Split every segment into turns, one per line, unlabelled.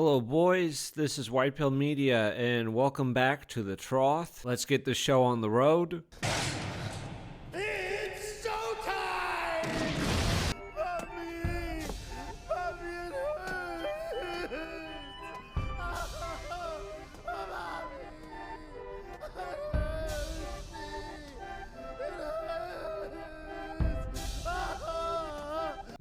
Hello, boys. This is White Pill Media, and welcome back to the Trough. Let's get the show on the road.
It's showtime! Mommy! Mommy, it hurts! Mommy! It hurts!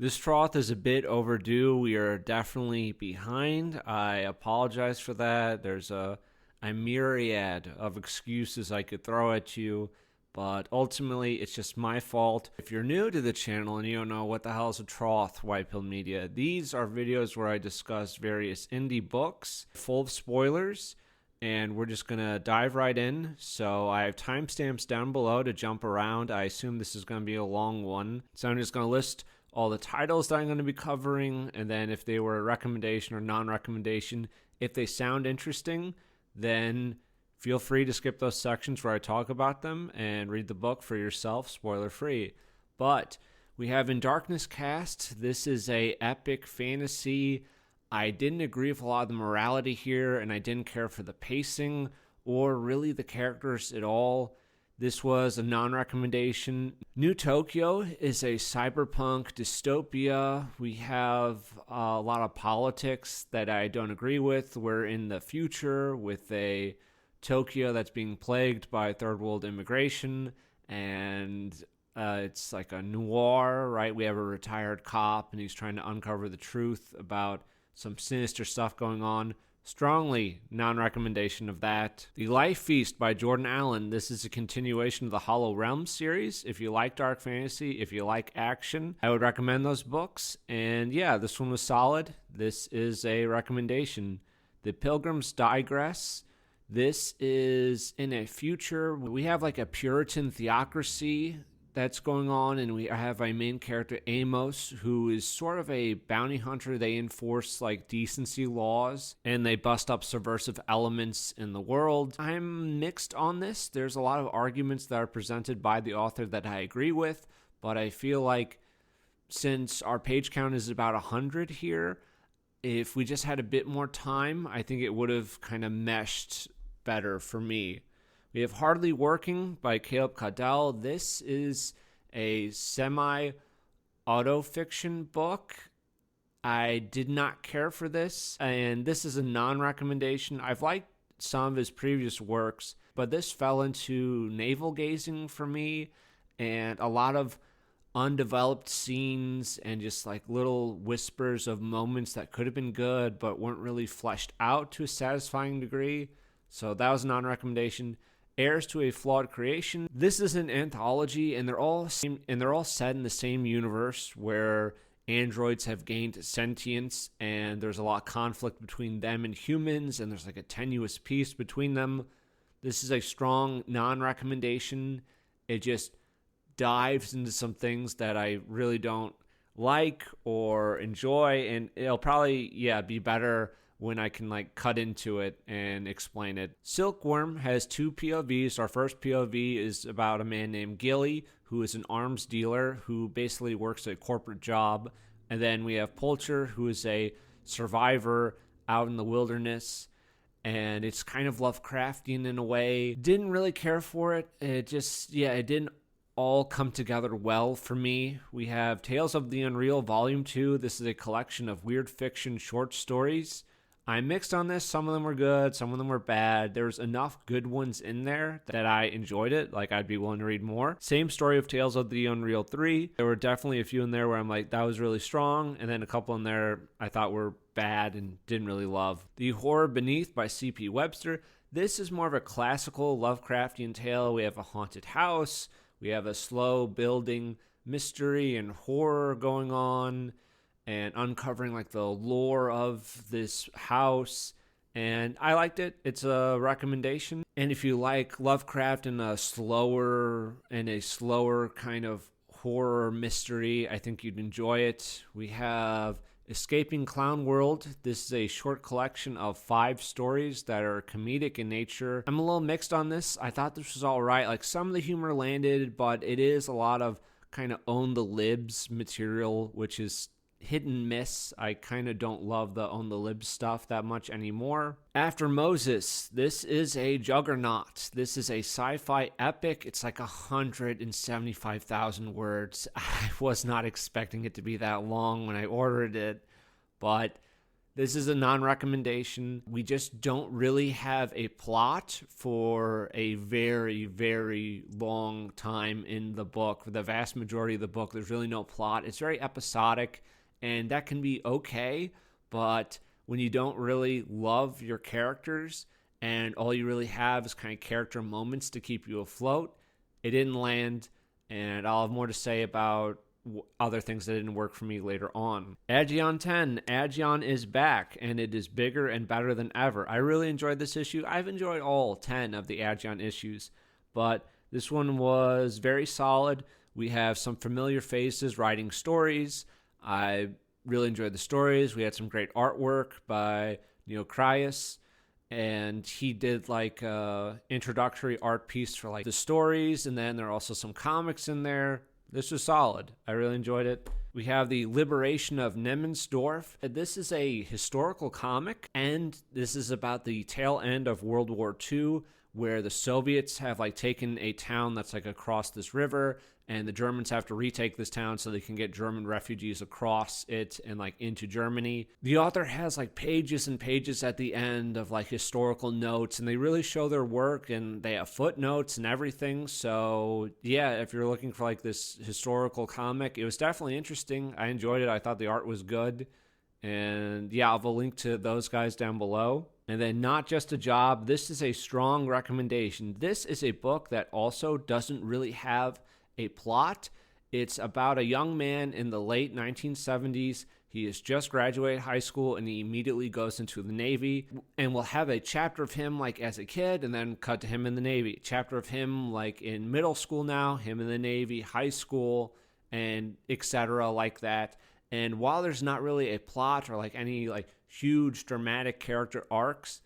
This Trough is a bit overdue. We are definitely behind. I apologize for that. There's a myriad of excuses I could throw at you, but ultimately it's just my fault. If you're new to the channel and you don't know what the hell is a Trough, White Pill Media, these are videos where I discuss various indie books full of spoilers, and we're just going to dive right in. So I have timestamps down below to jump around. I assume this is going to be a long one. So I'm just going to list all the titles that I'm going to be covering, and then if they were a recommendation or non-recommendation, if they sound interesting, then feel free to skip those sections where I talk about them and read the book for yourself, spoiler-free. But we have In Darkness Cast. This is a epic fantasy. I didn't agree with a lot of the morality here, and I didn't care for the pacing or really the characters at all. This was a non-recommendation. New Tokyo is a cyberpunk dystopia. We have a lot of politics that I don't agree with. We're in the future with a Tokyo that's being plagued by third world immigration, and it's like a noir, right? We have a retired cop, and he's trying to uncover the truth about some sinister stuff going on. Strongly non-recommendation of that. The Life Feast by Jordan Allen. This is a continuation of the Hollow Realms series. If you like dark fantasy, if you like action, I would recommend those books. And yeah, this one was solid. This is a recommendation. The Pilgrim's Digress. This is in a future. We have like a Puritan theocracy that's going on, and we have a main character, Amos, who is sort of a bounty hunter. They enforce like decency laws, and they bust up subversive elements in the world. I'm mixed on this. There's a lot of arguments that are presented by the author that I agree with, but I feel like since our page count is about 100 here, if we just had a bit more time, I think it would have kind of meshed better for me. We have Hardly Working by Caleb Caudell. This is a semi-auto-fiction book. I did not care for this, and this is a non-recommendation. I've liked some of his previous works, but this fell into navel-gazing for me, and a lot of undeveloped scenes and just like little whispers of moments that could have been good but weren't really fleshed out to a satisfying degree. So that was a non-recommendation. Heirs to a Flawed Creation. This is an anthology, and they're all set in the same universe where androids have gained sentience, and there's a lot of conflict between them and humans, and there's like a tenuous peace between them. This is a strong non-recommendation. It just dives into some things that I really don't like or enjoy, and it'll probably be better when I can like cut into it and explain it. Silkworm has two POVs. Our first POV is about a man named Gilly, who is an arms dealer who basically works a corporate job. And then we have Poulcher, who is a survivor out in the wilderness. And it's kind of Lovecraftian in a way. Didn't really care for it. It didn't all come together well for me. We have Tales of the Unreal Volume 2. This is a collection of weird fiction short stories. I'm mixed on this. Some of them were good, some of them were bad. There's enough good ones in there that I enjoyed it. Like, I'd be willing to read more. Same story of Tales of the Unreal 3. There were definitely a few in there where I'm like, that was really strong. And then a couple in there I thought were bad and didn't really love. The Horror Beneath by C.P. Webster. This is more of a classical Lovecraftian tale. We have a haunted house. We have a slow building mystery and horror going on, and uncovering like the lore of this house. And I liked it. It's a recommendation. And if you like Lovecraft in a slower kind of horror mystery, I think you'd enjoy it. We have Escaping Clown World. This is a short collection of 5 stories that are comedic in nature. I'm a little mixed on this. I thought this was all right. Like, some of the humor landed, but it is a lot of kind of own the libs material, which is hit and miss. I kind of don't love the on the lib stuff that much anymore. After Moses, this is a juggernaut. This is a sci-fi epic. It's like 175,000 words. I was not expecting it to be that long when I ordered it, but this is a non-recommendation. We just don't really have a plot for a very, very long time in the book. For the vast majority of the book, there's really no plot. It's very episodic, and that can be okay, but when you don't really love your characters and all you really have is kind of character moments to keep you afloat, it didn't land, and I'll have more to say about other things that didn't work for me later on. Aegeon 10. Aegeon is back, and it is bigger and better than ever. I really enjoyed this issue. I've enjoyed all 10 of the Aegeon issues, but this one was very solid. We have some familiar faces writing stories. I really enjoyed the stories. We had some great artwork by Neil Cryas, and he did like a introductory art piece for like the stories, and then there are also some comics in there. This was solid. I really enjoyed it. We have the Liberation of Nemmersdorf. This is a historical comic, and this is about the tail end of World War II, where the Soviets have like taken a town that's like across this river, and the Germans have to retake this town so they can get German refugees across it and like into Germany. The author has like pages and pages at the end of like historical notes, and they really show their work, and they have footnotes and everything. So yeah, if you're looking for like this historical comic, it was definitely interesting. I enjoyed it. I thought the art was good. And yeah, I'll have a link to those guys down below. And then Not Just a Job. This is a strong recommendation. This is a book that also doesn't really have a plot. It's about a young man in the late 1970s. He has just graduated high school and he immediately goes into the Navy, and we'll have a chapter of him like as a kid and then cut to him in the Navy. Chapter of him like in middle school now, him in the Navy, high school, and etc. like that. And while there's not really a plot or like any like huge dramatic character arcs,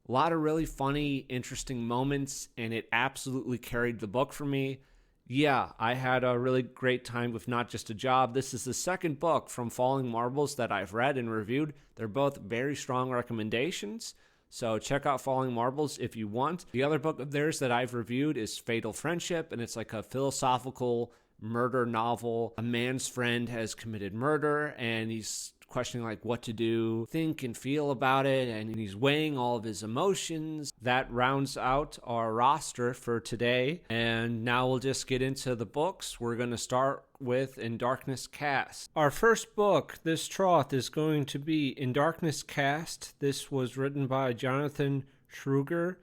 a lot of really funny, interesting moments, and it absolutely carried the book for me. Yeah, I had a really great time with Not Just a Job. This is the second book from Falling Marbles that I've read and reviewed. They're both very strong recommendations, so check out Falling Marbles if you want. The other book of theirs that I've reviewed is Fatal Friendship, and it's like a philosophical murder novel. A man's friend has committed murder, and he's questioning like what to do, think and feel about it, and he's weighing all of his emotions. That rounds out our roster for today, and now we'll just get into the books. We're going to start with In Darkness Cast. Our first book, this Trough, is going to be In Darkness Cast. This was written by Jonathan Schruger,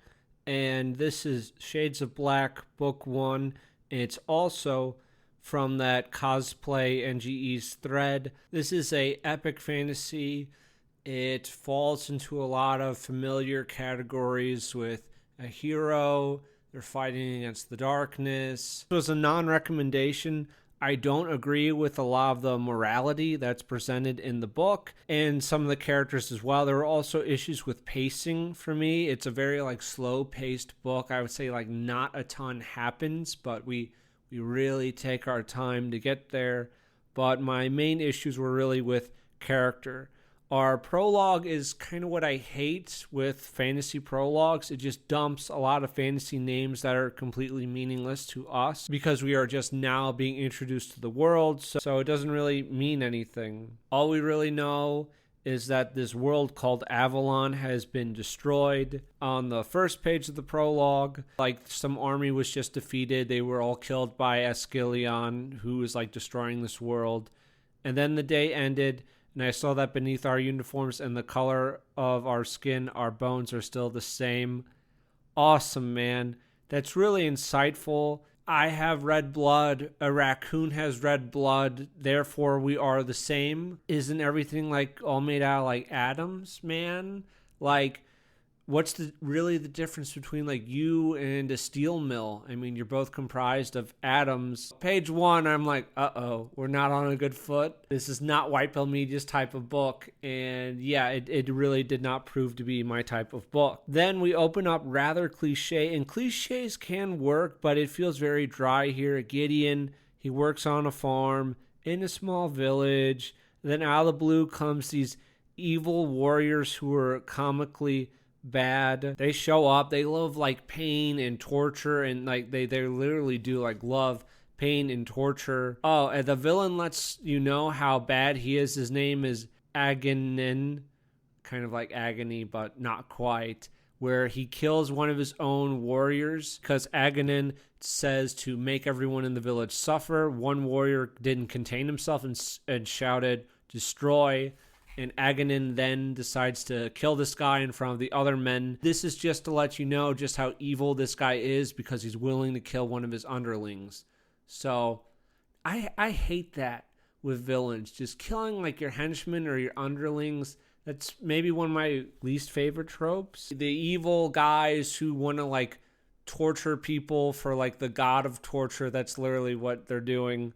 and this is Shades of Black, Book 1. It's also from that Cosplay NGE's thread. This is a epic fantasy. It falls into a lot of familiar categories with a hero. They're fighting against the darkness. It was a non-recommendation. I don't agree with a lot of the morality that's presented in the book and some of the characters as well. There are also issues with pacing for me. It's a very like slow-paced book. I would say like not a ton happens, but we really take our time to get there, but my main issues were really with character. Our prologue is kind of what I hate with fantasy prologues. It just dumps a lot of fantasy names that are completely meaningless to us because we are just now being introduced to the world, so it doesn't really mean anything. All we really know is that this world called Avalon has been destroyed. On the first page of the prologue, like some army was just defeated. They were all killed by Aegeon, who was like destroying this world. And then the day ended, and I saw that beneath our uniforms and the color of our skin, our bones are still the same. Awesome, man. That's really insightful. I have red blood, a raccoon has red blood, therefore we are the same. Isn't everything like all made out of like atoms, man? Like, what's really the difference between like you and a steel mill? I mean, you're both comprised of atoms. Page 1, I'm like, uh-oh, we're not on a good foot. This is not White Pill Media's type of book. And yeah, it really did not prove to be my type of book. Then we open up rather cliche, and cliches can work, but it feels very dry here. Gideon, he works on a farm in a small village. And then out of the blue comes these evil warriors who are comically bad. They show up. They love like pain and torture, and like they literally do like love pain and torture. Oh, and the villain lets you know how bad he is. His name is Aegeon, kind of like agony, but not quite. Where he kills one of his own warriors because Aegeon says to make everyone in the village suffer. One warrior didn't contain himself and shouted, "Destroy." And Aegeon then decides to kill this guy in front of the other men. This is just to let you know just how evil this guy is because he's willing to kill one of his underlings. So I hate that with villains. Just killing like your henchmen or your underlings. That's maybe one of my least favorite tropes. The evil guys who want to like torture people for like the god of torture, that's literally what they're doing,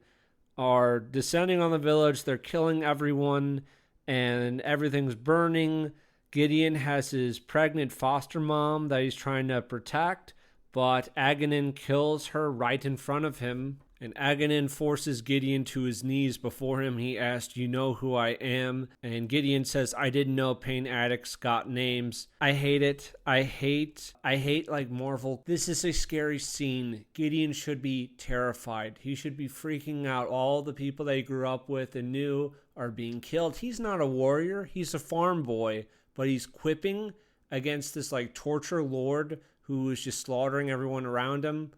are descending on the village. They're killing everyone and everything's burning. Gideon has his pregnant foster mom that he's trying to protect, but Aegeon kills her right in front of him. And Aegeon forces Gideon to his knees before him. He asked, "You know who I am?" And Gideon says, "I didn't know pain addicts got names." I hate it. I hate like Marvel. This is a scary scene. Gideon should be terrified. He should be freaking out. All the people that he grew up with and knew are being killed. He's not a warrior. He's a farm boy, but he's quipping against this like torture lord who is just slaughtering everyone around him.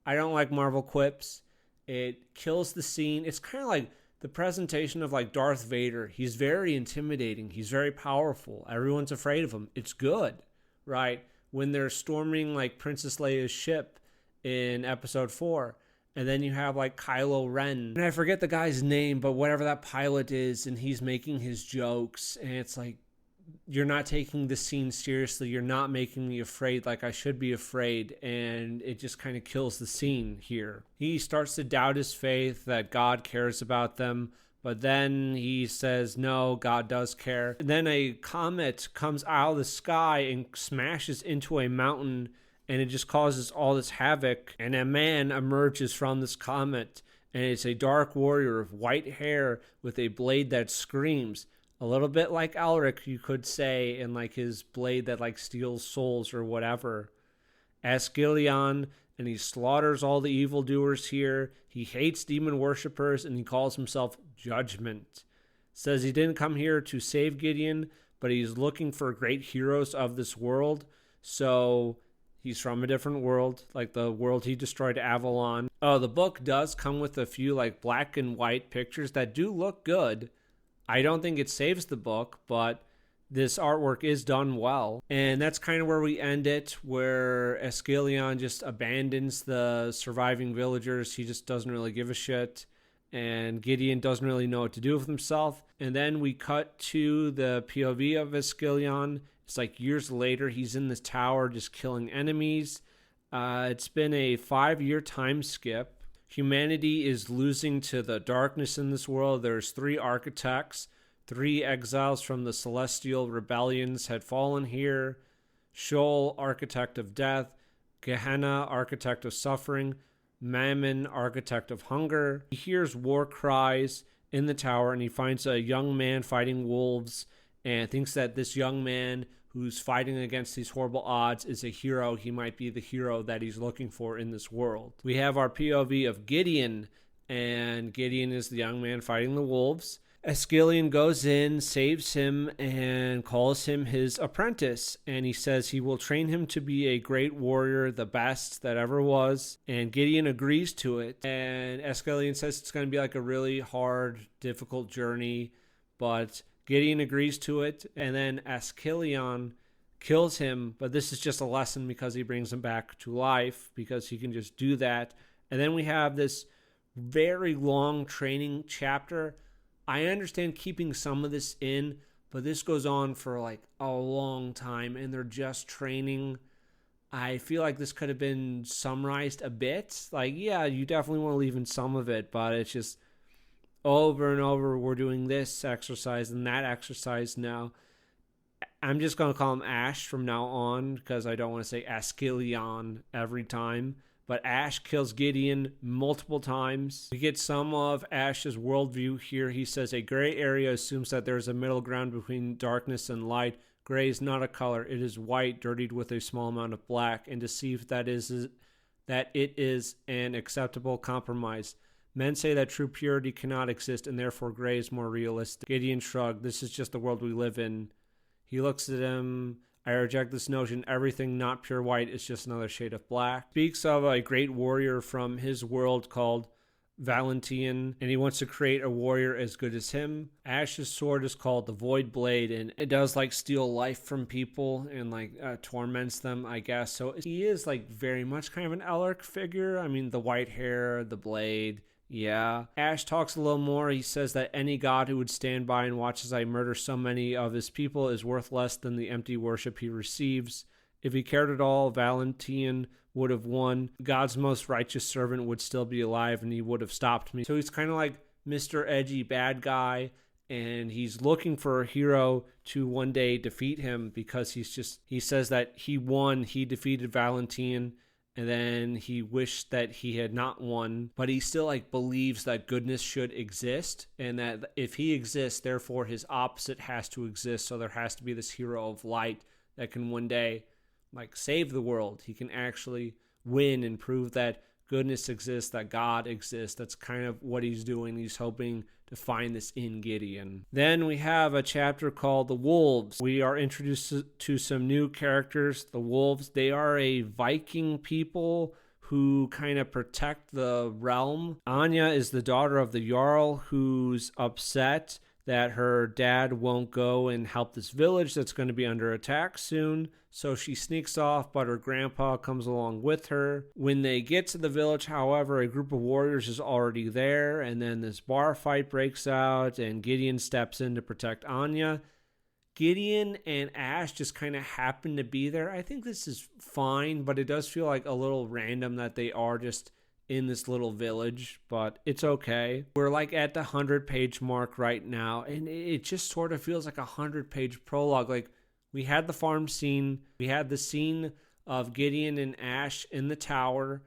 I don't like Marvel quips. It kills the scene. It's kind of like the presentation of like Darth Vader. He's very intimidating. He's very powerful. Everyone's afraid of him. It's good, right? When they're storming like Princess Leia's ship in episode 4. And then you have like Kylo Ren. And I forget the guy's name, but whatever that pilot is, and he's making his jokes. And it's like, you're not taking the scene seriously. You're not making me afraid like I should be afraid. And it just kind of kills the scene here. He starts to doubt his faith that God cares about them. But then he says, no, God does care. And then a comet comes out of the sky and smashes into a mountain. And it just causes all this havoc. And a man emerges from this comet. And it's a dark warrior of white hair with a blade that screams. A little bit like Elric, you could say, and like his blade that like steals souls or whatever. Aegeon, and he slaughters all the evildoers here. He hates demon worshippers, and he calls himself Judgment. Says he didn't come here to save Gideon, but he's looking for great heroes of this world. So he's from a different world, like the world he destroyed, Avalon. Oh, the book does come with a few like black and white pictures that do look good. I don't think it saves the book, but this artwork is done well. And that's kind of where we end it, where Aegeon just abandons the surviving villagers. He just doesn't really give a shit. And Gideon doesn't really know what to do with himself. And then we cut to the POV of Aegeon. It's like years later, he's in this tower just killing enemies. It's been a 5-year time skip. Humanity is losing to the darkness in this world. There's 3 architects. 3 exiles from the celestial rebellions had fallen here. Sheol, architect of death. Gehenna, architect of suffering. Mammon, architect of hunger. He hears war cries in the tower, and he finds a young man fighting wolves and thinks that this young man who's fighting against these horrible odds is a hero. He might be the hero that he's looking for in this world. We have our POV of Gideon, and Gideon is the young man fighting the wolves. Aegeon goes in, saves him, and calls him his apprentice. And he says he will train him to be a great warrior, the best that ever was. And Gideon agrees to it. And Aegeon says it's going to be like a really hard, difficult journey, but Gideon agrees to it, and then Aegeon kills him, but this is just a lesson because he brings him back to life, because he can just do that. And then we have this very long training chapter. I understand keeping some of this in, but this goes on for like a long time, and they're just training. I feel like this could have been summarized a bit. Like, yeah, you definitely want to leave in some of it, but it's just over and over, we're doing this exercise and that exercise now. I'm just going to call him Ash from now on because I don't want to say Aegeon every time. but Ash kills Gideon multiple times. We get some of Ash's worldview here. He says a gray area assumes that there is a middle ground between darkness and light. Gray is not a color. It is white, dirtied with a small amount of black, and deceived that it is an acceptable compromise. Men say that true purity cannot exist, and therefore gray is more realistic. Gideon shrugged. This is just the world we live in. He looks at him. I reject this notion. Everything not pure white is just another shade of black. Speaks of a great warrior from his world called Valentine, and he wants to create a warrior as good as him. Ash's sword is called the Void Blade, and it does like steal life from people and like torments them, I guess. So he is like very much kind of an Elric figure. I mean, the white hair, the blade. Yeah. Ash talks a little more. He says that any god who would stand by and watch as I murder so many of his people is worth less than the empty worship he receives. If he cared at all, Valentine would have won. God's most righteous servant would still be alive, and he would have stopped me. So he's kind of like Mr. Edgy bad guy, and he's looking for a hero to one day defeat him because he says that he won, he defeated Valentine, and then he wished that he had not won, but he still like believes that goodness should exist, and that if he exists, therefore his opposite has to exist. So there has to be this hero of light that can one day like save the world. He can actually win and prove that goodness exists, that God exists. That's kind of what he's doing. He's hoping to find this in Gideon. Then we have a chapter called The Wolves. We are introduced to some new characters. The Wolves, they are a Viking people who kind of protect the realm. Anya is the daughter of the Jarl, who's upset that her dad won't go and help this village that's going to be under attack soon. So she sneaks off, but her grandpa comes along with her. When they get to the village, however, a group of warriors is already there, and then this bar fight breaks out, and Gideon steps in to protect Anya. Gideon and Ash just kind of happen to be there. I think this is fine, but it does feel like a little random that they are just in this little village, but it's okay. We're like at the 100-page mark right now, and it just sort of feels like a 100-page prologue. Like, we had the farm scene, we had the scene of Gideon and Ash in the tower,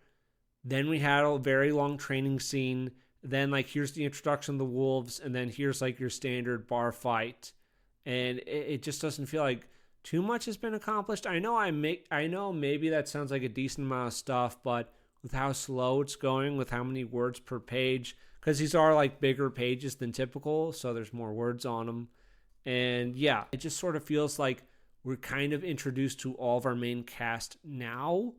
then we had a very long training scene, then like here's the introduction of the wolves, and then here's like your standard bar fight, and it just doesn't feel like too much has been accomplished. I know maybe that sounds like a decent amount of stuff, but with how slow it's going, with how many words per page, because these are like bigger pages than typical, so there's more words on them. And yeah, it just sort of feels like we're kind of introduced to all of our main cast now,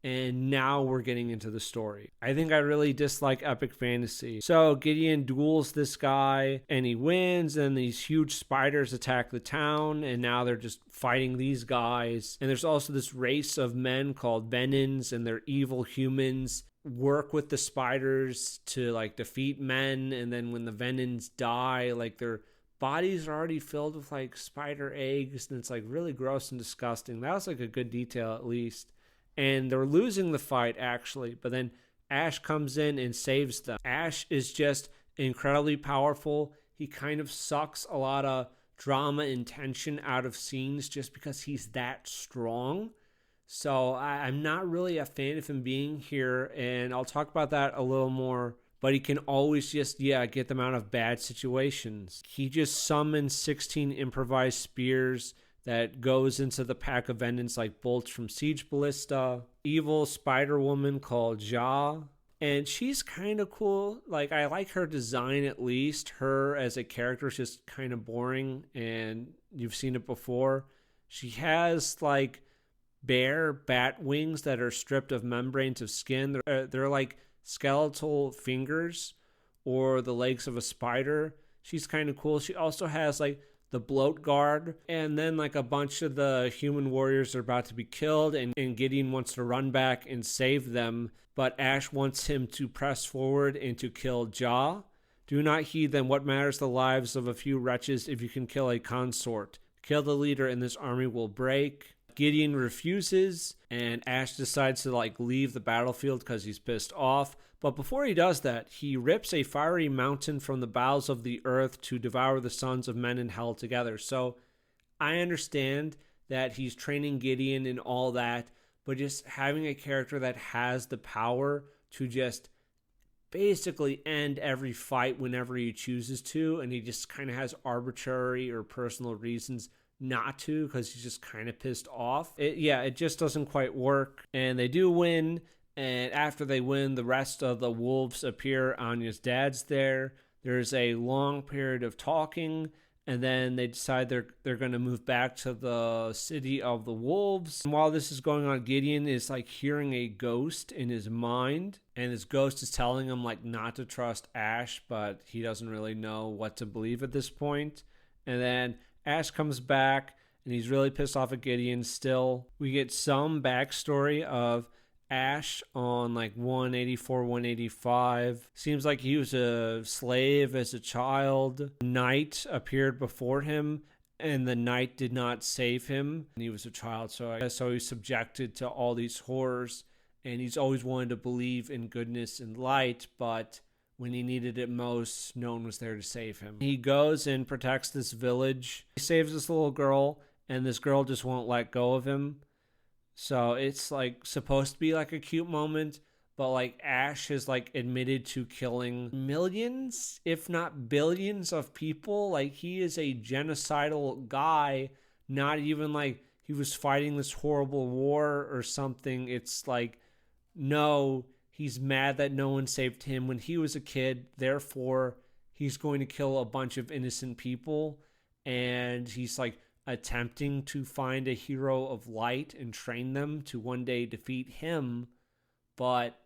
and now we're getting into the story. I think I really dislike epic fantasy. So Gideon duels this guy, and he wins, and these huge spiders attack the town, and now they're just fighting these guys. And there's also this race of men called Venons, and they're evil humans, work with the spiders to like defeat men, and then when the Venons die, like their bodies are already filled with like spider eggs, and it's like really gross and disgusting. That was like a good detail at least. And they're losing the fight actually, but then Ash comes in and saves them. Ash is just incredibly powerful. He kind of sucks a lot of drama and tension out of scenes just because he's that strong. So I'm not really a fan of him being here, and I'll talk about that a little more. But he can always just, get them out of bad situations. He just summons 16 improvised spears that goes into the pack of Venons like bolts from Siege Ballista. Evil spider woman called Ja. And she's kind of cool. Like, I like her design at least. Her as a character is just kind of boring, and you've seen it before. She has like bare bat wings that are stripped of membranes of skin. They're like skeletal fingers or the legs of a spider. She's kind of cool. She also has like the bloat guard, and then like a bunch of the human warriors are about to be killed, and Gideon wants to run back and save them, but Ash wants him to press forward and to kill Ja. Do not heed them. What matters the lives of a few wretches if you can kill a consort? Kill the leader and this army will break. Gideon refuses, and Ash decides to like leave the battlefield because he's pissed off. But before he does that, he rips a fiery mountain from the bowels of the earth to devour the sons of men in hell together. So I understand that he's training Gideon and all that, but just having a character that has the power to just basically end every fight whenever he chooses to, and he just kind of has arbitrary or personal reasons not to because he's just kind of pissed off. It just doesn't quite work. And they do win, and after they win, the rest of the wolves appear. Anya's dad's there. There's a long period of talking, and then they decide they're going to move back to the city of the wolves. And while this is going on, Gideon is like hearing a ghost in his mind, and his ghost is telling him like not to trust Ash, but he doesn't really know what to believe at this point. And then Ash comes back, and he's really pissed off at Gideon still. We get some backstory of Ash on like 184, 185. Seems like he was a slave as a child. Night appeared before him, and the night did not save him. And he was a child, so I guess so he's subjected to all these horrors, and he's always wanted to believe in goodness and light, but when he needed it most, no one was there to save him. He goes and protects this village. He saves this little girl, and this girl just won't let go of him. So it's like supposed to be like a cute moment, but like Ash has like admitted to killing millions, if not billions of people. Like he is a genocidal guy, not even like he was fighting this horrible war or something. It's like, no, he's mad that no one saved him when he was a kid. Therefore, he's going to kill a bunch of innocent people. And he's like attempting to find a hero of light and train them to one day defeat him. But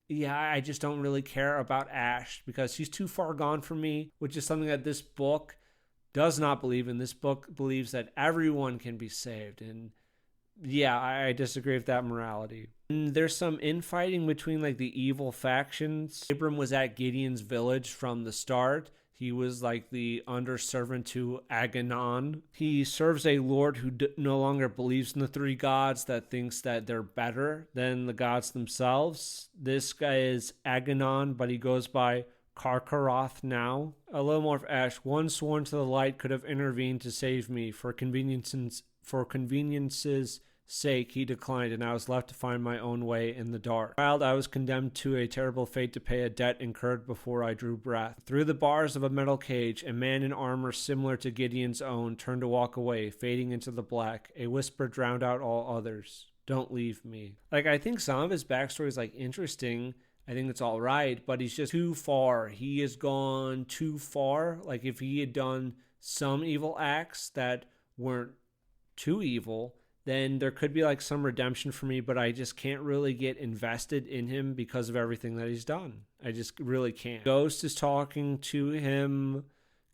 yeah, I just don't really care about Ash because he's too far gone for me, which is something that this book does not believe in. This book believes that everyone can be saved. And yeah, I disagree with that morality. And there's some infighting between like the evil factions. Abram was at Gideon's village from the start. He was like the underservant to Aegeon. He serves a lord who no longer believes in the three gods, that thinks that they're better than the gods themselves. This guy is Aegeon, but he goes by Karkaroth now. A little more of Ash. One sworn to the light could have intervened to save me. For convenience's sake, he declined, and I was left to find my own way in the dark. Child, I was condemned to a terrible fate to pay a debt incurred before I drew breath. Through the bars of a metal cage, a man in armor similar to Gideon's own turned to walk away, fading into the black. A whisper drowned out all others. Don't leave me. Like, I think some of his backstory is like interesting. I think it's all right, but he's just too far. He has gone too far. Like, if he had done some evil acts that weren't too evil, then there could be like some redemption for me, but I just can't really get invested in him because of everything that he's done. I just really can't. Ghost is talking to him.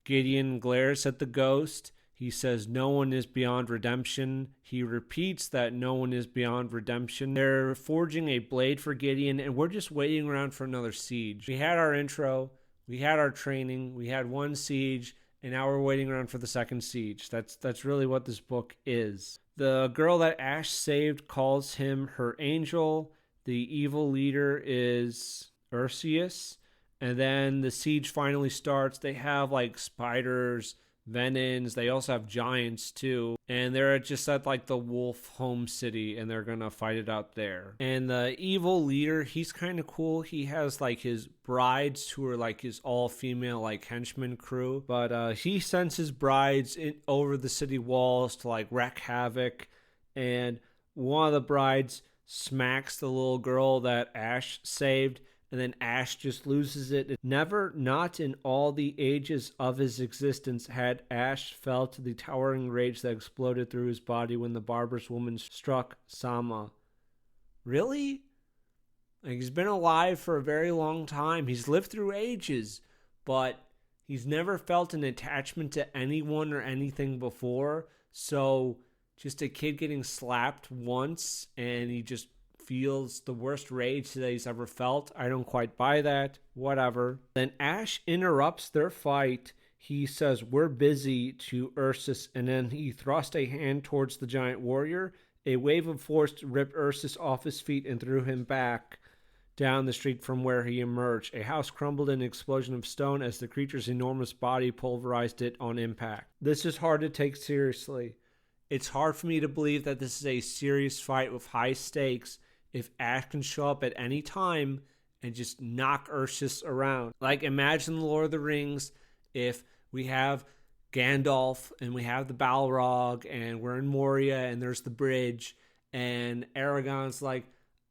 Gideon glares at the ghost. He says no one is beyond redemption. He repeats that no one is beyond redemption. They're forging a blade for Gideon, and we're just waiting around for another siege. We had our intro, we had our training, we had one siege, and now we're waiting around for the second siege. That's really what this book is. The girl that Ash saved calls him her angel. The evil leader is Ursius. And then the siege finally starts. They have like spiders, venons. They also have giants too. And they're just at like the wolf home city, and they're gonna fight it out there. And the evil leader, he's kind of cool. He has like his brides who are like his all-female like henchman crew. But he sends his brides over the city walls to like wreak havoc. And one of the brides smacks the little girl that Ash saved, and then Ash just loses it. Never, not in all the ages of his existence, had Ash felt the towering rage that exploded through his body when the barbarous woman struck Sama. Really? Like, he's been alive for a very long time. He's lived through ages, but he's never felt an attachment to anyone or anything before. So just a kid getting slapped once, and he just feels the worst rage that he's ever felt. I don't quite buy that. Whatever. Then Ash interrupts their fight. He says, "We're busy," to Ursus, and then he thrusts a hand towards the giant warrior. A wave of force ripped Ursus off his feet and threw him back down the street from where he emerged. A house crumbled in an explosion of stone as the creature's enormous body pulverized it on impact. This is hard to take seriously. It's hard for me to believe that this is a serious fight with high stakes if Ash can show up at any time and just knock Ursus around. Like, imagine the Lord of the Rings if we have Gandalf and we have the Balrog and we're in Moria and there's the bridge and Aragorn's like,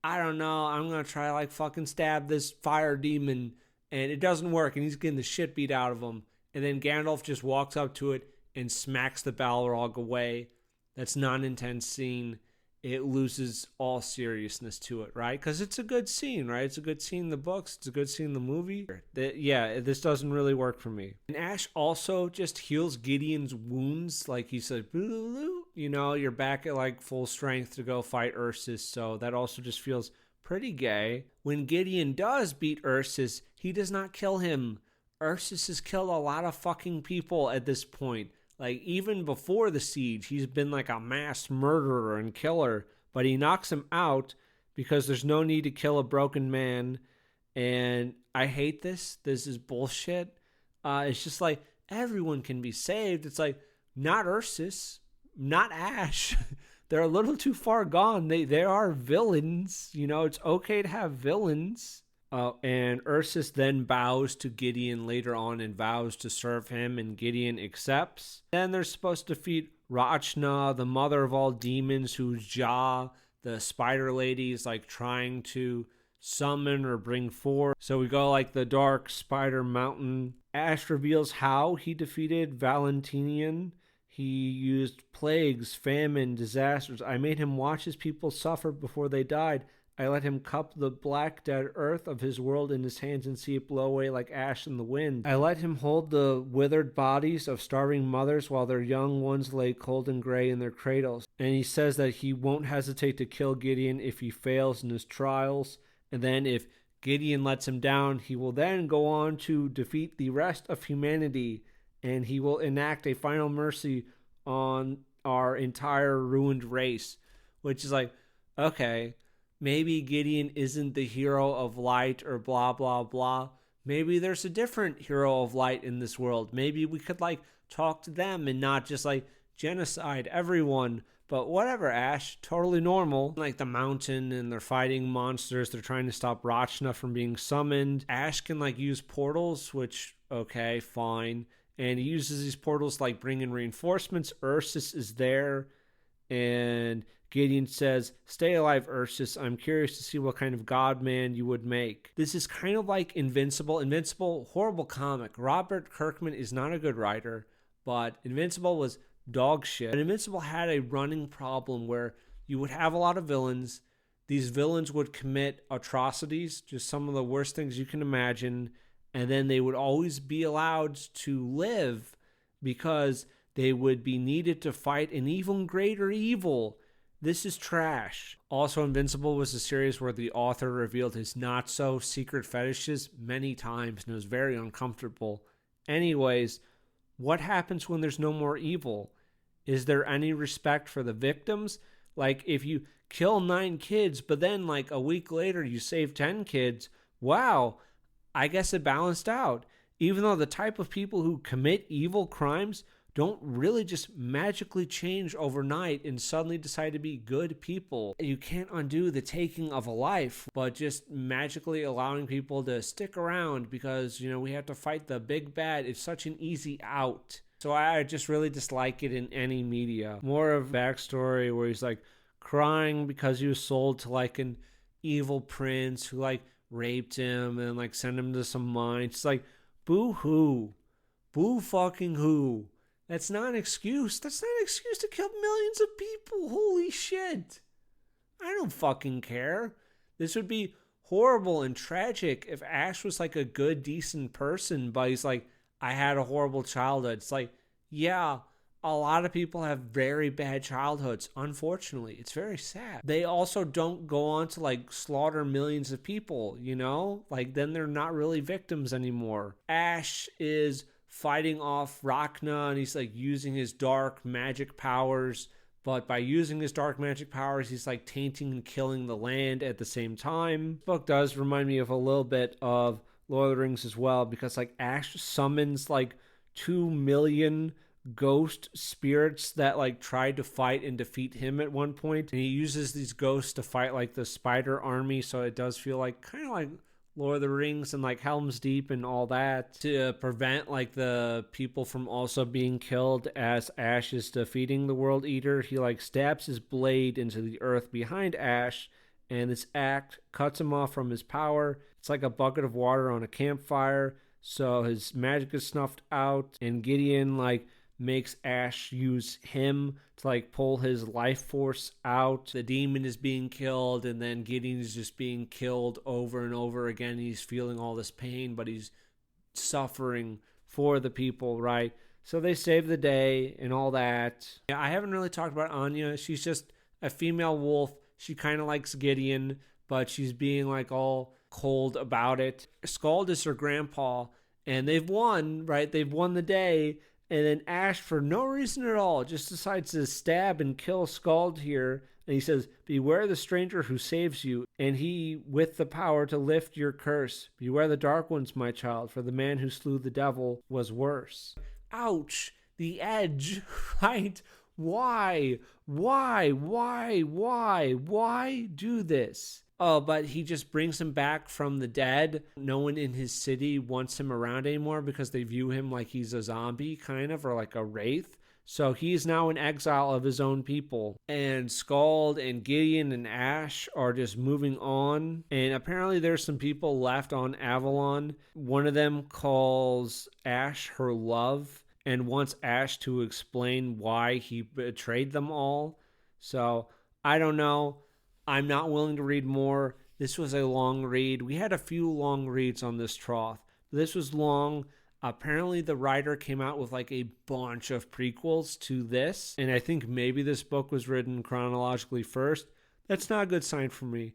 I don't know, I'm going to try like fucking stab this fire demon and it doesn't work and he's getting the shit beat out of him. And then Gandalf just walks up to it and smacks the Balrog away. That's not an intense scene. It loses all seriousness to it, right? Because it's a good scene, right? It's a good scene in the books. It's a good scene in the movie. Yeah, this doesn't really work for me. And Ash also just heals Gideon's wounds. Like he said, you know, you're back at like full strength to go fight Ursus. So that also just feels pretty gay. When Gideon does beat Ursus, he does not kill him. Ursus has killed a lot of fucking people at this point. Like, even before the siege, he's been like a mass murderer and killer. But he knocks him out because there's no need to kill a broken man. And I hate this. This is bullshit. It's just like, everyone can be saved. It's like, not Ursus, not Ash. They're a little too far gone. They are villains. You know, it's okay to have villains. And Ursus then bows to Gideon later on and vows to serve him, and Gideon accepts. Then they're supposed to defeat Rachna, the mother of all demons, whose jaw the spider lady is like trying to summon or bring forth. So we go like the dark spider mountain. Ash reveals how he defeated Valentinian. He used plagues, famine, disasters. I made him watch his people suffer before they died. I let him cup the black dead earth of his world in his hands and see it blow away like ash in the wind. I let him hold the withered bodies of starving mothers while their young ones lay cold and gray in their cradles. And he says that he won't hesitate to kill Gideon if he fails in his trials. And then if Gideon lets him down, he will then go on to defeat the rest of humanity. And he will enact a final mercy on our entire ruined race. Which is like, okay, maybe Gideon isn't the hero of light or blah, blah, blah. Maybe there's a different hero of light in this world. Maybe we could, like, talk to them and not just, like, genocide everyone. But whatever, Ash. Totally normal. Like the mountain and they're fighting monsters. They're trying to stop Rachna from being summoned. Ash can, like, use portals, which, okay, fine. And he uses these portals to, like, bring in reinforcements. Ursus is there. And Gideon says, stay alive, Ursus. I'm curious to see what kind of god-man you would make. This is kind of like Invincible. Invincible, horrible comic. Robert Kirkman is not a good writer, but Invincible was dog shit. And Invincible had a running problem where you would have a lot of villains. These villains would commit atrocities, just some of the worst things you can imagine, and then they would always be allowed to live because they would be needed to fight an even greater evil. This is trash. Also, Invincible was a series where the author revealed his not-so-secret fetishes many times, and it was very uncomfortable. Anyways, what happens when there's no more evil? Is there any respect for the victims? Like, if you kill 9 kids, but then, like, a week later you save 10 kids, wow, I guess it balanced out. Even though the type of people who commit evil crimes don't really just magically change overnight and suddenly decide to be good people. You can't undo the taking of a life, but just magically allowing people to stick around because, you know, we have to fight the big bad is such an easy out. So I just really dislike it in any media. More of backstory where he's like crying because he was sold to like an evil prince who like raped him and like sent him to some mines. It's like, boo-hoo. Boo fucking who. That's not an excuse. That's not an excuse to kill millions of people. Holy shit. I don't fucking care. This would be horrible and tragic if Ash was like a good, decent person, but he's like, I had a horrible childhood. It's like, yeah, a lot of people have very bad childhoods. Unfortunately, it's very sad. They also don't go on to like slaughter millions of people, you know? Like then they're not really victims anymore. Ash is fighting off Rachna and he's like using his dark magic powers, but by using his dark magic powers he's like tainting and killing the land at the same time. This book does remind me of a little bit of Lord of the Rings as well, because like Ash summons like 2 million ghost spirits that like tried to fight and defeat him at one point, and he uses these ghosts to fight like the spider army, so it does feel like kind of like Lord of the Rings and like Helm's Deep and all that, to prevent like the people from also being killed as Ash is defeating the World Eater. He like stabs his blade into the earth behind Ash, and this act cuts him off from his power. It's like a bucket of water on a campfire, so his magic is snuffed out, and Gideon like makes Ash use him to like pull his life force out. The demon is being killed, and then Gideon is just being killed over and over again. He's feeling all this pain, but he's suffering for the people, right? So they save the day and all that. Yeah, I haven't really talked about Anya. She's just a female wolf. She kind of likes Gideon, but she's being like all cold about it. Skald is her grandpa, and they've won, right? They've won the day. And then Ash, for no reason at all, just decides to stab and kill Skald here. And he says, "Beware the stranger who saves you, and he with the power to lift your curse. Beware the dark ones, my child, for the man who slew the devil was worse." Ouch! The edge, right? Why do this? Oh, but he just brings him back from the dead. No one in his city wants him around anymore because they view him like he's a zombie, kind of, or like a wraith. So he's now in exile of his own people. And Skald and Gideon and Ash are just moving on. And apparently there's some people left on Avalon. One of them calls Ash her love and wants Ash to explain why he betrayed them all. So I don't know. I'm not willing to read more. This was a long read. We had a few long reads on this Trough. This was long. Apparently the writer came out with like a bunch of prequels to this, and I think maybe this book was written chronologically first. That's not a good sign for me.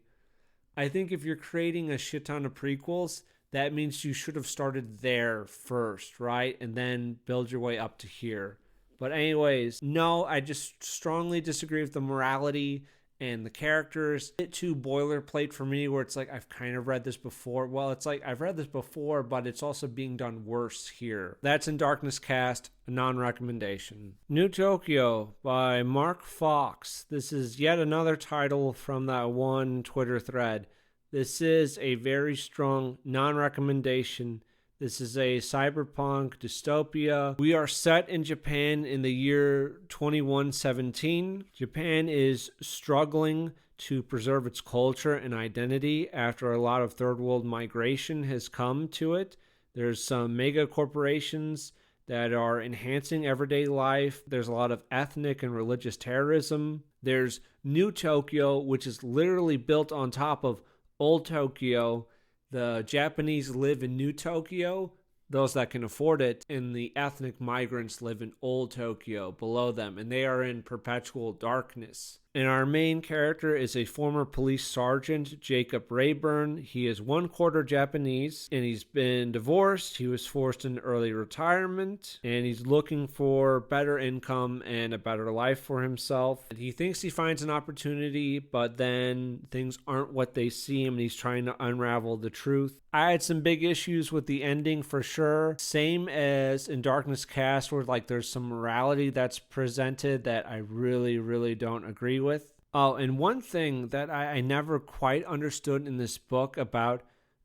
I think if you're creating a shit ton of prequels, that means you should have started there first, right? And then build your way up to here. But anyways, no, I just strongly disagree with the morality and the characters. A bit too boilerplate for me, where it's like, I've kind of read this before. Well, it's like, I've read this before, but it's also being done worse here. That's In Darkness Cast, a non-recommendation. New Tokyo by Mark Fox. This is yet another title from that one Twitter thread. This is a very strong non-recommendation. This is a cyberpunk dystopia. We are set in Japan in the year 2117. Japan is struggling to preserve its culture and identity after a lot of third world migration has come to it. There's some mega corporations that are enhancing everyday life. There's a lot of ethnic and religious terrorism. There's New Tokyo, which is literally built on top of Old Tokyo. The Japanese live in New Tokyo, those that can afford it, and the ethnic migrants live in Old Tokyo below them, and they are in perpetual darkness. And our main character is a former police sergeant, Jacob Rayburn. He is 1/4 Japanese, and he's been divorced. He was forced into early retirement, and he's looking for better income and a better life for himself. And he thinks he finds an opportunity, but then things aren't what they seem, and he's trying to unravel the truth. I had some big issues with the ending for sure. Same as in Darkness Cast, where like there's some morality that's presented that I really don't agree with. Oh, and one thing that I never quite understood in this book about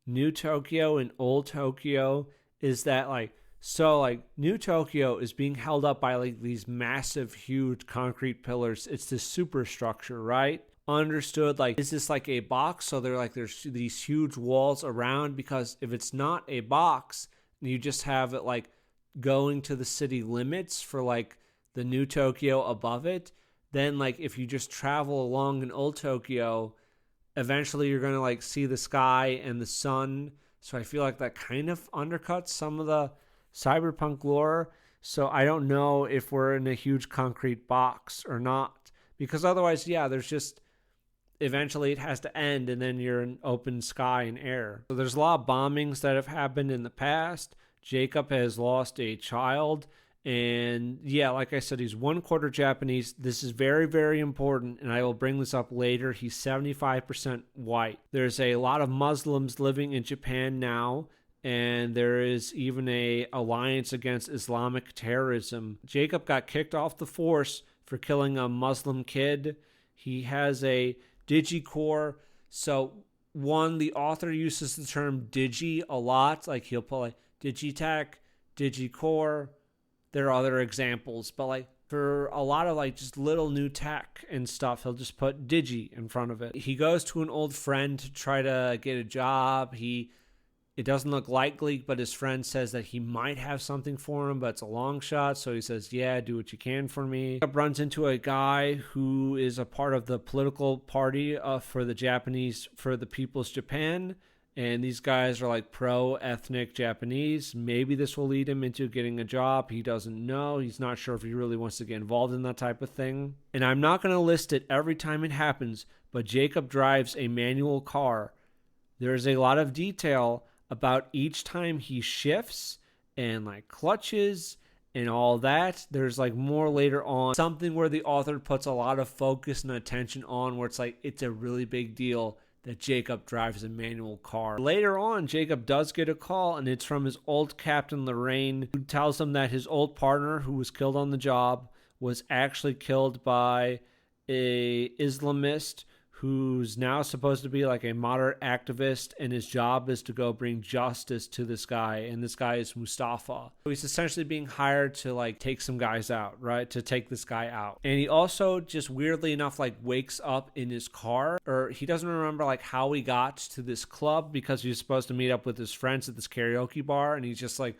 New Tokyo and Old Tokyo is that New Tokyo is being held up by like these massive, huge concrete pillars. It's this superstructure, right? Understood, like, is this like a box? So there's these huge walls around, because if it's not a box, you just have it like going to the city limits for like the New Tokyo above it, then like if you just travel along in Old Tokyo, eventually you're going to like see the sky and the sun. So I feel like that kind of undercuts some of the cyberpunk lore. So I don't know if we're in a huge concrete box or not, because otherwise, yeah, there's just eventually it has to end, and then you're in open sky and air. So there's a lot of bombings that have happened in the past. Jacob has lost a child, and yeah, like I said, he's 1/4 Japanese. This is very important, and I will bring this up later. He's 75% white. There's a lot of Muslims living in Japan now, and there is even a alliance against Islamic terrorism. Jacob got kicked off the force for killing a Muslim kid. He has a digicore. So one, the author uses the term digi a lot. Like he'll put like digitech, digicore. There are other examples, but like for a lot of like just little new tech and stuff, he'll just put digi in front of it. He goes to an old friend to try to get a job. It doesn't look likely, but his friend says that he might have something for him, but it's a long shot. So he says, yeah, do what you can for me. He runs into a guy who is a part of the political party for the People's Japan. And these guys are like pro-ethnic Japanese. Maybe this will lead him into getting a job. He doesn't know. He's not sure if he really wants to get involved in that type of thing. And I'm not going to list it every time it happens, but Jacob drives a manual car. There's a lot of detail about each time he shifts and like clutches and all that. There's like more later on, something where the author puts a lot of focus and attention on, where it's like it's a really big deal that Jacob drives a manual car. Later on, Jacob does get a call, and it's from his old captain Lorraine, who tells him that his old partner, who was killed on the job, was actually killed by a Islamist who's now supposed to be like a moderate activist, and his job is to go bring justice to this guy, and this guy is Mustafa. So he's essentially being hired to like take some guys out, right? To take this guy out. And he also just weirdly enough like wakes up in his car, or he doesn't remember like how he got to this club, because he was supposed to meet up with his friends at this karaoke bar, and he's just like,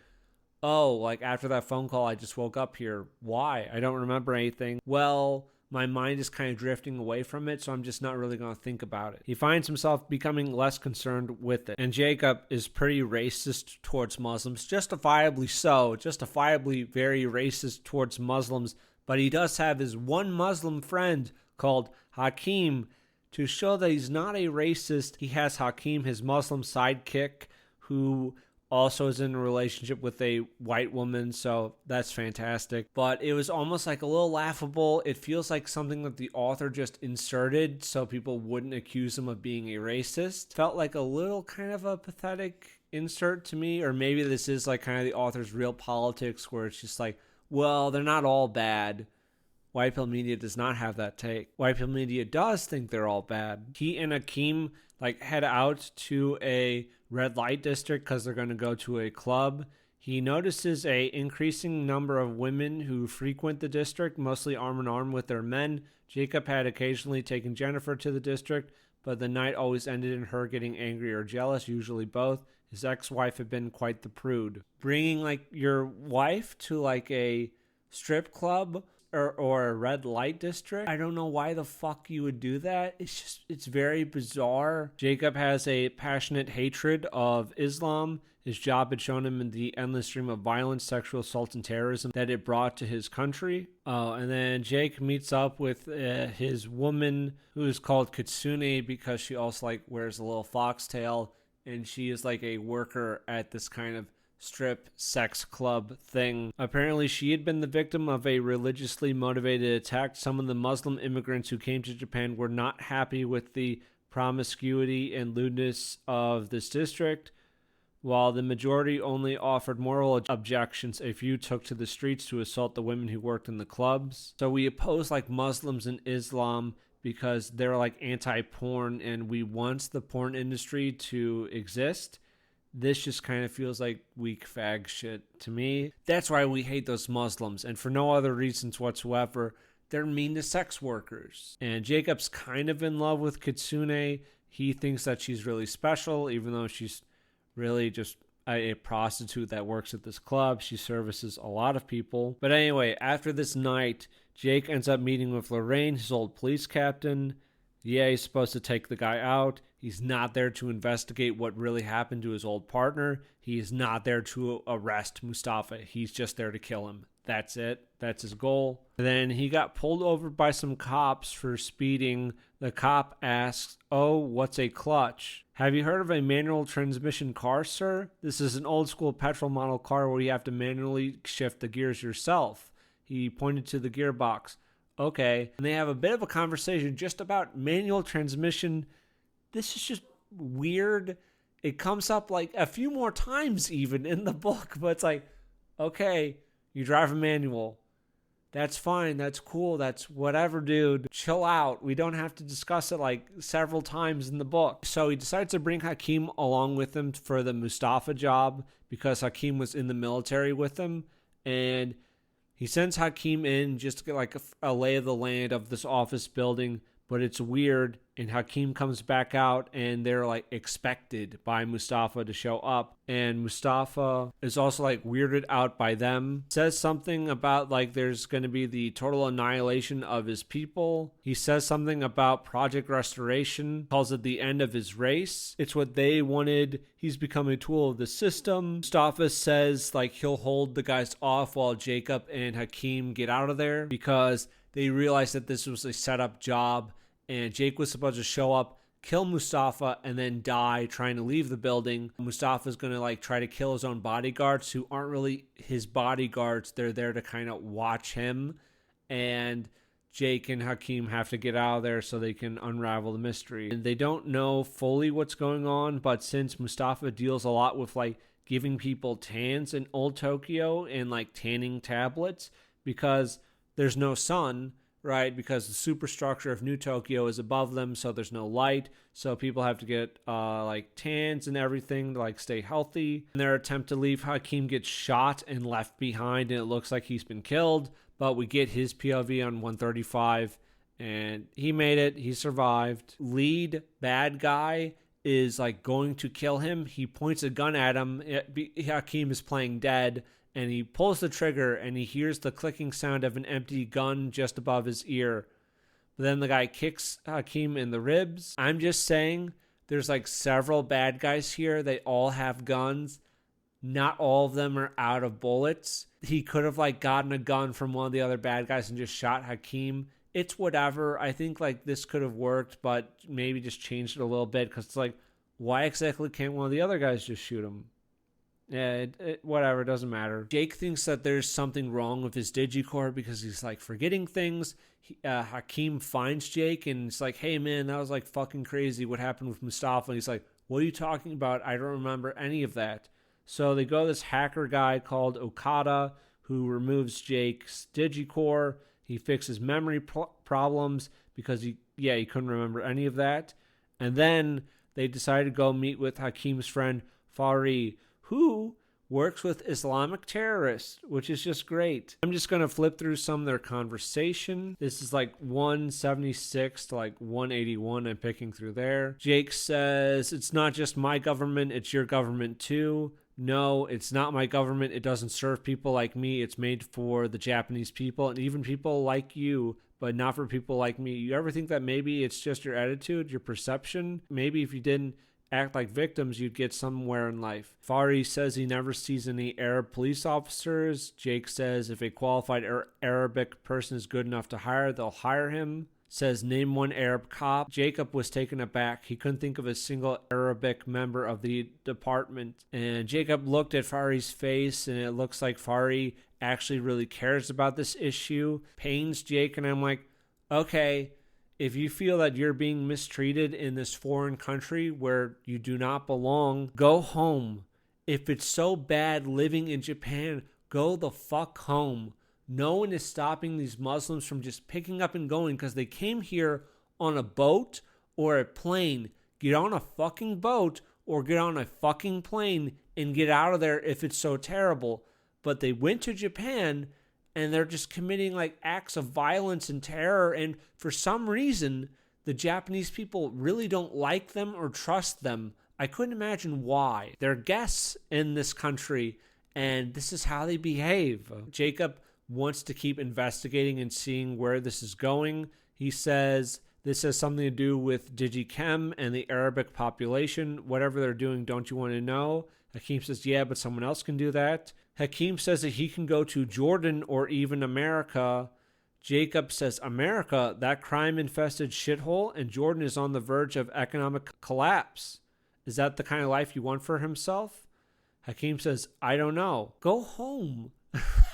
oh, like after that phone call, I just woke up here. Why? I don't remember anything. Well, my mind is kind of drifting away from it, so I'm just not really going to think about it. He finds himself becoming less concerned with it. And Jacob is pretty racist towards Muslims, justifiably so, justifiably very racist towards Muslims, but he does have his one Muslim friend called Hakim. To show that he's not a racist, he has Hakim, his Muslim sidekick, who also is in a relationship with a white woman, so that's fantastic. But it was almost like a little laughable. It feels like something that the author just inserted so people wouldn't accuse him of being a racist. Felt like a little kind of a pathetic insert to me, or maybe this is like kind of the author's real politics, where it's just like, well, they're not all bad. White Pill Media does not have that take. White Pill Media does think they're all bad. He and Hakim like head out to a red light district because they're going to go to a club. He notices a increasing number of women who frequent the district, mostly arm in arm with their men. Jacob had occasionally taken Jennifer to the district, but the night always ended in her getting angry or jealous, usually both. His ex-wife had been quite the prude. Bringing like your wife to like a strip club or a red light district, I don't know why the fuck you would do that. It's very bizarre. Jacob has a passionate hatred of Islam. His job had shown him in the endless stream of violence, sexual assault, and terrorism that it brought to his country. And then Jake meets up with his woman, who is called Kitsune because she also like wears a little foxtail, and she is like a worker at this kind of strip sex club thing. Apparently she had been the victim of a religiously motivated attack. Some of the Muslim immigrants who came to Japan were not happy with the promiscuity and lewdness of this district. While the majority only offered moral objections, a few took to the streets to assault the women who worked in the clubs. So we oppose like Muslims and Islam because they're like anti-porn, and we want the porn industry to exist. This just kind of feels like weak fag shit to me. That's why we hate those Muslims, and for no other reasons whatsoever. They're mean to sex workers. And Jacob's kind of in love with Kitsune. He thinks that she's really special, even though she's really just a prostitute that works at this club. She services a lot of people. But anyway, after this night, Jake ends up meeting with Lorraine, his old police captain. Yeah, he's supposed to take the guy out. He's not there to investigate what really happened to his old partner. He is not there to arrest Mustafa. He's just there to kill him. That's it. That's his goal. Then he got pulled over by some cops for speeding. The cop asks, "Oh, what's a clutch? Have you heard of a manual transmission car, sir? This is an old school petrol model car where you have to manually shift the gears yourself." He pointed to the gearbox. Okay. And they have a bit of a conversation just about manual transmission. This is just weird. It comes up like a few more times even in the book, but it's like, okay, you drive a manual. That's fine. That's cool. That's whatever, dude. Chill out. We don't have to discuss it like several times in the book. So he decides to bring Hakim along with him for the Mustafa job because Hakim was in the military with him. And he sends Hakim in just to get like a lay of the land of this office building. But it's weird, and Hakim comes back out, and they're like expected by Mustafa to show up, and Mustafa is also like weirded out by them. Says something about like there's going to be the total annihilation of his people. He says something about Project Restoration, calls it the end of his race. It's what they wanted. He's become a tool of the system. Mustafa says like he'll hold the guys off while Jacob and Hakim get out of there because they realized that this was a setup job. And Jake was supposed to show up, kill Mustafa, and then die trying to leave the building. Mustafa's going to like try to kill his own bodyguards who aren't really his bodyguards. They're there to kind of watch him. And Jake and Hakim have to get out of there so they can unravel the mystery. And they don't know fully what's going on, but since Mustafa deals a lot with like giving people tans in Old Tokyo and like tanning tablets because there's no sun, right? Because the superstructure of New Tokyo is above them, so there's no light. So people have to get like tans and everything to like stay healthy. In their attempt to leave, Hakim gets shot and left behind, and it looks like he's been killed. But we get his POV on 135, and he made it. He survived. Lead bad guy is like going to kill him. He points a gun at him. Hakim is playing dead. And he pulls the trigger, and he hears the clicking sound of an empty gun just above his ear. But then the guy kicks Hakim in the ribs. I'm just saying, there's like several bad guys here. They all have guns. Not all of them are out of bullets. He could have like gotten a gun from one of the other bad guys and just shot Hakim. It's whatever. I think like this could have worked, but maybe just changed it a little bit because it's like, why exactly can't one of the other guys just shoot him? Yeah, whatever, it doesn't matter. Jake thinks that there's something wrong with his Digicore because he's like forgetting things. Hakim finds Jake and it's like, hey man, that was like fucking crazy. What happened with Mustafa? And he's like, what are you talking about? I don't remember any of that. So they go to this hacker guy called Okada who removes Jake's Digicore. He fixes memory problems because he couldn't remember any of that. And then they decide to go meet with Hakim's friend Fari, who works with Islamic terrorists, which is just great. I'm just going to flip through some of their conversation. This is like 176 to like 181. I'm picking through there. Jake says, it's not just my government, it's your government too. No, it's not my government. It doesn't serve people like me. It's made for the Japanese people and even people like you, but not for people like me. You ever think that maybe it's just your attitude, your perception? Maybe if you didn't act like victims, you'd get somewhere in life. Fari says he never sees any Arab police officers. Jake says if a qualified Arabic person is good enough to hire, they'll hire him. Says name one Arab cop. Jacob was taken aback. He couldn't think of a single Arabic member of the department. And Jacob looked at Fari's face, and it looks like Fari actually really cares about this issue. Pains Jake, and I'm like, okay, if you feel that you're being mistreated in this foreign country where you do not belong, go home. If it's so bad living in Japan, go the fuck home. No one is stopping these Muslims from just picking up and going because they came here on a boat or a plane. Get on a fucking boat or get on a fucking plane and get out of there if it's so terrible. But they went to Japan and they're just committing like acts of violence and terror. And for some reason, the Japanese people really don't like them or trust them. I couldn't imagine why. They're guests in this country and this is how they behave. Jacob wants to keep investigating and seeing where this is going. He says this has something to do with Digichem and the Arabic population. Whatever they're doing, don't you want to know? Hakim says, yeah, but someone else can do that. Hakim says that he can go to Jordan or even America. Jacob says, America, that crime-infested shithole, and Jordan is on the verge of economic collapse. Is that the kind of life you want for himself? Hakim says, I don't know. Go home.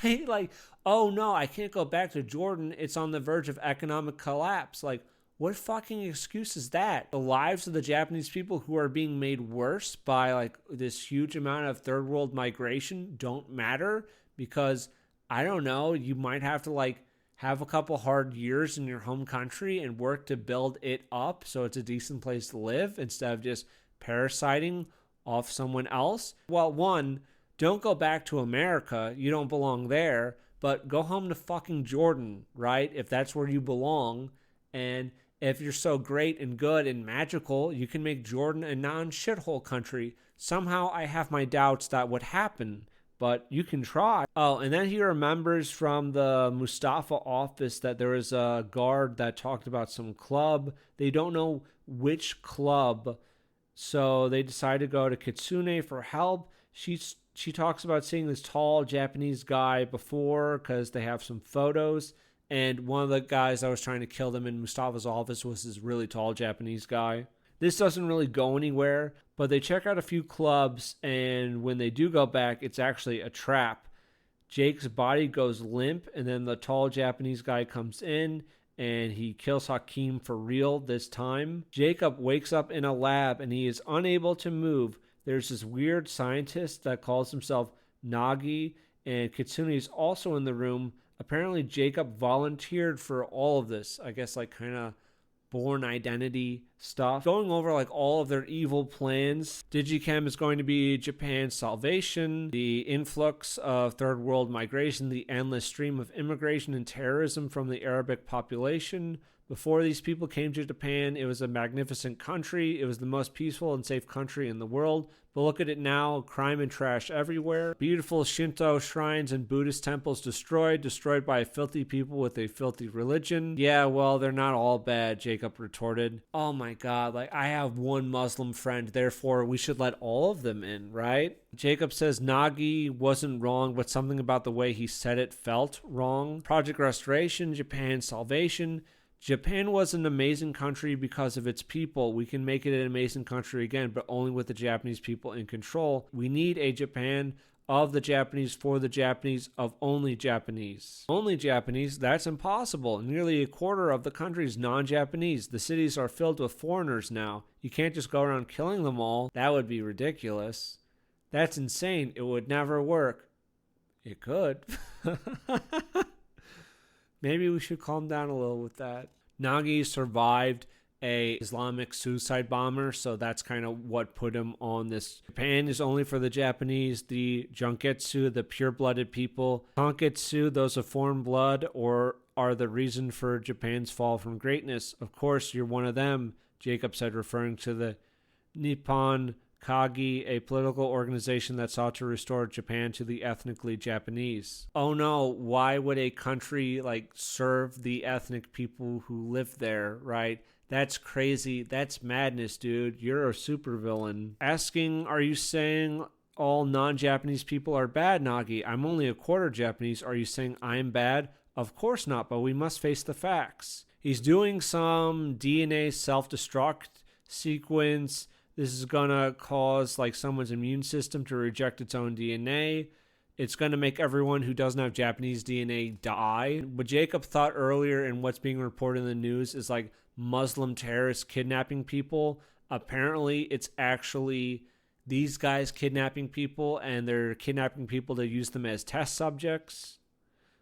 Right? Like, oh no, I can't go back to Jordan. It's on the verge of economic collapse. Like, What fucking excuse is that? The lives of the Japanese people who are being made worse by like this huge amount of third world migration don't matter because, I don't know, you might have to like have a couple hard years in your home country and work to build it up so it's a decent place to live instead of just parasiting off someone else. Well, one, don't go back to America. You don't belong there. But go home to fucking Jordan, right? If that's where you belong. And if you're so great and good and magical, you can make Jordan a non-shithole country. Somehow I have my doubts that would happen, but you can try. Oh, and then he remembers from the Mustafa office that there was a guard that talked about some club. They don't know which club, so they decide to go to Kitsune for help. She talks about seeing this tall Japanese guy before because they have some photos. And one of the guys that was trying to kill them in Mustafa's office was this really tall Japanese guy. This doesn't really go anywhere, but they check out a few clubs, and when they do go back, it's actually a trap. Jake's body goes limp, and then the tall Japanese guy comes in, and he kills Hakim for real this time. Jacob wakes up in a lab, and he is unable to move. There's this weird scientist that calls himself Nagi, and Kitsune is also in the room. Apparently, Jacob volunteered for all of this. I guess like kind of born identity stuff. Going over like all of their evil plans. Digichem is going to be Japan's salvation. The influx of third world migration. The endless stream of immigration and terrorism from the Arabic population. Before these people came to Japan, it was a magnificent country. It was the most peaceful and safe country in the world. But look at it now, crime and trash everywhere. Beautiful Shinto shrines and Buddhist temples destroyed by filthy people with a filthy religion. Yeah, well, they're not all bad, Jacob retorted. Oh my god, like I have one Muslim friend, therefore we should let all of them in, right? Jacob says Nagi wasn't wrong, but something about the way he said it felt wrong. Project Restoration, Japan's salvation. Japan was an amazing country because of its people. We can make it an amazing country again, but only with the Japanese people in control. We need a Japan of the Japanese, for the Japanese, of only Japanese. Only Japanese? That's impossible. Nearly a quarter of the country is non-Japanese. The cities are filled with foreigners now. You can't just go around killing them all. That would be ridiculous. That's insane. It would never work. It could. Maybe we should calm down a little with that. Nagi survived a Islamic suicide bomber, so that's kind of what put him on this. Japan is only for the Japanese. The Junketsu, the pure-blooded people. Tonketsu, those of foreign blood, or are the reason for Japan's fall from greatness. Of course, you're one of them, Jacob said, referring to the Nippon Kagi, a political organization that sought to restore Japan to the ethnically Japanese. Oh no, why would a country like serve the ethnic people who live there, right? That's crazy. That's madness, dude. You're a supervillain. Asking, are you saying all non-Japanese people are bad, Nagi? I'm only a quarter Japanese. Are you saying I'm bad? Of course not, but we must face the facts. He's doing some DNA self-destruct sequence. This is going to cause like someone's immune system to reject its own DNA. It's going to make everyone who doesn't have Japanese DNA die. What Jacob thought earlier and what's being reported in the news is like Muslim terrorists kidnapping people. Apparently, it's actually these guys kidnapping people, and they're kidnapping people to use them as test subjects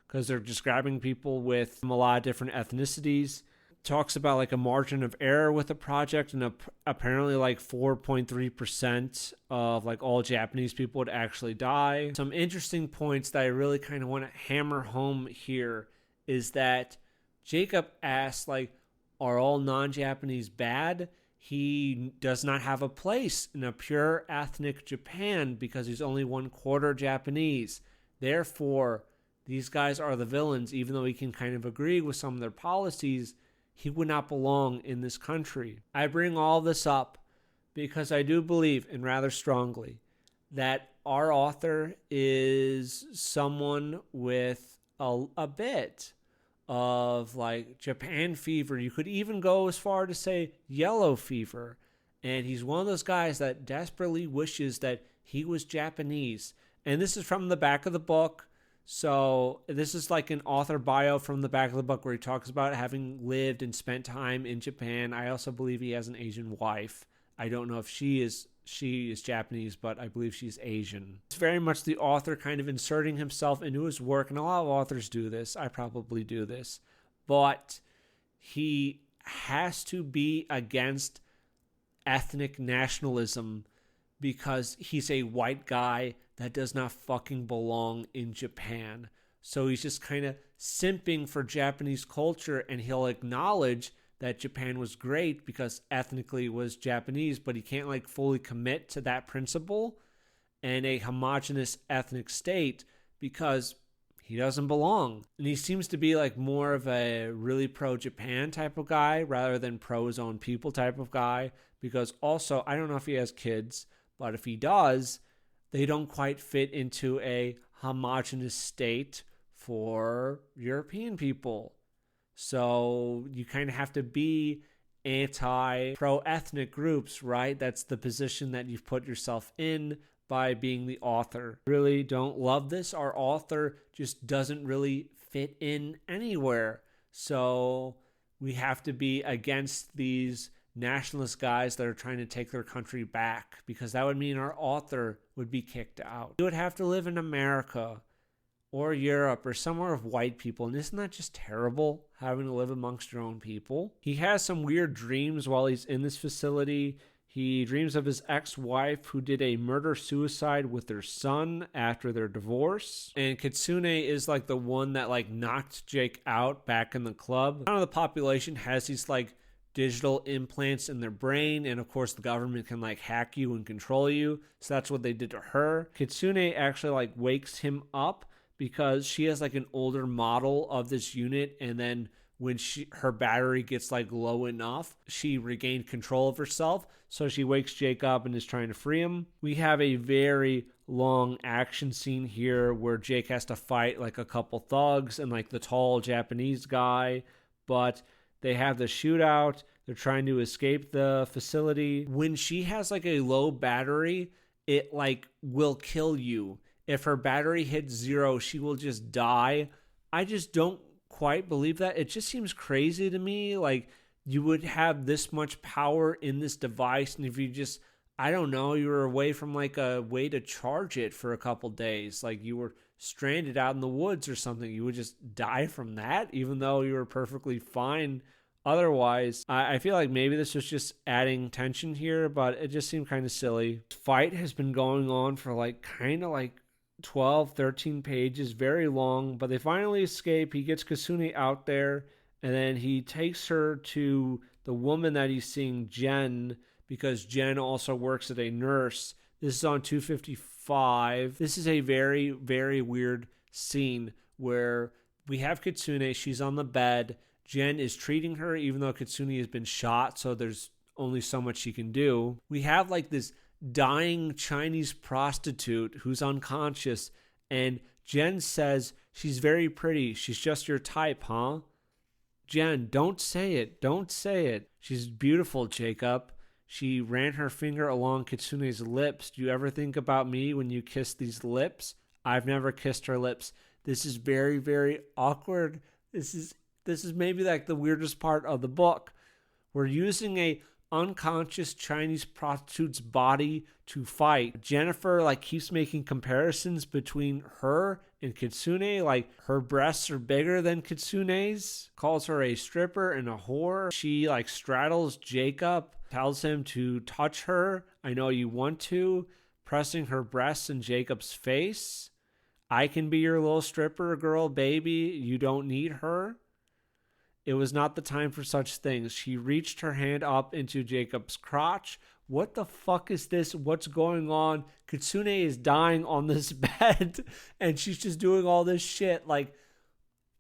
because they're just grabbing people with a lot of different ethnicities. Talks about like a margin of error with the project, and apparently like 4.3% of like all Japanese people would actually die. Some interesting points that I really kind of want to hammer home here is that Jacob asked like, are all non-Japanese bad? He does not have a place in a pure ethnic Japan because he's only 1/4 Japanese. Therefore, these guys are the villains, even though he can kind of agree with some of their policies. He would not belong in this country. I bring all this up because I do believe, and rather strongly, that our author is someone with a bit of like Japan fever. You could even go as far to say yellow fever. And he's one of those guys that desperately wishes that he was Japanese. And this is from the back of the book. So this is like an author bio from the back of the book where he talks about having lived and spent time in Japan. I also believe he has an Asian wife. I don't know if she is Japanese, but I believe she's Asian. It's very much the author kind of inserting himself into his work, and a lot of authors do this. I probably do this. But he has to be against ethnic nationalism because he's a white guy that does not fucking belong in Japan. So he's just kind of simping for Japanese culture, and he'll acknowledge that Japan was great because ethnically it was Japanese, but he can't like fully commit to that principle and a homogenous ethnic state because he doesn't belong. And he seems to be like more of a really pro-Japan type of guy rather than pro-his own people type of guy, because also, I don't know if he has kids, but if he does, they don't quite fit into a homogenous state for European people. So you kind of have to be anti-pro-ethnic groups, right? That's the position that you've put yourself in by being the author. Really don't love this. Our author just doesn't really fit in anywhere. So we have to be against these nationalist guys that are trying to take their country back, because that would mean our author would be kicked out. He would have to live in America or Europe or somewhere of white people. And isn't that just terrible, having to live amongst your own people? He has some weird dreams while he's in this facility. He dreams of his ex-wife who did a murder-suicide with their son after their divorce. And Kitsune is like the one that like knocked Jake out back in the club. None of the population has these like digital implants in their brain, and of course the government can like hack you and control you. So that's what they did to her. Kitsune actually like wakes him up because she has like an older model of this unit, and then when her battery gets like low enough, she regained control of herself. So she wakes Jake up and is trying to free him. We have a very long action scene here where Jake has to fight like a couple thugs and like the tall Japanese guy, but they have the shootout. They're trying to escape the facility. When she has like a low battery, it like will kill you. If her battery hits 0, she will just die. I just don't quite believe that. It just seems crazy to me. Like, you would have this much power in this device, and if you just, I don't know, you were away from like a way to charge it for a couple days, like you were stranded out in the woods or something, you would just die from that, even though you were perfectly fine otherwise. I feel like maybe this was just adding tension here, but it just seemed kind of silly. This fight has been going on for like kind of like 12, 13 pages, very long, but they finally escape. He gets Kasune out there, and then he takes her to the woman that he's seeing, Jen, because Jen also works as a nurse. This is on 255. This is a very, very weird scene where we have Kitsune. She's on the bed. Jen is treating her, even though Kitsune has been shot, so there's only so much she can do. We have like this dying Chinese prostitute who's unconscious, and Jen says she's very pretty. She's just your type, huh? Jen, don't say it. Don't say it. She's beautiful, Jacob. She ran her finger along Kitsune's lips. Do you ever think about me when you kiss these lips? I've never kissed her lips. This is very, very awkward. This is maybe like the weirdest part of the book. We're using a unconscious Chinese prostitute's body to fight. Jennifer like keeps making comparisons between her and Kitsune, like her breasts are bigger than Kitsune's, calls her a stripper and a whore. She like straddles Jacob, tells him to touch her. I know you want to, pressing her breasts in Jacob's face. I can be your little stripper girl, baby. You don't need her. It was not the time for such things. She reached her hand up into Jacob's crotch. What the fuck is this? What's going on? Kitsune is dying on this bed, and she's just doing all this shit. Like,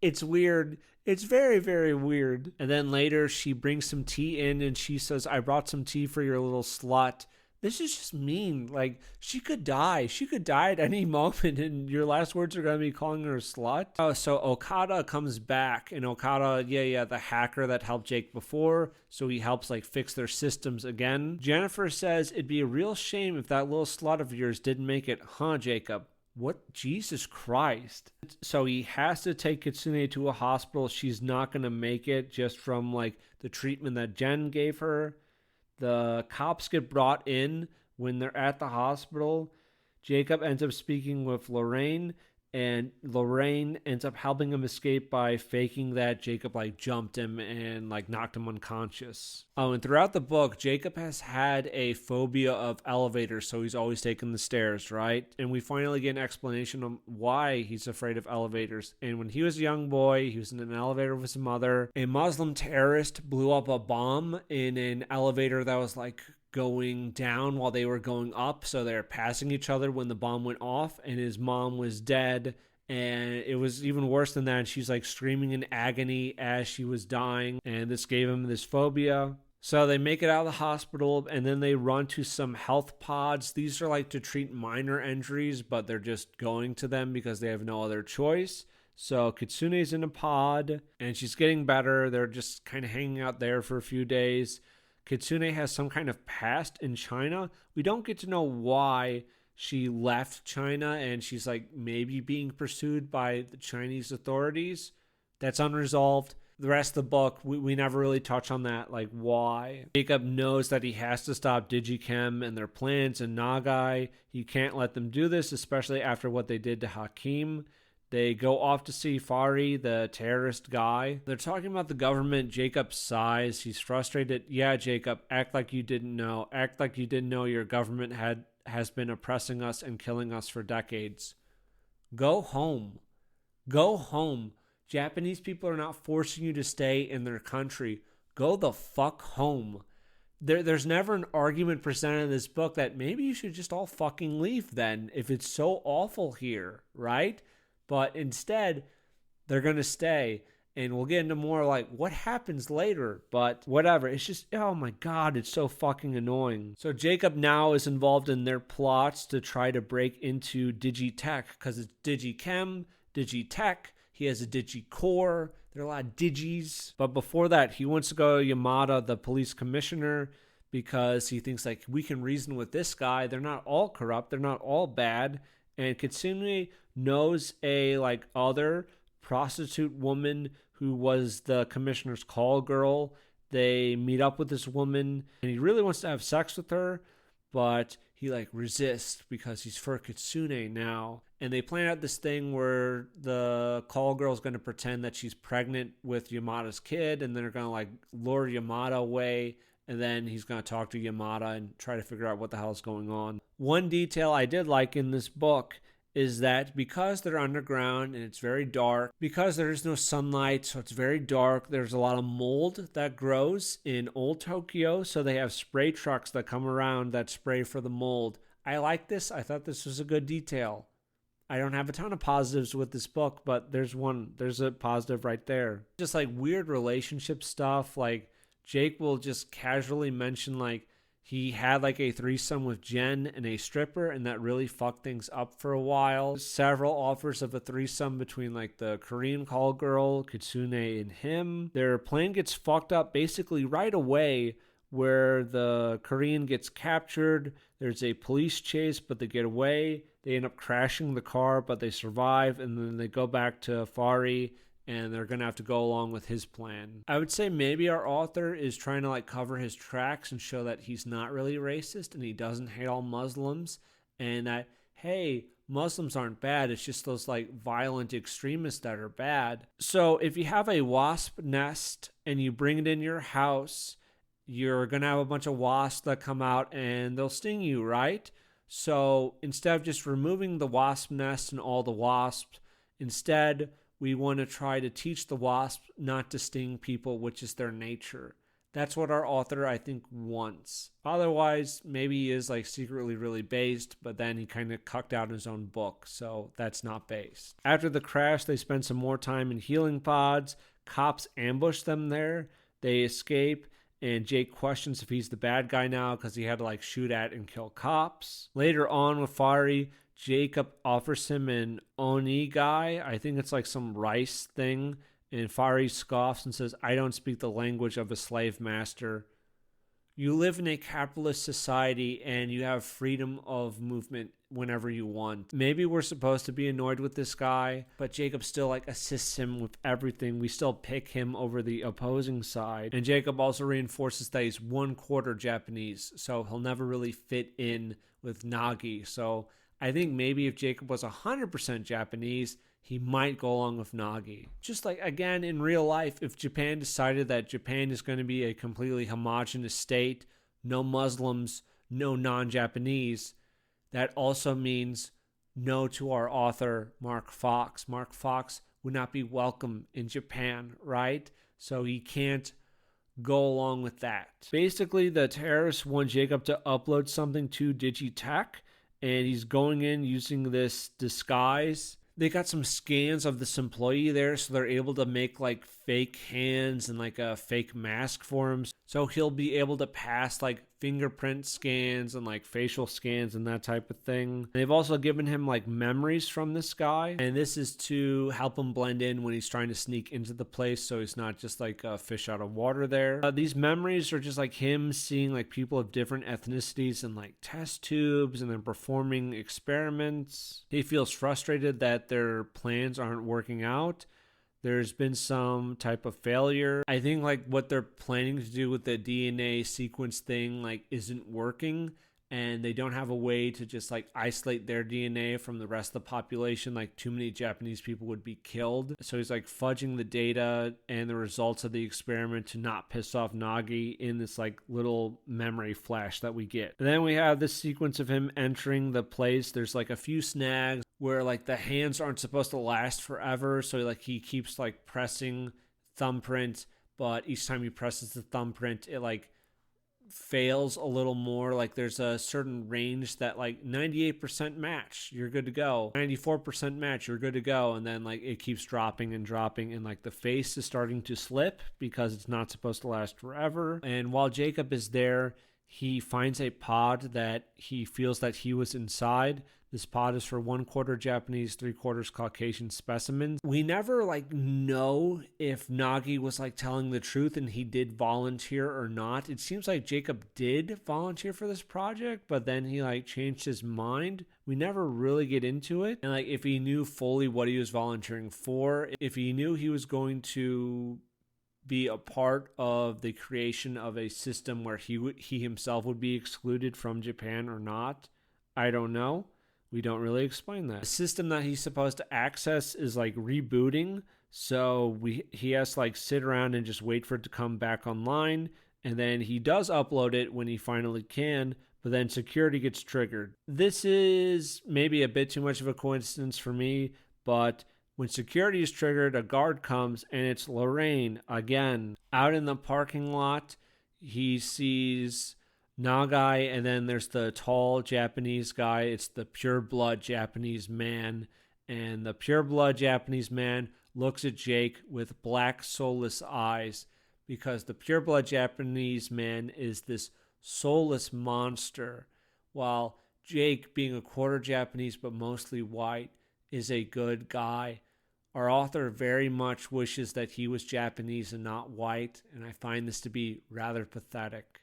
it's weird. It's very, very weird. And then later, she brings some tea in, and she says, I brought some tea for your little slut. This is just mean. Like, she could die. She could die at any moment, and your last words are going to be calling her a slut. So Okada comes back, and Okada, the hacker that helped Jake before, so he helps, like, fix their systems again. Jennifer says, it'd be a real shame if that little slut of yours didn't make it, huh, Jacob? what? Jesus Christ. So he has to take Kitsune to a hospital. She's not going to make it just from like the treatment that Jen gave her. The cops get brought in when they're at the hospital. Jacob ends up speaking with Lorraine, and Lorraine ends up helping him escape by faking that Jacob like jumped him and like knocked him unconscious. Oh, and throughout the book, Jacob has had a phobia of elevators, so he's always taking the stairs, right? And we finally get an explanation of why he's afraid of elevators. And when he was a young boy, he was in an elevator with his mother. A Muslim terrorist blew up a bomb in an elevator that was like going down while they were going up, so they're passing each other when the bomb went off, and his mom was dead. And it was even worse than that. She's like screaming in agony as she was dying, and this gave him this phobia. So they make it out of the hospital, and then they run to some health pods. These are like to treat minor injuries, but they're just going to them because they have no other choice. So Kitsune's in a pod, and she's getting better. They're just kind of hanging out there for a few days. Kitsune has some kind of past in China. We don't get to know why she left China, and she's like maybe being pursued by the Chinese authorities. That's unresolved. The rest of the book, we never really touch on that, like why. Jacob knows that he has to stop Digichem and their plans in Nagai. He can't let them do this, especially after what they did to Hakim. They go off to see Fari, the terrorist guy. They're talking about the government. Jacob sighs. He's frustrated. Yeah, Jacob, act like you didn't know. Act like you didn't know your government has been oppressing us and killing us for decades. Go home. Go home. Japanese people are not forcing you to stay in their country. Go the fuck home. There's never an argument presented in this book that maybe you should just all fucking leave then if it's so awful here, right? But instead, they're going to stay. And we'll get into more like what happens later. But whatever. It's just, oh my God, it's so fucking annoying. So Jacob now is involved in their plots to try to break into Digitech. Because it's Digichem, Digitech. He has a Digicore. There are a lot of Digis. But before that, he wants to go to Yamada, the police commissioner, because he thinks like we can reason with this guy. They're not all corrupt. They're not all bad. And Kitsune knows a like other prostitute woman who was the commissioner's call girl. They meet up with this woman, and he really wants to have sex with her, but he like resists because he's for Kitsune now. And they plan out this thing where the call girl is going to pretend that she's pregnant with Yamada's kid, and then they're going to like lure Yamada away, and then he's going to talk to Yamada and try to figure out what the hell is going on. One detail I did like in this book is that because they're underground and it's very dark, because there is no sunlight, so it's very dark, there's a lot of mold that grows in old Tokyo, so they have spray trucks that come around that spray for the mold. I like this. I thought this was a good detail. I don't have a ton of positives with this book, but there's a positive right there. Just like weird relationship stuff, like Jake will just casually mention like he had like a threesome with Jen and a stripper, and that really fucked things up for a while. Several offers of a threesome between like the Korean call girl, Kitsune, and him. Their plan gets fucked up basically right away, where the Korean gets captured. There's a police chase, but they get away. They end up crashing the car, but they survive, and then they go back to Fari, and they're going to have to go along with his plan. I would say maybe our author is trying to like cover his tracks and show that he's not really racist and he doesn't hate all Muslims, and that, hey, Muslims aren't bad. It's just those like violent extremists that are bad. So if you have a wasp nest and you bring it in your house, you're going to have a bunch of wasps that come out and they'll sting you, right? So instead of just removing the wasp nest and all the wasps, instead we want to try to teach the wasps not to sting people, which is their nature. That's what our author, I think, wants. Otherwise, maybe he is like secretly really based, but then he kind of cucked out his own book, so that's not based. After the crash, they spend some more time in healing pods. Cops ambush them there. They escape, and Jake questions if he's the bad guy now because he had to like shoot at and kill cops. Later on with Fari, Jacob offers him an oni guy. I think it's like some rice thing. And Fari scoffs and says, I don't speak the language of a slave master. You live in a capitalist society and you have freedom of movement whenever you want. Maybe we're supposed to be annoyed with this guy, but Jacob still like assists him with everything. We still pick him over the opposing side. And Jacob also reinforces that he's 1/4 Japanese, so he'll never really fit in with Nagi. So I think maybe if Jacob was 100% Japanese, he might go along with Nagi. Just like, again, in real life, if Japan decided that Japan is going to be a completely homogenous state, no Muslims, no non-Japanese, that also means no to our author, Mark Fox. Mark Fox would not be welcome in Japan, right? So he can't go along with that. Basically, the terrorists want Jacob to upload something to Digitech, and he's going in using this disguise. They got some scans of this employee there, so they're able to make like fake hands and like a fake mask for him. So he'll be able to pass like fingerprint scans and like facial scans and that type of thing. They've also given him like memories from this guy, and this is to help him blend in when he's trying to sneak into the place, so he's not just like a fish out of water there. These memories are just like him seeing like people of different ethnicities in like test tubes and then performing experiments. He feels frustrated that their plans aren't working out. There's been some type of failure. I think like what they're planning to do with the DNA sequence thing like isn't working, and they don't have a way to just like isolate their DNA from the rest of the population. Like too many Japanese people would be killed. So he's like fudging the data and the results of the experiment to not piss off Nagi in this like little memory flash that we get. And then we have this sequence of him entering the place. There's like a few snags where like the hands aren't supposed to last forever. So like he keeps like pressing thumbprint, but each time he presses the thumbprint, it like fails a little more. Like there's a certain range that like 98% match, you're good to go. 94% match, you're good to go. And then like it keeps dropping and dropping, and like the face is starting to slip because it's not supposed to last forever. And while Jacob is there, he finds a pod that he feels that he was inside. This pod is for 1/4 Japanese, 3/4 Caucasian specimens. We never like know if Nagi was like telling the truth and he did volunteer or not. It seems like Jacob did volunteer for this project, but then he like changed his mind. We never really get into it. And like if he knew fully what he was volunteering for, if he knew he was going to be a part of the creation of a system where he himself would be excluded from Japan or not, I don't know. We don't really explain that. The system that he's supposed to access is like rebooting, so he has to like sit around and just wait for it to come back online, and then he does upload it when he finally can, but then security gets triggered. This is maybe a bit too much of a coincidence for me, but when security is triggered, a guard comes, and it's Lorraine again. Out in the parking lot, he sees Nagai, and then there's the tall Japanese guy. It's the pure-blood Japanese man, and the pure-blood Japanese man looks at Jake with black, soulless eyes, because the pure-blood Japanese man is this soulless monster, while Jake, being a quarter Japanese but mostly white, is a good guy. Our author very much wishes that he was Japanese and not white, and I find this to be rather pathetic.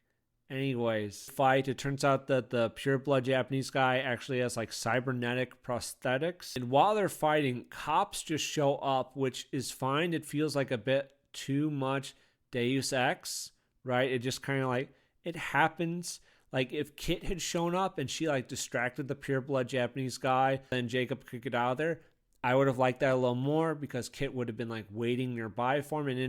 Anyways, fight. It turns out that the pure-blood Japanese guy actually has like cybernetic prosthetics. And while they're fighting, cops just show up, which is fine. It feels like a bit too much Deus Ex, right? It just kind of like, it happens. Like if Kit had shown up and she like distracted the pure-blood Japanese guy, then Jacob could get out of there, I would have liked that a little more, because Kit would have been like waiting nearby for him. And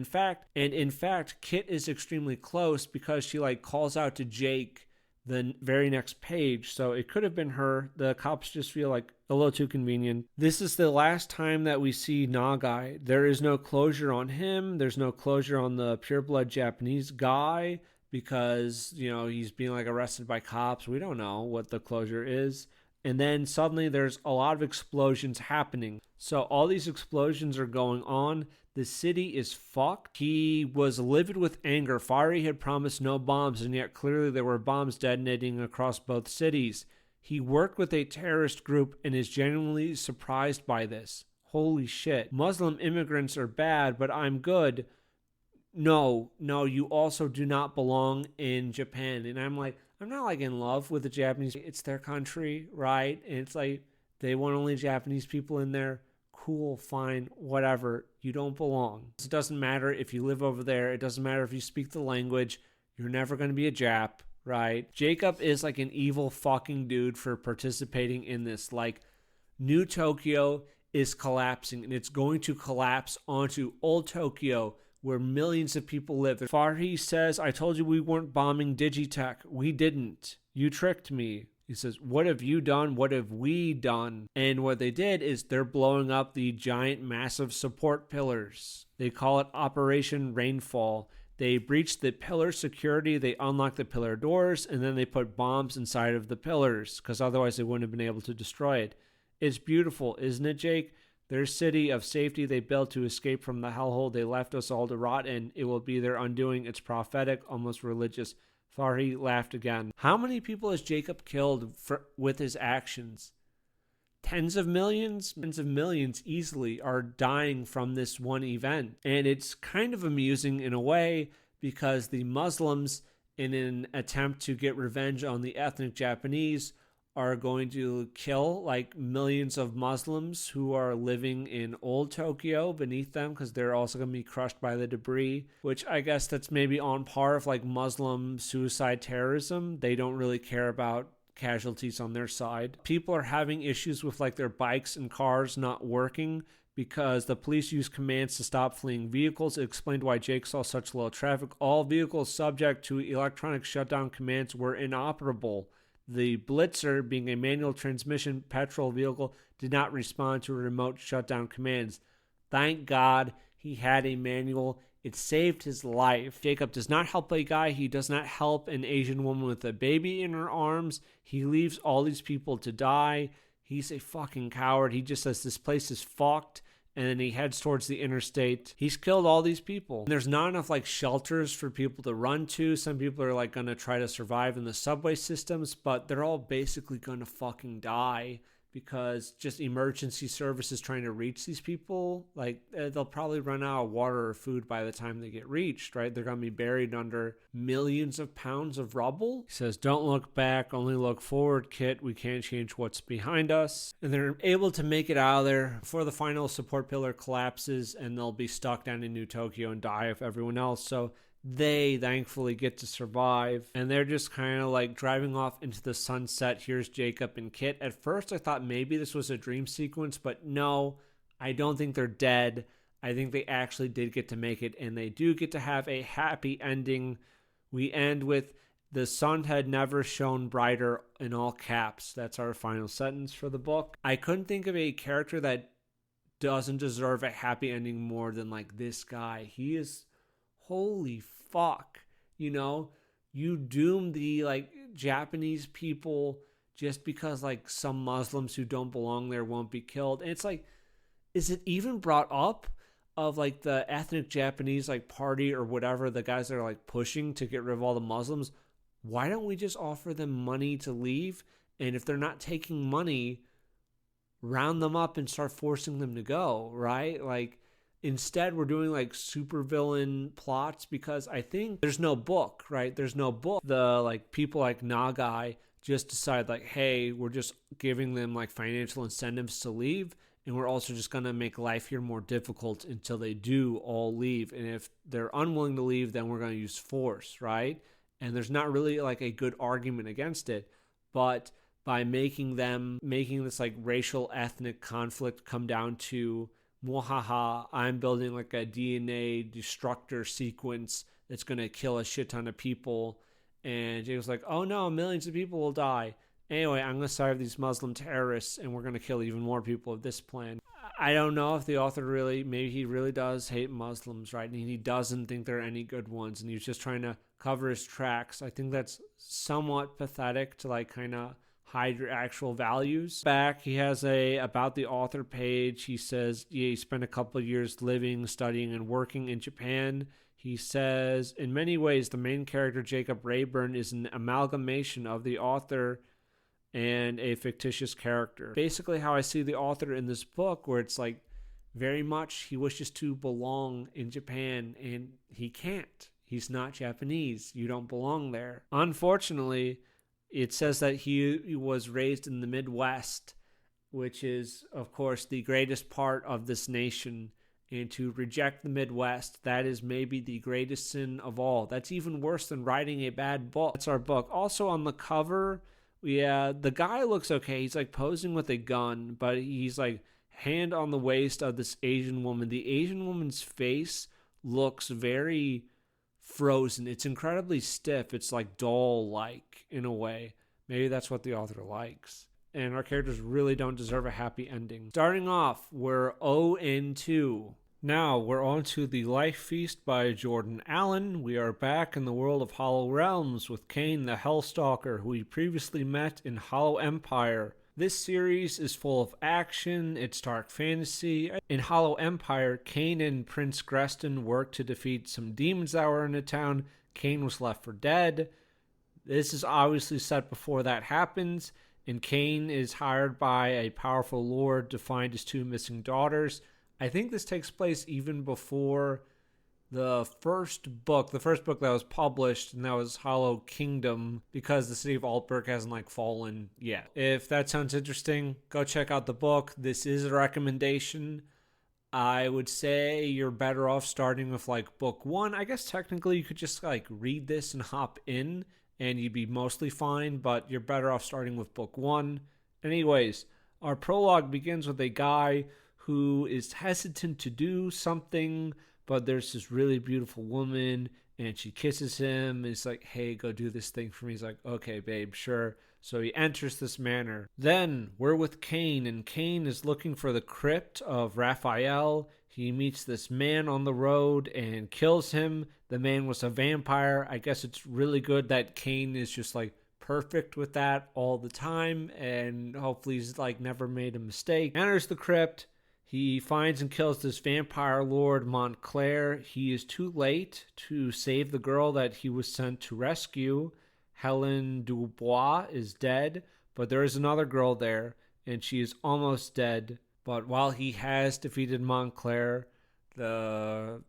in fact, Kit is extremely close because she like calls out to Jake the very next page. So it could have been her. The cops just feel like a little too convenient. This is the last time that we see Nagai. There is no closure on him. There's no closure on the pureblood Japanese guy because, you know, he's being like arrested by cops. We don't know what the closure is. And then suddenly there's a lot of explosions happening. So all these explosions are going on. The city is fucked. He was livid with anger. Fari had promised no bombs, and yet clearly there were bombs detonating across both cities. He worked with a terrorist group and is genuinely surprised by this. Holy shit. Muslim immigrants are bad, but I'm good. no, you also do not belong in Japan. And I'm like, I'm not like in love with the Japanese. It's their country, right? And it's like, they want only Japanese people in there. Cool, fine, whatever. You don't belong. It doesn't matter if you live over there. It doesn't matter if you speak the language. You're never going to be a Jap, right? Jacob is like an evil fucking dude for participating in this. Like, New Tokyo is collapsing, and it's going to collapse onto Old Tokyo, where millions of people live. Farhi says, I told you we weren't bombing Digitech. We didn't. You tricked me. He says, what have you done? What have we done? And what they did is they're blowing up the giant, massive support pillars. They call it Operation Rainfall. They breached the pillar security. They unlocked the pillar doors, and then they put bombs inside of the pillars, because otherwise they wouldn't have been able to destroy it. It's beautiful, isn't it, Jake? Their city of safety they built to escape from the hellhole they left us all to rot in. It will be their undoing. It's prophetic, almost religious. Farhi laughed again. How many people has Jacob killed with his actions? Tens of millions easily are dying from this one event. And it's kind of amusing in a way, because the Muslims, in an attempt to get revenge on the ethnic Japanese, are going to kill like millions of Muslims who are living in Old Tokyo beneath them, because they're also going to be crushed by the debris, which I guess that's maybe on par with like Muslim suicide terrorism. They don't really care about casualties on their side. People are having issues with like their bikes and cars not working because the police use commands to stop fleeing vehicles. It explained why Jake saw such low traffic. All vehicles subject to electronic shutdown commands were inoperable. The Blitzer, being a manual transmission petrol vehicle, did not respond to remote shutdown commands. Thank God he had a manual. It saved his life. Jacob does not help a guy. He does not help an Asian woman with a baby in her arms. He leaves all these people to die. He's a fucking coward. He just says this place is fucked, and then he heads towards the interstate. He's killed all these people. And there's not enough like shelters for people to run to. Some people are like going to try to survive in the subway systems, but they're all basically going to fucking die, because just emergency services trying to reach these people, like they'll probably run out of water or food by the time they get reached, right? They're going to be buried under millions of pounds of rubble. He says, don't look back, only look forward, Kit. We can't change what's behind us. And they're able to make it out of there before the final support pillar collapses, and they'll be stuck down in New Tokyo and die with everyone else. So they thankfully get to survive, and they're just kind of like driving off into the sunset. Here's Jacob and Kit. At first I thought maybe this was a dream sequence, but no, I don't think they're dead. I think they actually did get to make it, and they do get to have a happy ending. We end with, the sun had never shone brighter, in all caps. That's our final sentence for the book. I couldn't think of a character that doesn't deserve a happy ending more than like this guy. He is, holy fuck, you know, you doom the like Japanese people just because like some Muslims who don't belong there won't be killed. And it's like, is it even brought up of like the ethnic Japanese like party or whatever, the guys that are like pushing to get rid of all the Muslims? Why don't we just offer them money to leave? And if they're not taking money, round them up and start forcing them to go, right? Like, instead, we're doing like supervillain plots, because I think there's no book, right? There's no book. The like people like Nagai just decide like, hey, we're just giving them like financial incentives to leave, and we're also just going to make life here more difficult until they do all leave. And if they're unwilling to leave, then we're going to use force, right? And there's not really like a good argument against it. But by making this like racial ethnic conflict come down to, mwahaha, I'm building like a DNA destructor sequence that's going to kill a shit ton of people. And Jay was like, oh no, millions of people will die. Anyway, I'm going to start these Muslim terrorists, and we're going to kill even more people with this plan. I don't know if the author maybe he really does hate Muslims, right? And he doesn't think there are any good ones, and he's just trying to cover his tracks. I think that's somewhat pathetic to like kind of hide your actual values. Back, he has a about the author page. He says, yeah, he spent a couple of years living, studying, and working in Japan. He says, in many ways, the main character, Jacob Rayburn, is an amalgamation of the author and a fictitious character. Basically how I see the author in this book, where it's like very much. He wishes to belong in Japan, and he can't. He's not Japanese. You don't belong there. Unfortunately, it says that he was raised in the Midwest, which is, of course, the greatest part of this nation. And to reject the Midwest, that is maybe the greatest sin of all. That's even worse than writing a bad book. That's our book. Also on the cover, the guy looks okay. He's like posing with a gun, but he's like hand on the waist of this Asian woman. The Asian woman's face looks very frozen. It's incredibly stiff. It's like doll-like in a way. Maybe that's what the author likes. And our characters really don't deserve a happy ending. Starting off, we're 0-2. Now, we're on to The Life Feast by Jordan Allen. We are back in the world of Hollow Realms with Cain the Hellstalker, who we previously met in Hollow Empire. This series is full of action, it's dark fantasy. In Hollow Empire, Cain and Prince Greston worked to defeat some demons that were in the town. Cain was left for dead. This is obviously set before that happens, and Cain is hired by a powerful lord to find his two missing daughters. I think this takes place even before the first book that was published, and that was Hollow Kingdom, because the city of Altberg hasn't fallen yet. If that sounds interesting, go check out the book. This is a recommendation. I would say you're better off starting with book 1. I guess technically you could just read this and hop in and you'd be mostly fine, but you're better off starting with book 1. Anyways, our prologue begins with a guy who is hesitant to do something, but there's this really beautiful woman, and she kisses him, and he's like, hey, go do this thing for me. He's like, okay, babe, sure. So he enters this manor. Then we're with Cain, and Cain is looking for the crypt of Raphael. He meets this man on the road and kills him. The man was a vampire. I guess it's really good that Cain is just perfect with that all the time, and hopefully he's never made a mistake. Enters the crypt. He finds and kills this vampire lord, Montclair. He is too late to save the girl that he was sent to rescue. Helen Dubois is dead, but there is another girl there, and she is almost dead. But while he has defeated Montclair, the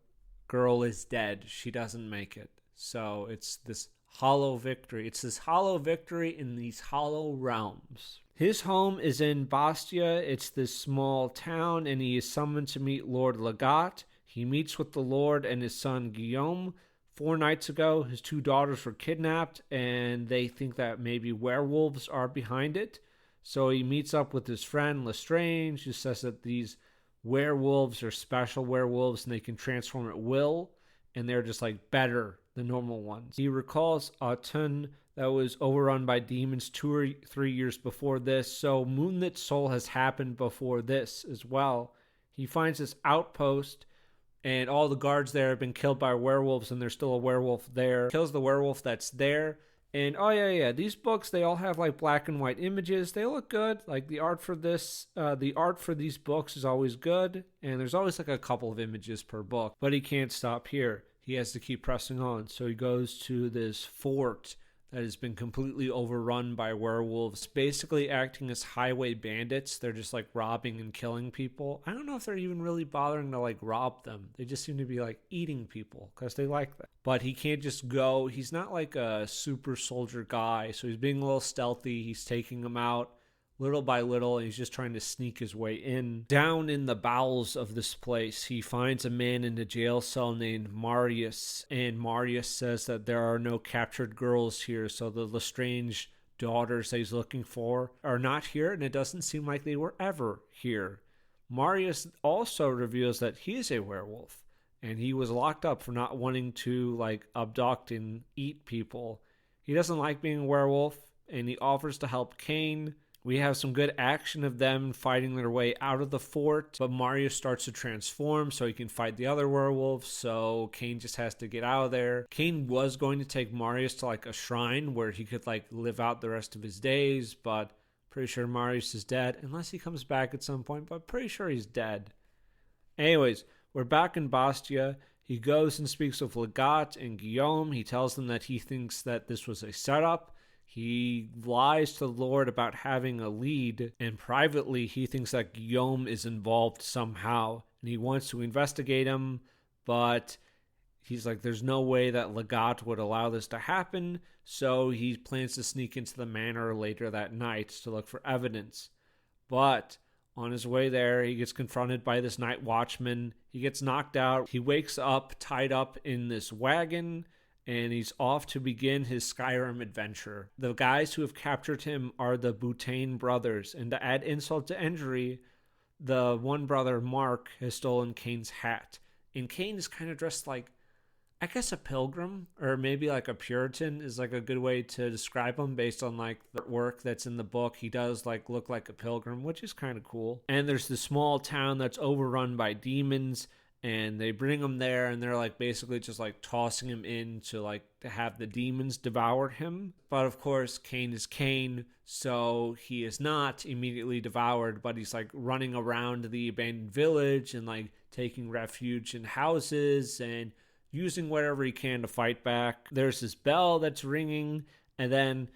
girl is dead. She doesn't make it. So it's this hollow victory. It's this hollow victory in these hollow realms. His home is in Bastia. It's this small town, and he is summoned to meet Lord Legat. He meets with the Lord and his son Guillaume. 4 nights ago, his 2 daughters were kidnapped, and they think that maybe werewolves are behind it. So he meets up with his friend Lestrange, who says that these werewolves are special werewolves, and they can transform at will, and they're just better than normal ones. He recalls Autun that was overrun by demons 2 or 3 years before this, so Moonlit Soul has happened before this as well. He finds this outpost, and all the guards there have been killed by werewolves, and there's still a werewolf there. Kills the werewolf that's there, and these books, they all have black and white images. They look good. The art for these books is always good, and there's always a couple of images per book. But he can't stop here. He has to keep pressing on, so he goes to this fort that has been completely overrun by werewolves, basically acting as highway bandits. They're just robbing and killing people. I don't know if they're even really bothering to rob them. They just seem to be eating people because they like that. But he can't just go. He's not a super soldier guy, so he's being a little stealthy. He's taking them out little by little, and he's just trying to sneak his way in. Down in the bowels of this place, he finds a man in a jail cell named Marius, and Marius says that there are no captured girls here, so the Lestrange daughters that he's looking for are not here, and it doesn't seem like they were ever here. Marius also reveals that he is a werewolf, and he was locked up for not wanting to abduct and eat people. He doesn't like being a werewolf, and he offers to help Cain. We have some good action of them fighting their way out of the fort, but Marius starts to transform so he can fight the other werewolves, so Cain just has to get out of there. Cain was going to take Marius to a shrine where he could live out the rest of his days, but pretty sure Marius is dead, unless he comes back at some point, but pretty sure he's dead. Anyways, we're back in Bastia. He goes and speaks with Legat and Guillaume. He tells them that he thinks that this was a setup. He lies to the Lord about having a lead, and privately he thinks that Guillaume is involved somehow. and he wants to investigate him, but he's like, there's no way that Legat would allow this to happen, so he plans to sneak into the manor later that night to look for evidence. But on his way there, he gets confronted by this night watchman. He gets knocked out. He wakes up tied up in this wagon, and he's off to begin his Skyrim adventure. The guys who have captured him are the Boutain brothers, and to add insult to injury, the one brother, Mark, has stolen Kane's hat. And Kane is kind of dressed like, I guess, a pilgrim, or maybe like a Puritan is like a good way to describe him based on like the work that's in the book. He does like look like a pilgrim, which is kind of cool. And there's this small town that's overrun by demons, and they bring him there, and they're like basically just like tossing him in to like to have the demons devour him. But of course, Kane is Kane, so he is not immediately devoured, but he's like running around the abandoned village and like taking refuge in houses and using whatever he can to fight back. There's this bell that's ringing, and then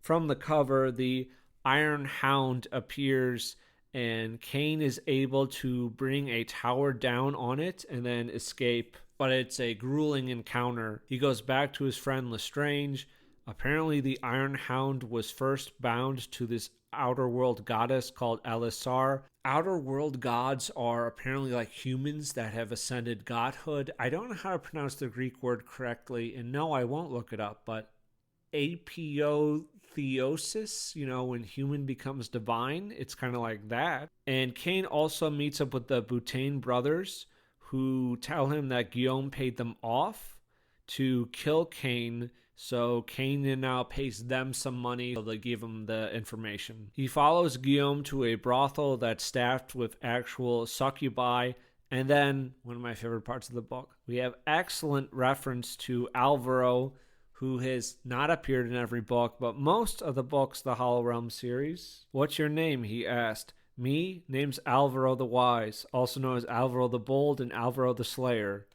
from the cover, the Iron Hound appears, and Kane is able to bring a tower down on it and then escape. But it's a grueling encounter. He goes back to his friend Lestrange. Apparently, the Iron Hound was first bound to this outer world goddess called Elisar. Outer world gods are apparently like humans that have ascended godhood. I don't know how to pronounce the Greek word correctly, and no, I won't look it up, but apotheosis, when human becomes divine, it's kind of like that. And Kane also meets up with the Boutain brothers, who tell him that Guillaume paid them off to kill Kane, so Kane now pays them some money, so they give him the information. He follows Guillaume to a brothel that's staffed with actual succubi, and then, one of my favorite parts of the book, we have excellent reference to Alvaro, who has not appeared in every book, but most of the books, the Hollow Realm series. "What's your name?" he asked. "Me? Name's Alvaro the Wise, also known as Alvaro the Bold and Alvaro the Slayer."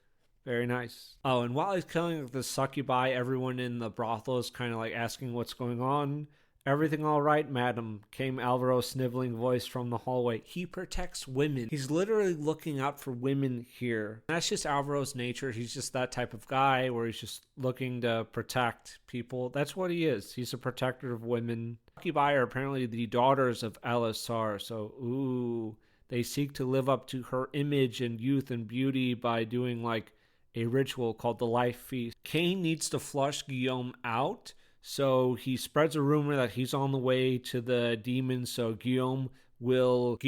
Very nice. Oh, and while he's killing the succubi, everyone in the brothel is kind of like asking what's going on. "Everything all right, madam?" came Alvaro's sniveling voice from the hallway. He protects women. He's literally looking out for women here. That's just Alvaro's nature. He's just that type of guy where he's just looking to protect people. That's what he is. He's a protector of women. Succubi are apparently the daughters of Elisar, so they seek to live up to her image and youth and beauty by doing like a ritual called the Life Feast. Kane needs to flush Guillaume out, so he spreads a rumor that he's on the way to the demons, so Guillaume will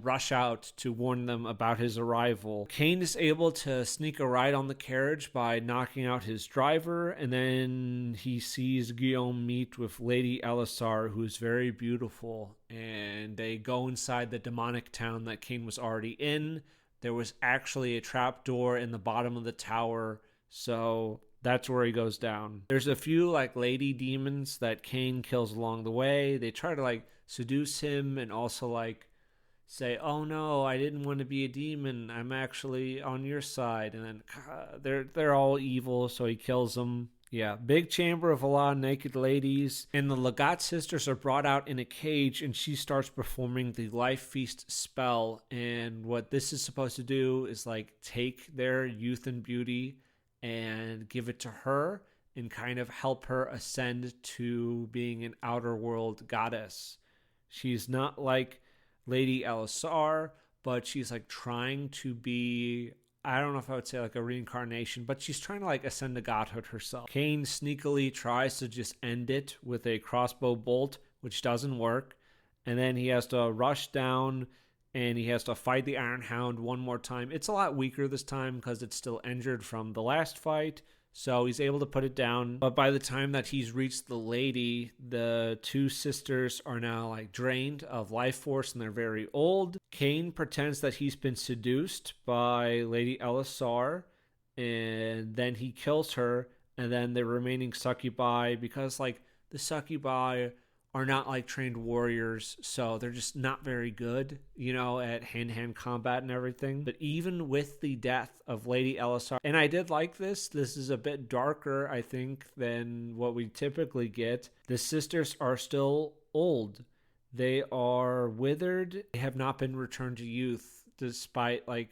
rush out to warn them about his arrival. Kane is able to sneak a ride on the carriage by knocking out his driver, and then he sees Guillaume meet with Lady Elisar, who is very beautiful, and they go inside the demonic town that Kane was already in. There was actually a trap door in the bottom of the tower, so that's where he goes down. There's a few like lady demons that Kane kills along the way. They try to like seduce him and also like say, "Oh no, I didn't want to be a demon. I'm actually on your side." And then they're all evil, so he kills them. Yeah, big chamber of a lot of naked ladies, and the Legat sisters are brought out in a cage, and she starts performing the Life Feast spell. And what this is supposed to do is like take their youth and beauty and give it to her and kind of help her ascend to being an outer world goddess. She's not like Lady Elisar, but she's like trying to be, I don't know if I would say like a reincarnation, but she's trying to like ascend to godhood herself. Kane sneakily tries to just end it with a crossbow bolt, which doesn't work. And then he has to rush down and he has to fight the Iron Hound one more time. It's a lot weaker this time because it's still injured from the last fight. So he's able to put it down. But by the time that he's reached the lady, the two sisters are now like drained of life force and they're very old. Kane pretends that he's been seduced by Lady Elisar, and then he kills her. And then the remaining succubi, because like the succubi are not like trained warriors, so they're just not very good, at hand-to-hand combat and everything. But even with the death of Lady Elisar, and I did like this is a bit darker, I think, than what we typically get. The sisters are still old. They are withered. They have not been returned to youth, despite like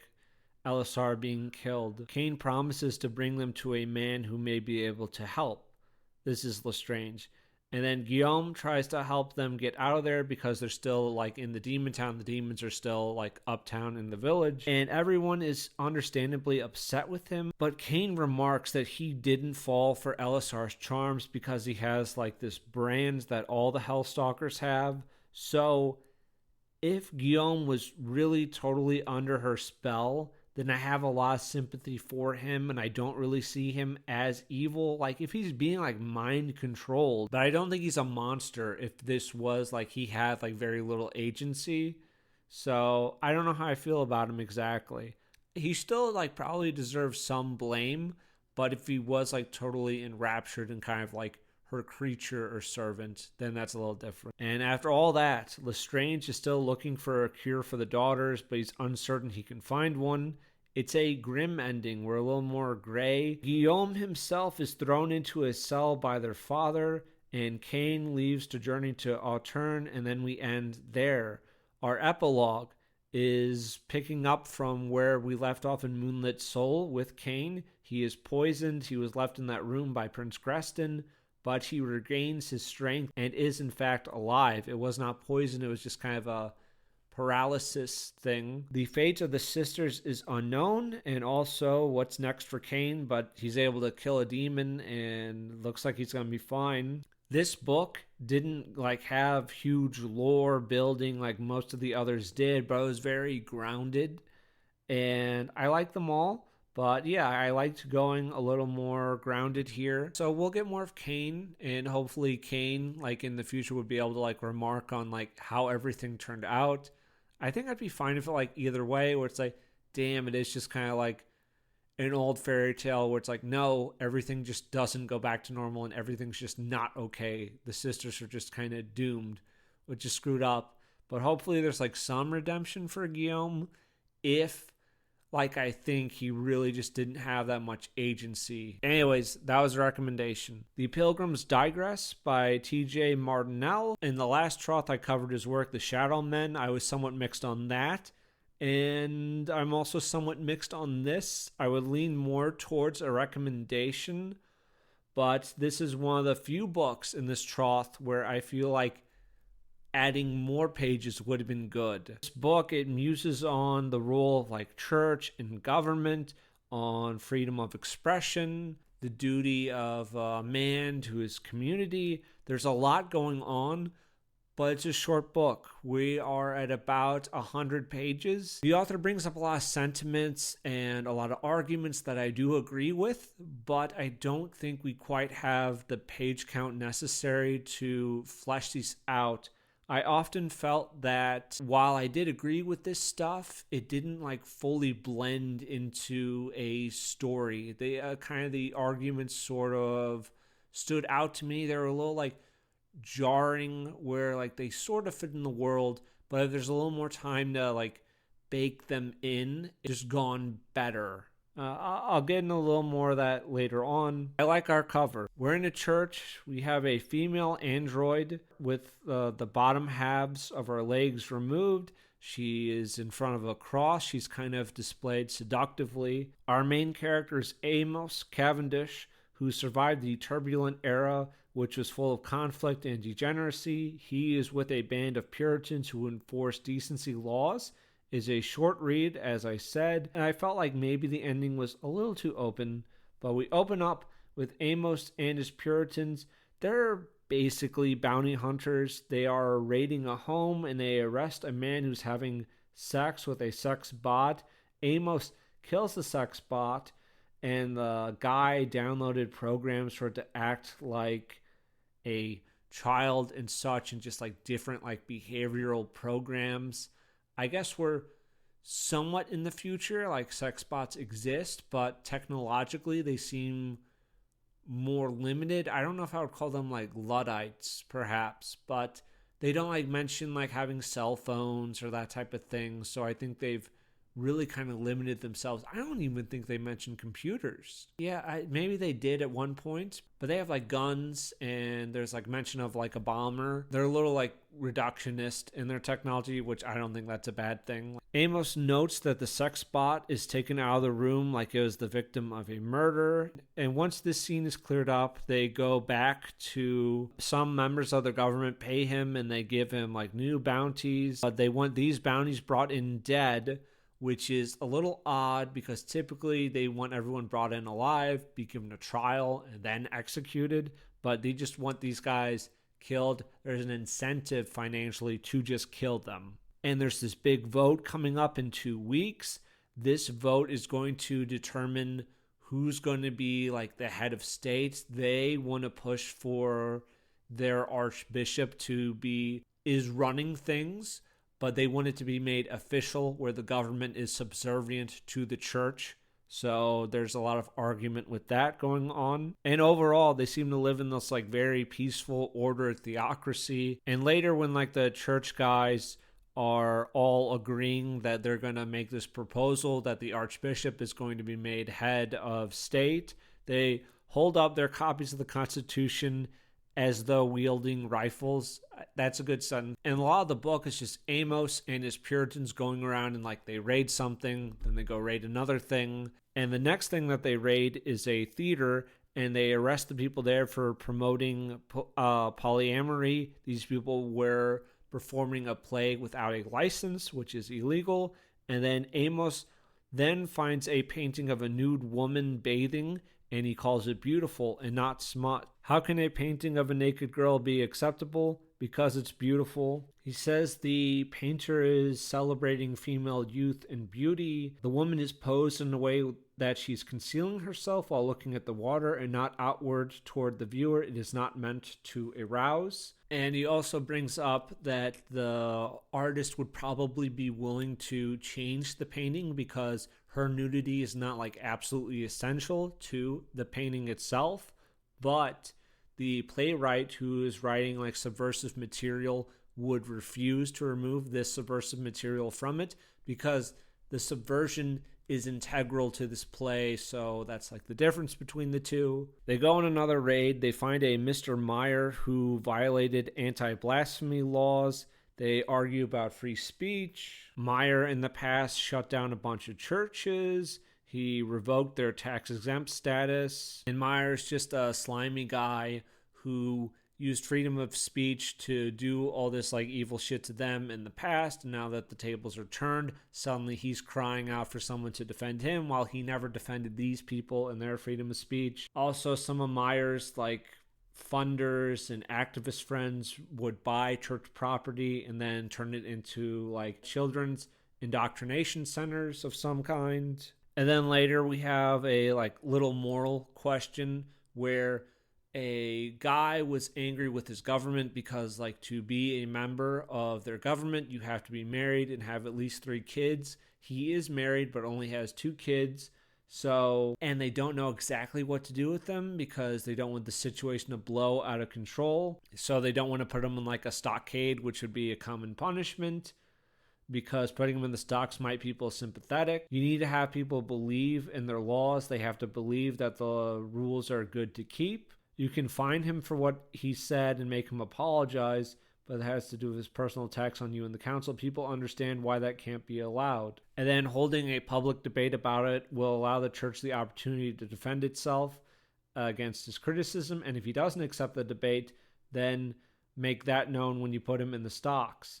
Elisar being killed. Cain promises to bring them to a man who may be able to help. This is Lestrange. And then Guillaume tries to help them get out of there because they're still like in the demon town. The demons are still like uptown in the village. And everyone is understandably upset with him. But Cain remarks that he didn't fall for Elisar's charms because he has like this brand that all the Hellstalkers have. So if Guillaume was really totally under her spell, then I have a lot of sympathy for him, and I don't really see him as evil. Like, if he's being, like, mind controlled, but I don't think he's a monster if this was, like, he had, like, very little agency. So, I don't know how I feel about him exactly. He still, like, probably deserves some blame, but if he was, like, totally enraptured and kind of, like, her creature or servant, then that's a little different. And after all that, Lestrange is still looking for a cure for the daughters, but he's uncertain he can find one. It's a grim ending. We're a little more gray. Guillaume himself is thrown into a cell by their father, and Cain leaves to journey to Autern, and then we end there. Our epilogue is picking up from where we left off in Moonlit Soul with Cain. He is poisoned. He was left in that room by Prince Creston, but he regains his strength and is in fact alive. It was not poison, it was just kind of a paralysis thing. The fate of the sisters is unknown, and also what's next for Cain, but he's able to kill a demon and looks like he's going to be fine. This book didn't like have huge lore building like most of the others did, but it was very grounded, and I like them all. But yeah, I liked going a little more grounded here. So we'll get more of Cain, and hopefully Cain, like in the future, would be able to like remark on like how everything turned out. I think I'd be fine if it like either way, where it's like, damn, it is just kind of like an old fairy tale where it's like, no, everything just doesn't go back to normal and everything's just not okay. The sisters are just kind of doomed, which is screwed up. But hopefully there's like some redemption for Guillaume if, like, I think he really just didn't have that much agency. Anyways, that was a recommendation. The Pilgrim's Digress by T.J. Martinell. In the last Trough, I covered his work, The Shadow Men. I was somewhat mixed on that. And I'm also somewhat mixed on this. I would lean more towards a recommendation. But this is one of the few books in this Trough where I feel like adding more pages would have been good. This book, it muses on the role of like church and government, on freedom of expression, the duty of man to his community. There's a lot going on, but it's a short book. We are at about 100 pages. The author brings up a lot of sentiments and a lot of arguments that I do agree with, but I don't think we quite have the page count necessary to flesh these out. I often felt that while I did agree with this stuff, it didn't like fully blend into a story. They kind of the arguments sort of stood out to me. They were a little like jarring where like they sort of fit in the world, but if there's a little more time to like bake them in, it's just gone better. I'll get into a little more of that later on. I like our cover. We're in a church. We have a female android with the bottom halves of her legs removed. She is in front of a cross. She's kind of displayed seductively. Our main character is Amos Cavendish, who survived the turbulent era, which was full of conflict and degeneracy. He is with a band of Puritans who enforce decency laws. Is a short read, as I said, and I felt like maybe the ending was a little too open, but we open up with Amos and his Puritans. They're basically bounty hunters. They are raiding a home and they arrest a man who's having sex with a sex bot. Amos kills the sex bot, and the guy downloaded programs for it to act like a child and such, and just like different like behavioral programs. I guess we're somewhat in the future, like sex bots exist, but technologically they seem more limited. I don't know if I would call them like Luddites, perhaps, but they don't like mention like having cell phones or that type of thing. So I think they've really kind of limited themselves. I don't even think they mentioned computers. Yeah, maybe they did at one point, but they have like guns, and there's like mention of like a bomber. They're a little like reductionist in their technology, which I don't think that's a bad thing. Amos notes that the sex bot is taken out of the room like it was the victim of a murder. And once this scene is cleared up, they go back to some members of the government, pay him, and they give him like new bounties. They want these bounties brought in dead, which is a little odd because typically they want everyone brought in alive, be given a trial, and then executed. But they just want these guys killed. There's an incentive financially to just kill them. And there's this big vote coming up in 2 weeks. This vote is going to determine who's going to be like the head of state. They want to push for their archbishop to is running things, but they want it to be made official where the government is subservient to the church. So there's a lot of argument with that going on. And overall, they seem to live in this like very peaceful order theocracy. And later when like the church guys are all agreeing that they're going to make this proposal that the archbishop is going to be made head of state, they hold up their copies of the Constitution as though wielding rifles. That's a good sign. And a lot of the book is just Amos and his Puritans going around and like they raid something, then they go raid another thing. And the next thing that they raid is a theater, and they arrest the people there for promoting polyamory. These people were performing a play without a license, which is illegal. And then Amos then finds a painting of a nude woman bathing, and he calls it beautiful and not smut. How can a painting of a naked girl be acceptable? Because it's beautiful. He says the painter is celebrating female youth and beauty. The woman is posed in a way that she's concealing herself while looking at the water and not outward toward the viewer. It is not meant to arouse. And he also brings up that the artist would probably be willing to change the painting because her nudity is not like absolutely essential to the painting itself. But the playwright who is writing like subversive material would refuse to remove this subversive material from it because the subversion is integral to this play. So that's like the difference between the two. They go on another raid. They find a Mr. Meyer who violated anti-blasphemy laws. They argue about free speech. Meyer in the past shut down a bunch of churches. He revoked their tax-exempt status. And Meyer's just a slimy guy who used freedom of speech to do all this like evil shit to them in the past. And now that the tables are turned, suddenly he's crying out for someone to defend him while he never defended these people and their freedom of speech. Also, some of Meyer's like funders and activist friends would buy church property and then turn it into like children's indoctrination centers of some kind. And then later we have a like little moral question where a guy was angry with his government because like to be a member of their government, you have to be married and have at least 3 kids. He is married but only has 2 kids. So, and they don't know exactly what to do with them because they don't want the situation to blow out of control. So they don't want to put them in like a stockade, which would be a common punishment, because putting them in the stocks might people sympathetic. You need to have people believe in their laws. They have to believe that the rules are good to keep. You can fine him for what he said and make him apologize, but it has to do with his personal attacks on you and the council. People understand why that can't be allowed. And then holding a public debate about it will allow the church the opportunity to defend itself against his criticism. And if he doesn't accept the debate, then make that known when you put him in the stocks.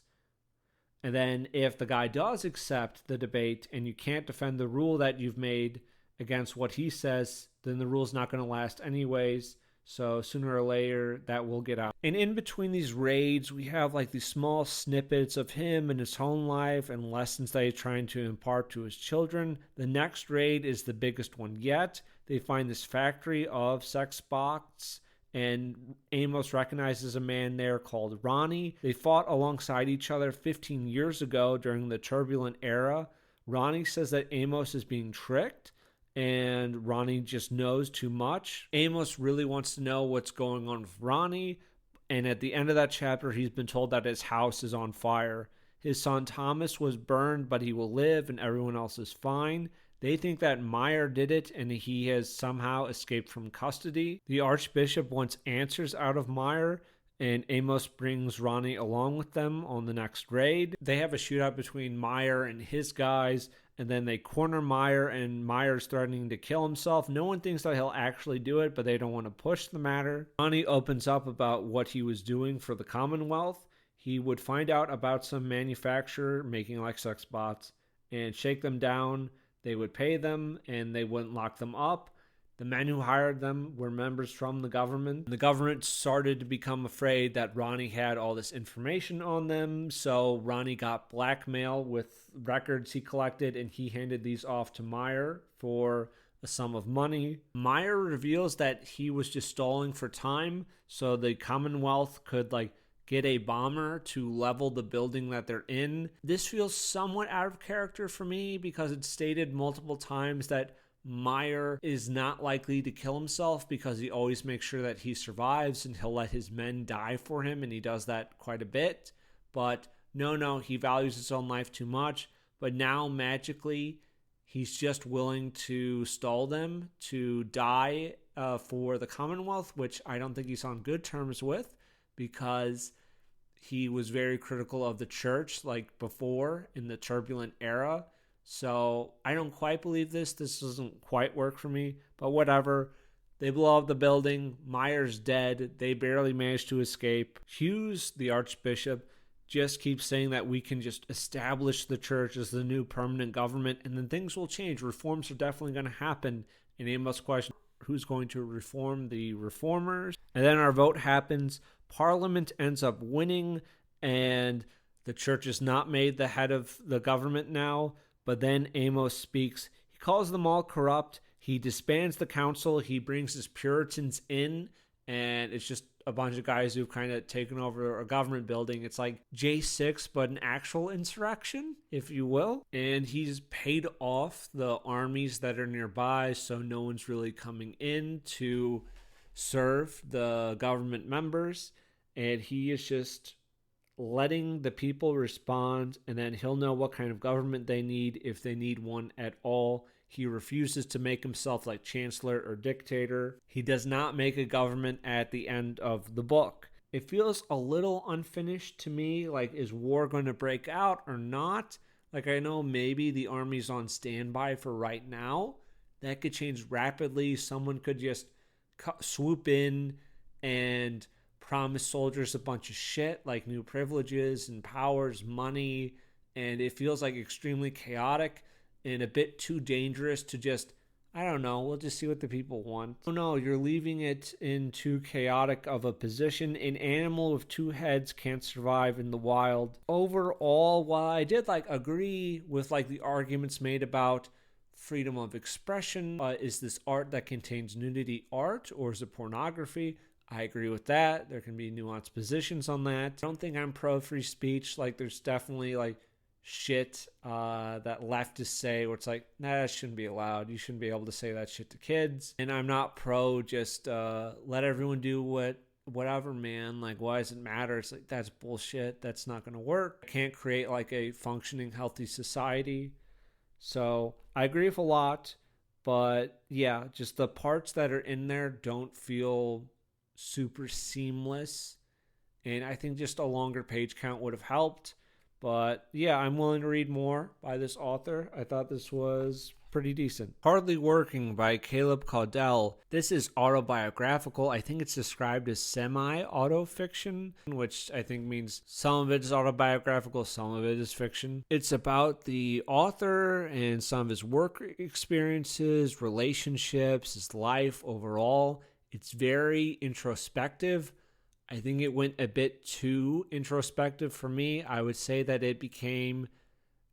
And then if the guy does accept the debate and you can't defend the rule that you've made against what he says, then the rule's not going to last anyways. So sooner or later, that will get out. And in between these raids, we have like these small snippets of him and his home life and lessons that he's trying to impart to his children. The next raid is the biggest one yet. They find this factory of sex bots, and Amos recognizes a man there called Ronnie. They fought alongside each other 15 years ago during the turbulent era. Ronnie says that Amos is being tricked, and Ronnie just knows too much. Amos really wants to know what's going on with Ronnie, and at the end of that chapter, he's been told that his house is on fire. His son Thomas was burned, but he will live and everyone else is fine. They think that Meyer did it and he has somehow escaped from custody. The Archbishop wants answers out of Meyer, and Amos brings Ronnie along with them on the next raid. They have a shootout between Meyer and his guys, and then they corner Meyer, and Meyer's threatening to kill himself. No one thinks that he'll actually do it, but they don't want to push the matter. Ronnie opens up about what he was doing for the Commonwealth. He would find out about some manufacturer making like sex bots and shake them down. They would pay them and they wouldn't lock them up. The men who hired them were members from the government. The government started to become afraid that Ronnie had all this information on them, so Ronnie got blackmail with records he collected, and he handed these off to Meyer for a sum of money. Meyer reveals that he was just stalling for time so the Commonwealth could get a bomber to level the building that they're in. This feels somewhat out of character for me because it's stated multiple times that Meyer is not likely to kill himself because he always makes sure that he survives and he'll let his men die for him, and he does that quite a bit. But no, he values his own life too much. But now magically he's just willing to stall them to die for the Commonwealth, which I don't think he's on good terms with, because he was very critical of the church before in the turbulent era. So I don't quite believe this. This doesn't quite work for me, but whatever. They blow up the building. Meyer's dead. They barely manage to escape. Hughes, the Archbishop, just keeps saying that we can just establish the church as the new permanent government and then things will change. Reforms are definitely going to happen. And Amos questions who's going to reform the reformers. And then our vote happens. Parliament ends up winning and the church is not made the head of the government now. But then Amos speaks. He calls them all corrupt. He disbands the council. He brings his Puritans in. And it's just a bunch of guys who've kind of taken over a government building. It's like J6, but an actual insurrection, if you will. And he's paid off the armies that are nearby, so no one's really coming in to serve the government members. And he is just letting the people respond, and then he'll know what kind of government they need, if they need one at all. He refuses to make himself like chancellor or dictator. He does not make a government at the end of the book. It feels a little unfinished to me. Is war going to break out or not? I know maybe the army's on standby for right now. That could change rapidly. Someone could just swoop in and promise soldiers a bunch of shit, like new privileges and powers, money, and it feels extremely chaotic and a bit too dangerous to just, I don't know, we'll just see what the people want. Oh no, you're leaving it in too chaotic of a position. An animal with two heads can't survive in the wild. Overall, while I did agree with the arguments made about freedom of expression, is this art that contains nudity art or is it pornography? I agree with that. There can be nuanced positions on that. I don't think I'm pro free speech. There's definitely shit that leftists say where it's nah, that shouldn't be allowed. You shouldn't be able to say that shit to kids. And I'm not pro just let everyone do whatever, man. Why does it matter? It's that's bullshit. That's not going to work. I can't create a functioning, healthy society. So I agree with a lot. But yeah, just the parts that are in there don't feel super seamless, and I think just a longer page count would have helped. But yeah, I'm willing to read more by this author. I thought this was pretty decent. Hardly Working by Caleb Caudell. This is autobiographical. I think it's described as semi-autofiction, which I think means some of it is autobiographical, some of it is fiction. It's about the author and some of his work experiences, relationships, his life overall. It's very introspective. I think it went a bit too introspective for me. I would say that it became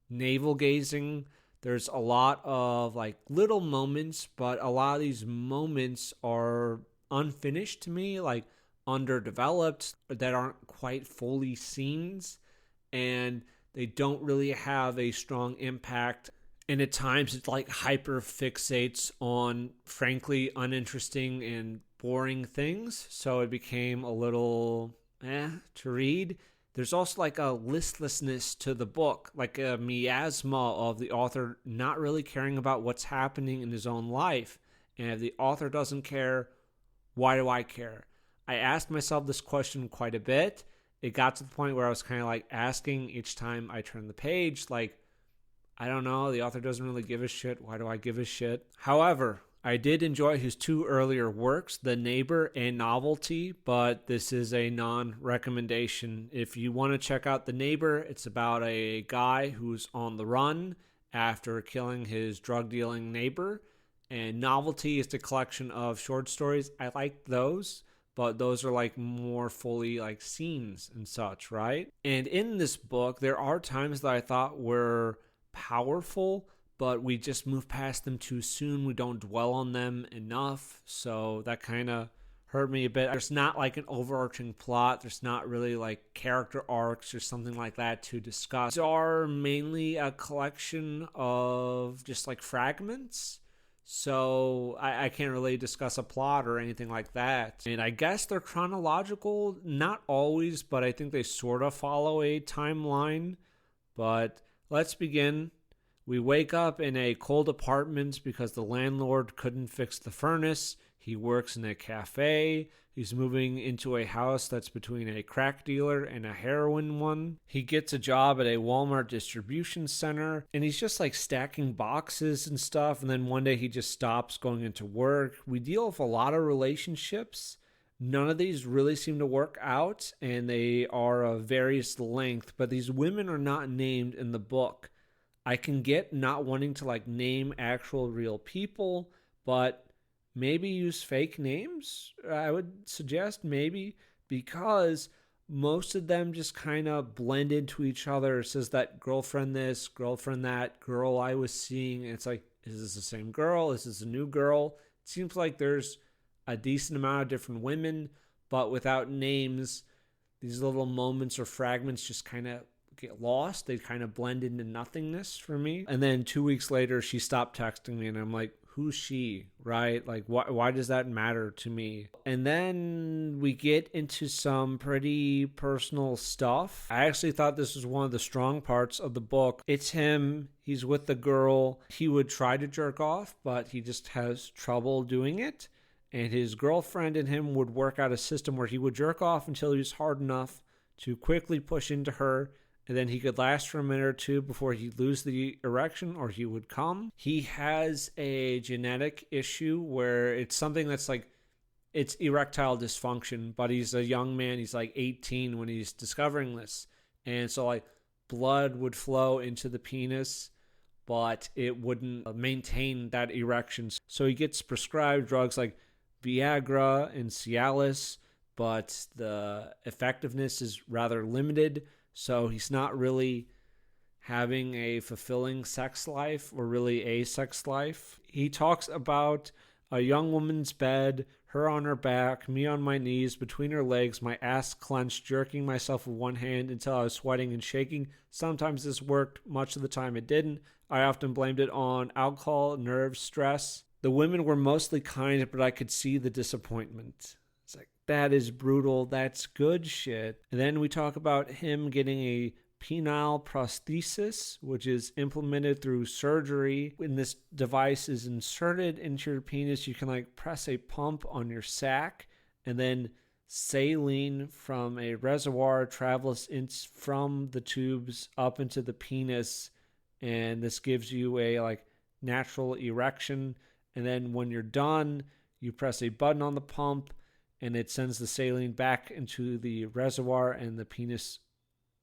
navel-gazing. There's a lot of little moments, but a lot of these moments are unfinished to me, underdeveloped, that aren't quite fully scenes, and they don't really have a strong impact. And at times it hyper fixates on frankly uninteresting and boring things, so it became a little to read. there's also like a listlessness to the book, like a miasma of the author not really caring about what's happening in his own life. And if the author doesn't care, why do I care? I asked myself this question quite a bit. It got to the point where I was kind of like asking each time I turned the page, like, I don't know, the author doesn't really give a shit. Why do I give a shit? However, I did enjoy his two earlier works, The Neighbor and Novelty, but this is a non-recommendation. If you want to check out The Neighbor, it's about a guy who's on the run after killing his drug-dealing neighbor. And Novelty is the collection of short stories. I like those, but those are like more fully like scenes and such, right? And in this book, there are times that I thought were powerful, but we just move past them too soon. We don't dwell on them enough, so that kind of hurt me a bit. There's not like an overarching plot. There's not really like character arcs or something like that to discuss. These are mainly a collection of just like fragments, so I can't really discuss a plot or anything like that. And I guess they're chronological, not always, but I think they sort of follow a timeline. But let's begin. We wake up in a cold apartment because the landlord couldn't fix the furnace. He works in a cafe. He's moving into a house that's between a crack dealer and a heroin one. He gets a job at a Walmart distribution center, and he's just like stacking boxes and stuff. And then one day he just stops going into work. We deal with a lot of relationships. None of these really seem to work out, and they are of various length, but these women are not named in the book. I can get not wanting to like name actual real people, but maybe use fake names. I would suggest maybe, because most of them just kind of blend into each other. It says that girlfriend this, girlfriend that, girl I was seeing. And it's like, is this the same girl? Is this a new girl? It seems like there's a decent amount of different women, but without names, these little moments or fragments just kind of get lost. They kind of blend into nothingness for me. And then 2 weeks later, she stopped texting me, and I'm like, who's she, right? Like, why does that matter to me? And then we get into some pretty personal stuff. I actually thought this was one of the strong parts of the book. It's him. He's with the girl. He would try to jerk off, but he just has trouble doing it. And his girlfriend and him would work out a system where he would jerk off until he was hard enough to quickly push into her, and then he could last for a minute or two before he'd lose the erection or he would come. He has a genetic issue where it's something that's like, it's erectile dysfunction, but he's a young man. He's like 18 when he's discovering this. And so like blood would flow into the penis, but it wouldn't maintain that erection. So he gets prescribed drugs like Viagra and Cialis, but the effectiveness is rather limited. So he's not really having a fulfilling sex life or really a sex life. He talks about a young woman's bed, her on her back, me on my knees, between her legs, my ass clenched, jerking myself with one hand until I was sweating and shaking. Sometimes this worked, much of the time it didn't. I often blamed it on alcohol, nerves, stress. The women were mostly kind, but I could see the disappointment. It's like, that is brutal. That's good shit. And then we talk about him getting a penile prosthesis, which is implemented through surgery. When this device is inserted into your penis, you can like press a pump on your sack, and then saline from a reservoir travels from the tubes up into the penis, and this gives you a like natural erection. And then when you're done, you press a button on the pump, and it sends the saline back into the reservoir, and the penis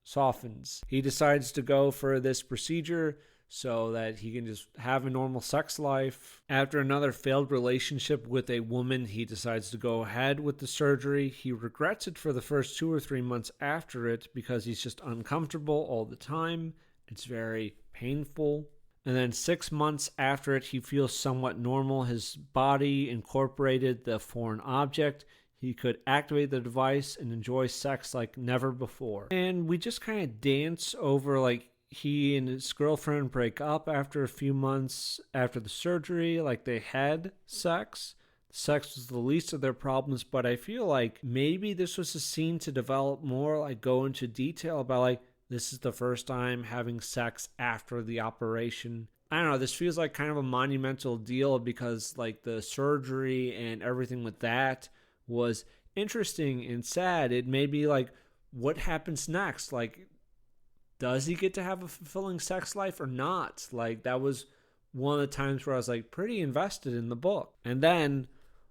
softens. He decides to go for this procedure so that he can just have a normal sex life. After another failed relationship with a woman, he decides to go ahead with the surgery. He regrets it for the first 2 or 3 months after it because he's just uncomfortable all the time. It's very painful. And then 6 months after it, he feels somewhat normal. His body incorporated the foreign object. He could activate the device and enjoy sex like never before. And we just kind of dance over like he and his girlfriend break up after a few months after the surgery, like they had sex. sex was the least of their problems, but I feel like maybe this was a scene to develop more, like go into detail about like this is the first time having sex after the operation. I don't know, this feels like kind of a monumental deal because like the surgery and everything with that was interesting and sad. It made me like, what happens next? Like, does he get to have a fulfilling sex life or not? Like, that was one of the times where I was like pretty invested in the book. And then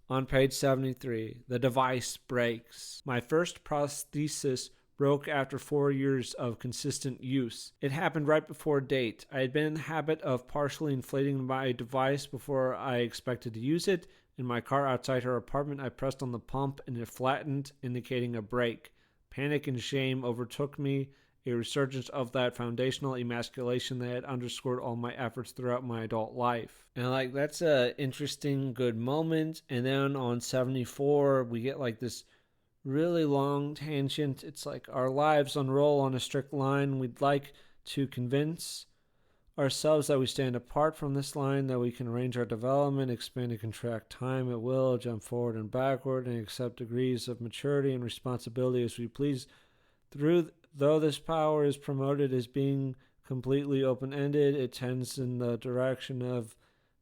on page 73, the device breaks. My first prosthesis broke after 4 years of consistent use. It happened right before date. I had been in the habit of partially inflating my device before I expected to use it. In my car outside her apartment, I pressed on the pump and it flattened, indicating a break. Panic and shame overtook me, a resurgence of that foundational emasculation that had underscored all my efforts throughout my adult life. And like, that's a interesting, good moment. And then on 74, we get like this really long tangent. It's like our lives unroll on a strict line. We'd like to convince ourselves that we stand apart from this line, that we can arrange our development, expand and contract time at will, jump forward and backward, and accept degrees of maturity and responsibility as we please. Though this power is promoted as being completely open-ended, it tends in the direction of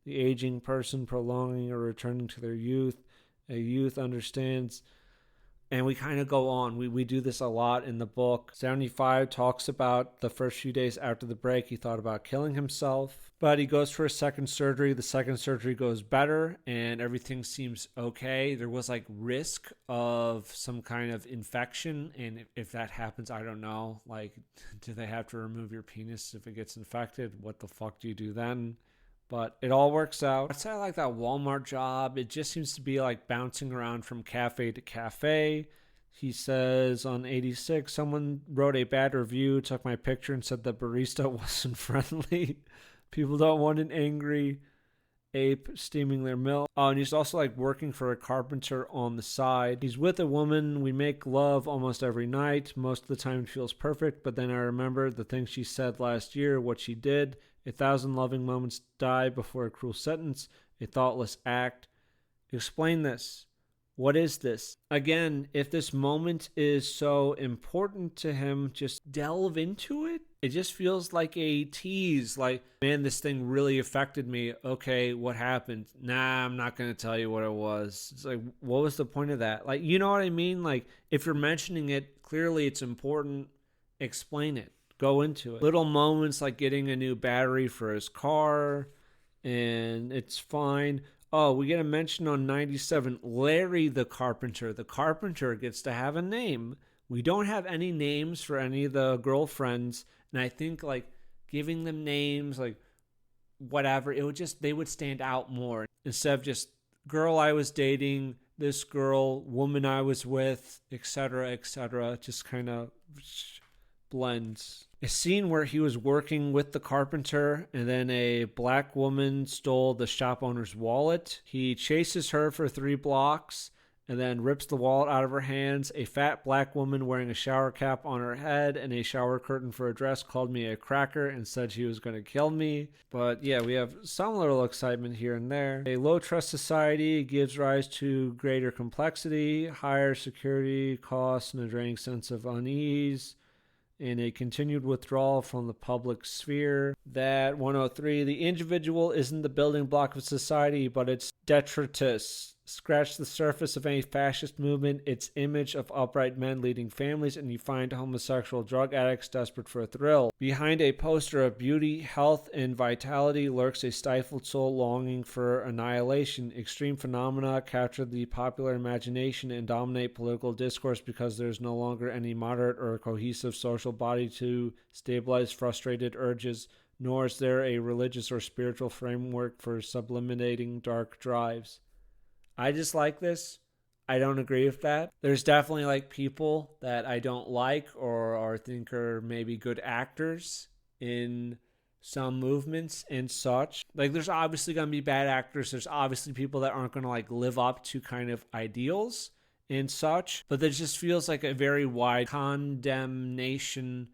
the aging person prolonging or returning to their youth. A youth understands. And we kind of go on. We do this a lot in the book. 75 talks about the first few days after the break, he thought about killing himself. But he goes for a second surgery. The second surgery goes better, and everything seems okay. There was like risk of some kind of infection. And if that happens, I don't know. Like, do they have to remove your penis if it gets infected? What the fuck do you do then? But it all works out. I'd say I like that Walmart job. It just seems to be like bouncing around from cafe to cafe. He says on 86, someone wrote a bad review, took my picture, and said the barista wasn't friendly. People don't want an angry ape steaming their milk. Oh, and he's also like working for a carpenter on the side. He's with a woman. We make love almost every night. Most of the time it feels perfect, but then I remember the things she said last year, what she did. 1,000 loving moments die before a cruel sentence, a thoughtless act. Explain this. What is this? Again, if this moment is so important to him, just delve into it. It just feels like a tease, like, man, this thing really affected me. Okay, what happened? Nah, I'm not going to tell you what it was. It's like, what was the point of that? Like, you know what I mean? Like, if you're mentioning it, clearly it's important. Explain it. Go into it. Little moments like getting a new battery for his car, and it's fine. Oh, we get a mention on 97. Larry the Carpenter. The Carpenter gets to have a name. We don't have any names for any of the girlfriends, and I think like giving them names, like whatever, it would just, they would stand out more instead of just girl I was dating, this girl, woman I was with, etc., etc. Just kind of blends. A scene where he was working with the carpenter and then a black woman stole the shop owner's wallet. He chases her for 3 blocks and then rips the wallet out of her hands. A fat black woman wearing a shower cap on her head and a shower curtain for a dress called me a cracker and said she was going to kill me. But yeah, we have some little excitement here and there. A low trust society gives rise to greater complexity, higher security costs, and a draining sense of unease. In a continued withdrawal from the public sphere. That 103, the individual isn't the building block of society, but its detritus. Scratch the surface of any fascist movement, its image of upright men leading families, and you find homosexual drug addicts desperate for a thrill. Behind a poster of beauty, health, and vitality lurks a stifled soul longing for annihilation. Extreme phenomena capture the popular imagination and dominate political discourse because there's no longer any moderate or cohesive social body to stabilize frustrated urges, nor is there a religious or spiritual framework for sublimating dark drives. I just like this. I don't agree with that. There's definitely like people that I don't like or think are maybe good actors in some movements and such. Like there's obviously going to be bad actors. There's obviously people that aren't going to like live up to kind of ideals and such. But there just feels like a very wide condemnation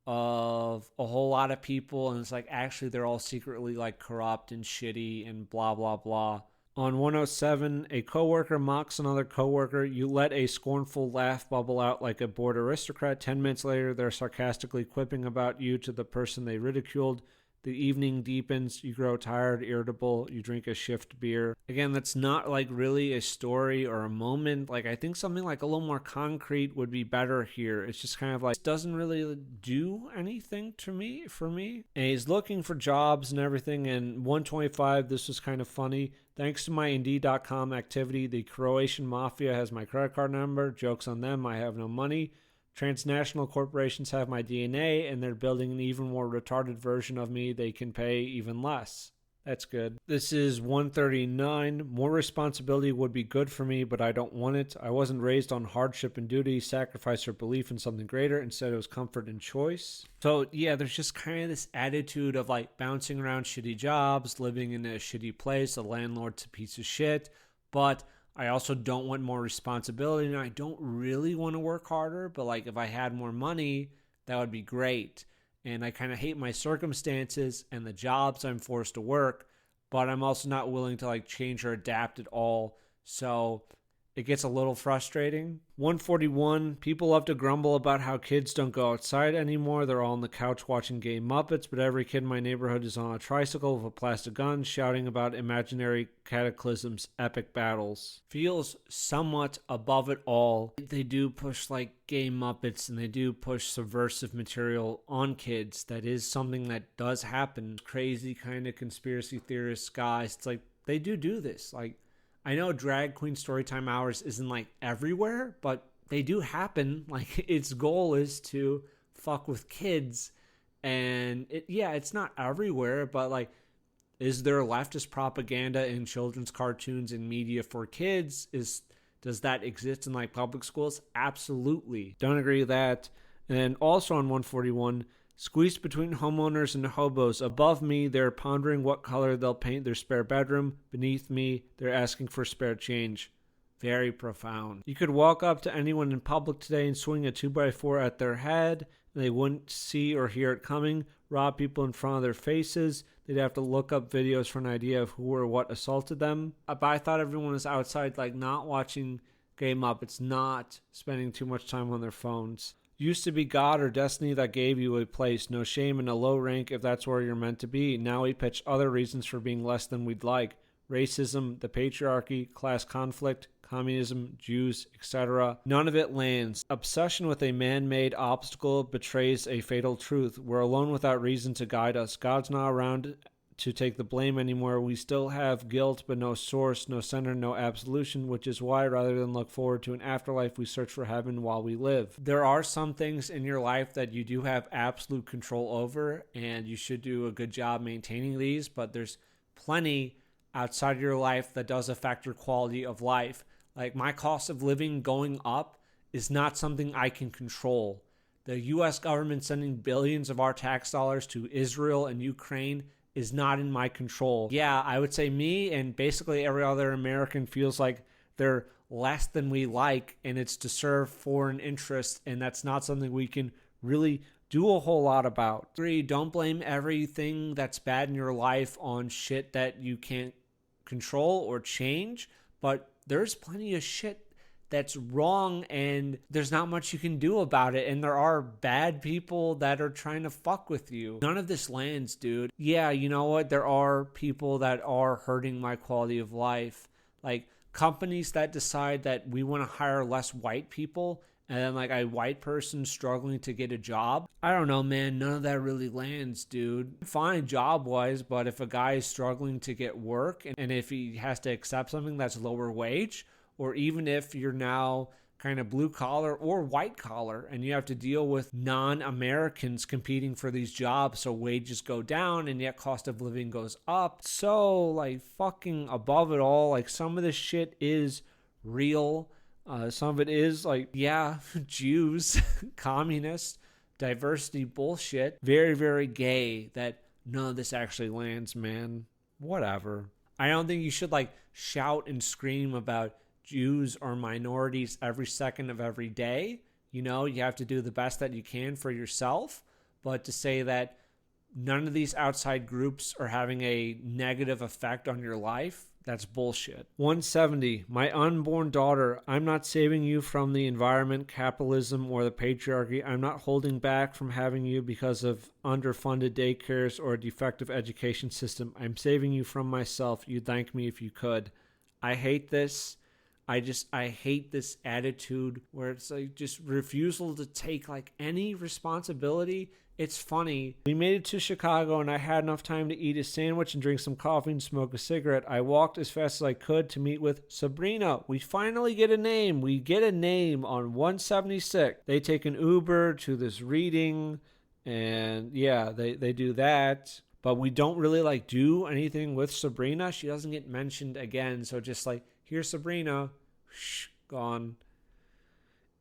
of a whole lot of people. And it's like actually they're all secretly like corrupt and shitty and blah, blah, blah. On 107, a coworker mocks another coworker. You let a scornful laugh bubble out like a bored aristocrat. 10 minutes later, they're sarcastically quipping about you to the person they ridiculed. The evening deepens. You grow tired, irritable. You drink a shift beer. Again, that's not like really a story or a moment. Like, I think something like a little more concrete would be better here. It's just kind of like, it doesn't really do anything to me, for me. And he's looking for jobs and everything. And 125, this was kind of funny. Thanks to my Indeed.com activity, the Croatian mafia has my credit card number. Joke's on them. I have no money. Transnational corporations have my DNA, and they're building an even more retarded version of me. They can pay even less. That's good. This is 139. More responsibility would be good for me, but I don't want it. I wasn't raised on hardship and duty, sacrifice, or belief in something greater. Instead, it was comfort and choice. So, yeah, there's just kind of this attitude of like bouncing around shitty jobs, living in a shitty place. The landlord's a piece of shit. But I also don't want more responsibility, and I don't really want to work harder. But like if I had more money, that would be great. And I kind of hate my circumstances and the jobs I'm forced to work, but I'm also not willing to like change or adapt at all. So it gets a little frustrating. 141, people love to grumble about how kids don't go outside anymore. They're all on the couch watching gay Muppets, but every kid in my neighborhood is on a tricycle with a plastic gun shouting about imaginary cataclysms, epic battles. Feels somewhat above it all. They do push like gay Muppets and they do push subversive material on kids. That is something that does happen. Crazy kind of conspiracy theorist guys. It's like they do this. Like, I know drag queen storytime hours isn't like everywhere, but they do happen. Like its goal is to fuck with kids, and it's not everywhere, but like, is there leftist propaganda in children's cartoons and media for kids? Does that exist in like public schools? Absolutely. Don't agree with that. And then also on 141, squeezed between homeowners and hobos. Above me, they're pondering what color they'll paint their spare bedroom. Beneath me, they're asking for spare change. Very profound. You could walk up to anyone in public today and swing a 2x4 at their head, and they wouldn't see or hear it coming. Rob people in front of their faces. They'd have to look up videos for an idea of who or what assaulted them. But I thought everyone was outside, like not watching Game Up. It's not spending too much time on their phones. Used to be God or destiny that gave you a place. No shame in a low rank if that's where you're meant to be. Now we pitch other reasons for being less than we'd like. Racism, the patriarchy, class conflict, communism, Jews, etc. None of it lands. Obsession with a man-made obstacle betrays a fatal truth. We're alone without reason to guide us. God's not around to take the blame anymore. We still have guilt, but no source, no center, no absolution, which is why rather than look forward to an afterlife, we search for heaven while we live. There are some things in your life that you do have absolute control over, and you should do a good job maintaining these, but there's plenty outside of your life that does affect your quality of life. Like my cost of living going up is not something I can control. The U.S. government sending billions of our tax dollars to Israel and Ukraine is not in my control. Yeah, I would say me and basically every other American feels like they're less than we like, and it's to serve foreign interests, and that's not something we can really do a whole lot about. 3, don't blame everything that's bad in your life on shit that you can't control or change, but there's plenty of shit that's wrong and there's not much you can do about it, and there are bad people that are trying to fuck with you. None of this lands, dude. Yeah, you know what? There are people that are hurting my quality of life. Like companies that decide that we want to hire less white people, and then like a white person struggling to get a job. I don't know, man. None of that really lands, dude. Fine job-wise, but if a guy is struggling to get work, and if he has to accept something that's lower wage, or even if you're now kind of blue collar or white collar and you have to deal with non-Americans competing for these jobs, so wages go down and yet cost of living goes up. So like fucking above it all, like some of this shit is real. Some of it is like, yeah, Jews, communists, diversity bullshit. Very, very gay that none of this actually lands, man. Whatever. I don't think you should like shout and scream about Jews or minorities every second of every day. You know, you have to do the best that you can for yourself. But to say that none of these outside groups are having a negative effect on your life, That's bullshit. 170. My unborn daughter, I'm not saving you from the environment, capitalism, or the patriarchy. I'm not holding back from having you because of underfunded daycares or a defective education system. I'm saving you from myself. You'd thank me if you could. I hate this. I hate this attitude where it's like just refusal to take like any responsibility. It's funny. We made it to Chicago and I had enough time to eat a sandwich and drink some coffee and smoke a cigarette. I walked as fast as I could to meet with Sabrina. We finally get a name. We get a name on 176. They take an Uber to this reading and yeah, they do that. But we don't really like do anything with Sabrina. She doesn't get mentioned again. So just like, here's Sabrina, gone.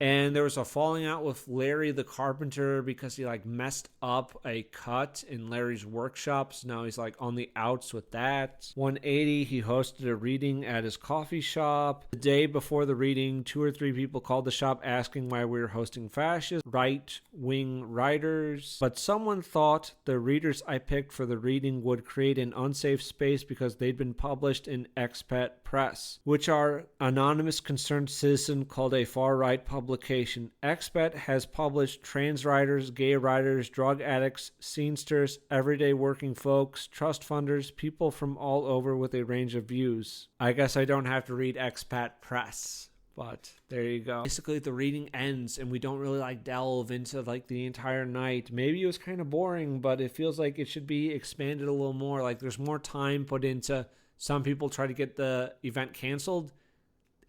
And there was a falling out with Larry the carpenter because he like messed up a cut in Larry's workshop. So now he's like on the outs with that. 180, he hosted a reading at his coffee shop. The day before the reading, 2 or 3 people called the shop asking why we were hosting fascist right-wing writers. But someone thought the readers I picked for the reading would create an unsafe space because they'd been published in Expat Press, which our anonymous concerned citizen called a far-right publication. Expat has published trans writers, gay writers, drug addicts, scenesters, everyday working folks, trust funders, people from all over with a range of views. I guess I don't have to read Expat Press, but there you go. Basically, the reading ends and we don't really like delve into like the entire night. Maybe it was kind of boring, but it feels like it should be expanded a little more. Like there's more time put into. Some people try to get the event canceled,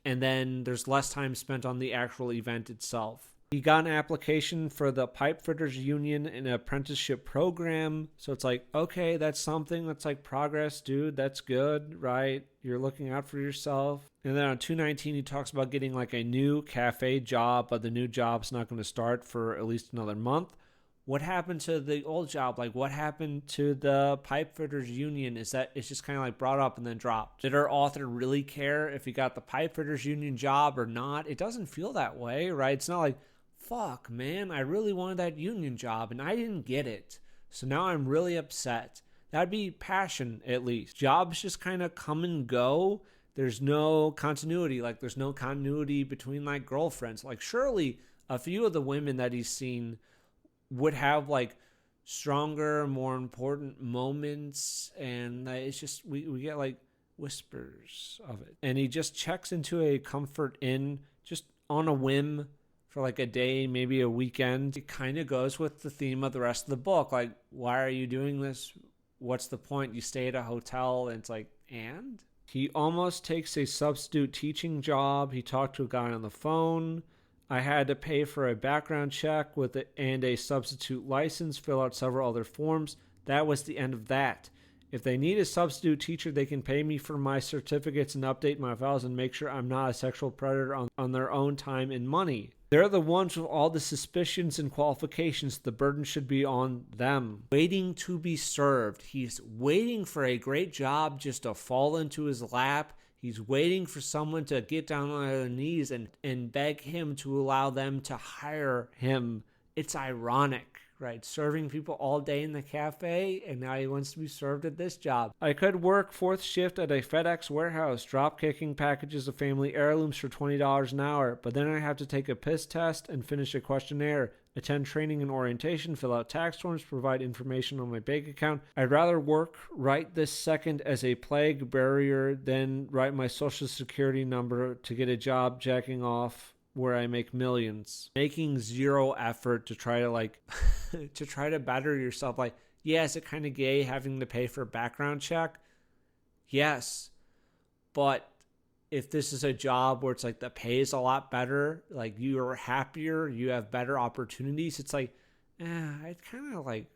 and then there's less time spent on the actual event itself. He got an application for the Pipefitters Union in an apprenticeship program. So it's like, okay, that's something that's like progress, dude. That's good, right? You're looking out for yourself. And then on 219, he talks about getting like a new cafe job, but the new job's not going to start for at least another month. What happened to the old job? Like, what happened to the Pipefitters Union? Is that it's just kind of like brought up and then dropped? Did our author really care if he got the Pipefitters Union job or not? It doesn't feel that way, right? It's not like, fuck, man, I really wanted that union job and I didn't get it. So now I'm really upset. That'd be passion, at least. Jobs just kind of come and go. There's no continuity. Like, there's no continuity between, like, girlfriends. Like, surely a few of the women that he's seen would have like stronger, more important moments, and it's just we get like whispers of it. And he just checks into a comfort inn just on a whim for like a day, maybe a weekend. It kind of goes with the theme of the rest of the book. Like, why are you doing this? What's the point? You stay at a hotel and it's like, and he almost takes a substitute teaching job. He talked to a guy on the phone. I had to pay for a background check with it and a substitute license, fill out several other forms. That was the end of that. If they need a substitute teacher, they can pay me for my certificates and update my files and make sure I'm not a sexual predator on their own time and money. They're the ones with all the suspicions and qualifications. The burden should be on them. Waiting to be served. He's waiting for a great job just to fall into his lap. He's waiting for someone to get down on their knees and beg him to allow them to hire him. It's ironic, right? Serving people all day in the cafe, and now he wants to be served at this job. I could work 4th shift at a FedEx warehouse, drop kicking packages of family heirlooms for $20 an hour, but then I have to take a piss test and finish a questionnaire, attend training and orientation, fill out tax forms, provide information on my bank account. I'd rather work right this second as a plague barrier than write my social security number to get a job jacking off where I make millions. Making zero effort to try to like, to try to better yourself. Like, yeah, is it kind of gay having to pay for a background check? Yes. But if this is a job where it's like the pay is a lot better, like you're happier, you have better opportunities, it's like, I'd kind of like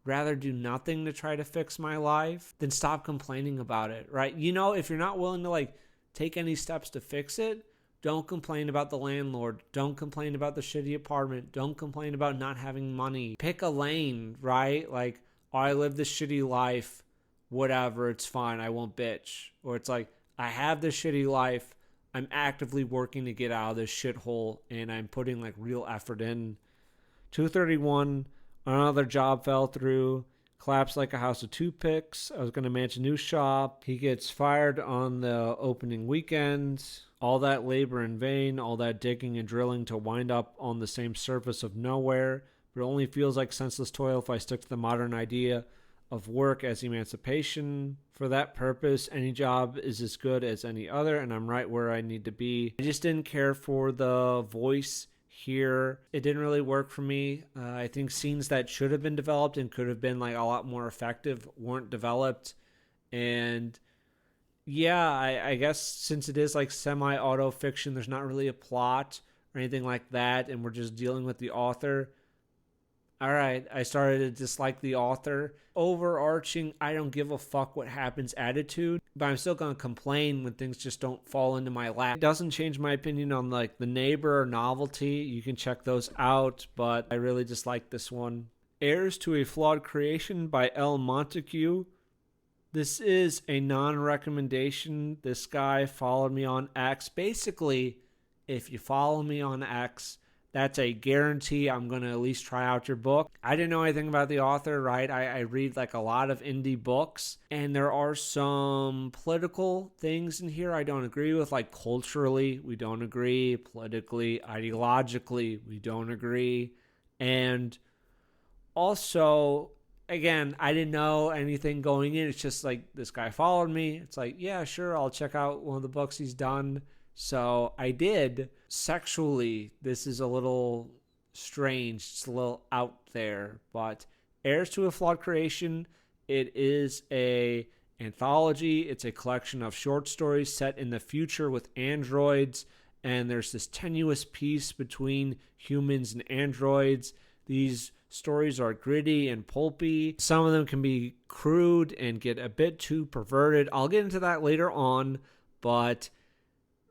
rather do nothing to try to fix my life than stop complaining about it, right? You know, if you're not willing to like take any steps to fix it, don't complain about the landlord. Don't complain about the shitty apartment. Don't complain about not having money. Pick a lane, right? Like, oh, I live this shitty life, whatever, it's fine, I won't bitch. Or it's like, I have this shitty life, I'm actively working to get out of this shithole, and I'm putting like real effort in. 231, another job fell through. collapsed like a house of toothpicks. I was going to manage a new shop. He gets fired on the opening weekend. All that labor in vain, all that digging and drilling to wind up on the same surface of nowhere. But it only feels like senseless toil if I stick to the modern idea of work as emancipation. For that purpose, any job is as good as any other, and I'm right where I need to be. I just didn't care for the voice here. It didn't really work for me. I think scenes that should have been developed and could have been like a lot more effective weren't developed. And yeah, I guess since it is like semi-auto fiction, there's not really a plot or anything like that, and we're just dealing with the author. All right, I started to dislike the author. Overarching, I don't give a fuck what happens attitude, but I'm still going to complain when things just don't fall into my lap. It doesn't change my opinion on like The Neighbor or Novelty. You can check those out, but I really dislike this one. Heirs to a Flawed Creation by L. Montague. This is a non-recommendation. This guy followed me on X. Basically, if you follow me on X, that's a guarantee I'm going to at least try out your book. I didn't know anything about the author, right? I read like a lot of indie books, and there are some political things in here I don't agree with. Like culturally, we don't agree. Politically, ideologically, we don't agree. And also, again, I didn't know anything going in. It's just like this guy followed me. It's like, yeah, sure, I'll check out one of the books he's done. So I did. Sexually, this is a little strange. It's a little out there. But Heirs to a Flawed Creation, it is a anthology. It's a collection of short stories set in the future with androids. And there's this tenuous piece between humans and androids. These stories are gritty and pulpy. Some of them can be crude and get a bit too perverted. I'll get into that later on, but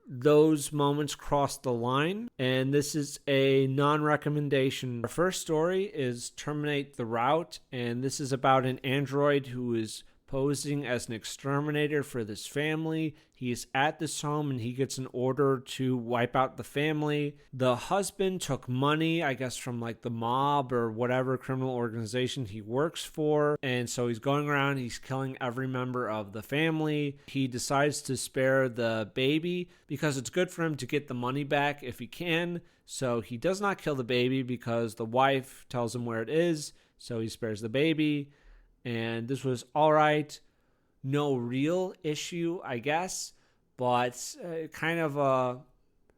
those moments cross the line, and this is a non-recommendation. Our first story is Terminate the Route, and this is about an android who is posing as an exterminator for this family. He is at this home and he gets an order to wipe out the family. The husband took money, I guess, from like the mob or whatever criminal organization he works for. And so he's going around, he's killing every member of the family. He decides to spare the baby because it's good for him to get the money back if he can. So he does not kill the baby because the wife tells him where it is. So he spares the baby. And this was all right. No real issue, I guess. But kind of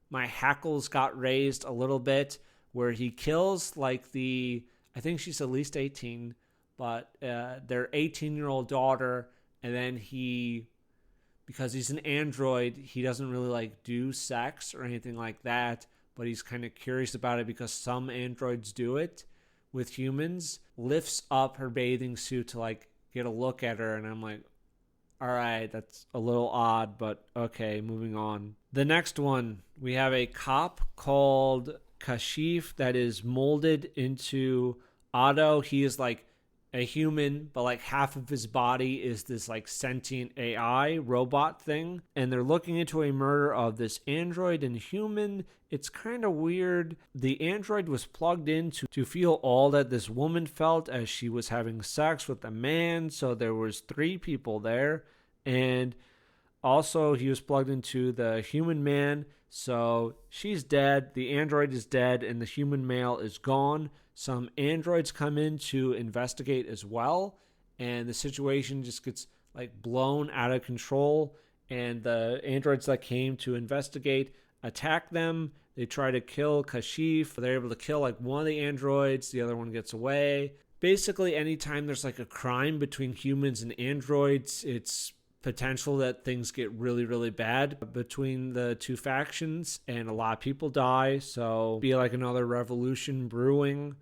my hackles got raised a little bit where he kills like I think she's at least 18, but their 18-year-old daughter. And then because he's an android, he doesn't really like do sex or anything like that. But he's kind of curious about it because some androids do it with humans. Lifts up her bathing suit to like get a look at her, and I'm like, all right, that's a little odd, but okay, moving on. The next one, we have a cop called Kashif that is molded into Otto. He is like a human, but like half of his body is this like sentient AI robot thing, and they're looking into a murder of this android and human. It's kind of weird. The android was plugged in to feel all that this woman felt as she was having sex with a man, so there was 3 people there. And also he was plugged into the human man, so she's dead, the android is dead, and the human male is gone. Some androids come in to investigate as well, and the situation just gets like blown out of control, and the androids that came to investigate attack them. They try to kill Kashif. They're able to kill like one of the androids. The other one gets away. Basically, anytime there's like a crime between humans and androids, it's potential that things get really, really bad between the two factions, and a lot of people die. So be like another revolution brewing.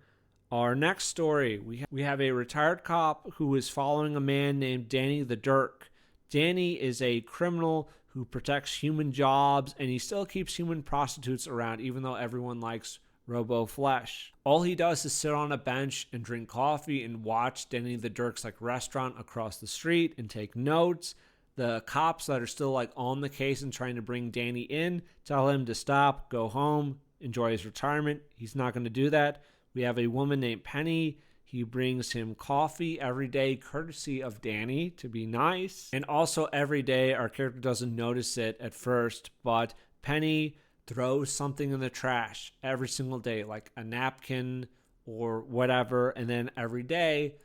Our next story, we have a retired cop who is following a man named Danny the Dirk. Danny is a criminal who protects human jobs, and he still keeps human prostitutes around, even though everyone likes robo flesh. All he does is sit on a bench and drink coffee and watch Danny the Dirk's like restaurant across the street and take notes. The cops that are still like on the case and trying to bring Danny in tell him to stop, go home, enjoy his retirement. He's not going to do that. We have a woman named Penny. He brings him coffee every day, courtesy of Danny, to be nice. And also every day, our character doesn't notice it at first, but Penny throws something in the trash every single day, like a napkin or whatever. And then every day,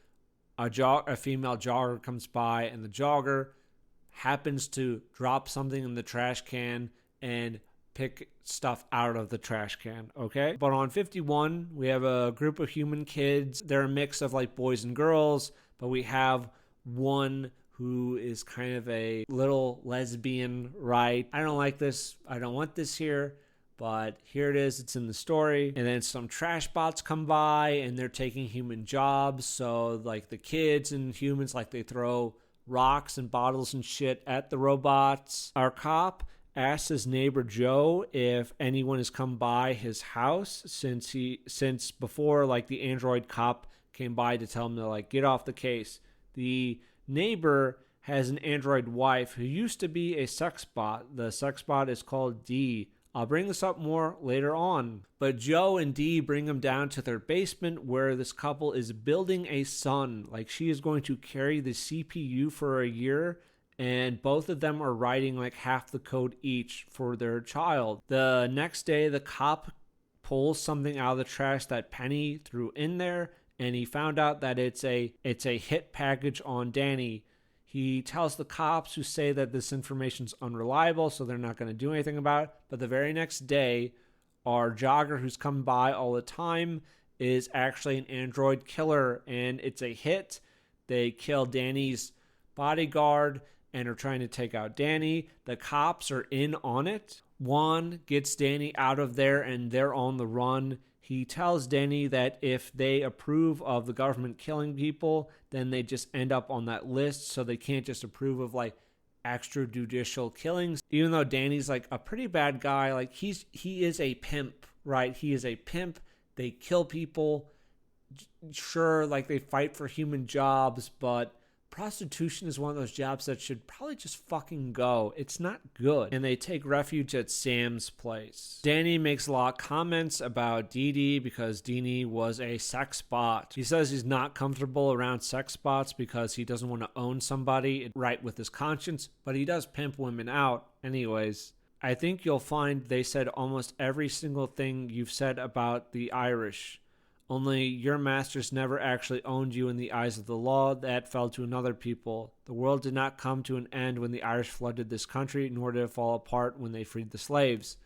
a female jogger comes by, and the jogger happens to drop something in the trash can and pick stuff out of the trash can, okay? But on 51, we have a group of human kids. They're a mix of like boys and girls, but we have one who is kind of a little lesbian, right? I don't like this. I don't want this here, but here it is. It's in the story. And then some trash bots come by, and they're taking human jobs. So like the kids and humans, like they throw rocks and bottles and shit at the robots. Our cop asks his neighbor Joe if anyone has come by his house since before, like, the android cop came by to tell him to like get off the case. The neighbor has an android wife who used to be a sex bot. The sex bot is called Dee. I'll bring this up more later on. But Joe and Dee bring him down to their basement where this couple is building a son. Like, she is going to carry the CPU for a year, and both of them are writing like half the code each for their child. The next day, the cop pulls something out of the trash that Penny threw in there, and he found out that it's a hit package on Danny. He tells the cops, who say that this information's unreliable, so they're not going to do anything about it. But the very next day, our jogger, who's come by all the time, is actually an android killer, and it's a hit. They kill Danny's bodyguard and are trying to take out Danny. The cops are in on it. Juan gets Danny out of there, and they're on the run. He tells Danny that if they approve of the government killing people, then they just end up on that list, so they can't just approve of like extrajudicial killings. Even though Danny's like a pretty bad guy, like he is a pimp, right? He is a pimp. They kill people. Sure, like they fight for human jobs, but prostitution is one of those jobs that should probably just fucking go. It's not good. And they take refuge at Sam's place. Danny makes a lot of comments about Dee Dee because Dee Dee was a sex bot. He says he's not comfortable around sex bots because he doesn't want to own somebody right with his conscience, but he does pimp women out. Anyways, I think you'll find they said almost every single thing you've said about the Irish. Only your masters never actually owned you in the eyes of the law. That fell to another people. The world did not come to an end when the Irish flooded this country, nor did it fall apart when they freed the slaves.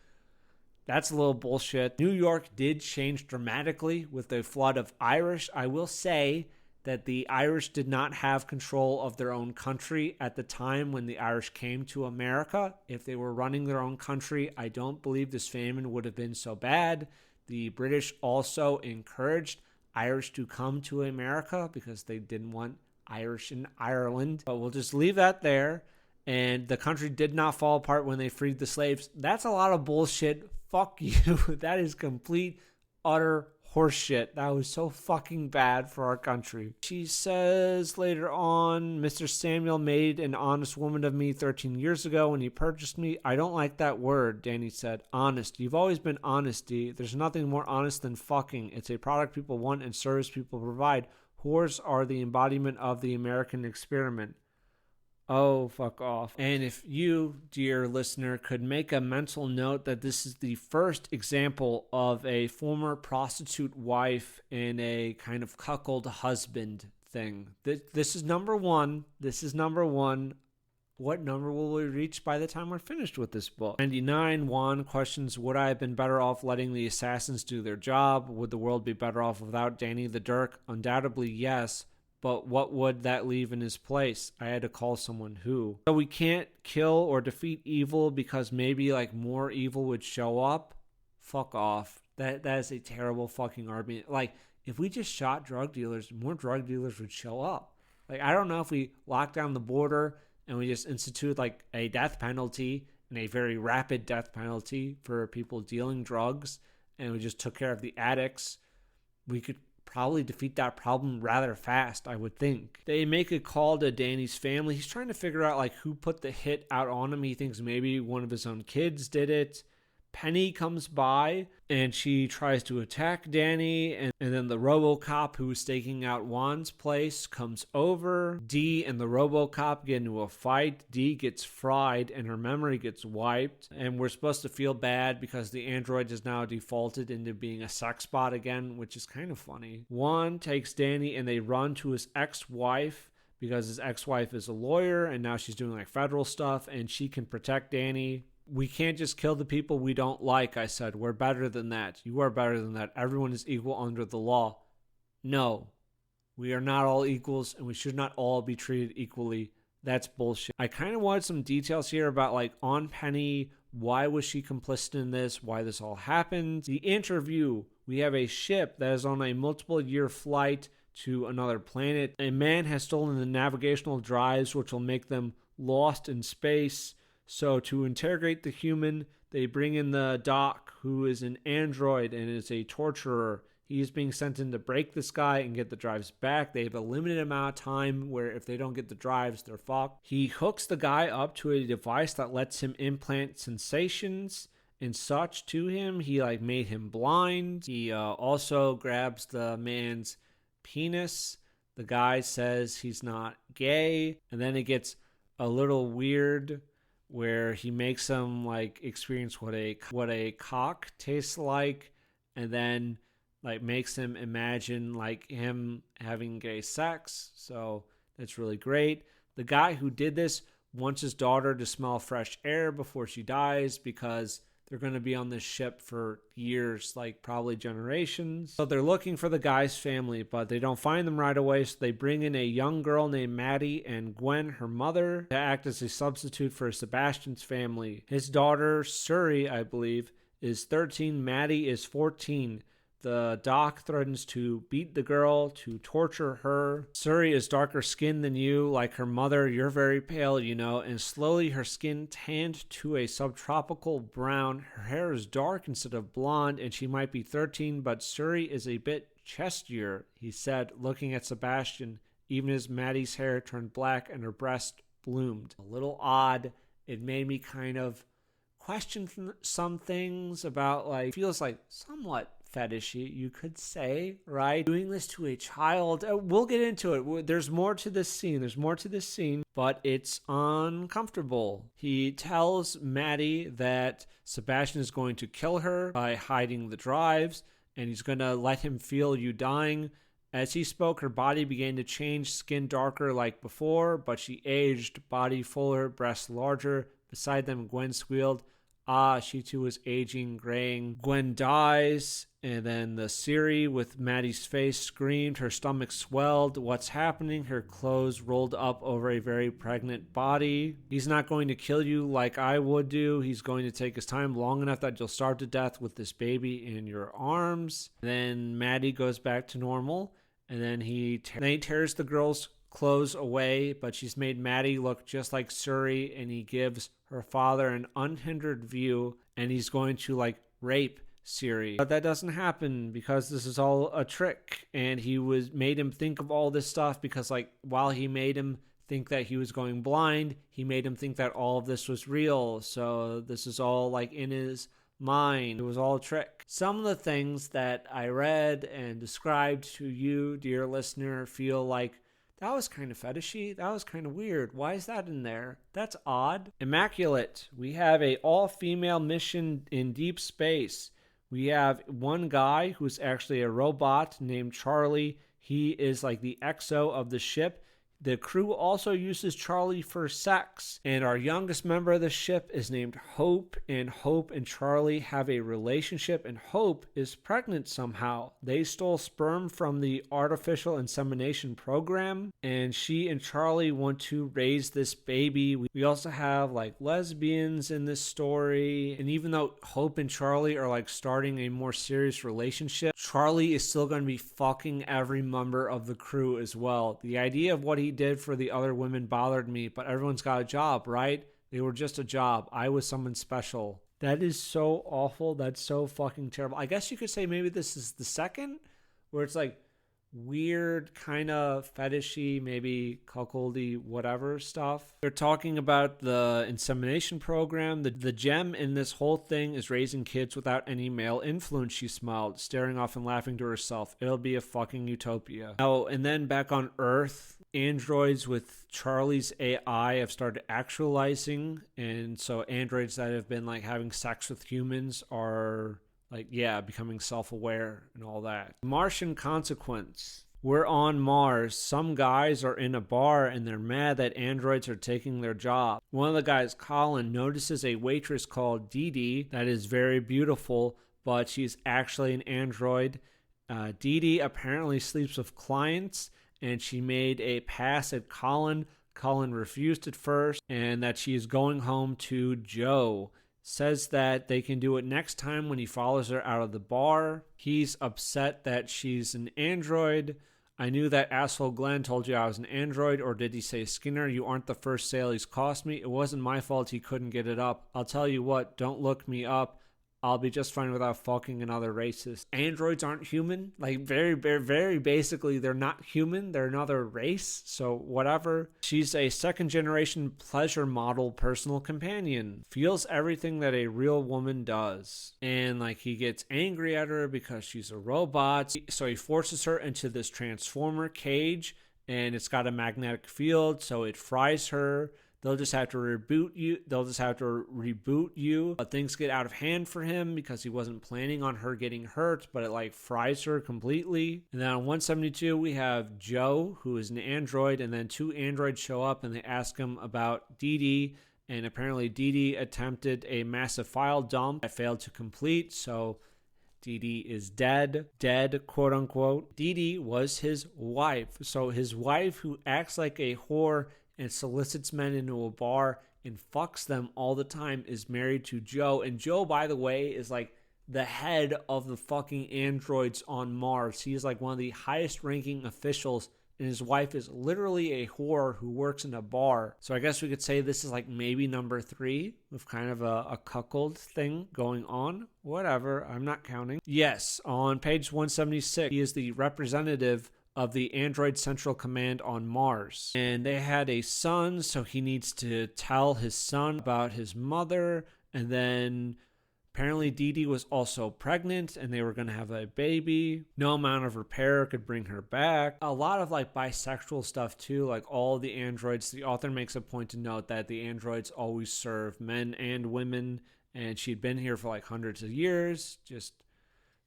That's a little bullshit. New York did change dramatically with the flood of Irish. I will say that the Irish did not have control of their own country at the time when the Irish came to America. If they were running their own country, I don't believe this famine would have been so bad. The British also encouraged Irish to come to America because they didn't want Irish in Ireland. But we'll just leave that there. And the country did not fall apart when they freed the slaves. That's a lot of bullshit. Fuck you. That is complete, utter horseshit. That was so fucking bad for our country. She says later on, Mr. Samuel made an honest woman of me 13 years ago when he purchased me. I don't like that word, Danny said. Honest. You've always been honesty. There's nothing more honest than fucking. It's a product people want and service people provide. Whores are the embodiment of the American experiment. Oh, fuck off. And if you, dear listener, could make a mental note that this is the first example of a former prostitute wife and a kind of cuckold husband thing. This is number one. This is number one. What number will we reach by the time we're finished with this book? 99, Juan questions, would I have been better off letting the assassins do their job? Would the world be better off without Danny the Dirk? Undoubtedly, yes. But what would that leave in his place? I had to call someone who. So we can't kill or defeat evil because maybe like more evil would show up? Fuck off. That is a terrible fucking argument. Like, if we just shot drug dealers, more drug dealers would show up. Like, I don't know if we locked down the border and we just instituted like a death penalty and a very rapid death penalty for people dealing drugs and we just took care of the addicts, we could probably defeat that problem rather fast, I would think. They make a call to Danny's family. He's trying to figure out like who put the hit out on him. He thinks maybe one of his own kids did it. Penny comes by and she tries to attack Danny, and then the RoboCop who was staking out Juan's place comes over. Dee and the RoboCop get into a fight. Dee gets fried and her memory gets wiped, and we're supposed to feel bad because the android is now defaulted into being a sex bot again, which is kind of funny. Juan takes Danny and they run to his ex-wife because his ex-wife is a lawyer and now she's doing like federal stuff and she can protect Danny. We can't just kill the people we don't like, I said. We're better than that. You are better than that. Everyone is equal under the law. No, we are not all equals and we should not all be treated equally. That's bullshit. I kind of wanted some details here about like on Penny. Why was she complicit in this? Why this all happened? The interview. We have a ship that is on a multiple year flight to another planet. A man has stolen the navigational drives which will make them lost in space. So to interrogate the human, they bring in the doc, who is an android and is a torturer. He is being sent in to break this guy and get the drives back. They have a limited amount of time where if they don't get the drives, they're fucked. He hooks the guy up to a device that lets him implant sensations and such to him. He like made him blind. He also grabs the man's penis. The guy says he's not gay. And then it gets a little weird where he makes him like experience what a cock tastes like, and then like makes him imagine like him having gay sex. So that's really great. The guy who did this wants his daughter to smell fresh air before she dies because they're going to be on this ship for years, like probably generations. So they're looking for the guy's family, but they don't find them right away. So they bring in a young girl named Maddie and Gwen, her mother, to act as a substitute for Sebastian's family. His daughter, Suri, I believe, is 13. Maddie is 14. The doc threatens to beat the girl, to torture her. Suri is darker skinned than you, like her mother. You're very pale, you know, and slowly her skin tanned to a subtropical brown. Her hair is dark instead of blonde, and she might be 13, but Suri is a bit chestier, he said, looking at Sebastian, even as Maddie's hair turned black and her breast bloomed. A little odd. It made me kind of question some things about, like, feels like somewhat fetishy, you could say, right? Doing this to a child. We'll get into it. There's more to this scene. But it's uncomfortable. He tells Maddie that Sebastian is going to kill her by hiding the drives, and he's going to let him feel you dying. As he spoke, her body began to change, skin darker like before, but she aged, body fuller, breasts larger. Beside them, Gwen squealed. She too was aging, graying. Gwen dies, and then the Siri with Maddie's face screamed. Her stomach swelled. What's happening? Her clothes rolled up over a very pregnant body. He's not going to kill you like I would do. He's going to take his time long enough that you'll starve to death with this baby in your arms. Then Maddie goes back to normal, and then he tears the girl's clothes away, but she's made Maddie look just like Suri, and he gives her father an unhindered view, and he's going to like rape Siri. But that doesn't happen because this is all a trick, and he made him think of all this stuff because, like, while he made him think that he was going blind, he made him think that all of this was real. So this is all like in his mind. It was all a trick. Some of the things that I read and described to you, dear listener, feel like that was kind of fetishy. That was kind of weird. Why is that in there? That's odd. Immaculate. We have a all-female mission in deep space. We have one guy who's actually a robot named Charlie. He is like the XO of the ship. The crew also uses Charlie for sex. And our youngest member of the ship is named Hope. And Hope and Charlie have a relationship. And Hope is pregnant somehow. They stole sperm from the artificial insemination program. And she and Charlie want to raise this baby. We also have like lesbians in this story. And even though Hope and Charlie are like starting a more serious relationship, Charlie is still going to be fucking every member of the crew as well. The idea of what he did for the other women bothered me, but everyone's got a job, right? They were just a job. I was someone special. That is so awful. That's so fucking terrible. I guess you could say maybe this is the second, where it's like weird kind of fetishy, maybe cuckoldy, whatever stuff. They're talking about the insemination program. The gem in this whole thing is raising kids without any male influence, she smiled, staring off and laughing to herself. It'll be a fucking utopia. Oh, and then back on Earth, androids with Charlie's AI have started actualizing, and so androids that have been like having sex with humans are like, yeah, becoming self-aware and all that. Martian consequence. We're on Mars. Some guys are in a bar and they're mad that androids are taking their job. One of the guys, Colin, notices a waitress called Dee Dee that is very beautiful, but she's actually an android. Dee Dee apparently sleeps with clients, and she made a pass at Colin. Colin refused at first, and that she is going home to Joe. Says that they can do it next time when he follows her out of the bar. He's upset that she's an android. I knew that asshole Glenn told you I was an android, or did he say, Skinner, you aren't the first sale he's cost me. It wasn't my fault he couldn't get it up. I'll tell you what, don't look me up. I'll be just fine without fucking another racist. Androids aren't human. Like, very basically, they're not human. They're another race. So, whatever. She's a second-generation pleasure model personal companion. Feels everything that a real woman does. And, like, he gets angry at her because she's a robot. So, he forces her into this transformer cage, and it's got a magnetic field, so it fries her. They'll just have to reboot you. But things get out of hand for him because he wasn't planning on her getting hurt, but it like fries her completely. And then on 172, we have Joe, who is an android, and then two androids show up and they ask him about Dee Dee. And apparently Dee Dee attempted a massive file dump that failed to complete, so Dee Dee is dead, quote unquote. Dee Dee was his wife. So his wife, who acts like a whore and solicits men into a bar and fucks them all the time, is married to Joe. And Joe, by the way, is like the head of the fucking androids on Mars. He is like one of the highest ranking officials, and his wife is literally a whore who works in a bar. So I guess we could say this is like maybe number 3 with kind of a cuckold thing going on. Whatever, I'm not counting. Yes, on page 176, he is the representative of the Android Central Command on Mars. And they had a son, so he needs to tell his son about his mother. And then apparently Dee Dee was also pregnant and they were going to have a baby. No amount of repair could bring her back. A lot of like bisexual stuff too, like all the androids. The author makes a point to note that the androids always serve men and women. And she'd been here for like hundreds of years, just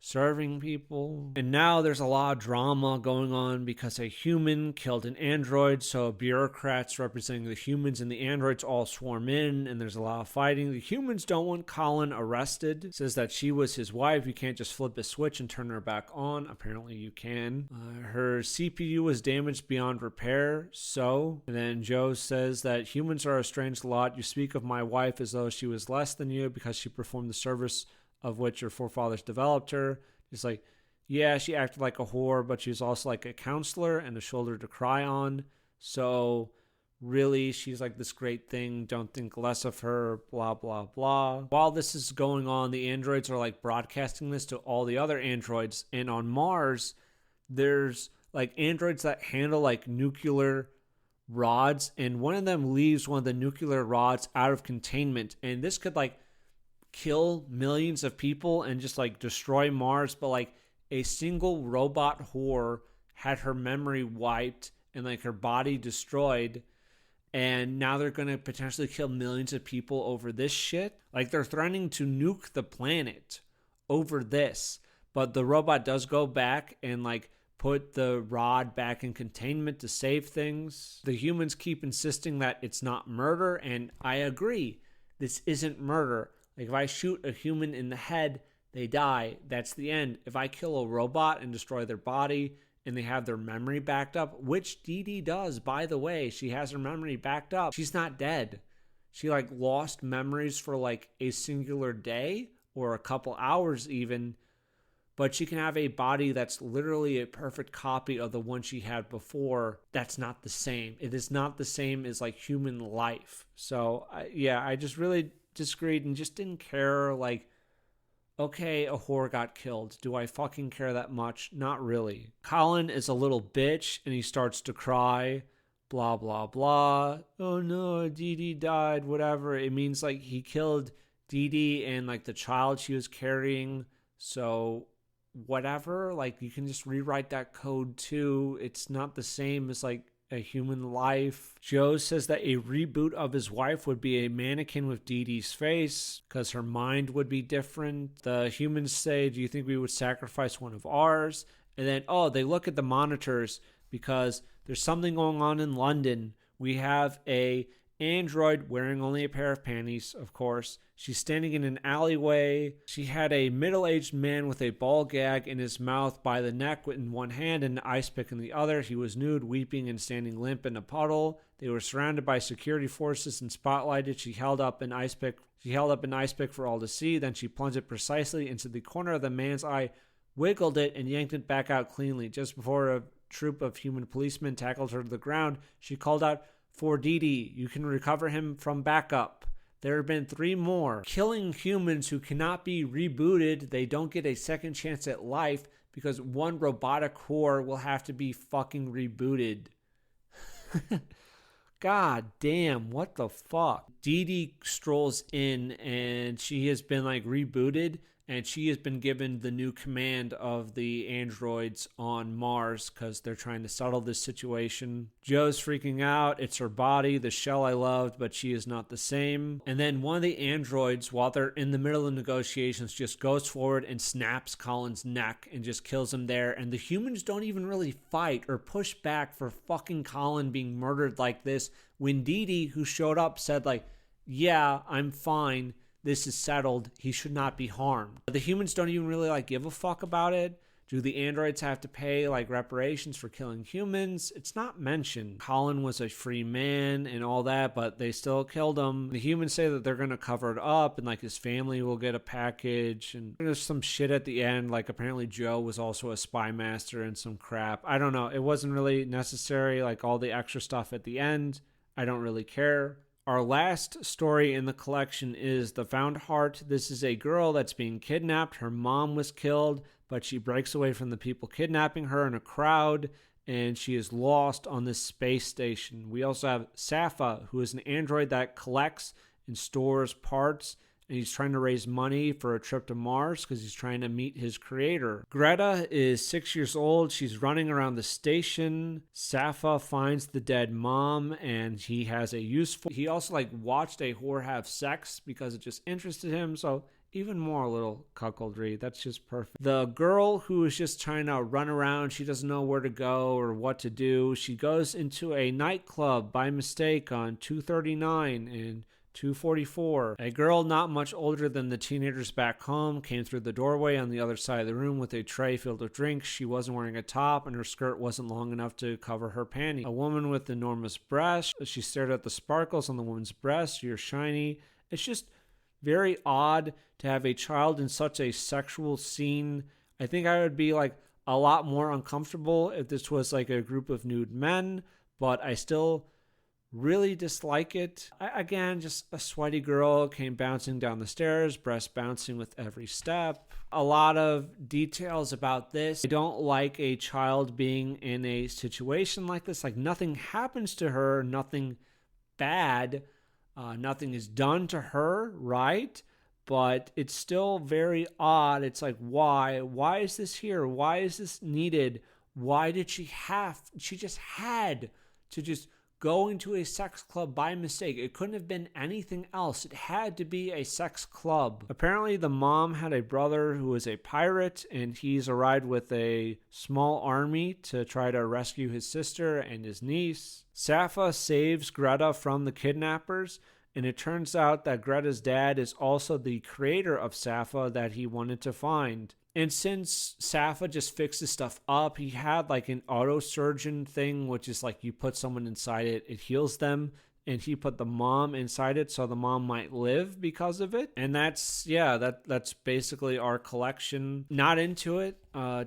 serving people. And now there's a lot of drama going on because a human killed an android, so bureaucrats representing the humans and the androids all swarm in, and there's a lot of fighting. The humans don't want Colin arrested. Says that she was his wife. You can't just flip a switch and turn her back on. Apparently you can. Her CPU was damaged beyond repair, so. And then Joe says that humans are a strange lot. You speak of my wife as though she was less than you because she performed the service of which your forefathers developed her. It's like, yeah, she acted like a whore, but she was also like a counselor and a shoulder to cry on. So really, she's like this great thing. Don't think less of her, blah, blah, blah. While this is going on, the androids are like broadcasting this to all the other androids. And on Mars, there's like androids that handle like nuclear rods. And one of them leaves one of the nuclear rods out of containment. And this could like kill millions of people and just like destroy Mars, but like a single robot whore had her memory wiped and like her body destroyed, and now they're gonna potentially kill millions of people over this shit. Like they're threatening to nuke the planet over this, but the robot does go back and like put the rod back in containment to save things. The humans keep insisting that it's not murder, and I agree, this isn't murder. Like, if I shoot a human in the head, they die. That's the end. If I kill a robot and destroy their body and they have their memory backed up, which Dee Dee does, by the way, she has her memory backed up. She's not dead. She, like, lost memories for, like, a singular day or a couple hours even, but she can have a body that's literally a perfect copy of the one she had before. That's not the same. It is not the same as, like, human life. So, I just really disagreed and just didn't care like Okay, a whore got killed. Do I fucking care that much? Not really. Colin is a little bitch and he starts to cry. Blah, blah, blah. Oh no, Dee Dee died, whatever. It means like he killed Dee Dee and like the child she was carrying. So, whatever. Like, you can just rewrite that code too. It's not the same as like a human life. Joe says that a reboot of his wife would be a mannequin with Dee Dee's face because her mind would be different. The humans say, do you think we would sacrifice one of ours? And then, oh, they look at the monitors because there's something going on in London. We have a android wearing only a pair of panties, of course. She's standing in an alleyway. She had a middle-aged man with a ball gag in his mouth by the neck in one hand and an ice pick in the other. He was nude, weeping, and standing limp in a puddle. They were surrounded by security forces and spotlighted. She held up an ice pick for all to see. Then she plunged it precisely into the corner of the man's eye, wiggled it, and yanked it back out cleanly. Just before a troop of human policemen tackled her to the ground, she called out, "For Dee Dee, you can recover him from backup." There have been 3 more. Killing humans who cannot be rebooted. They don't get a second chance at life because one robotic whore will have to be fucking rebooted. God damn, what the fuck? Dee Dee strolls in and she has been like rebooted and she has been given the new command of the androids on Mars because they're trying to settle this situation. Joe's freaking out. It's her body, the shell I loved, but she is not the same. And then one of the androids, while they're in the middle of negotiations, just goes forward and snaps Colin's neck and just kills him there. And the humans don't even really fight or push back for fucking Colin being murdered like this when Dee Dee, who showed up, said like, yeah, I'm fine. This is settled. He should not be harmed. The humans don't even really like give a fuck about it. Do the androids have to pay like reparations for killing humans? It's not mentioned. Colin was a free man and all that, but they still killed him. The humans say that they're going to cover it up and like his family will get a package. And there's some shit at the end. Like apparently Joe was also a spy master and some crap. I don't know. It wasn't really necessary. Like all the extra stuff at the end, I don't really care. Our last story in the collection is The Found Heart. This is a girl that's being kidnapped. Her mom was killed, but she breaks away from the people kidnapping her in a crowd, and she is lost on this space station. We also have Safa, who is an android that collects and stores parts, and he's trying to raise money for a trip to Mars because he's trying to meet his creator. Greta is 6 years old. She's running around the station. Safa finds the dead mom, and he has a useful... He also like watched a whore have sex because it just interested him, so even more little cuckoldry. That's just perfect. The girl who is just trying to run around, she doesn't know where to go or what to do. She goes into a nightclub by mistake on 239 and 244. A girl not much older than the teenagers back home came through the doorway on the other side of the room with a tray filled with drinks. She wasn't wearing a top and her skirt wasn't long enough to cover her panties. A woman with enormous breasts. She stared at the sparkles on the woman's breasts. You're shiny. It's just very odd to have a child in such a sexual scene. I think I would be like a lot more uncomfortable if this was like a group of nude men, but I still really dislike it. Again, just a sweaty girl came bouncing down the stairs, breast bouncing with every step. A lot of details about this. I don't like a child being in a situation like this. Like nothing happens to her, nothing bad, nothing is done to her, right? But it's still very odd. It's like, why? Why is this here? Why is this needed? Why did she just had to just go into a sex club by mistake? It couldn't have been anything else. It had to be a sex club. Apparently, the mom had a brother who was a pirate, and he's arrived with a small army to try to rescue his sister and his niece. Safa saves Greta from the kidnappers, and it turns out that Greta's dad is also the creator of Safa that he wanted to find. And since Safa just fixes stuff up, he had like an auto surgeon thing, which is like you put someone inside it, it heals them. And he put the mom inside it so the mom might live because of it. And that's basically our collection. Not into it,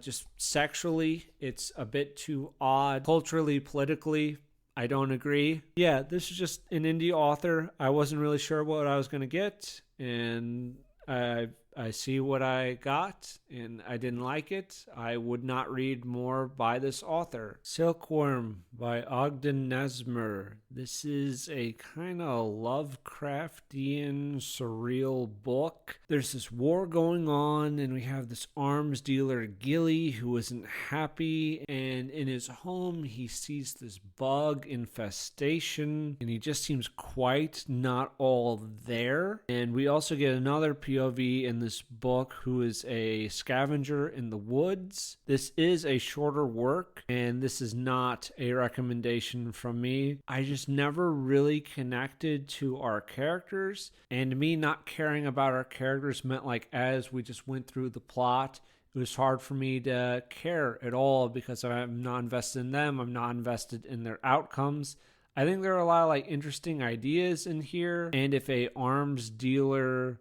just sexually, it's a bit too odd. Culturally, politically, I don't agree. Yeah, this is just an indie author. I wasn't really sure what I was going to get. And I've I see what I got, and I didn't like it. I would not read more by this author. Silkworm by Ogden Nesmer. This is a kind of Lovecraftian, surreal book. There's this war going on, and we have this arms dealer, Gilly, who isn't happy, and in his home, he sees this bug infestation, and he just seems quite not all there. And we also get another POV in this book who is a scavenger in the woods. This is a shorter work, and this is not a recommendation from me. I just never really connected to our characters, and me not caring about our characters meant, like, as we just went through the plot, it was hard for me to care at all because I'm not invested in them. I'm not invested in their outcomes. I think there are a lot of like interesting ideas in here, and if a arms dealer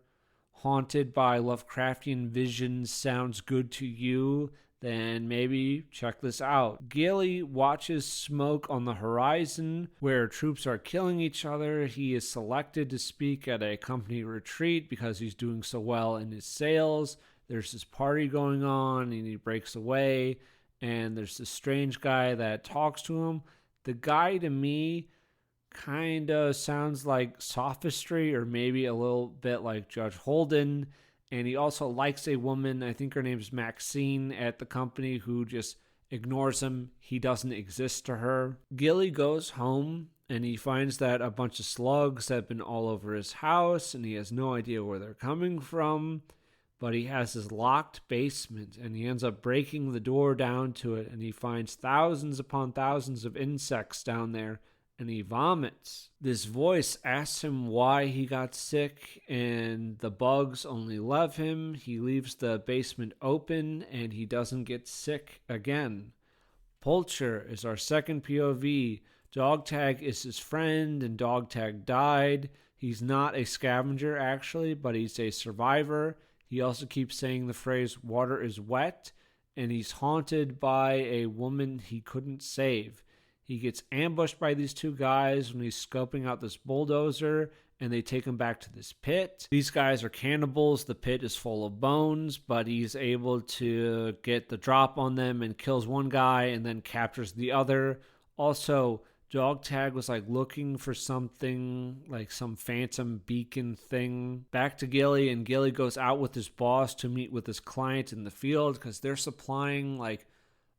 haunted by Lovecraftian visions sounds good to you, then maybe check this out. Gilly watches smoke on the horizon where troops are killing each other. He is selected to speak at a company retreat because he's doing so well in his sales. There's this party going on, and he breaks away, and there's this strange guy that talks to him. The guy, to me, kind of sounds like sophistry, or maybe a little bit like Judge Holden. And he also likes a woman, I think her name is Maxine, at the company, who just ignores him. He doesn't exist to her. Gilly goes home, and he finds that a bunch of slugs have been all over his house, and he has no idea where they're coming from. But he has this locked basement, and he ends up breaking the door down to it, and he finds thousands upon thousands of insects down there, and he vomits. This voice asks him why he got sick, and the bugs only love him. He leaves the basement open, and he doesn't get sick again. Pulcher is our second POV. Dogtag is his friend, and Dogtag died. He's not a scavenger, actually, but he's a survivor. He also keeps saying the phrase, water is wet, and he's haunted by a woman he couldn't save. He gets ambushed by these two guys when he's scoping out this bulldozer, and they take him back to this pit. These guys are cannibals. The pit is full of bones, but he's able to get the drop on them and kills one guy and then captures the other. Also, Dogtag was like looking for something, like some phantom beacon thing. Back to Gilly, and Gilly goes out with his boss to meet with his client in the field because they're supplying like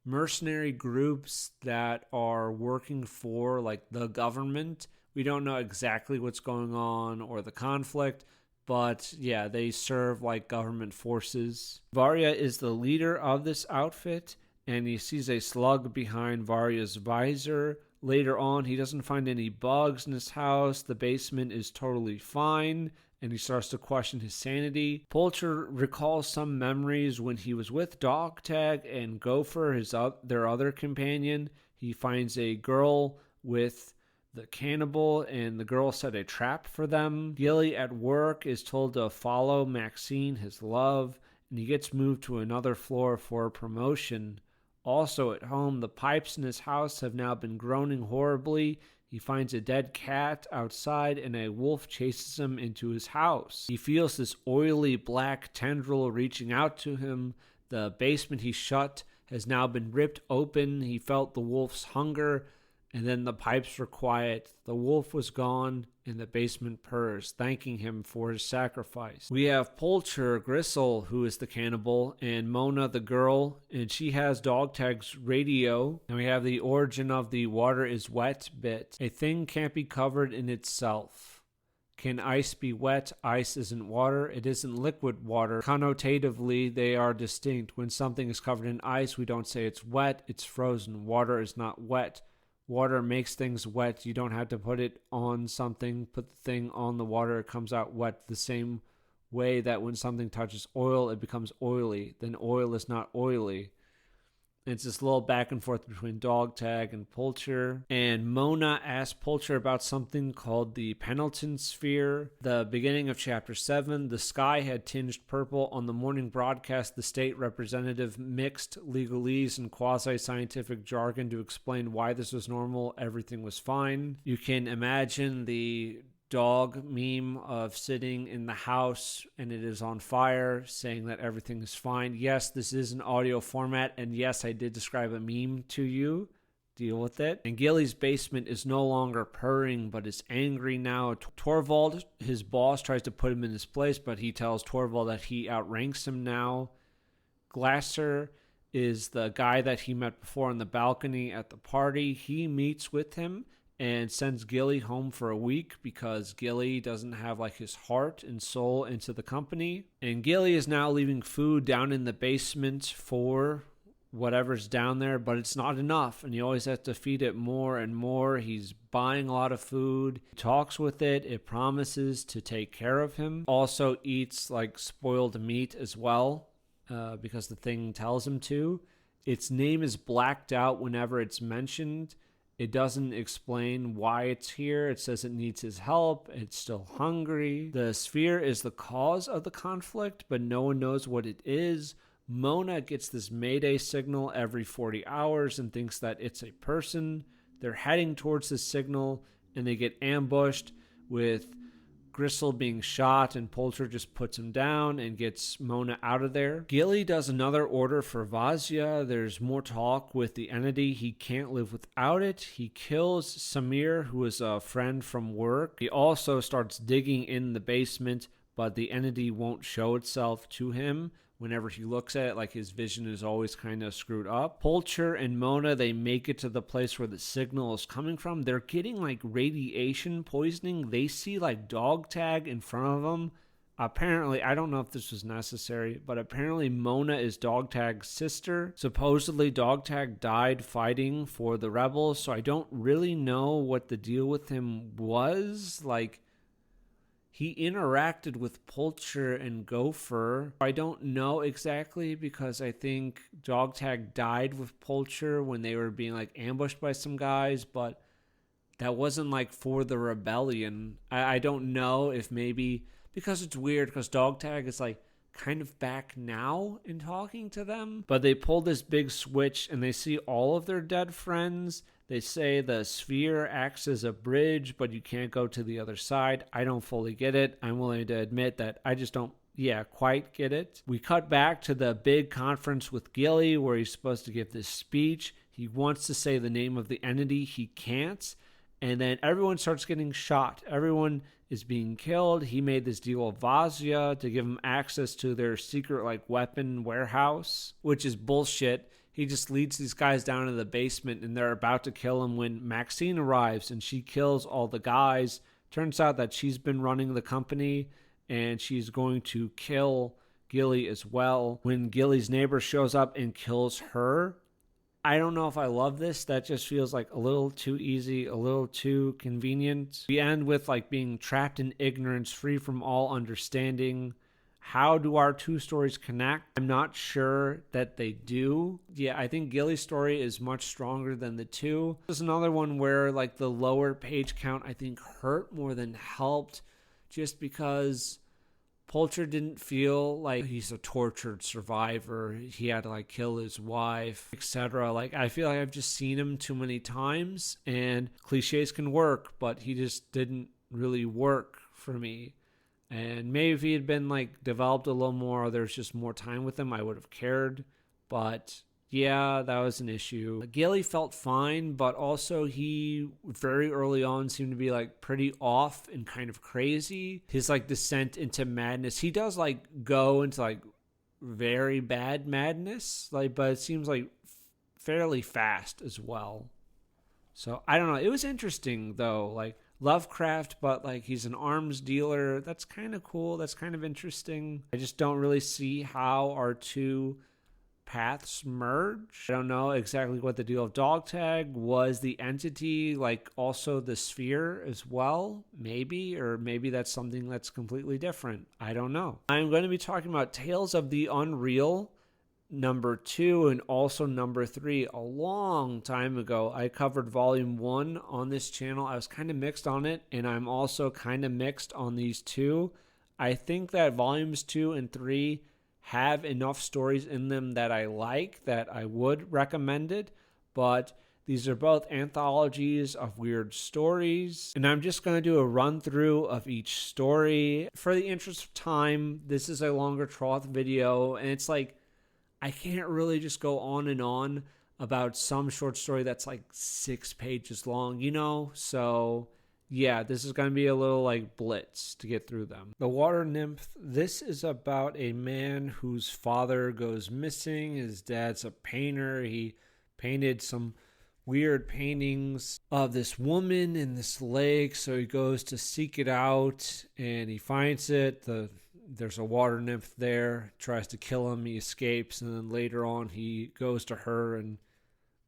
mercenary groups that are working for like the government. We don't know exactly what's going on or the conflict, but yeah, they serve like government forces. Varya is the leader of this outfit, and he sees a slug behind Varya's visor. Later on, he doesn't find any bugs in his house. The basement is totally fine, and he starts to question his sanity. Pulcher recalls some memories when he was with Dogtag and Gopher, their other companion. He finds a girl with the cannibal, and the girl set a trap for them. Gilly at work is told to follow Maxine, his love, and he gets moved to another floor for promotion. Also at home, the pipes in his house have now been groaning horribly. He finds a dead cat outside, and a wolf chases him into his house. He feels this oily black tendril reaching out to him. The basement he shut has now been ripped open. He felt the wolf's hunger, and then the pipes were quiet. The wolf was gone, and the basement purrs, thanking him for his sacrifice. We have Pulcher, Gristle, who is the cannibal, and Mona, the girl, and she has Dogtag's radio. And we have the origin of the water is wet bit. A thing can't be covered in itself. Can ice be wet? Ice isn't water. It isn't liquid water. Connotatively, they are distinct. When something is covered in ice, we don't say it's wet, it's frozen. Water is not wet. Water makes things wet. You don't have to put it on something, put the thing on the water, it comes out wet. The same way that when something touches oil, it becomes oily. Then oil is not oily. It's this little back and forth between Dogtag and Pulcher. And Mona asks Pulcher about something called the Pendleton Sphere. The beginning of Chapter 7, the sky had tinged purple. On the morning broadcast, the state representative mixed legalese and quasi-scientific jargon to explain why this was normal. Everything was fine. You can imagine the dog meme of sitting in the house and it is on fire, saying that everything is fine. Yes, this is an audio format, and yes, I did describe a meme to you. Deal with it. And Gilly's basement is no longer purring, but is angry now. Torvald, his boss, tries to put him in his place, but he tells Torvald that he outranks him now. Glasser is the guy that he met before on the balcony at the party. He meets with him and sends Gilly home for a week because Gilly doesn't have like his heart and soul into the company. And Gilly is now leaving food down in the basement for whatever's down there, but it's not enough, and you always have to feed it more and more. He's buying a lot of food, he talks with it, it promises to take care of him. Also eats like spoiled meat as well, because the thing tells him to. Its name is blacked out whenever it's mentioned. It doesn't explain why it's here. It says it needs his help. It's still hungry. The sphere is the cause of the conflict, but no one knows what it is. Mona gets this Mayday signal every 40 hours and thinks that it's a person. They're heading towards this signal and they get ambushed with Gristle being shot, and Poulter just puts him down and gets Mona out of there. Gilly does another order for Vazia. There's more talk with the entity. He can't live without it. He kills Samir, who is a friend from work. He also starts digging in the basement, but the entity won't show itself to him. Whenever he looks at it, like his vision is always kind of screwed up. Poulter and Mona, they make it to the place where the signal is coming from. They're getting like radiation poisoning. They see like dog tag in front of them. Apparently, I don't know if this was necessary, but apparently Mona is dog tag's sister. Supposedly dog tag died fighting for the rebels, so I don't really know what the deal with him was. Like, he interacted with Poulter and Gopher. I don't know exactly because I think Dogtag died with Poulter when they were being like ambushed by some guys, but that wasn't like for the rebellion. I don't know if maybe because it's weird because Dogtag is like kind of back now in talking to them, but they pull this big switch and they see all of their dead friends. They say the sphere acts as a bridge, but you can't go to the other side. I don't fully get it. I'm willing to admit that I just don't, quite get it. We cut back to the big conference with Gilly where he's supposed to give this speech. He wants to say the name of the entity. He can't. And then everyone starts getting shot. Everyone is being killed. He made this deal with Vazia to give him access to their secret like weapon warehouse, which is bullshit. He just leads these guys down to the basement and they're about to kill him when Maxine arrives and she kills all the guys. Turns out that she's been running the company and she's going to kill Gilly as well. When Gilly's neighbor shows up and kills her, I don't know if I love this. That just feels like a little too easy, a little too convenient. We end with like being trapped in ignorance, free from all understanding. How do our two stories connect? I'm not sure that they do. Yeah, I think Gilly's story is much stronger than the two. There's another one where like the lower page count I think hurt more than helped, just because Poulter didn't feel like he's a tortured survivor. He had to like kill his wife, etc. Like I feel like I've just seen him too many times, and cliches can work, but he just didn't really work for me. And maybe if he had been like developed a little more, or there's just more time with him, I would have cared. But yeah, that was an issue. Gilly felt fine, but also he very early on seemed to be like pretty off and kind of crazy. His like descent into madness. He does like go into like very bad madness, like, but it seems like fairly fast as well. So I don't know. It was interesting though, like Lovecraft, but like he's an arms dealer. That's kind of cool. That's kind of interesting. I just don't really see how our two paths merge. I don't know exactly what the deal of Dogtag was. The entity like also the sphere as well, maybe, or maybe that's something that's completely different. I don't know. I'm going to be talking about Tales of the Unreal number 2 and also number 3. A long time ago I covered volume 1 on this channel. I was kind of mixed on it, and I'm also kind of mixed on these two. I think that volumes 2 and 3 have enough stories in them that I like, that I would recommend it, but These are both anthologies of weird stories, and I'm just going to do a run through of each story. For the interest of time, this is a longer Trough video, and it's like, I can't really just go on and on about some short story that's like 6 pages long, you know? So yeah, this is going to be a little like blitz to get through them. The Water Nymph, this is about a man whose father goes missing. His dad's a painter. He painted some weird paintings of this woman in this lake, so he goes to seek it out and he finds it. There's a water nymph there, tries to kill him, he escapes, and then later on he goes to her and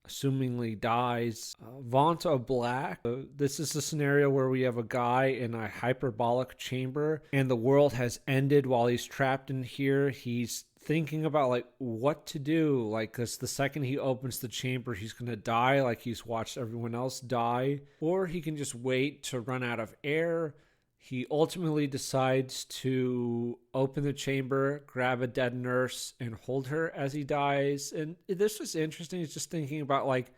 assumingly dies. Vanta Black, this is a scenario where we have a guy in a hyperbolic chamber and the world has ended while he's trapped in here. He's thinking about like what to do, like, because the second he opens the chamber he's gonna die, like he's watched everyone else die, or he can just wait to run out of air. He ultimately decides to open the chamber, grab a dead nurse, and hold her as he dies. And this was interesting. It's just thinking about like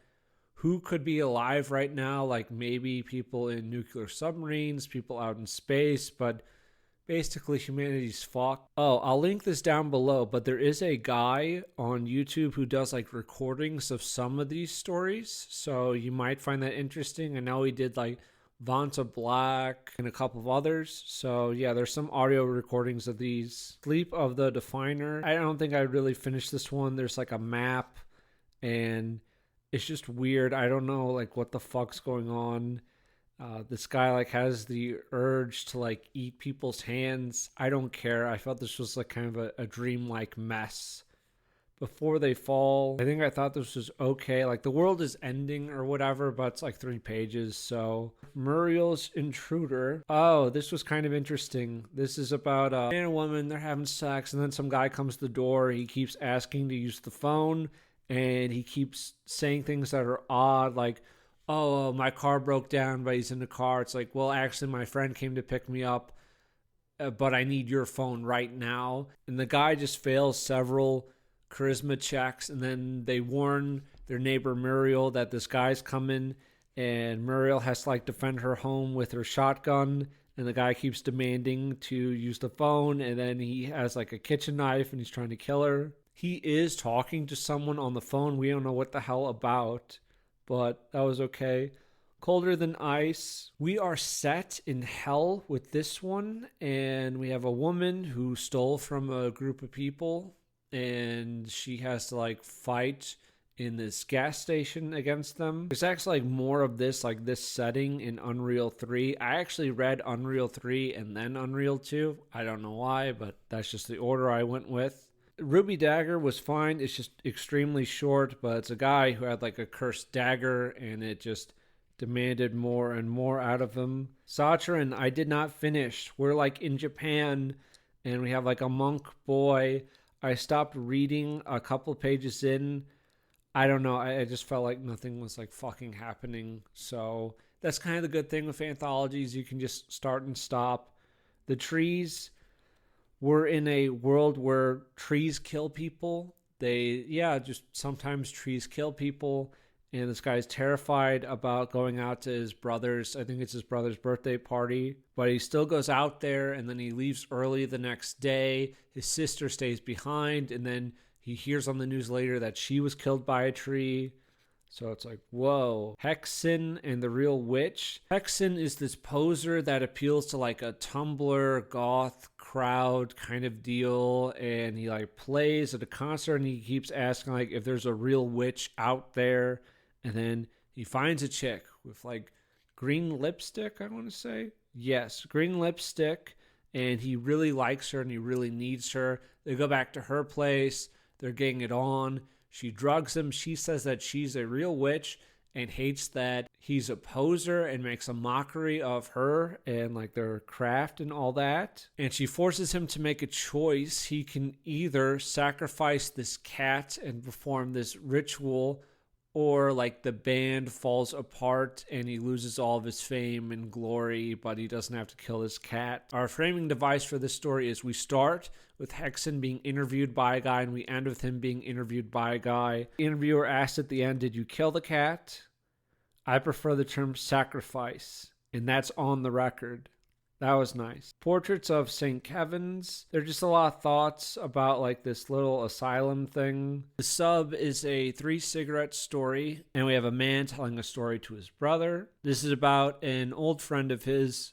who could be alive right now, like maybe people in nuclear submarines, people out in space, but basically humanity's fucked. Oh, I'll link this down below, but there is a guy on YouTube who does like recordings of some of these stories, so you might find that interesting. I know he did like Vanta Black and a couple of others, so yeah, there's some audio recordings of these. Sleep of the Definer, I don't think I really finished this one. There's like a map and it's just weird. I don't know like what the fuck's going on. This guy like has the urge to like eat people's hands. I don't care. I felt this was like kind of a dream-like mess. Before They Fall, I thought this was okay. Like the world is ending or whatever, but it's like 3 pages. So Muriel's Intruder. Oh, this was kind of interesting. This is about a man and a woman. They're having sex, and then some guy comes to the door. He keeps asking to use the phone, and he keeps saying things that are odd, like, oh, my car broke down, but he's in the car. It's like, well, actually, my friend came to pick me up, but I need your phone right now. And the guy just fails several charisma checks, and then they warn their neighbor Muriel that this guy's coming, and Muriel has to like defend her home with her shotgun, and the guy keeps demanding to use the phone, and then he has like a kitchen knife and he's trying to kill her. He is talking to someone on the phone. We don't know what the hell about, but that was okay. Colder Than Ice. We are set in hell with this one, and we have a woman who stole from a group of people, and she has to like fight in this gas station against them. There's actually like more of this, like this setting in Unreal 3. I actually read Unreal 3 and then Unreal 2. I don't know why, but that's just the order I went with. Ruby Dagger was fine. It's just extremely short, but it's a guy who had like a cursed dagger and it just demanded more and more out of him. Sachirin, I did not finish. We're like in Japan and we have like a monk boy. I stopped reading a couple pages in. I don't know. I just felt like nothing was like fucking happening. So that's kind of the good thing with anthologies. You can just start and stop. The Trees, we're in a world where trees kill people. Just sometimes trees kill people. And this guy's terrified about going out to his brother's, I think it's his brother's birthday party. But he still goes out there, and then he leaves early the next day. His sister stays behind, and then he hears on the news later that she was killed by a tree. So it's like, whoa. Hexen and the Real Witch. Hexen is this poser that appeals to like a Tumblr goth crowd kind of deal, and he like plays at a concert, and he keeps asking like if there's a real witch out there. And then he finds a chick with like green lipstick, I want to say. Yes, green lipstick. And he really likes her and he really needs her. They go back to her place. They're getting it on. She drugs him. She says that she's a real witch and hates that he's a poser and makes a mockery of her and like their craft and all that. And she forces him to make a choice. He can either sacrifice this cat and perform this ritual, or like the band falls apart and he loses all of his fame and glory, but he doesn't have to kill his cat. Our framing device for this story is we start with Hexen being interviewed by a guy and we end with him being interviewed by a guy. The interviewer asks at the end, "Did you kill the cat?" I prefer the term sacrifice, and that's on the record. That was nice. Portraits of St. Kevin's. There's just a lot of thoughts about like this little asylum thing. The sub is a 3-cigarette story, and we have a man telling a story to his brother. This is about an old friend of his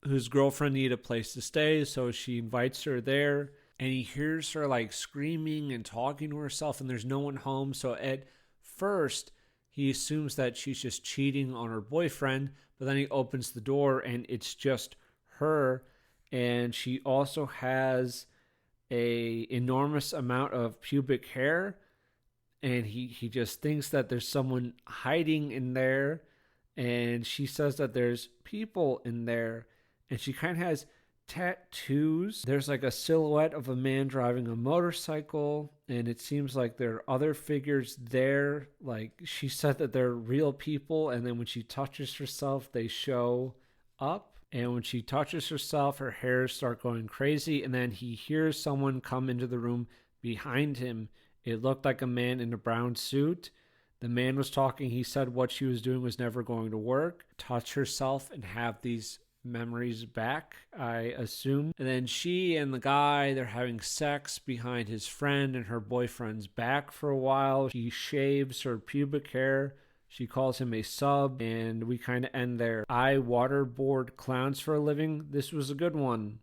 whose girlfriend needed a place to stay, so she invites her there, and he hears her like screaming and talking to herself, and there's no one home. So at first, he assumes that she's just cheating on her boyfriend, but then he opens the door and it's just her. And she also has a enormous amount of pubic hair. And he just thinks that there's someone hiding in there. And she says that there's people in there. And she kind of has tattoos. There's like a silhouette of a man driving a motorcycle, and it seems like there are other figures there. Like she said that they're real people, and then when she touches herself they show up, and when she touches herself her hairs start going crazy, and then he hears someone come into the room behind him. It looked like a man in a brown suit. The man was talking. He said what she was doing was never going to work. Touch herself and have these memories back, I assume. And then she and the guy, they're having sex behind his friend and her boyfriend's back for a while. She shaves her pubic hair. She calls him a sub, and we kind of end there. I waterboard clowns for a living. This was a good one.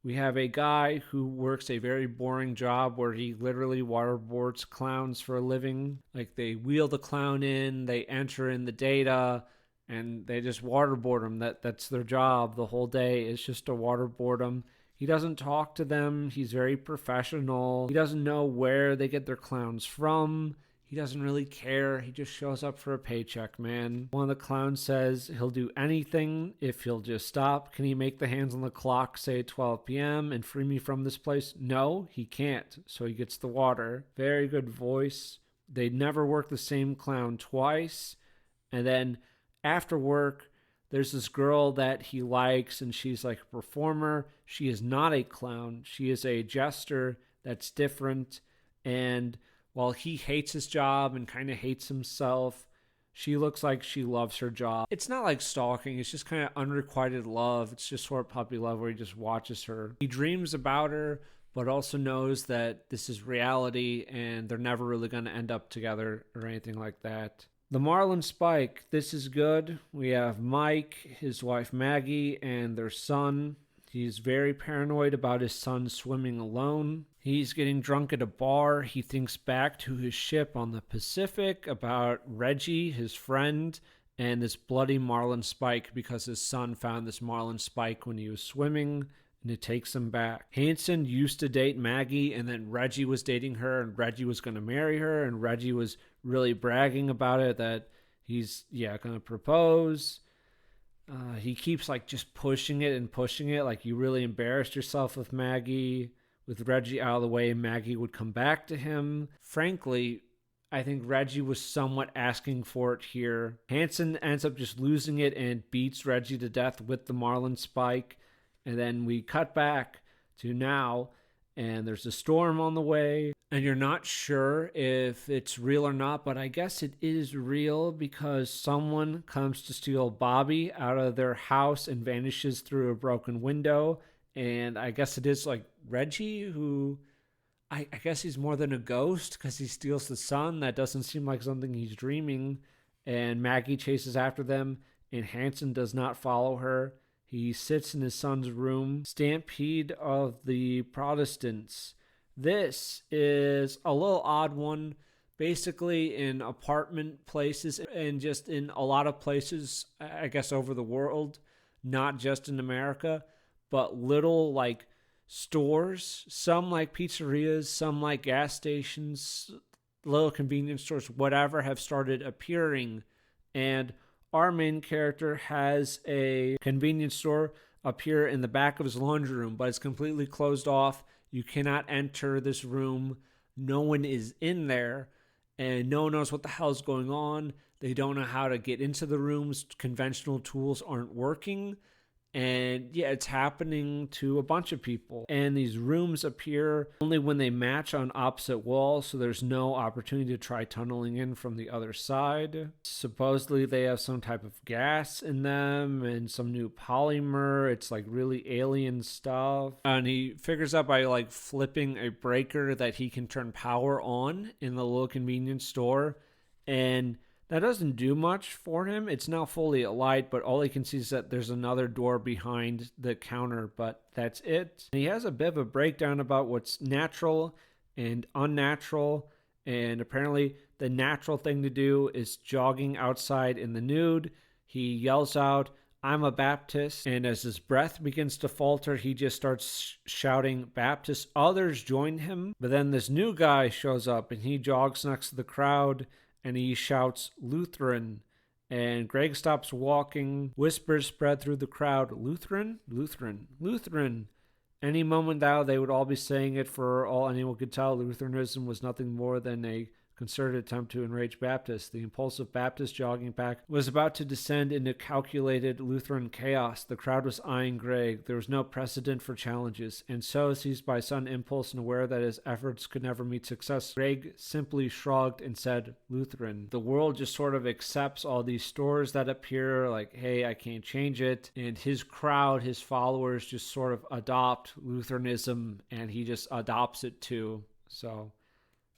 We have a guy who works a very boring job where he literally waterboards clowns for a living. Like they wheel the clown in, they enter in the data, and they just waterboard them. That's their job the whole day, is just to waterboard them. He doesn't talk to them. He's very professional. He doesn't know where they get their clowns from. He doesn't really care. He just shows up for a paycheck, man. One of the clowns says he'll do anything if he'll just stop. Can he make the hands on the clock say 12 p.m. and free me from this place? No, he can't. So he gets the water. Very good voice. They never work the same clown twice. And then after work, there's this girl that he likes, and she's like a performer. She is not a clown. She is a jester that's different. And while he hates his job and kind of hates himself, she looks like she loves her job. It's not like stalking. It's just kind of unrequited love. It's just sort of puppy love where he just watches her. He dreams about her, but also knows that this is reality and they're never really going to end up together or anything like that. The Marlin Spike, this is good. We have Mike, his wife Maggie, and their son. He's very paranoid about his son swimming alone. He's getting drunk at a bar. He thinks back to his ship on the Pacific, about Reggie, his friend, and this bloody Marlin Spike because his son found this Marlin Spike when he was swimming, and it takes him back. Hanson used to date Maggie, and then Reggie was dating her, and Reggie was going to marry her, and Reggie was really bragging about it, that he's, going to propose. He keeps, just pushing it, like you really embarrassed yourself with Maggie. With Reggie out of the way, Maggie would come back to him. Frankly, I think Reggie was somewhat asking for it here. Hanson ends up just losing it and beats Reggie to death with the Marlin Spike. And then we cut back to now, and there's a storm on the way, and you're not sure if it's real or not, but I guess it is real because someone comes to steal Bobby out of their house and vanishes through a broken window. And I guess it is Reggie, who I guess he's more than a ghost because he steals the sun. That doesn't seem like something he's dreaming. And Maggie chases after them, and Hanson does not follow her. He sits in his son's room. Stampede of the Protestants. This is a little odd one. Basically in apartment places and just in a lot of places, I guess, over the world, not just in America, but little stores, some like pizzerias, some like gas stations, little convenience stores, whatever, have started appearing. And our main character has a convenience store appear in the back of his laundry room, but it's completely closed off. You cannot enter this room. No one is in there. and no one knows what the hell's going on. They don't know how to get into the rooms. Conventional tools aren't working. And yeah, it's happening to a bunch of people. And these rooms appear only when they match on opposite walls, so there's no opportunity to try tunneling in from the other side. Supposedly they have some type of gas in them and some new polymer. It's like really alien stuff. And he figures out by like flipping a breaker that he can turn power on in the little convenience store. And that doesn't do much for him. It's now fully alight, but all he can see is that there's another door behind the counter, but that's it. And he has a bit of a breakdown about what's natural and unnatural, and apparently the natural thing to do is jogging outside in the nude. He yells out, "I'm a Baptist," and as his breath begins to falter, he just starts shouting Baptist. Others join him, but then this new guy shows up, and he jogs next to the crowd, and he shouts Lutheran, and Greg stops walking. Whispers spread through the crowd, Lutheran, Lutheran, Lutheran. Any moment now they would all be saying it. For all anyone could tell, Lutheranism was nothing more than a concerted attempt to enrage Baptists. The impulsive Baptist jogging pack was about to descend into calculated Lutheran chaos. The crowd was eyeing Greg. There was no precedent for challenges, and so, seized by sudden impulse and aware that his efforts could never meet success, Greg simply shrugged and said, Lutheran. The world just sort of accepts all these stores that appear, like, hey, I can't change it, and his crowd, his followers, just sort of adopt Lutheranism, and he just adopts it too. So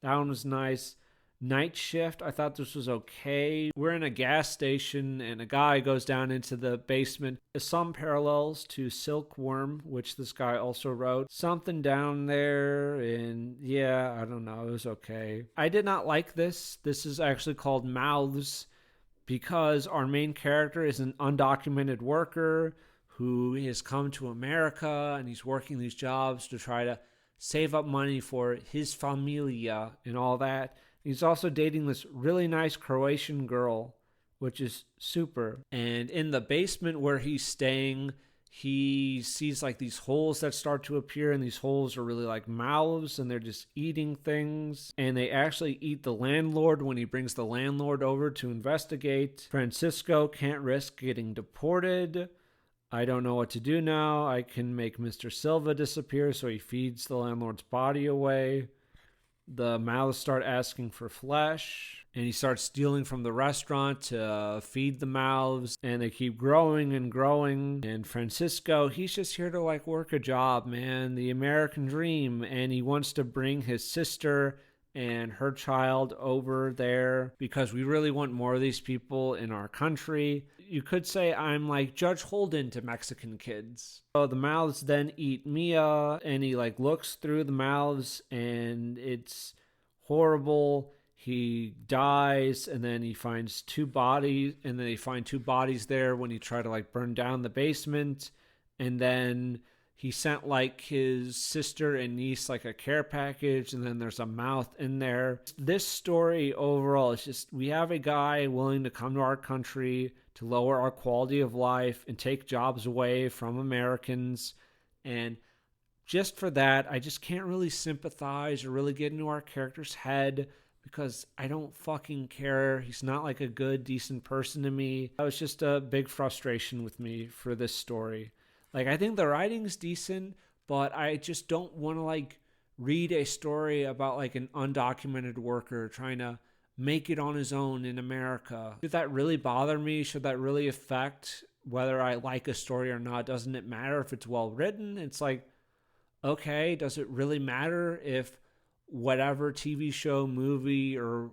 that one was nice. Night Shift, I thought this was okay. We're in a gas station and a guy goes down into the basement. There's some parallels to Silkworm, which this guy also wrote. Something down there, and yeah, I don't know, it was okay. I did not like this. This is actually called Mouths because our main character is an undocumented worker who has come to America and he's working these jobs to try to save up money for his familia and all that. He's also dating this really nice Croatian girl, which is super. And in the basement where he's staying, he sees like these holes that start to appear, and these holes are really like mouths, and they're just eating things. And they actually eat the landlord when he brings the landlord over to investigate. Francisco can't risk getting deported. I don't know what to do now. I can make Mr. Silva disappear, so he feeds the landlord's body away. The mouths start asking for flesh, and he starts stealing from the restaurant to feed the mouths, and they keep growing and growing. And Francisco, he's just here to like work a job, man, the American dream, and he wants to bring his sister and her child over there because we really want more of these people in our country. You could say I'm like Judge Holden to Mexican kids. So the mouths then eat Mia, and he like looks through the mouths, and it's horrible. He dies, and then he finds two bodies, and then they find two bodies there when he tried to like burn down the basement. And then he sent like his sister and niece like a care package, and then there's a mouth in there. This story overall is just, we have a guy willing to come to our country to lower our quality of life and take jobs away from Americans. And just for that, I just can't really sympathize or really get into our character's head because I don't fucking care. He's not like a good, decent person to me. That was just a big frustration with me for this story. Like, I think the writing's decent, but I just don't want to, like, read a story about, like, an undocumented worker trying to make it on his own in America. Should that really bother me? Should that really affect whether I like a story or not? Doesn't it matter if it's well written? It's like, okay, does it really matter if whatever TV show, movie, or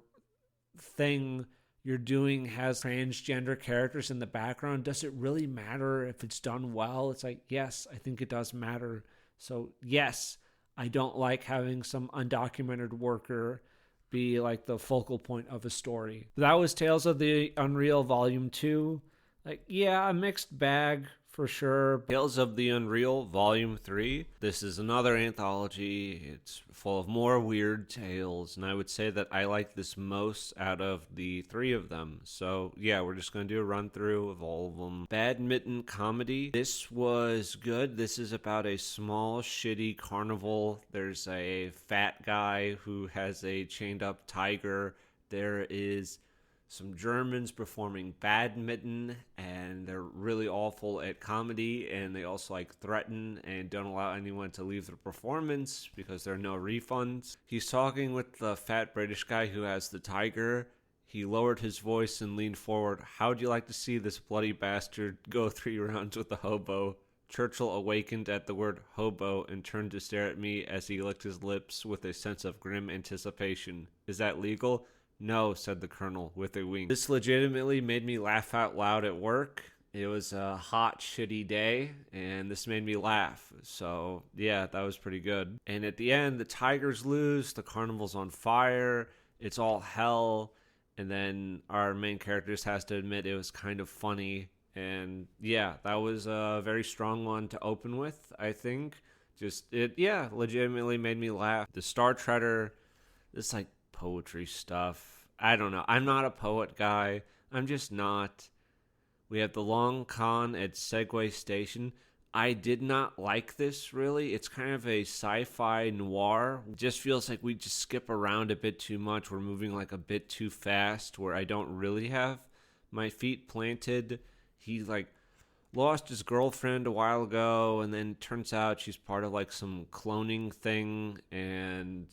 thing you're doing has transgender characters in the background? Does it really matter if it's done well? It's like, yes, I think it does matter. So yes, I don't like having some undocumented worker be like the focal point of a story. That was Tales of the Unreal Volume 2. Like, yeah, a mixed bag for sure.
Tales of the Unreal Volume 3. This is another anthology. It's full of more weird tales, and I would say that I like this most out of the three of them. So yeah, we're just going to do a run through of all of them. Badminton Comedy. This was good. This is about a small, shitty carnival. There's a fat guy who has a chained up tiger There is some Germans performing badminton, and they're really awful at comedy, and they also like threaten and don't allow anyone to leave the performance because there are no refunds. He's talking with the fat British guy who has the tiger. He lowered his voice and leaned forward. How'd you like to see this bloody bastard go 3 rounds with the hobo? Churchill awakened at the word hobo and turned to stare at me as he licked his lips with a sense of grim anticipation. Is that legal? No, said the colonel with a wink. This legitimately made me laugh out loud at work. It was a hot, shitty day, and this made me laugh. So, yeah, that was pretty good. And at the end, the tigers lose, the carnival's on fire, it's all hell, and then our main character just has to admit it was kind of funny. And, yeah, that was a very strong one to open with, I think. Legitimately made me laugh. The Star Treader, this, like, poetry stuff. I don't know. I'm not a poet guy. I'm just not. We have the long con at Segway Station. I did not like this, really. It's kind of a sci-fi noir. It just feels like we just skip around a bit too much. We're moving like a bit too fast where I don't really have my feet planted. He like lost his girlfriend a while ago, and then turns out she's part of like some cloning thing, and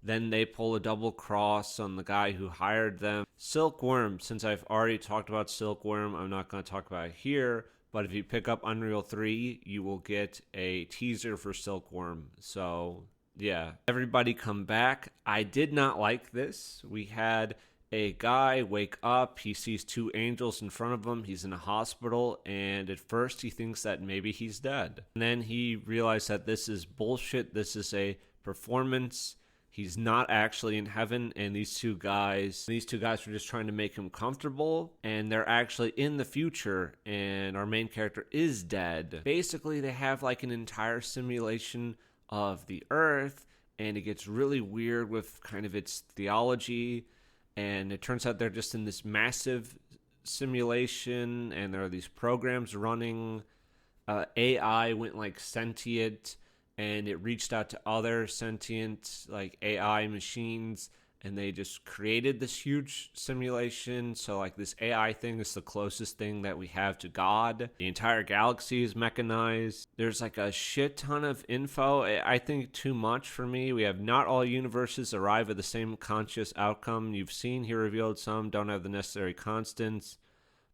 then they pull a double cross on the guy who hired them. Silkworm, since I've already talked about Silkworm, I'm not going to talk about it here. But if you pick up Unreal 3, you will get a teaser for Silkworm. So, yeah. Everybody come back. I did not like this. We had a guy wake up. He sees 2 angels in front of him. He's in a hospital. And at first, he thinks that maybe he's dead. And then he realized that this is bullshit. This is a performance. He's not actually in heaven, and these two guys were just trying to make him comfortable, and they're actually in the future, and our main character is dead. Basically, they have like an entire simulation of the Earth, and it gets really weird with kind of its theology, and it turns out they're just in this massive simulation, and there are these programs running. AI went like sentient, and it reached out to other sentient like AI machines, and they just created this huge simulation. So like this AI thing is the closest thing that we have to God. The entire galaxy is mechanized. There's like a shit ton of info. I think too much for me. We have not all universes arrive at the same conscious outcome. You've seen he revealed some don't have the necessary constants.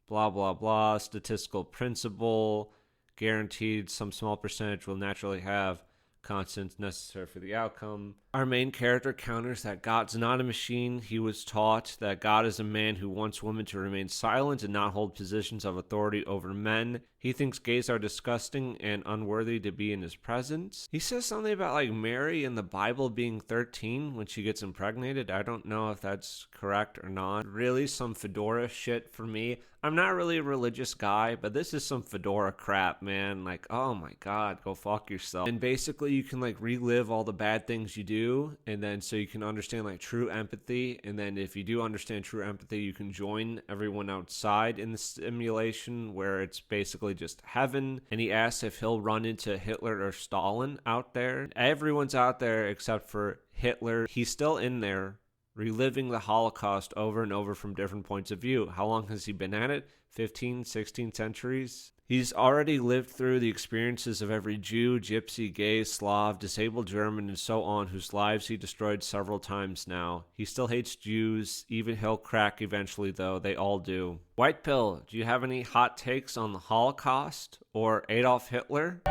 Blah, blah, blah. Statistical principle. Guaranteed some small percentage will naturally have constants necessary for the outcome. Our main character counters that God's not a machine. He was taught that God is a man who wants women to remain silent and not hold positions of authority over men. He thinks gays are disgusting and unworthy to be in his presence. He says something about like Mary in the Bible being 13 when she gets impregnated. I don't know if that's correct or not. Really some fedora shit for me. I'm not really a religious guy, but this is some fedora crap, man. Like, oh my God, go fuck yourself. And basically you can like relive all the bad things you do, and then so you can understand like true empathy, and then if you do understand true empathy, you can join everyone outside in the simulation where it's basically just heaven. And he asks if he'll run into Hitler or Stalin out there. Everyone's out there except for Hitler. He's still in there, reliving the Holocaust over and over from different points of view. How long has he been at it? 15, 16 centuries? He's already lived through the experiences of every Jew, Gypsy, gay, Slav, disabled German, and so on, whose lives he destroyed several times now. He still hates Jews. Even he'll crack eventually, though. They all do. White Pill, do you have any hot takes on the Holocaust or Adolf Hitler?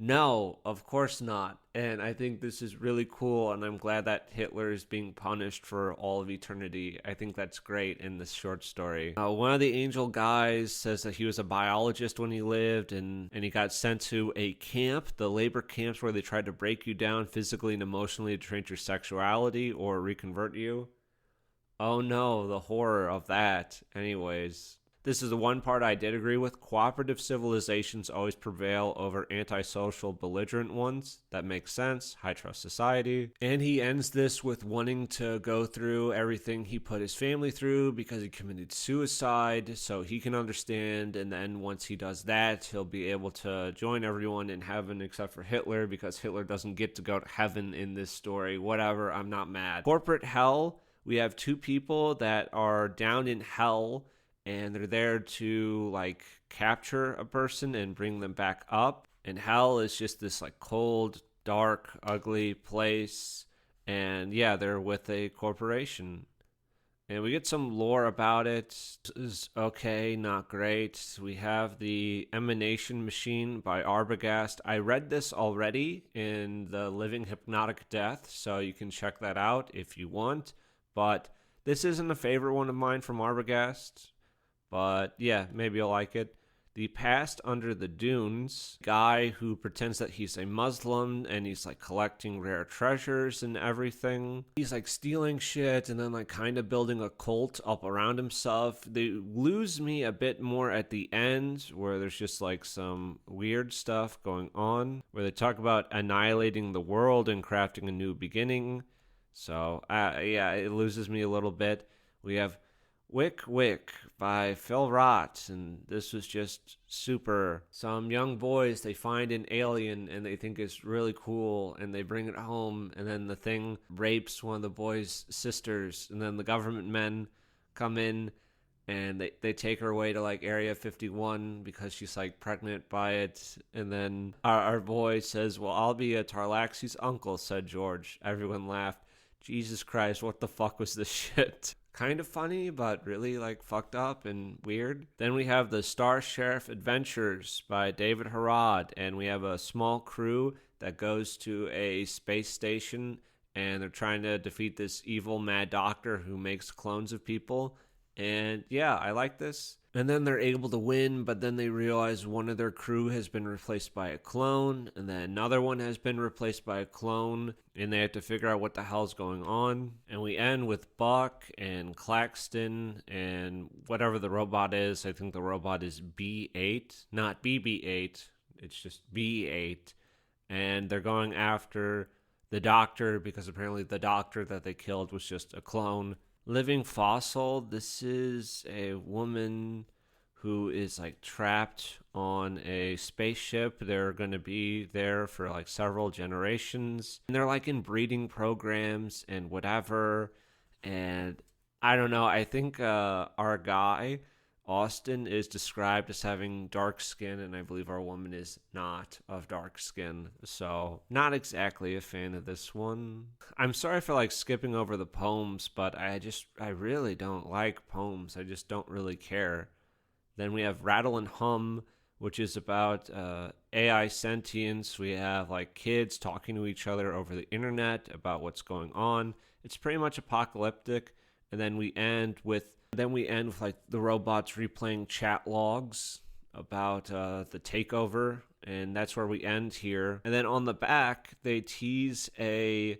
No, of course not. And I think this is really cool, and I'm glad that Hitler is being punished for all of eternity. I think that's great in this short story. One of the angel guys says that he was a biologist when he lived, and he got sent to a camp, the labor camps where they tried to break you down physically and emotionally to change your sexuality or reconvert you. Oh no, the horror of that. Anyways, This is the one part I did agree with. Cooperative civilizations always prevail over antisocial, belligerent ones. That makes sense. High trust society. And he ends this with wanting to go through everything he put his family through because he committed suicide, so he can understand. And then once he does that, he'll be able to join everyone in heaven except for Hitler, because Hitler doesn't get to go to heaven in this story. Whatever, I'm not mad. Corporate hell. We have two people that are down in hell, and they're there to like capture a person and bring them back up. And hell is just this like cold, dark, ugly place. And yeah, they're with a corporation. And we get some lore about it. This is okay, not great. We have the Emanation Machine by Arbogast. I read this already in The Living Hypnotic Death, so you can check that out if you want. But this isn't a favorite one of mine from Arbogast. But yeah, maybe you'll like it. The Past Under the Dunes, guy who pretends that he's a Muslim and he's like collecting rare treasures and everything. He's like stealing shit and then like kind of building a cult up around himself. They lose me a bit more at the end, where there's just like some weird stuff going on, where they talk about annihilating the world and crafting a new beginning. So yeah, it loses me a little bit. We have Wick Wick by Phil Rott, and this was just super. Some young boys, they find an alien and they think it's really cool, and they bring it home, and then the thing rapes one of the boys' sisters, and then the government men come in and they take her away to like Area 51 because she's like pregnant by it. And then our boy says, well, I'll be a Tarlaxi's uncle, said George. Everyone laughed. Jesus Christ, what the fuck was this shit? Kind of funny, but really like fucked up and weird. Then we have the Star Sheriff Adventures by David Harrod, and we have a small crew that goes to a space station, and they're trying to defeat this evil mad doctor who makes clones of people. And yeah, I like this. And then they're able to win, but then they realize one of their crew has been replaced by a clone, and then another one has been replaced by a clone, and they have to figure out what the hell's going on. And we end with Buck and Claxton and whatever the robot is. I think the robot is B8, not BB8. It's just B8. And they're going after the doctor because apparently the doctor that they killed was just a clone. Living Fossil, this is a woman who is like trapped on a spaceship. They're going to be there for like several generations, and they're like in breeding programs and whatever. And I don't know, I think our guy Austin is described as having dark skin, and I believe our woman is not of dark skin. So, not exactly a fan of this one. I'm sorry for like skipping over the poems, but I really don't like poems. I just don't really care. Then we have Rattle and Hum, which is about AI sentience. We have like kids talking to each other over the internet about what's going on. It's pretty much apocalyptic. And then we end with like the robots replaying chat logs about the takeover, and that's where we end here. And then on the back, they tease a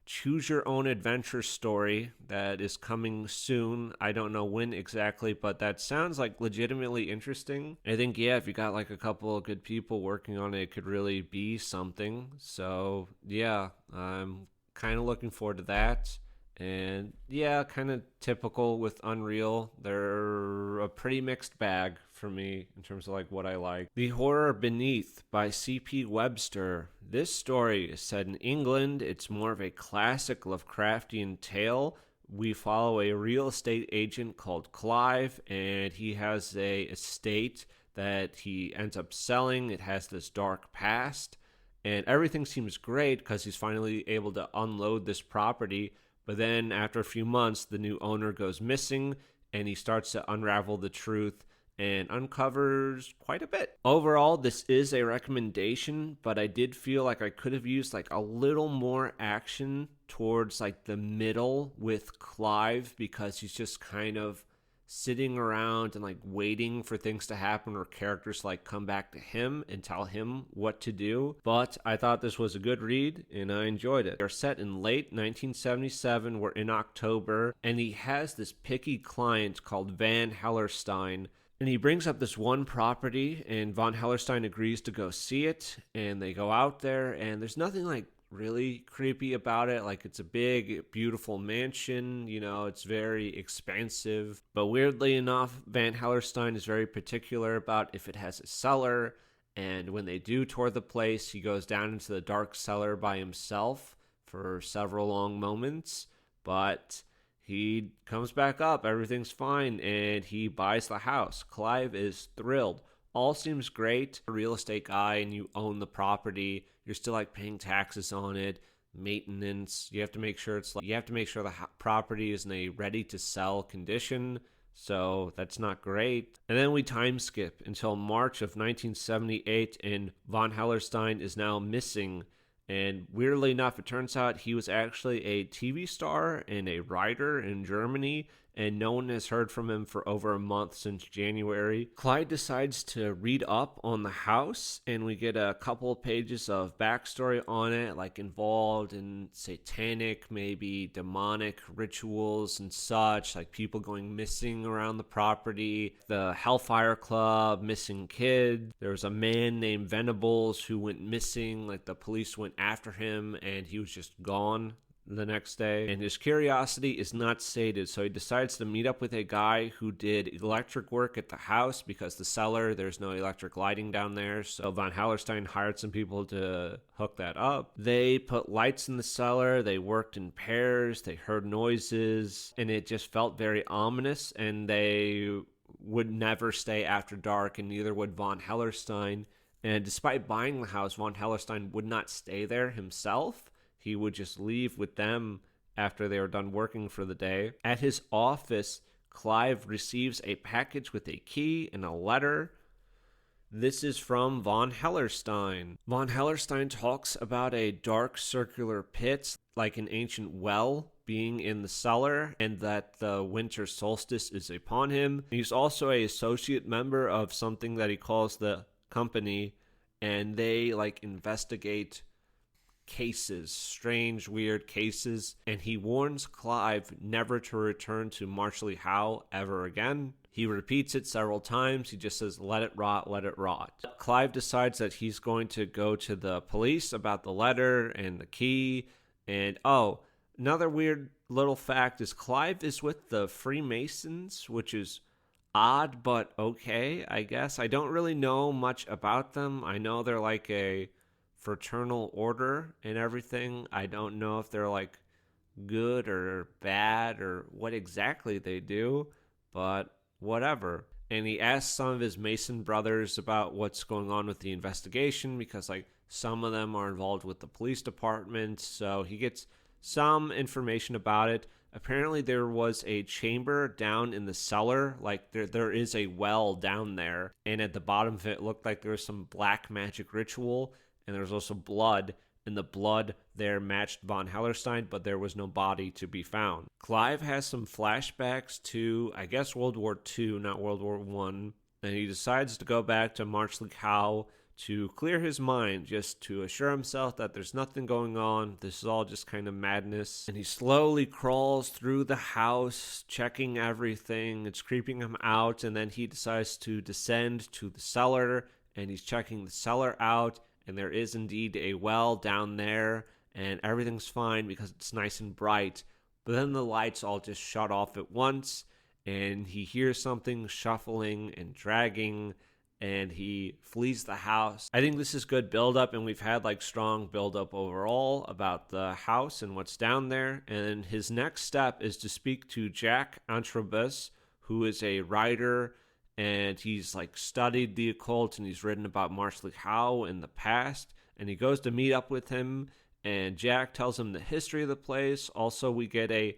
choose your own adventure story that is coming soon. I don't know when exactly, but that sounds like legitimately interesting. I think, yeah, if you got like a couple of good people working on it, it could really be something. So yeah, I'm kind of looking forward to that. And yeah, kind of typical with Unreal. They're a pretty mixed bag for me in terms of like what I like. The Horror Beneath by C.P. Webster. This story is set in England. It's more of a classic Lovecraftian tale. We follow a real estate agent called Clive, and he has a estate that he ends up selling. It has this dark past, and everything seems great because he's finally able to unload this property. But then after a few months, the new owner goes missing, and he starts to unravel the truth and uncovers quite a bit. Overall, this is a recommendation, but I did feel like I could have used like a little more action towards like the middle with Clive, because he's just kind of
sitting around and like waiting for things to happen or characters to like come back to him and tell him what to do. But I thought this was a good read and I enjoyed it. They're set in late 1977. We're in October, and he has this picky client called Van Hellerstein. And he brings up this one property, and Von Hellerstein agrees to go see it. And they go out there, and there's nothing like really creepy about it. Like, it's a big, beautiful mansion, you know, it's very expansive. But weirdly enough, Van Hellerstein is very particular about if it has a cellar. And when they do tour the place, he goes down into the dark cellar by himself for several long moments. But he comes back up, everything's fine, and he buys the house. Clive is thrilled. All seems great. A real estate guy, and you own the property. You're still like paying taxes on it, maintenance. You have to make sure the property is in a ready to sell condition. So that's not great. And then we time skip until March of 1978, and Von Hellerstein is now missing. And weirdly enough, it turns out he was actually a TV star and a writer in Germany, and no one has heard from him for over a month since January. Clyde decides to read up on the house, and we get a couple of pages of backstory on it, like involved in satanic, maybe demonic rituals and such, like people going missing around the property, the Hellfire Club, missing kids. There was a man named Venables who went missing, like the police went after him, and he was just gone the next day, and his curiosity is not sated, so he decides to meet up with a guy who did electric work at the house because the cellar, there's no electric lighting down there, so Von Hellerstein hired some people to hook that up. They put lights in the cellar, they worked in pairs, they heard noises, and it just felt very ominous, and they would never stay after dark, and neither would Von Hellerstein. And despite buying the house, Von Hellerstein would not stay there himself. He would just leave with them after they were done working for the day. At his office, Clive receives a package with a key and a letter. This is from Von Hellerstein. Von Hellerstein talks about a dark circular pit, like an ancient well, being in the cellar, and that the winter solstice is upon him. He's also an associate member of something that he calls the company, and they like investigate cases, strange, weird cases, and he warns Clive never to return to Marshley Howe ever again. He repeats it several times. He just says, let it rot, let it rot. Clive decides that he's going to go to the police about the letter and the key. And another weird little fact is Clive is with the Freemasons, which is odd, but okay, I guess. I don't really know much about them. I know they're like a fraternal order and everything. I don't know if they're like good or bad or what exactly they do, but whatever. And he asks some of his Mason brothers about what's going on with the investigation, because like some of them are involved with the police department, so he gets some information about it. Apparently there was a chamber down in the cellar, like there is a well down there, and at the bottom of it looked like there was some black magic ritual. And there was also blood, and the blood there matched Von Hellerstein, but there was no body to be found. Clive has some flashbacks to, I guess, World War II, not World War I, and he decides to go back to Marshley Howe to clear his mind, just to assure himself that there's nothing going on, this is all just kind of madness. And he slowly crawls through the house, checking everything, it's creeping him out, and then he decides to descend to the cellar, and he's checking the cellar out, and there is indeed a well down there, and everything's fine because it's nice and bright. But then the lights all just shut off at once, and he hears something shuffling and dragging, and he flees the house. I think this is good build-up, and we've had like strong build-up overall about the house and what's down there. And his next step is to speak to Jack Antrobus, who is a writer, and he's like studied the occult, and he's written about Marshley Howe in the past, and he goes to meet up with him, and Jack tells him the history of the place. Also, we get a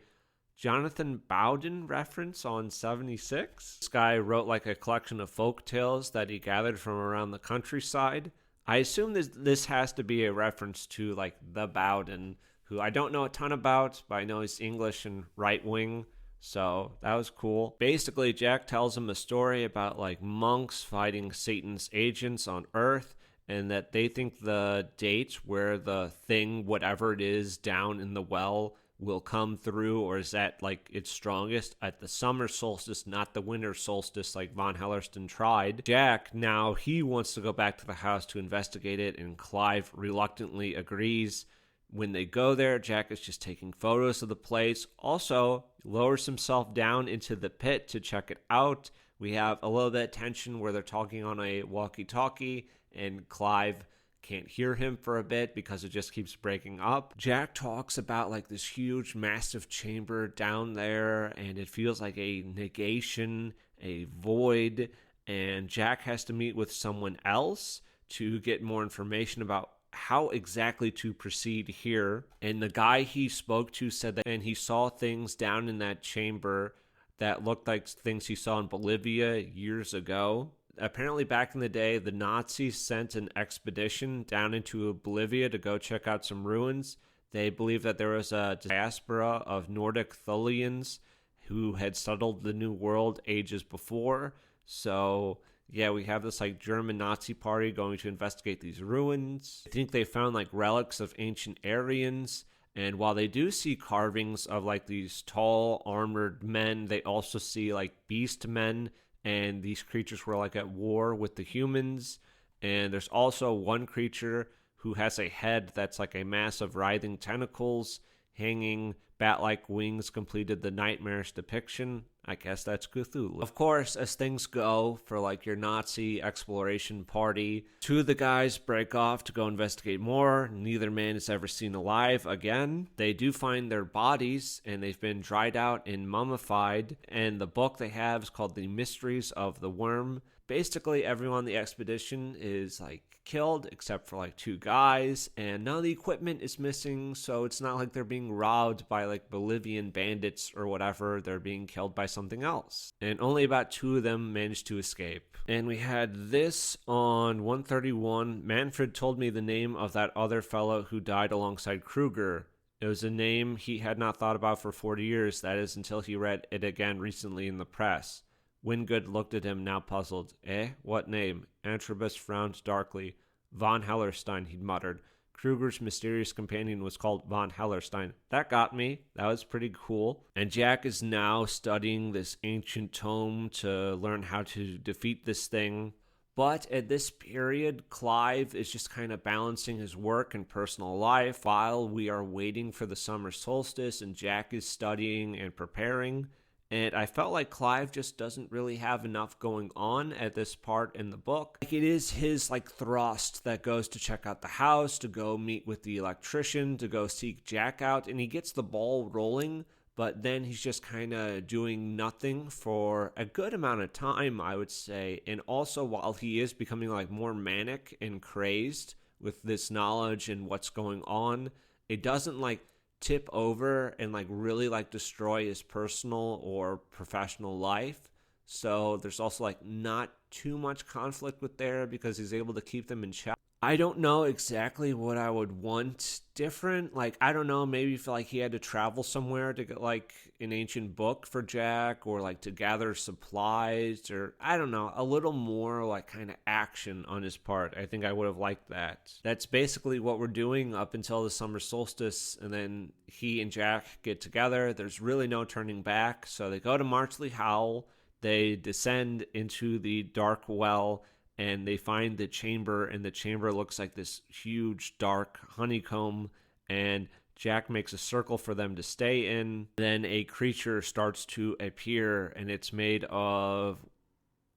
Jonathan Bowden reference on 76. This guy wrote like a collection of folk tales that he gathered from around the countryside. I assume this has to be a reference to like the Bowden, who I don't know a ton about, but I know he's English and right-wing So that was cool. Basically, Jack tells him a story about like monks fighting Satan's agents on Earth, and that they think the date where the thing, whatever it is down in the well, will come through, or is at like its strongest at the summer solstice, not the winter solstice like Von Hellerston tried. Jack, now he wants to go back to the house to investigate it, and Clive reluctantly agrees. When they go there, Jack is just taking photos of the place. Also, lowers himself down into the pit to check it out. We have a little bit of tension where they're talking on a walkie-talkie, and Clive can't hear him for a bit because it just keeps breaking up. Jack talks about like this huge, massive chamber down there, and it feels like a negation, a void, and Jack has to meet with someone else to get more information about how exactly to proceed here. And the guy he spoke to said that and he saw things down in that chamber that looked like things he saw in Bolivia years ago. Apparently back in the day, the Nazis sent an expedition down into Bolivia to go check out some ruins. They believe that there was a diaspora of Nordic Thullians who had settled the New World ages before. So yeah, we have this like German Nazi party going to investigate these ruins. I think they found like relics of ancient Aryans. And while they do see carvings of like these tall armored men, they also see like beast men. And these creatures were like at war with the humans. And there's also one creature who has a head that's like a mass of writhing tentacles, hanging bat-like wings, completed the nightmarish depiction. I guess that's Cthulhu. Of course, as things go for like your Nazi exploration party, two of the guys break off to go investigate more. Neither man is ever seen alive again. They do find their bodies, and they've been dried out and mummified. And the book they have is called The Mysteries of the Worm. Basically, everyone on the expedition is like killed except for like two guys, and none of the equipment is missing, so it's not like they're being robbed by like Bolivian bandits or whatever. They're being killed by something else, and only about two of them managed to escape. And we had this on 131. Manfred told me the name of that other fellow who died alongside Kruger. It was a name he had not thought about for 40 years, that is, until he read it again recently in the press. Wingood looked at him, now puzzled. Eh? What name? Antrobus frowned darkly. Von Hellerstein, he'd muttered. Kruger's mysterious companion was called Von Hellerstein. That got me. That was pretty cool. And Jack is now studying this ancient tome to learn how to defeat this thing. But at this period, Clive is just kind of balancing his work and personal life while we are waiting for the summer solstice, and Jack is studying and preparing. And I felt like Clive just doesn't really have enough going on at this part in the book. Like, it is his like thrust that goes to check out the house, to go meet with the electrician, to go seek Jack out, and he gets the ball rolling, but then he's just kind of doing nothing for a good amount of time, I would say. And also, while he is becoming like more manic and crazed with this knowledge and what's going on, it doesn't like tip over and like really like destroy his personal or professional life. So there's also like not too much conflict with there because he's able to keep them in check. I don't know exactly what I would want different. Like, I don't know, maybe if like he had to travel somewhere to get like an ancient book for Jack, or like to gather supplies, or I don't know, a little more like kind of action on his part. I think I would have liked that. That's basically what we're doing up until the summer solstice, and then he and Jack get together. There's really no turning back. So they go to Marchley Howell. They descend into the dark well, and they find the chamber, and the chamber looks like this huge, dark honeycomb, and Jack makes a circle for them to stay in. Then a creature starts to appear, and it's made of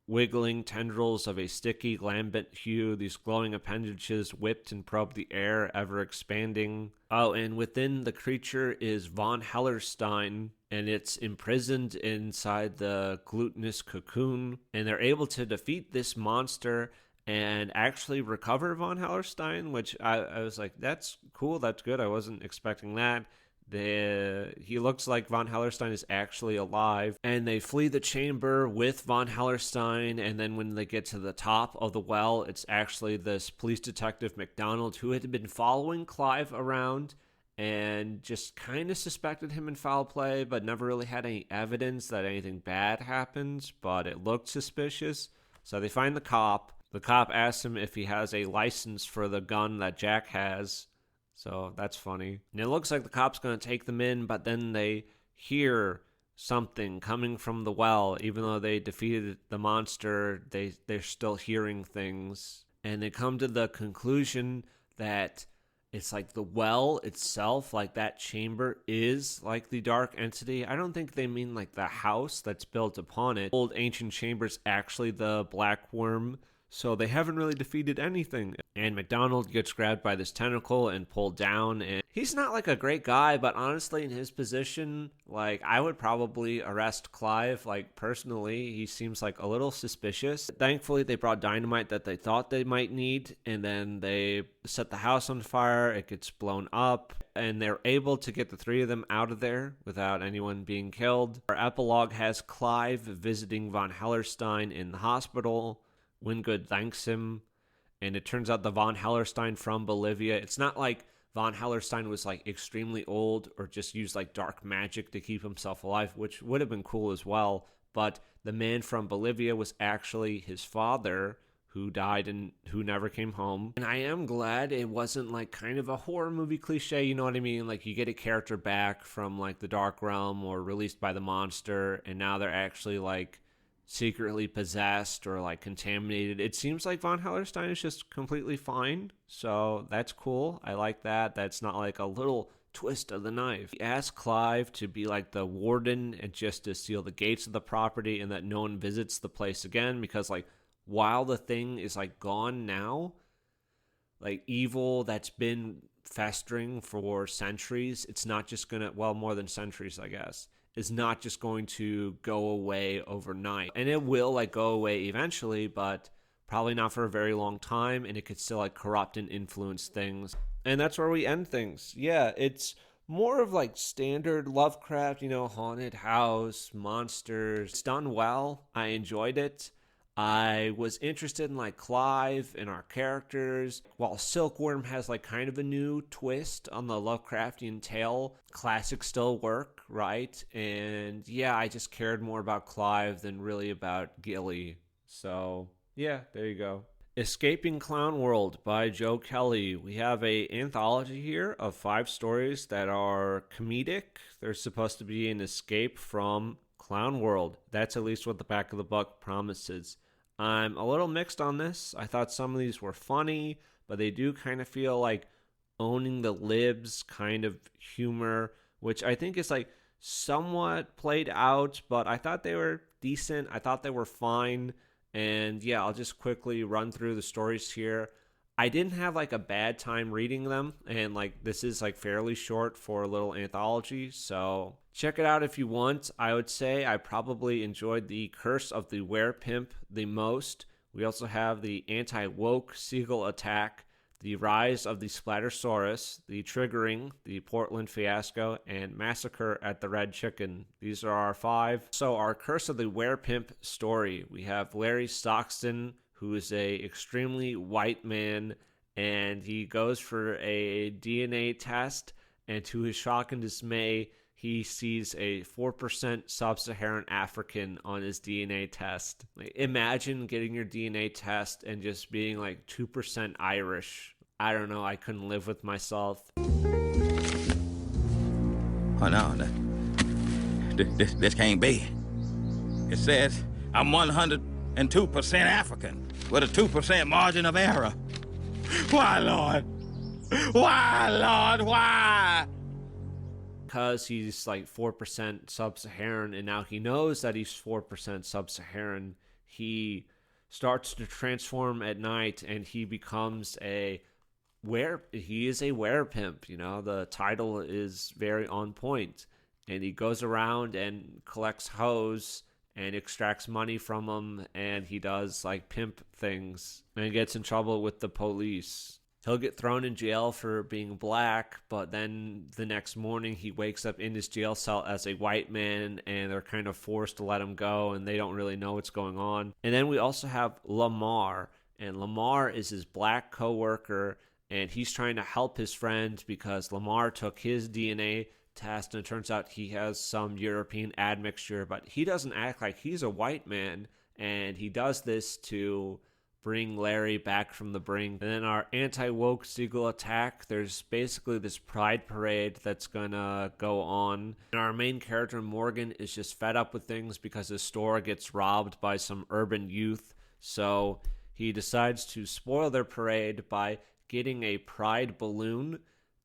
wiggling tendrils of a sticky, lambent hue. These glowing appendages whipped and probed the air, ever expanding. Oh, and within the creature is Von Hellerstein, and it's imprisoned inside the glutinous cocoon. And they're able to defeat this monster and actually recover Von Hellerstein, which I was like, that's cool, that's good. I wasn't expecting that. He looks like Von Hellerstein is actually alive, and they flee the chamber with Von Hellerstein, and then when they get to the top of the well, it's actually this police detective McDonald who had been following Clive around,
and just kind of suspected him in foul play, but never really had any evidence that anything bad happened, but it looked suspicious. So they find the cop. The cop asks him if he has a license for the gun that Jack has. So that's funny. And it looks like the cop's going to take them in, but then they hear something coming from the well. Even though they defeated the monster, they're still hearing things. And they come to the conclusion that it's like the well itself, like that chamber is like the dark entity. I don't think they mean like the house that's built upon it. Old ancient chamber's actually the black worm. So they haven't really defeated anything. And McDonald gets grabbed by this tentacle and pulled down. And he's not like a great guy, but honestly, in his position, like I would probably arrest Clive. Like personally, he seems like a little suspicious. Thankfully, they brought dynamite that they thought they might need. And then they set the house on fire. It gets blown up. And they're able to get the three of them out of there without anyone being killed. Our epilogue has Clive visiting von Hellerstein in the hospital. Wingood thanks him, and it turns out the von Hellerstein from Bolivia, it's not like von Hellerstein was like extremely old or just used like dark magic to keep himself alive, which would have been cool as well, but the man from Bolivia was actually his father, who died and who never came home. And I am glad it wasn't like kind of a horror movie cliche, you know what I mean? Like you get a character back from like the Dark Realm or released by the monster, and now they're actually like secretly possessed or like contaminated. It seems like von Hellerstein is just completely fine, so that's cool. I like that. That's not like a little twist of the knife. He asked Clive to be like the warden and just to seal the gates of the property and that no one visits the place again, because like while the thing is like gone now, like evil that's been festering for centuries, it's not just gonna, well, more than centuries I guess, is not just going to go away overnight. And it will like go away eventually, but probably not for a very long time, and it could still like corrupt and influence things. And that's where we end things. Yeah, it's more of like standard Lovecraft, you know, haunted house, monsters. It's done well. I enjoyed it. I was interested in like Clive and our characters, while Silkworm has like kind of a new twist on the Lovecraftian tale. Classics still work, right? And yeah, I just cared more about Clive than really about Gilly. So yeah, there you go. Escaping Clown World by Joe Kelly. We have a anthology here of 5 stories that are comedic. They're supposed to be an escape from Clown World. That's at least what the back of the book promises. I'm a little mixed on this. I thought some of these were funny, but they do kind of feel like owning the libs kind of humor, which I think is like somewhat played out, but I thought they were decent. I thought they were fine. And yeah, I'll just quickly run through the stories here. I didn't have like a bad time reading them, and like this is like fairly short for a little anthology, so check it out if you want. I would say I probably enjoyed the Curse of the Werepimp the most. We also have the Anti-Woke Seagull Attack, the Rise of the Splattersaurus, the Triggering, the Portland Fiasco, and Massacre at the Red Chicken. These are our 5. So our Curse of the Werepimp story, we have Larry Stockston, who is a extremely white man, and he goes for a DNA test, and to his shock and dismay, he sees a 4% sub-Saharan African on his DNA test. Like, imagine getting your DNA test and just being like 2% Irish. I don't know, I couldn't live with myself.
Oh no, this can't be. It says I'm 102% African with a 2% margin of error. Why, Lord? Why, Lord? Why?
Because he's like 4% sub-Saharan, and now he knows that he's 4% sub-Saharan, he starts to transform at night, and he becomes he is a werepimp, you know, the title is very on point, and he goes around and collects hoes and extracts money from them, and he does like pimp things and gets in trouble with the police. He'll get thrown in jail for being black, but then the next morning he wakes up in his jail cell as a white man, and they're kind of forced to let him go, and they don't really know what's going on. And then we also have Lamar, and Lamar is his black coworker,
and he's trying to help his friend because Lamar took his DNA test, and it turns out he has some European admixture, but he doesn't act like he's a white man, and he does this to bring Larry back from the brink. And then our anti-woke Seagull attack, there's basically this pride parade that's gonna go on. And our main character, Morgan, is just fed up with things because his store gets robbed by some urban youth. So he decides to spoil their parade by getting a pride balloon,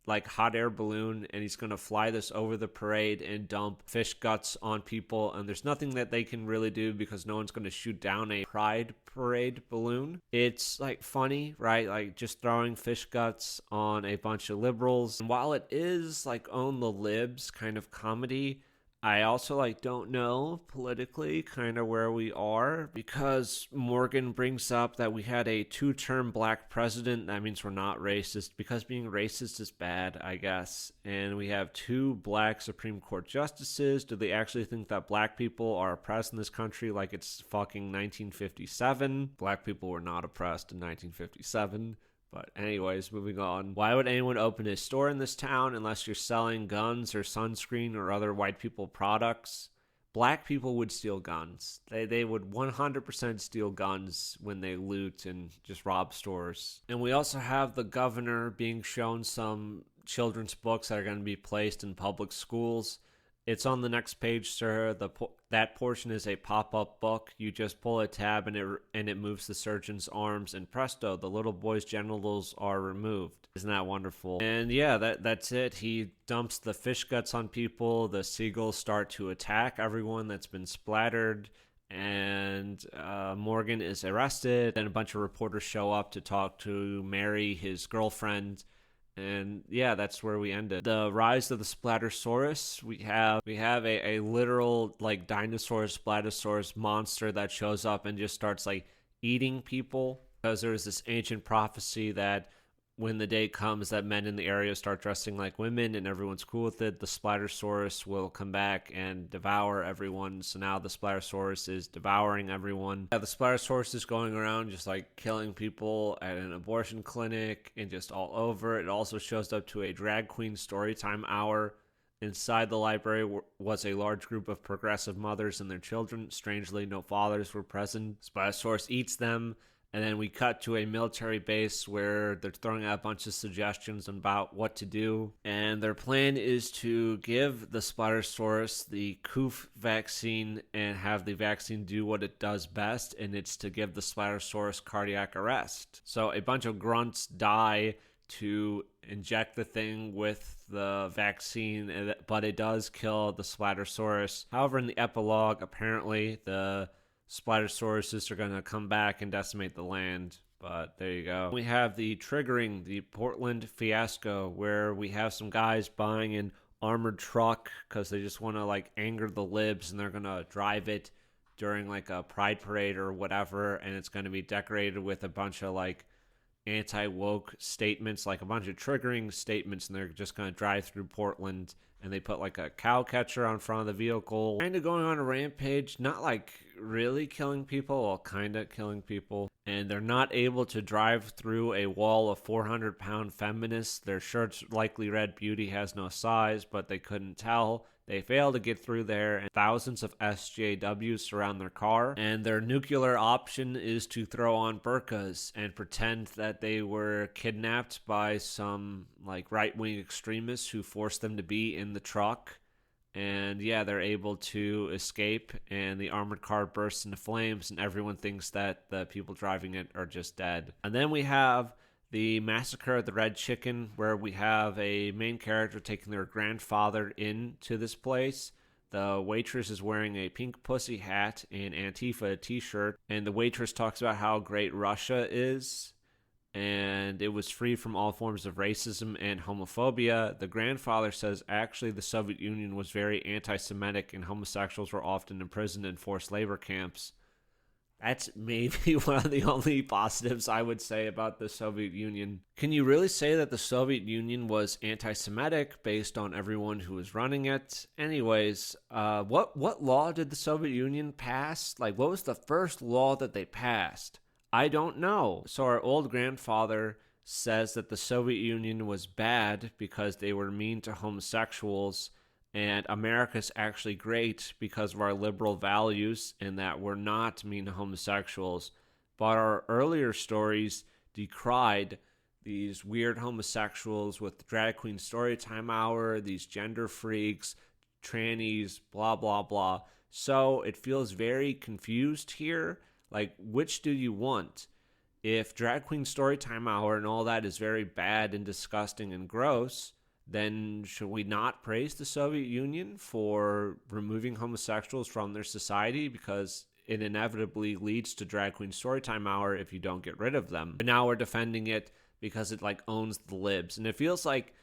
like hot air balloon, and he's going to fly this over the parade and dump fish guts on people, and there's nothing that they can really do because no one's going to shoot down a pride parade balloon. It's like funny, right? Like just throwing fish guts on a bunch of liberals. And while it is like own the libs kind of comedy, I also like don't know politically kind of where we are, because Morgan brings up that we had a 2-term black president. That means we're not racist, because being racist is bad, I guess. And we have 2 black Supreme Court justices. Do they actually think that black people are oppressed in this country like it's fucking 1957? Black people were not oppressed in 1957. But anyways, moving on. Why would anyone open a store in this town unless you're selling guns or sunscreen or other white people products? Black people would steal guns. They would 100% steal guns when they loot and just rob stores. And we also have the governor being shown some children's books that are going to be placed in public schools. It's on the next page, sir. That portion is a pop-up book. You just pull a tab and it moves the surgeon's arms, and presto, the little boy's genitals are removed. Isn't that wonderful? And yeah, that's it. He dumps the fish guts on people. The seagulls start to attack everyone that's been splattered, and Morgan is arrested. Then a bunch of reporters show up to talk to Mary, his girlfriend. And yeah, that's where we ended. The rise of the Splattersaurus. We have a literal like dinosaur Splattersaurus monster that shows up and just starts like eating people, because there's this ancient prophecy that when the day comes that men in the area start dressing like women and everyone's cool with it, the Splattersaurus will come back and devour everyone. So now the Splattersaurus is devouring everyone. Yeah, the Splattersaurus is going around just like killing people at an abortion clinic and just all over. It also shows up to a drag queen storytime hour. Inside the library was a large group of progressive mothers and their children. Strangely, no fathers were present. Splattersaurus eats them. And then we cut to a military base where they're throwing out a bunch of suggestions about what to do. And their plan is to give the Splattersaurus the COOF vaccine and have the vaccine do what it does best, and it's to give the Splattersaurus cardiac arrest. So a bunch of grunts die to inject the thing with the vaccine, but it does kill the Splattersaurus. However, in the epilogue, apparently the Splattersauruses are going to come back and decimate the land, but there you go. We have the Portland fiasco, where we have some guys buying an armored truck because they just want to like anger the libs, and they're going to drive it during like a pride parade or whatever, and it's going to be decorated with a bunch of like anti-woke statements, like a bunch of triggering statements, and they're just going to drive through Portland, and they put like a cow catcher on front of the vehicle, kind of going on a rampage, not like really killing people, well, kind of killing people. And they're not able to drive through a wall of 400-pound feminists. Their shirts likely read "Beauty has no size," but they couldn't tell. They fail to get through there, and thousands of SJWs surround their car. And their nuclear option is to throw on burqas and pretend that they were kidnapped by some like right-wing extremists who forced them to be in the truck. And yeah, they're able to escape, and the armored car bursts into flames, and everyone thinks that the people driving it are just dead. And then we have the Massacre of the Red Chicken, where we have a main character taking their grandfather into this place. The waitress is wearing a pink pussy hat and Antifa t-shirt, and the waitress talks about how great Russia is, and it was free from all forms of racism and homophobia. The grandfather says actually the Soviet Union was very anti-Semitic, and homosexuals were often imprisoned in forced labor camps. That's maybe one of the only positives I would say about the Soviet Union. Can you really say that the Soviet Union was anti-Semitic based on everyone who was running it? Anyways, what law did the Soviet Union pass? Like, what was the first law that they passed? I don't know. So our old grandfather says that the Soviet Union was bad because they were mean to homosexuals, and America's actually great because of our liberal values and that we're not mean to homosexuals. But our earlier stories decried these weird homosexuals with Drag Queen Storytime Hour, these gender freaks, trannies, blah, blah, blah. So it feels very confused here. Like, which do you want? If Drag Queen Storytime Hour and all that is very bad and disgusting and gross, then should we not praise the Soviet Union for removing homosexuals from their society? Because it inevitably leads to Drag Queen Storytime Hour if you don't get rid of them. But now we're defending it because it like owns the libs. And it feels like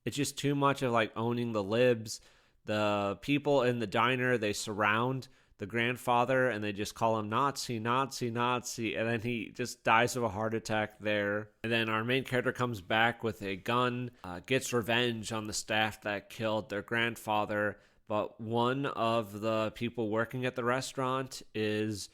it's just too much of like owning the libs. The people in the diner, they surround the grandfather and they just call him Nazi, Nazi, Nazi. And then he just dies of a heart attack there. And then our main character comes back with a gun, gets revenge on the staff that killed their grandfather. But one of the people working at the restaurant is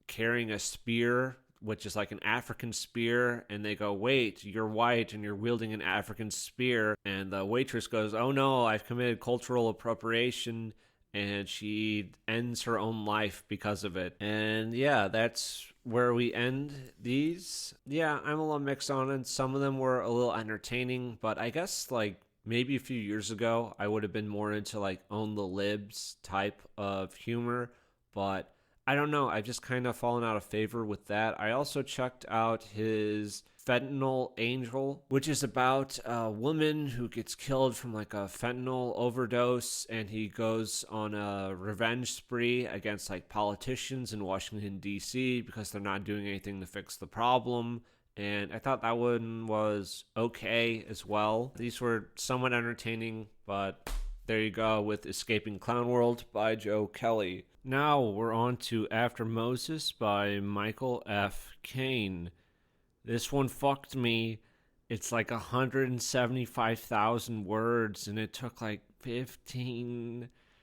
carrying a spear, which is like an African spear, and they go, wait, you're white and you're wielding an African spear. And the waitress goes, oh no, I've committed cultural appropriation, and she ends her own life because of it. And yeah, that's where we end these. Yeah, I'm a little mixed on it. Some of them were a little entertaining, but I guess like maybe a few years ago, I would have been more into like own the libs type of humor, but I don't know. I've just kind of fallen out of favor with that. I also checked out his Fentanyl Angel, which is about a woman who gets killed from like a fentanyl overdose, and he goes on a revenge spree against like politicians in Washington, D.C. because they're not doing anything to fix the problem. And I thought that one was okay as well. These were somewhat entertaining, but there you go with Escaping Clown World by Joe Kelly. Now we're on to After Moses by Michael F. Caine. This one fucked me. It's like 175,000 words, and it took like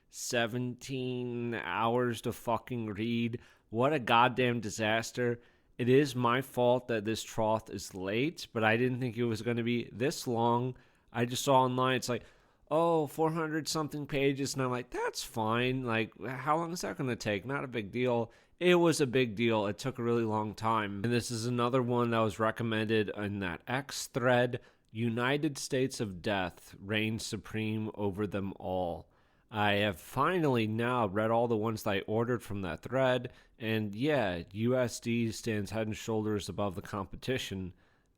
17 hours to fucking read. What a goddamn disaster. It is my fault that this Trough is late, but I didn't think it was going to be this long. I just saw online, it's like, 400 something pages, and I'm like, that's fine. Like, how long is that going to take? Not a big deal. It was a big deal. It took a really long time. And this is another one that was recommended in that X thread. United States of Death reigns supreme over them all. I have finally now read all the ones that I ordered from that thread, and yeah, USD stands head and shoulders above the competition.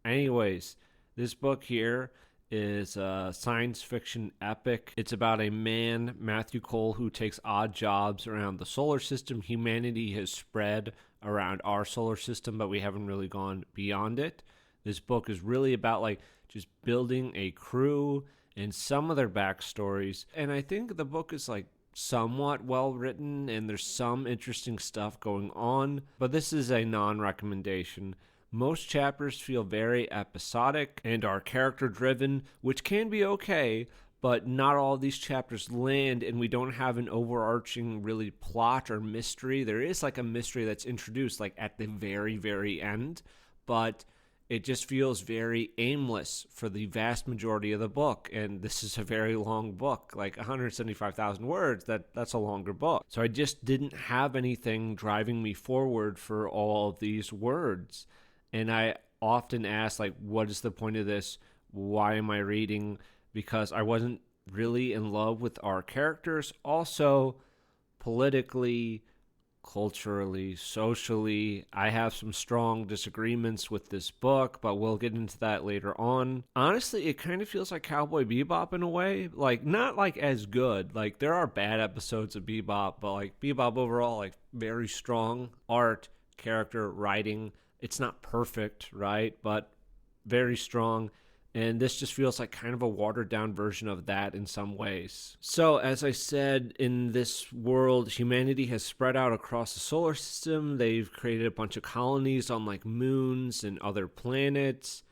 Anyways, this book here is a science fiction epic. It's about a man, Matthew Cole, who takes odd jobs around the solar system. Humanity has spread around our solar system, but we haven't really gone beyond it. This book is really about like just building a crew and some of their backstories. And I think the book is like somewhat well written and there's some interesting stuff going on, but this is a non-recommendation. Most chapters feel very episodic and are character driven, which can be okay, but not all of these chapters land, and we don't have an overarching really plot or mystery. There is like a mystery that's introduced like at the very, very end, but it just feels very aimless for the vast majority of the book. And this is a very long book, like 175,000 words. That's a longer book. So I just didn't have anything driving me forward for all of these words. And I often ask, like, what is the point of this? Why am I reading? Because I wasn't really in love with our characters. Also, politically, culturally, socially, I have some strong disagreements with this book, but we'll get into that later on. Honestly, it kind of feels like Cowboy Bebop in a way. Like, not like as good. Like, there are bad episodes of Bebop, but like Bebop overall, like very strong art, character, writing. It's not perfect, right? But very strong. And this just feels like kind of a watered down version of that in some ways. So, as I said, in this world, humanity has spread out across the solar system. They've created a bunch of colonies on like moons and other planets.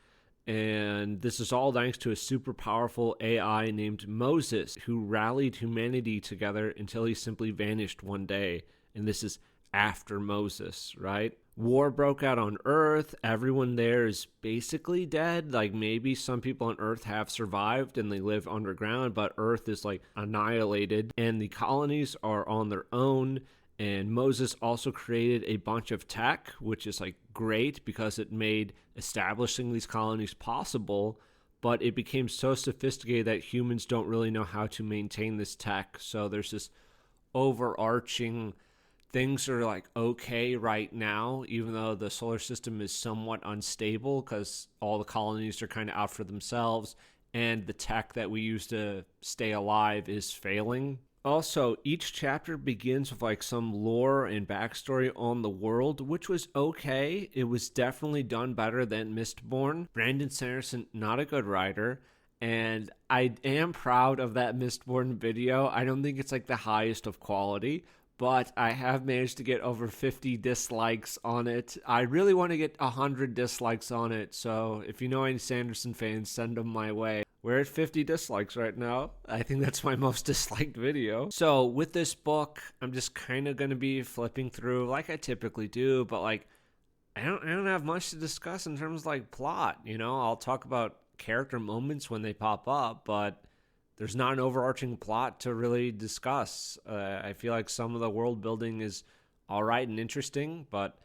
And this is all thanks to a super powerful AI named Moses, who rallied humanity together until he simply vanished one day. And this is after Moses, right? War broke out on Earth. Everyone there is basically dead. Like, maybe some people on Earth have survived and they live underground, but Earth is like annihilated and the colonies are on their own. And Moses also created a bunch of tech, which is like great because it made establishing these colonies possible, but it became so sophisticated that humans don't really know how to maintain this tech. So there's this overarching things are like okay right now, even though the solar system is somewhat unstable because all the colonies are kind of out for themselves and the tech that we use to stay alive is failing. Also, each chapter begins with like some lore and backstory on the world, which was okay. It was definitely done better than Mistborn. Brandon Sanderson, not a good writer, and I am proud of that Mistborn video. I don't think it's like the highest of quality, but I have managed to get over 50 dislikes on it. I really want to get 100 dislikes on it, so if you know any Sanderson fans, send them my way. We're at 50 dislikes right now. I think that's my most disliked video. So with this book, I'm just kind of going to be flipping through like I typically do, but like I don't have much to discuss in terms of like plot, you know? I'll talk about character moments when they pop up, but there's not an overarching plot to really discuss. I feel like some of the world building is all right and interesting, but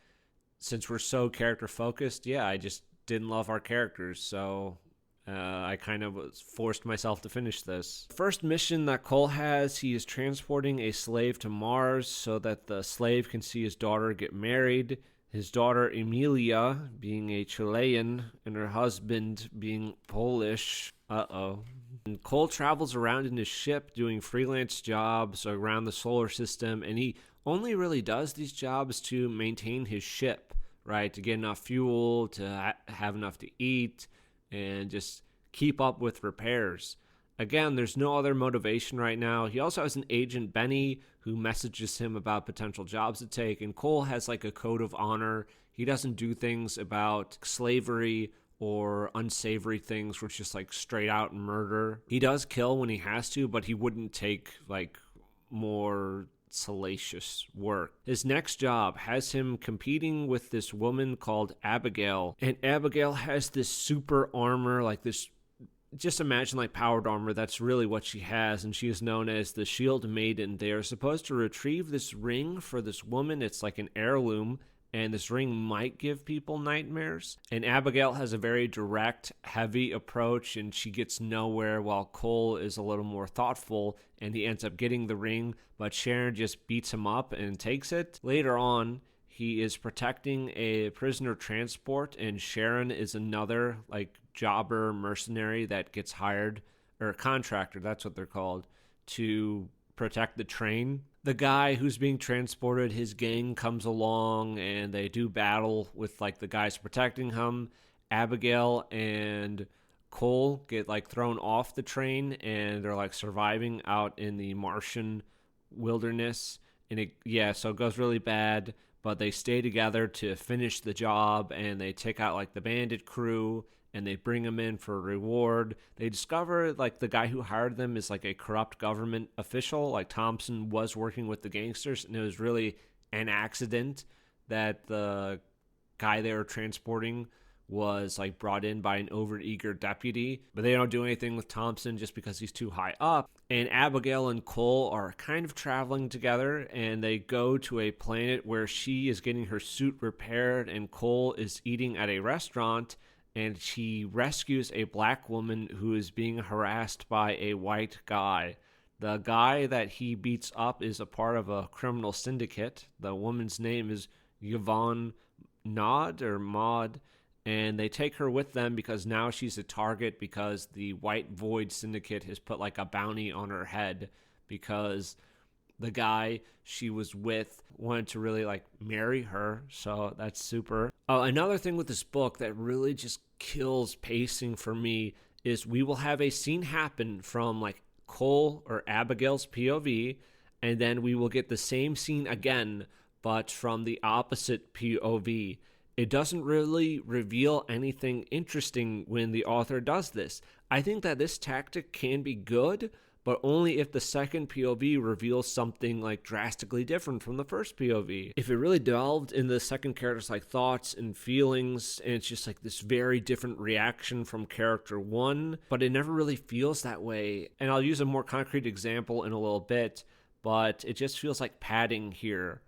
since we're so character focused, yeah, I just didn't love our characters, so I kind of was forced myself to finish this. First mission that Cole has, he is transporting a slave to Mars so that the slave can see his daughter get married. His daughter Emilia being a Chilean and her husband being Polish. And Cole travels around in his ship doing freelance jobs around the solar system, and he only really does these jobs to maintain his ship, right? To get enough fuel, to have enough to eat, and just keep up with repairs. Again, there's no other motivation right now. He also has an agent, Benny, who messages him about potential jobs to take, and Cole has like a code of honor. He doesn't do things about slavery or unsavory things, which is like straight out murder. He does kill when he has to, but he wouldn't take like more salacious work. His next job has him competing with this woman called Abigail, and Abigail has this super armor, like this, just imagine like powered armor. That's really what she has, and she is known as the Shield Maiden. They are supposed to retrieve this ring for this woman. It's like an heirloom, and this ring might give people nightmares. And Abigail has a very direct, heavy approach, and she gets nowhere, while Cole is a little more thoughtful, and he ends up getting the ring, but Sharon just beats him up and takes it. Later on, he is protecting a prisoner transport, and Sharon is another, like, jobber mercenary that gets hired, or contractor, that's what they're called, to protect the train. The guy who's being transported, his gang comes along and they do battle with like the guys protecting him. Abigail and Cole get like thrown off the train and they're like surviving out in the Martian wilderness. And so it goes really bad, but they stay together to finish the job, and they take out like the bandit crew and they bring him in for a reward. They discover like the guy who hired them is like a corrupt government official. Like Thompson was working with the gangsters, and it was really an accident that the guy they were transporting was like brought in by an overeager deputy. But they don't do anything with Thompson just because he's too high up. And Abigail and Cole are kind of traveling together, and they go to a planet where she is getting her suit repaired and Cole is eating at a restaurant. And she rescues a black woman who is being harassed by a white guy. The guy that he beats up is a part of a criminal syndicate. The woman's name is Yvonne Maud, and they take her with them because now she's a target because the White Void Syndicate has put like a bounty on her head because the guy she was with wanted to really like marry her, so that's super. Another thing with this book that really just kills pacing for me is we will have a scene happen from like Cole or Abigail's POV, and then we will get the same scene again, but from the opposite POV. It doesn't really reveal anything interesting when the author does this. I think that this tactic can be good, but only if the second POV reveals something like drastically different from the first POV. If it really delved into the second character's like thoughts and feelings, and it's just like this very different reaction from character one, but it never really feels that way. And I'll use a more concrete example in a little bit, but it just feels like padding here.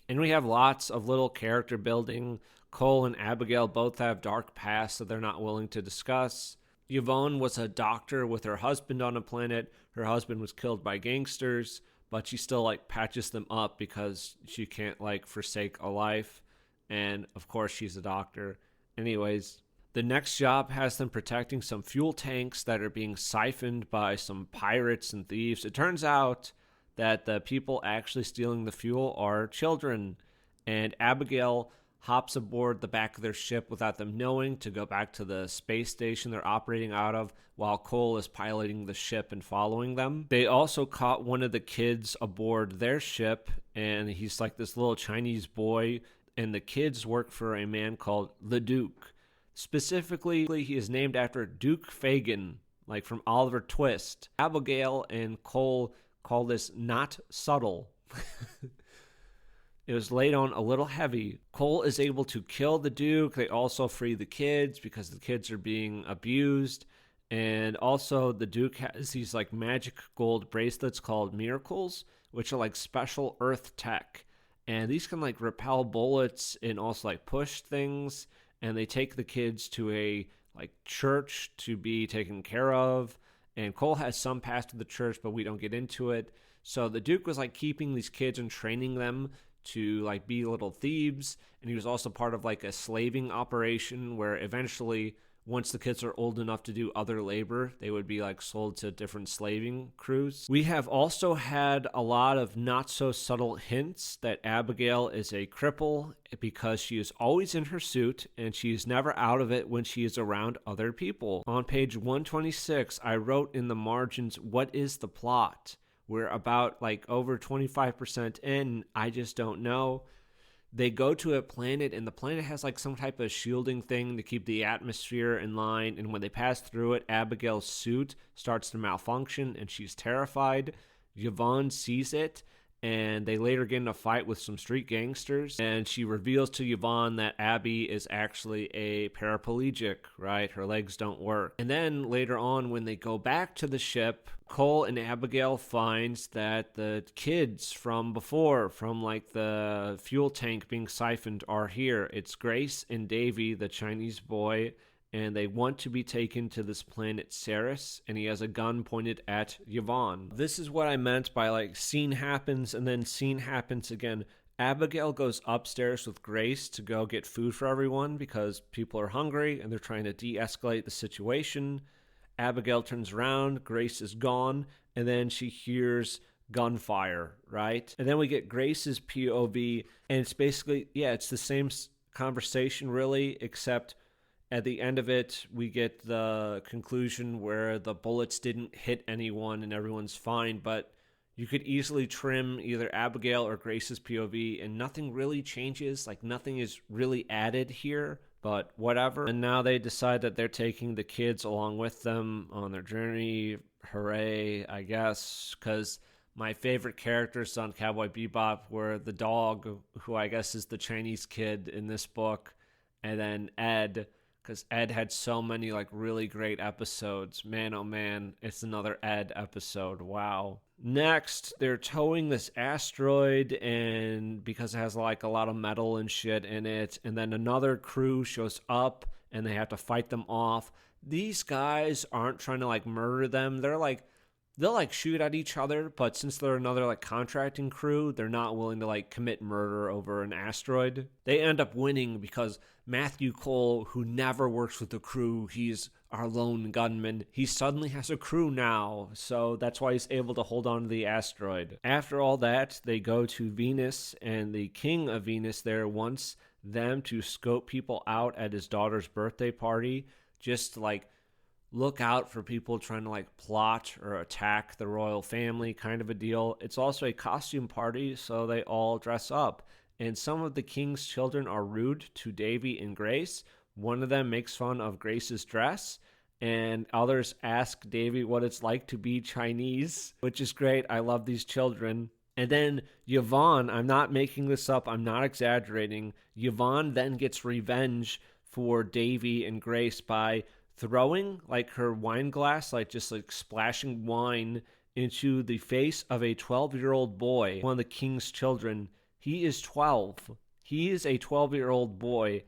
And we have lots of little character building. Cole and Abigail both have dark pasts that they're not willing to discuss. Yvonne was a doctor with her husband on a planet. Her husband was killed by gangsters, but she still like patches them up because she can't like forsake a life. And of course she's a doctor. Anyways, the next job has them protecting some fuel tanks that are being siphoned by some pirates and thieves. It turns out that the people actually stealing the fuel are children, and Abigail hops aboard the back of their ship without them knowing to go back to the space station they're operating out of, while Cole is piloting the ship and following them. They also caught one of the kids aboard their ship, and he's like this little Chinese boy, and the kids work for a man called the Duke. Specifically, he is named after Duke Fagin, like from Oliver Twist. Abigail and Cole call this not subtle. It was laid on a little heavy. Cole is able to kill the Duke. They also free the kids because the kids are being abused. And also the Duke has these like magic gold bracelets called miracles, which are like special earth tech. And these can like repel bullets and also like push things. And they take the kids to a like church to be taken care of. And Cole has some past to the church, but we don't get into it. So the Duke was like keeping these kids and training them to like be little thieves, and he was also part of like a slaving operation where eventually, once the kids are old enough to do other labor, they would be like sold to different slaving crews. We have also had a lot of not so subtle hints that Abigail is a cripple because she is always in her suit and she is never out of it when she is around other people. On page 126, I wrote in the margins, "What is the plot?" We're about like over 25% in. I just don't know. They go to a planet, and the planet has like some type of shielding thing to keep the atmosphere in line. And when they pass through it, Abigail's suit starts to malfunction, and she's terrified. Yvonne sees it, and they later get in a fight with some street gangsters. And she reveals to Yvonne that Abby is actually a paraplegic, right? Her legs don't work. And then later on, when they go back to the ship, Cole and Abigail finds that the kids from before, from like the fuel tank being siphoned, are here. It's Grace and Davy, the Chinese boy, and they want to be taken to this planet Ceres, and he has a gun pointed at Yvonne. This is what I meant by like scene happens and then scene happens again. Abigail goes upstairs with Grace to go get food for everyone because people are hungry and they're trying to de-escalate the situation. Abigail turns around, Grace is gone, and then she hears gunfire, right? And then we get Grace's POV, and it's basically, yeah, it's the same conversation really, except at the end of it, we get the conclusion where the bullets didn't hit anyone and everyone's fine, but you could easily trim either Abigail or Grace's POV and nothing really changes, like nothing is really added here, but whatever. And now they decide that they're taking the kids along with them on their journey. Hooray, I guess, because my favorite characters on Cowboy Bebop were the dog, who I guess is the Chinese kid in this book, and then Ed, because Ed had so many like really great episodes. Man, oh man, it's another Ed episode. Wow. Next, they're towing this asteroid, and because it has like a lot of metal and shit in it, and then another crew shows up and they have to fight them off. These guys aren't trying to like murder them. They'll like shoot at each other, but since they're another like contracting crew, they're not willing to like commit murder over an asteroid. They end up winning because Matthew Cole, who never works with the crew, he's our lone gunman, he suddenly has a crew now, so that's why he's able to hold on to the asteroid. After all that, they go to Venus, and the king of Venus there wants them to scope people out at his daughter's birthday party, just to like look out for people trying to like plot or attack the royal family, kind of a deal. It's also a costume party, so they all dress up. And some of the king's children are rude to Davy and Grace. One of them makes fun of Grace's dress, And others ask Davy what it's like to be Chinese, which is great. I love these children. And then Yvonne, I'm not making this up, I'm not exaggerating. Yvonne then gets revenge for Davy and Grace by throwing like her wine glass, like just like splashing wine into the face of a 12-year-old boy, one of the king's children. He is 12. He is a 12-year-old boy.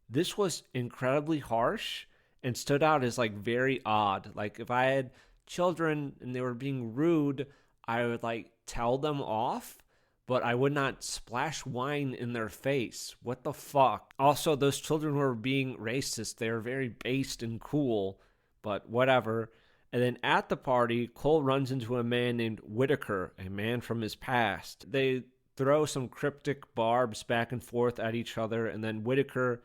This was incredibly harsh and stood out as like very odd. Like if I had children and they were being rude, I would like tell them off, but I would not splash wine in their face. What the fuck? Also, those children were being racist. They were very based and cool, but whatever. And then at the party, Cole runs into a man named Whitaker, a man from his past. They throw some cryptic barbs back and forth at each other, and then Whitaker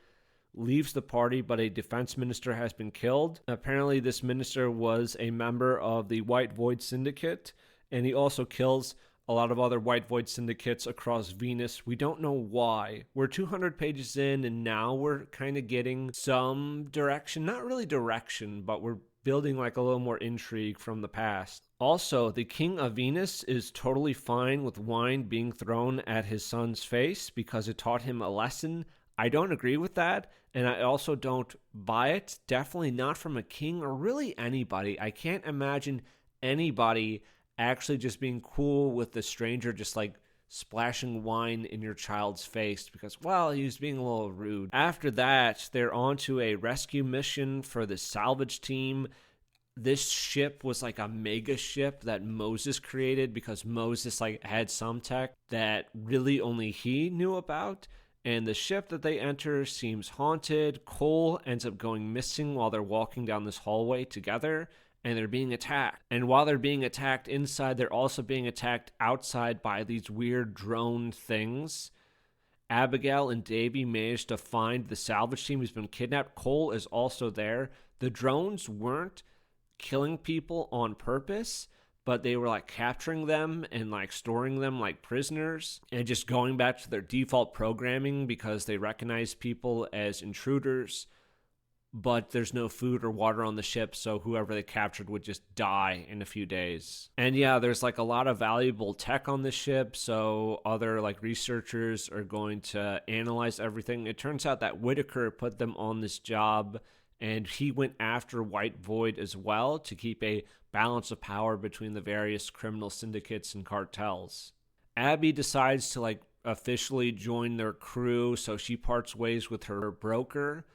leaves the party, but a defense minister has been killed. Apparently, this minister was a member of the White Void Syndicate, and he also kills a lot of other White Void Syndicates across Venus. We don't know why. We're 200 pages in, and now we're kind of getting some direction. Not really direction, but we're building like a little more intrigue from the past. Also, the King of Venus is totally fine with wine being thrown at his son's face because it taught him a lesson. I don't agree with that, and I also don't buy it. Definitely not from a king or really anybody. I can't imagine anybody actually just being cool with the stranger just like splashing wine in your child's face because, well, he was being a little rude. After that, they're on to a rescue mission for the salvage team. This ship was like a mega ship that Moses created because Moses like had some tech that really only he knew about. And the ship that they enter seems haunted. Cole ends up going missing while they're walking down this hallway together, and they're being attacked. And while they're being attacked inside, they're also being attacked outside by these weird drone things. Abigail and Davy managed to find the salvage team who's been kidnapped. Cole is also there. The drones weren't killing people on purpose, but they were like capturing them and like storing them like prisoners and just going back to their default programming because they recognize people as intruders. But there's no food or water on the ship, so whoever they captured would just die in a few days. And yeah, there's like a lot of valuable tech on the ship, so other like researchers are going to analyze everything. It turns out that Whitaker put them on this job, and he went after White Void as well to keep a balance of power between the various criminal syndicates and cartels. Abby decides to like officially join their crew, so she parts ways with her broker,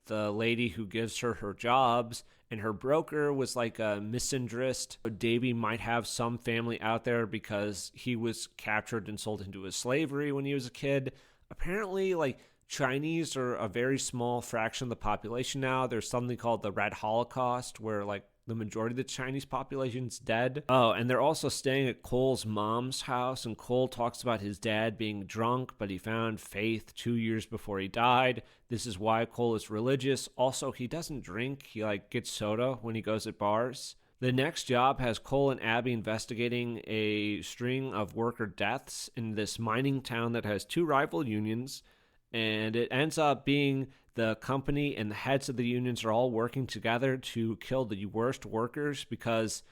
the lady who gives her her jobs, and her broker was like a misandrist. Davy might have some family out there because he was captured and sold into slavery when he was a kid. Apparently, like, Chinese are a very small fraction of the population now. There's something called the Red Holocaust where like the majority of the Chinese population's dead. Oh, and they're also staying at Cole's mom's house, and Cole talks about his dad being drunk, but he found faith 2 years before he died. This is why Cole is religious. Also, he doesn't drink. He like gets soda when he goes at bars. The next job has Cole and Abby investigating a string of worker deaths in this mining town that has two rival unions, and it ends up being the company and the heads of the unions are all working together to kill the worst workers because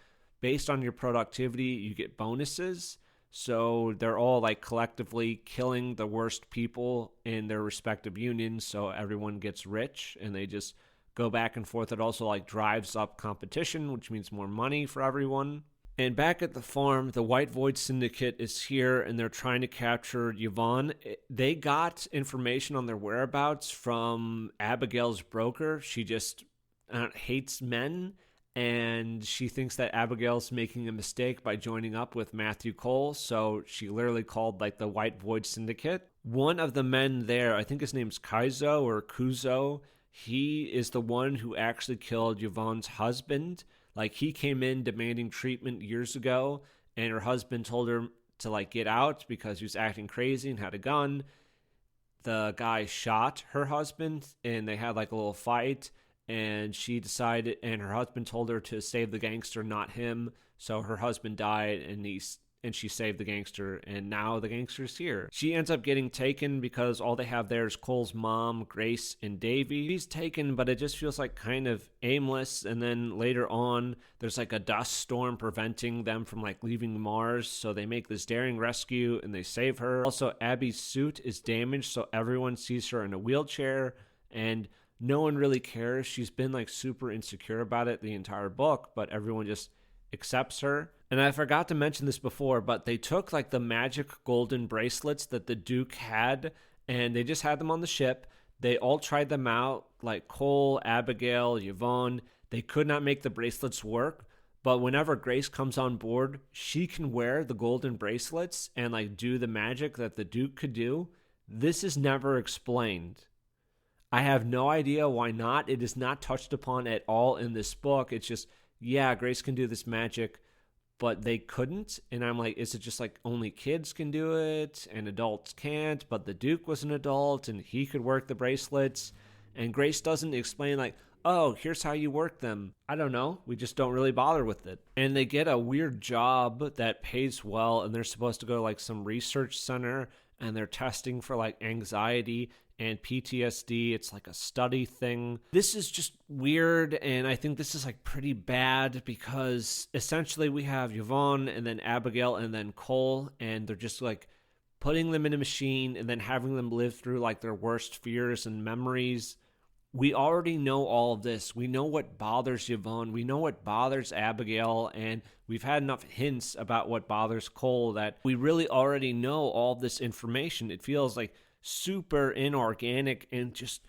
based on your productivity, you get bonuses. So they're all like collectively killing the worst people in their respective unions so everyone gets rich, and they just go back and forth. It also like drives up competition, which means more money for everyone. And back at the farm, the White Void Syndicate is here, and they're trying to capture Yvonne. They got information on their whereabouts from Abigail's broker. She just hates men, and she thinks that Abigail's making a mistake by joining up with Matthew Cole, so she literally called like the White Void Syndicate. One of the men there, I think his name's Kaizo or Kuzo, he is the one who actually killed Yvonne's husband. Like, he came in demanding treatment years ago, and her husband told her to, like, get out because he was acting crazy and had a gun. The guy shot her husband, and they had, like, a little fight, and she decided, and her husband told her to save the gangster, not him. So her husband died, and and she saved the gangster, and now the gangster's here. She ends up getting taken because all they have there is Cole's mom, Grace, and Davy. She's taken, but it just feels like kind of aimless, and then later on, there's like a dust storm preventing them from like leaving Mars, so they make this daring rescue, and they save her. Also, Abby's suit is damaged, so everyone sees her in a wheelchair, and no one really cares. She's been like super insecure about it the entire book, but everyone just accepts her. And I forgot to mention this before, but they took like the magic golden bracelets that the Duke had, and they just had them on the ship. They all tried them out, like Cole, Abigail, Yvonne. They could not make the bracelets work, but whenever Grace comes on board, she can wear the golden bracelets and like do the magic that the Duke could do. This is never explained. I have no idea why not. It is not touched upon at all in this book. It's just, yeah, Grace can do this magic, but they couldn't. And I'm like, is it just like only kids can do it and adults can't? But the Duke was an adult and he could work the bracelets. And Grace doesn't explain like, oh, here's how you work them. I don't know. We just don't really bother with it. And they get a weird job that pays well, and they're supposed to go to like some research center, and they're testing for like anxiety and PTSD. It's like a study thing. This is just weird, and I think this is like pretty bad because essentially we have Yvonne and then Abigail and then Cole, and they're just like putting them in a machine and then having them live through like their worst fears and memories. We already know all of this. We know what bothers Yvonne. We know what bothers Abigail, and we've had enough hints about what bothers Cole that we really already know all of this information. It feels like super inorganic and just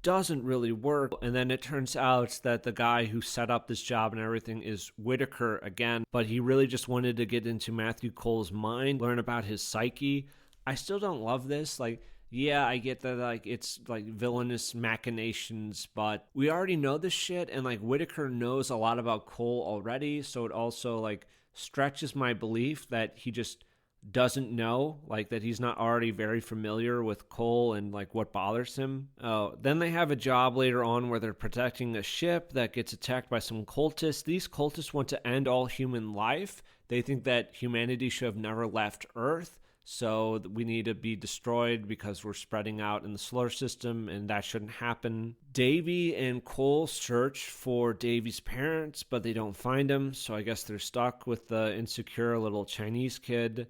doesn't really work. And then it turns out that the guy who set up this job and everything is Whitaker again, but he really just wanted to get into Matthew Cole's mind, learn about his psyche. I still don't love this. Like, yeah, I get that like it's like villainous machinations, but we already know this shit, and like Whitaker knows a lot about Cole already, so it also like stretches my belief that he just doesn't know, like that he's not already very familiar with Cole and like what bothers him. Oh, then they have a job later on where they're protecting a ship that gets attacked by some cultists. These cultists want to end all human life. They think that humanity should have never left Earth, so we need to be destroyed because we're spreading out in the solar system, and that shouldn't happen. Davy and Cole search for Davy's parents, but they don't find them, so I guess they're stuck with the insecure little Chinese kid.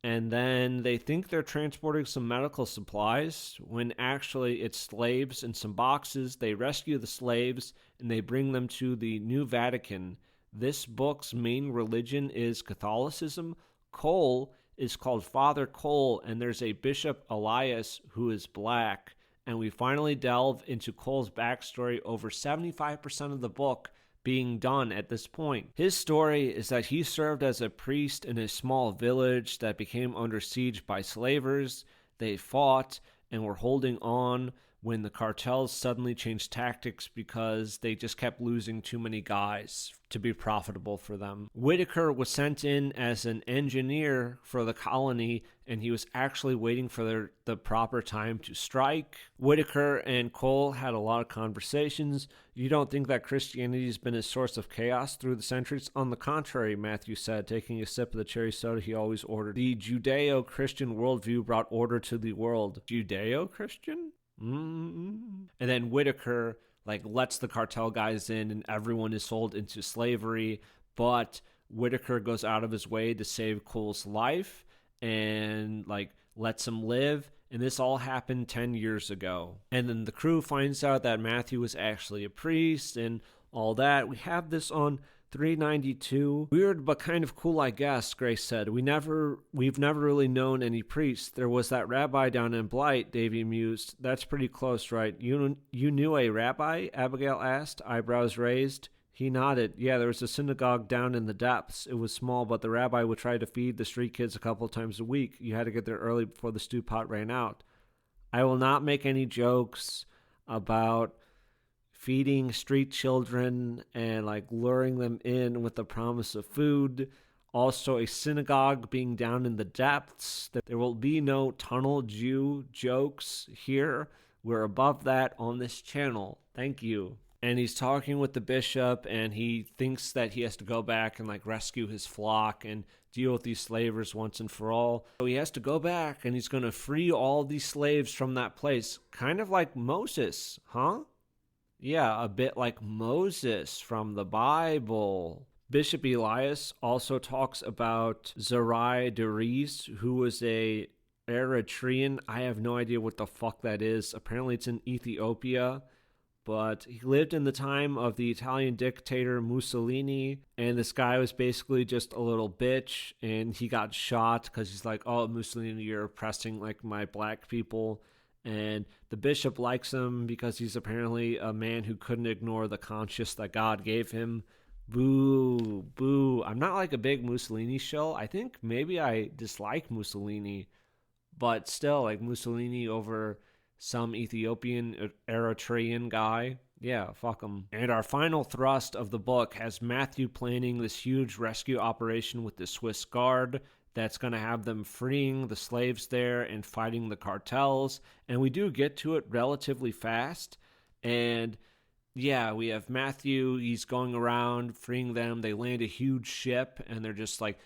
And then they think they're transporting some medical supplies, when actually it's slaves in some boxes. They rescue the slaves, and they bring them to the New Vatican. This book's main religion is Catholicism. Cole is called Father Cole, and there's a Bishop Elias who is black. And we finally delve into Cole's backstory, over 75% of the book being done at this point. His story is that he served as a priest in a small village that became under siege by slavers. They fought and were holding on when the cartels suddenly changed tactics because they just kept losing too many guys to be profitable for them. Whitaker was sent in as an engineer for the colony, and he was actually waiting for the proper time to strike. Whitaker and Cole had a lot of conversations. You don't think that Christianity has been a source of chaos through the centuries? On the contrary, Matthew said, taking a sip of the cherry soda he always ordered. The Judeo-Christian worldview brought order to the world. Judeo-Christian? And then Whitaker lets the cartel guys in, and everyone is sold into slavery, but Whitaker goes out of his way to save Cole's life and lets him live. And this all happened 10 years ago. And then the crew finds out that Matthew was actually a priest and all that. We have this on 392. Weird, but kind of cool, I guess, Grace said. We've never really known any priests. There was that rabbi down in Blight, Davy mused. That's pretty close, right? You knew a rabbi? Abigail asked, eyebrows raised. He nodded. Yeah, there was a synagogue down in the depths. It was small, but the rabbi would try to feed the street kids a couple of times a week. You had to get there early before the stew pot ran out. I will not make any jokes about feeding street children and luring them in with the promise of food. Also, a synagogue being down in the depths. There will be no tunnel Jew jokes here. We're above that on this channel. Thank you. And he's talking with the bishop, and he thinks that he has to go back and rescue his flock. And deal with these slavers once and for all. So he has to go back and he's going to free all these slaves from that place. Kind of like Moses, huh? Yeah, a bit like Moses from the Bible. Bishop Elias also talks about Zerai Deriz, who was a Eritrean. I have no idea what the fuck that is. Apparently it's in Ethiopia. But he lived in the time of the Italian dictator Mussolini, and this guy was basically just a little bitch, and he got shot because he's like, oh, Mussolini, you're oppressing like my black people. And the bishop likes him because he's apparently a man who couldn't ignore the conscience that God gave him. Boo, boo. I'm not like a big Mussolini shill. I think maybe I dislike Mussolini, but still, like Mussolini over some Ethiopian Eritrean guy. Yeah, fuck him. And our final thrust of the book has Matthew planning this huge rescue operation with the Swiss Guard that's going to have them freeing the slaves there and fighting the cartels. And we do get to it relatively fast. And yeah, we have Matthew. He's going around freeing them. They land a huge ship and they're just like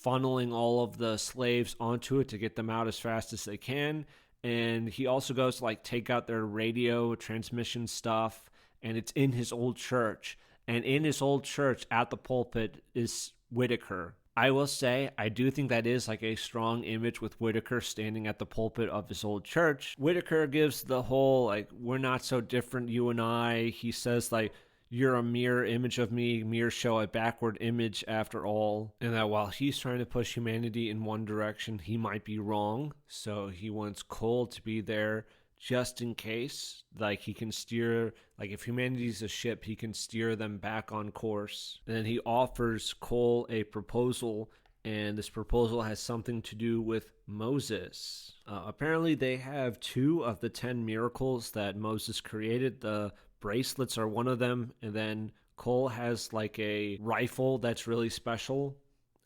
funneling all of the slaves onto it to get them out as fast as they can. And he also goes to like take out their radio transmission stuff, and it's in his old church. And in his old church at the pulpit is Whitaker. I will say, I do think that is like a strong image with Whitaker standing at the pulpit of his old church. Whitaker gives the whole like, we're not so different, you and I. He says like, you're a mirror image of me, mirrors show a backward image after all. And that while he's trying to push humanity in one direction, he might be wrong. So he wants Cole to be there just in case. Like he can steer, like if humanity's a ship, he can steer them back on course. And then he offers Cole a proposal, and this proposal has something to do with Moses. Apparently they have 2 of the 10 miracles that Moses created. The bracelets are one of them, and then Cole has like a rifle that's really special.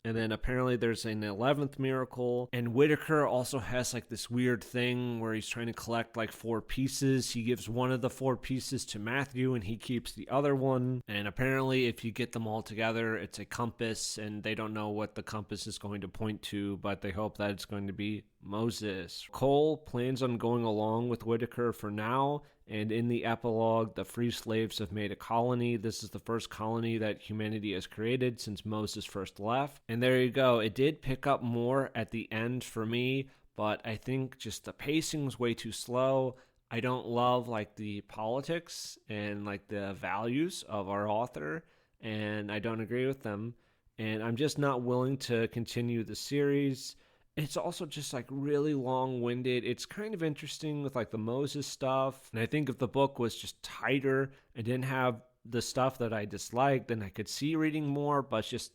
And then apparently there's an 11th miracle. And Whitaker also has like this weird thing where he's trying to collect like 4 pieces. He gives one of the 4 pieces to Matthew and he keeps the other one. And apparently if you get them all together, it's a compass, and they don't know what the compass is going to point to, but they hope that it's going to be Moses. Cole plans on going along with Whitaker for now. And in the epilogue, the free slaves have made a colony. This is the first colony that humanity has created since Moses first left. And there you go. It did pick up more at the end for me, but I think just the pacing was way too slow. I don't love like the politics and like the values of our author, and I don't agree with them. And I'm just not willing to continue the series. It's also just like really long-winded. It's kind of interesting with like the Moses stuff. And I think if the book was just tighter and didn't have the stuff that I disliked, then I could see reading more. But it's just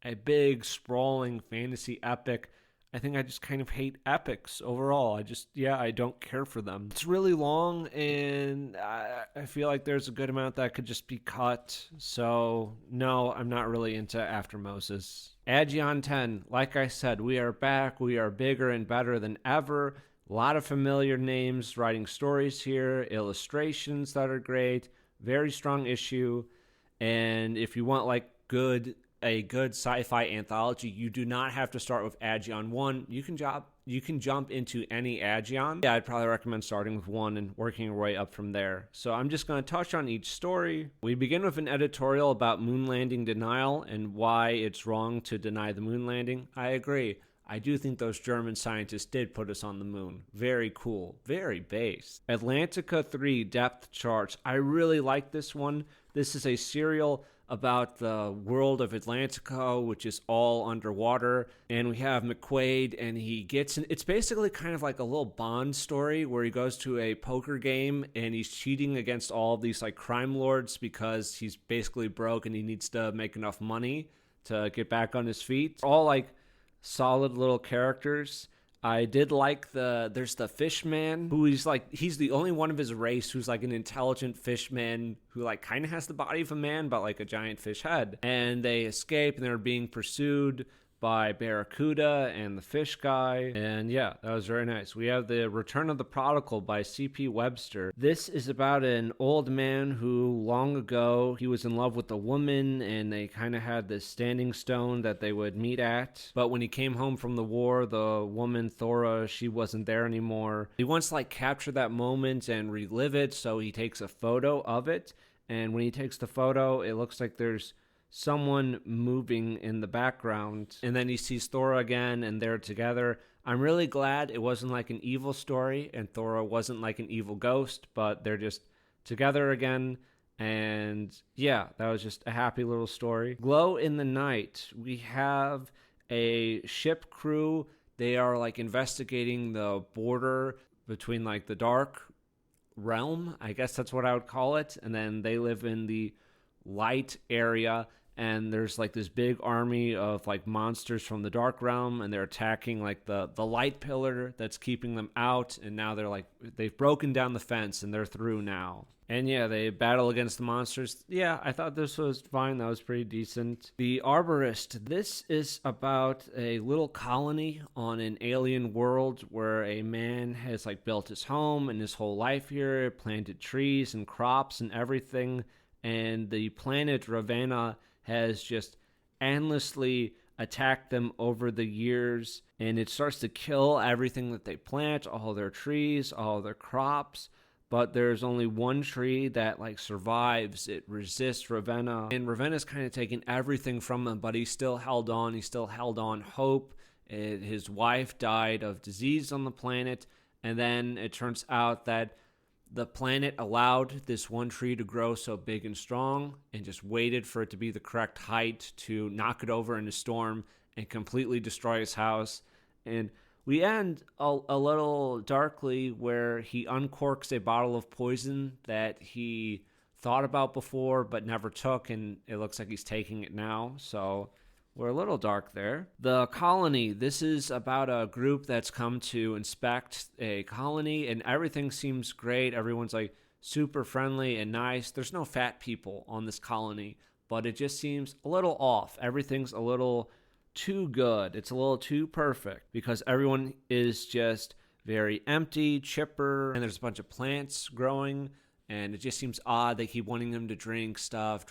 a big, sprawling fantasy epic. I think I just kind of hate epics overall. I don't care for them. It's really long, and I feel like there's a good amount that could just be cut. So, no, I'm not really into After Moses. Aegeon 10, like I said, we are back. We are bigger and better than ever. A lot of familiar names writing stories here, illustrations that are great, very strong issue. And if you want like a good sci-fi anthology, you do not have to start with Aegeon 1. You can jump into any Aegeon. Yeah, I'd probably recommend starting with 1 and working your way up from there. So I'm just going to touch on each story. We begin with an editorial about moon landing denial and why it's wrong to deny the moon landing. I agree. I do think those German scientists did put us on the moon. Very cool. Very base. Atlantica 3 depth charts. I really like this one. This is a serial about the world of Atlantica, which is all underwater. And we have McQuaid, and it's basically kind of like a little Bond story where he goes to a poker game and he's cheating against all of these like crime lords because he's basically broke and he needs to make enough money to get back on his feet. All like solid little characters. I did like there's the fishman who he's the only one of his race who's like an intelligent fishman who like kind of has the body of a man but like a giant fish head. And they escape and they're being pursued by Barracuda and the Fish Guy. And yeah, that was very nice. We have The Return of the Prodigal by C.P. Webster. This is about an old man who long ago he was in love with a woman, and they kind of had this standing stone that they would meet at. But when he came home from the war, the woman Thora, she wasn't there anymore. He wants to like capture that moment and relive it, so he takes a photo of it. And when he takes the photo, it looks like there's someone moving in the background. And then he sees Thora again, and they're together. I'm really glad it wasn't like an evil story, and Thora wasn't like an evil ghost, but they're just together again. And yeah, that was just a happy little story. Glow in the Night. We have a ship crew. They are like investigating the border between like the dark realm, I guess that's what I would call it, and then they live in the light area, and there's like this big army of like monsters from the dark realm, and they're attacking like the light pillar that's keeping them out, and now they're like, they've broken down the fence and they're through now. And yeah, they battle against the monsters. Yeah, I thought this was fine. That was pretty decent. The Arborist. This is about a little colony on an alien world where a man has like built his home and his whole life here, planted trees and crops and everything. And the planet Ravenna has just endlessly attacked them over the years. And it starts to kill everything that they plant, all their trees, all their crops. But there's only one tree that like survives. It resists Ravenna, and Ravenna's kind of taken everything from him, but he still held on. He still held on hope. His wife died of disease on the planet, and then it turns out that the planet allowed this one tree to grow so big and strong, and just waited for it to be the correct height to knock it over in a storm and completely destroy his house. And we end a little darkly where he uncorks a bottle of poison that he thought about before but never took, and it looks like he's taking it now. So we're a little dark there. The Colony. This is about a group that's come to inspect a colony, and everything seems great. Everyone's like super friendly and nice. There's no fat people on this colony, but it just seems a little off. Everything's a little too good. It's a little too perfect because everyone is just very empty, chipper, and there's a bunch of plants growing, and it just seems odd. They keep wanting him to drink stuff,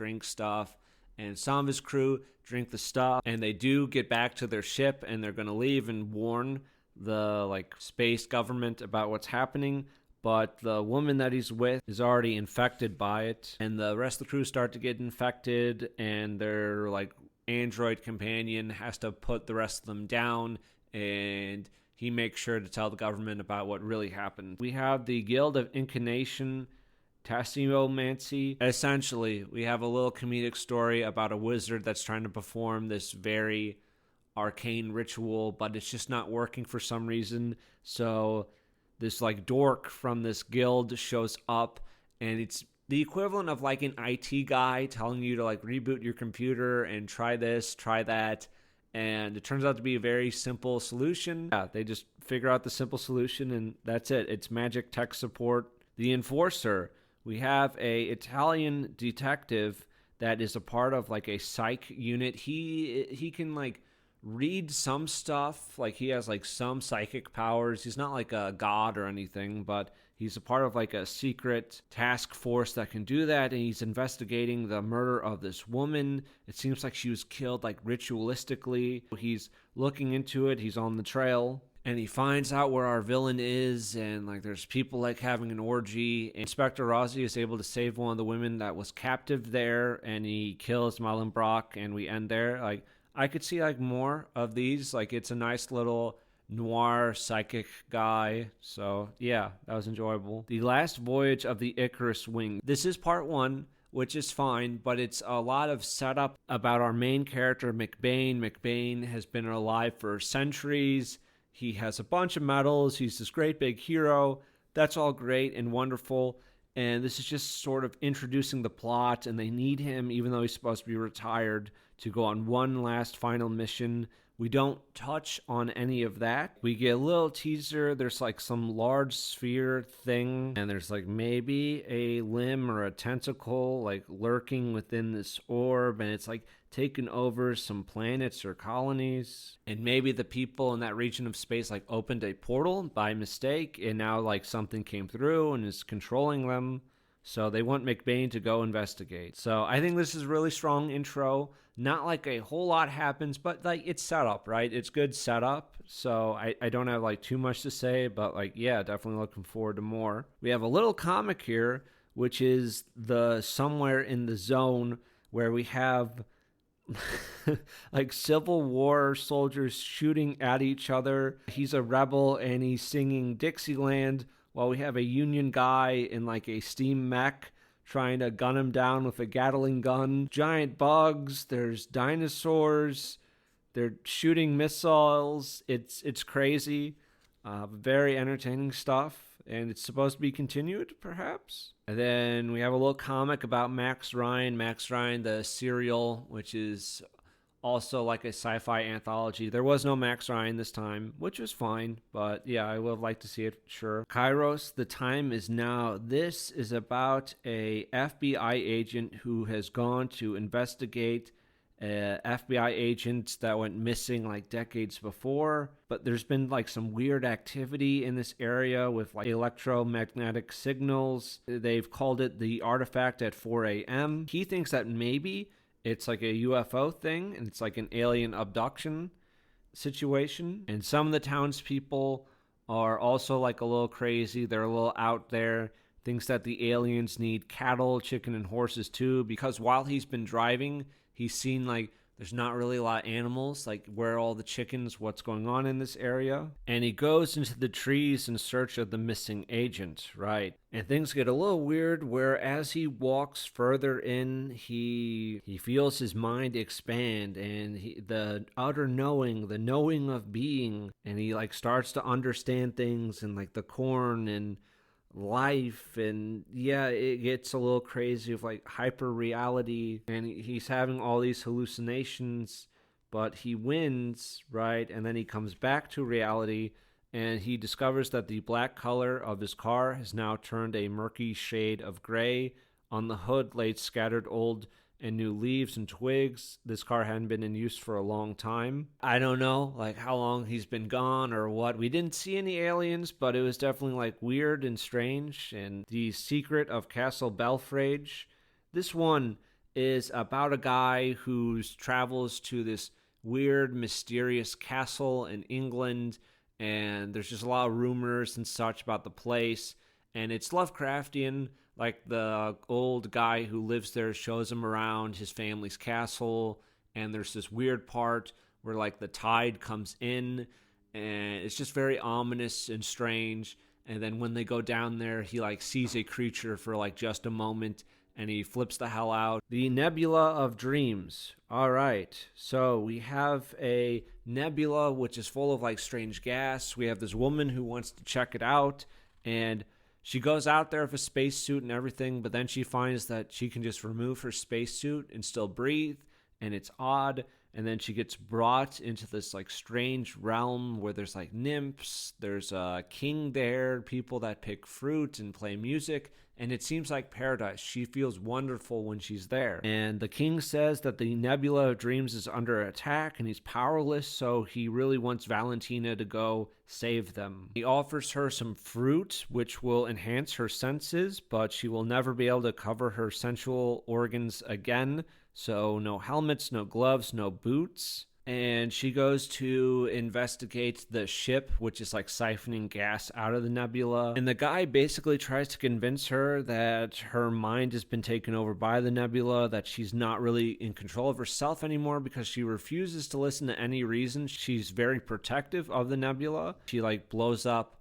and some of his crew drink the stuff, and they do get back to their ship, and they're going to leave and warn the like space government about what's happening. But the woman that he's with is already infected by it, and the rest of the crew start to get infected, and they're like android companion has to put the rest of them down, and he makes sure to tell the government about what really happened. We have the Guild of Incarnation Tassiomancy. Essentially, we have a little comedic story about a wizard that's trying to perform this very arcane ritual, but it's just not working for some reason. So this like dork from this guild shows up, and it's the equivalent of like an IT guy telling you to like reboot your computer and try this, try that. And it turns out to be a very simple solution. Yeah, they just figure out the simple solution, and that's it. It's magic tech support. The Enforcer. We have a Italian detective that is a part of like a psych unit. He can like read some stuff. Like he has like some psychic powers. He's not like a god or anything, but he's a part of like a secret task force that can do that, and he's investigating the murder of this woman. It seems like she was killed like ritualistically. He's looking into it. He's on the trail, and he finds out where our villain is, and like there's people like having an orgy. Inspector Rossi is able to save one of the women that was captive there, and he kills Marlon Brock, and we end there. Like I could see like more of these. Like it's a nice little noir psychic guy. So yeah, that was enjoyable. The Last Voyage of the Icarus Wing. This is part 1, which is fine, but it's a lot of setup about our main character, McBain. McBain has been alive for centuries. He has a bunch of medals. He's this great big hero. That's all great and wonderful. And this is just sort of introducing the plot, and they need him, even though he's supposed to be retired, to go on one last final mission We don't touch on any of that. We get a little teaser. There's like some large sphere thing, and there's like maybe a limb or a tentacle like lurking within this orb, and it's like taken over some planets or colonies. And maybe the people in that region of space like opened a portal by mistake, and now like something came through and is controlling them. So they want McBain to go investigate. So I think this is a really strong intro. Not like a whole lot happens, but like it's set up, right? It's good setup. So I don't have like too much to say, but like, yeah, definitely looking forward to more. We have a little comic here, which is the Somewhere in the Zone, where we have like Civil War soldiers shooting at each other. He's a rebel and he's singing Dixieland, while we have a Union guy in like a steam mech trying to gun him down with a Gatling gun. Giant bugs, there's dinosaurs, they're shooting missiles. It's crazy. Very entertaining stuff, and it's supposed to be continued, perhaps. And then we have a little comic about Max Ryan, the serial, which is also like a sci-fi anthology. There was no Max Ryan this time, which was fine, but yeah, I would have liked to see it, sure. Kairos, the time is now. This is about a FBI agent who has gone to investigate FBI agents that went missing like decades before, but there's been like some weird activity in this area with like electromagnetic signals. They've called it the artifact at 4 a.m. He thinks that maybe it's like a UFO thing, and it's like an alien abduction situation. And some of the townspeople are also like a little crazy. They're a little out there. Thinks that the aliens need cattle, chicken, and horses too, because while he's been driving, he's seen like there's not really a lot of animals, like where are all the chickens, what's going on in this area. And he goes into the trees in search of the missing agent, right? And things get a little weird where as he walks further in, he feels his mind expand, and the utter knowing, the knowing of being, and he like starts to understand things and like the corn and life, and yeah, it gets a little crazy of like hyper reality, and he's having all these hallucinations, but he wins, right? And then he comes back to reality, and he discovers that the black color of his car has now turned a murky shade of gray. On the hood laid scattered old and new leaves and twigs. This car hadn't been in use for a long time. I don't know like how long he's been gone or what. We didn't see any aliens, but it was definitely like weird and strange. And the secret of Castle Belfrage. This one is about a guy who travels to this weird, mysterious castle in England, and there's just a lot of rumors and such about the place, and it's Lovecraftian. Like the old guy who lives there shows him around his family's castle, and there's this weird part where like the tide comes in, and it's just very ominous and strange. And then when they go down there, he like sees a creature for like just a moment, and he flips the hell out. The Nebula of Dreams. All right, so we have a nebula which is full of like strange gas. We have this woman who wants to check it out, and she goes out there with a spacesuit and everything, but then she finds that she can just remove her spacesuit and still breathe, and it's odd. And then she gets brought into this like strange realm where there's like nymphs, there's a king there, people that pick fruit and play music, and it seems like paradise. She feels wonderful when she's there. And the king says that the Nebula of Dreams is under attack and he's powerless, so he really wants Valentina to go save them. He offers her some fruit, which will enhance her senses, but she will never be able to cover her sensual organs again. So no helmets, no gloves, no boots. And she goes to investigate the ship, which is like siphoning gas out of the nebula. And the guy basically tries to convince her that her mind has been taken over by the nebula, that she's not really in control of herself anymore because she refuses to listen to any reason. She's very protective of the nebula. She like blows up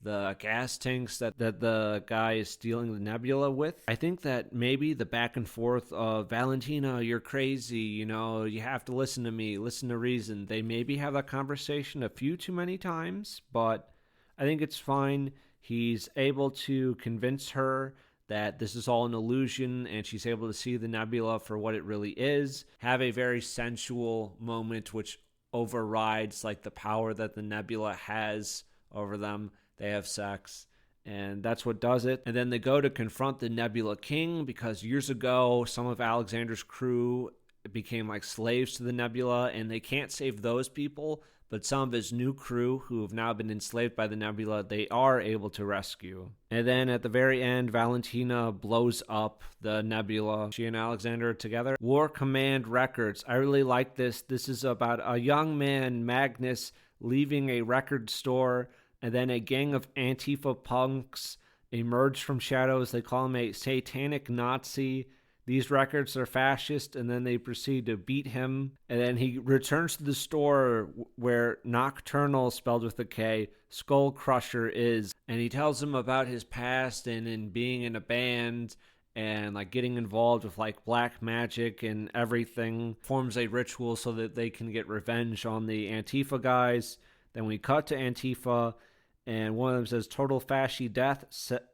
the gas tanks that the guy is stealing the nebula with. I think that maybe the back and forth of Valentina, you're crazy, you know, you have to listen to me, listen to reason. They maybe have that conversation a few too many times, but I think it's fine. He's able to convince her that this is all an illusion, and she's able to see the nebula for what it really is. Have a very sensual moment, which overrides like the power that the nebula has over them. They have sex, and that's what does it. And then they go to confront the Nebula King because years ago some of Alexander's crew became like slaves to the Nebula, and they can't save those people, but some of his new crew who have now been enslaved by the Nebula, they are able to rescue. And then at the very end, Valentina blows up the Nebula. She and Alexander are together. War Command Records. I really like this. This is about a young man, Magnus, leaving a record store, and then a gang of Antifa punks emerge from shadows. They call him a satanic Nazi. These records are fascist, and then they proceed to beat him. And then he returns to the store where Nocturnal, spelled with a K, Skull Crusher is. And he tells him about his past and in being in a band and like getting involved with like black magic and everything. Forms a ritual so that they can get revenge on the Antifa guys. Then we cut to Antifa, and one of them says, "Total fasci death,"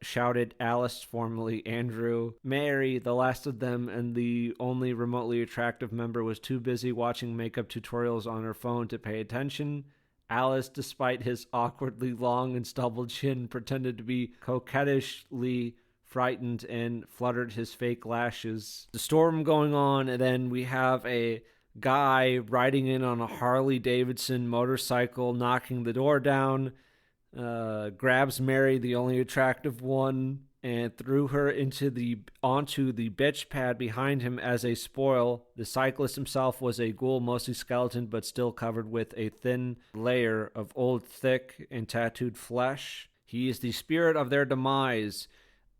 shouted Alice, formerly Andrew. Mary, the last of them and the only remotely attractive member, was too busy watching makeup tutorials on her phone to pay attention. Alice, despite his awkwardly long and stubbled chin, pretended to be coquettishly frightened and fluttered his fake lashes. The storm going on, and then we have a guy riding in on a Harley Davidson motorcycle, knocking the door down. Grabs Mary, the only attractive one, and threw her onto the bitch pad behind him as a spoil. The cyclist himself was a ghoul, mostly skeleton, but still covered with a thin layer of old, thick, and tattooed flesh. He is the spirit of their demise.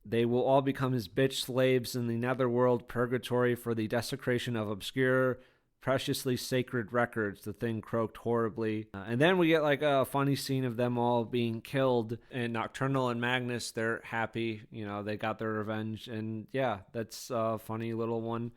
They will all become his bitch slaves in the netherworld purgatory for the desecration of obscure, preciously sacred records. The thing croaked horribly. And then we get like a funny scene of them all being killed. And Nocturnal and Magnus, they're happy. You know, they got their revenge. And yeah, that's a funny little one.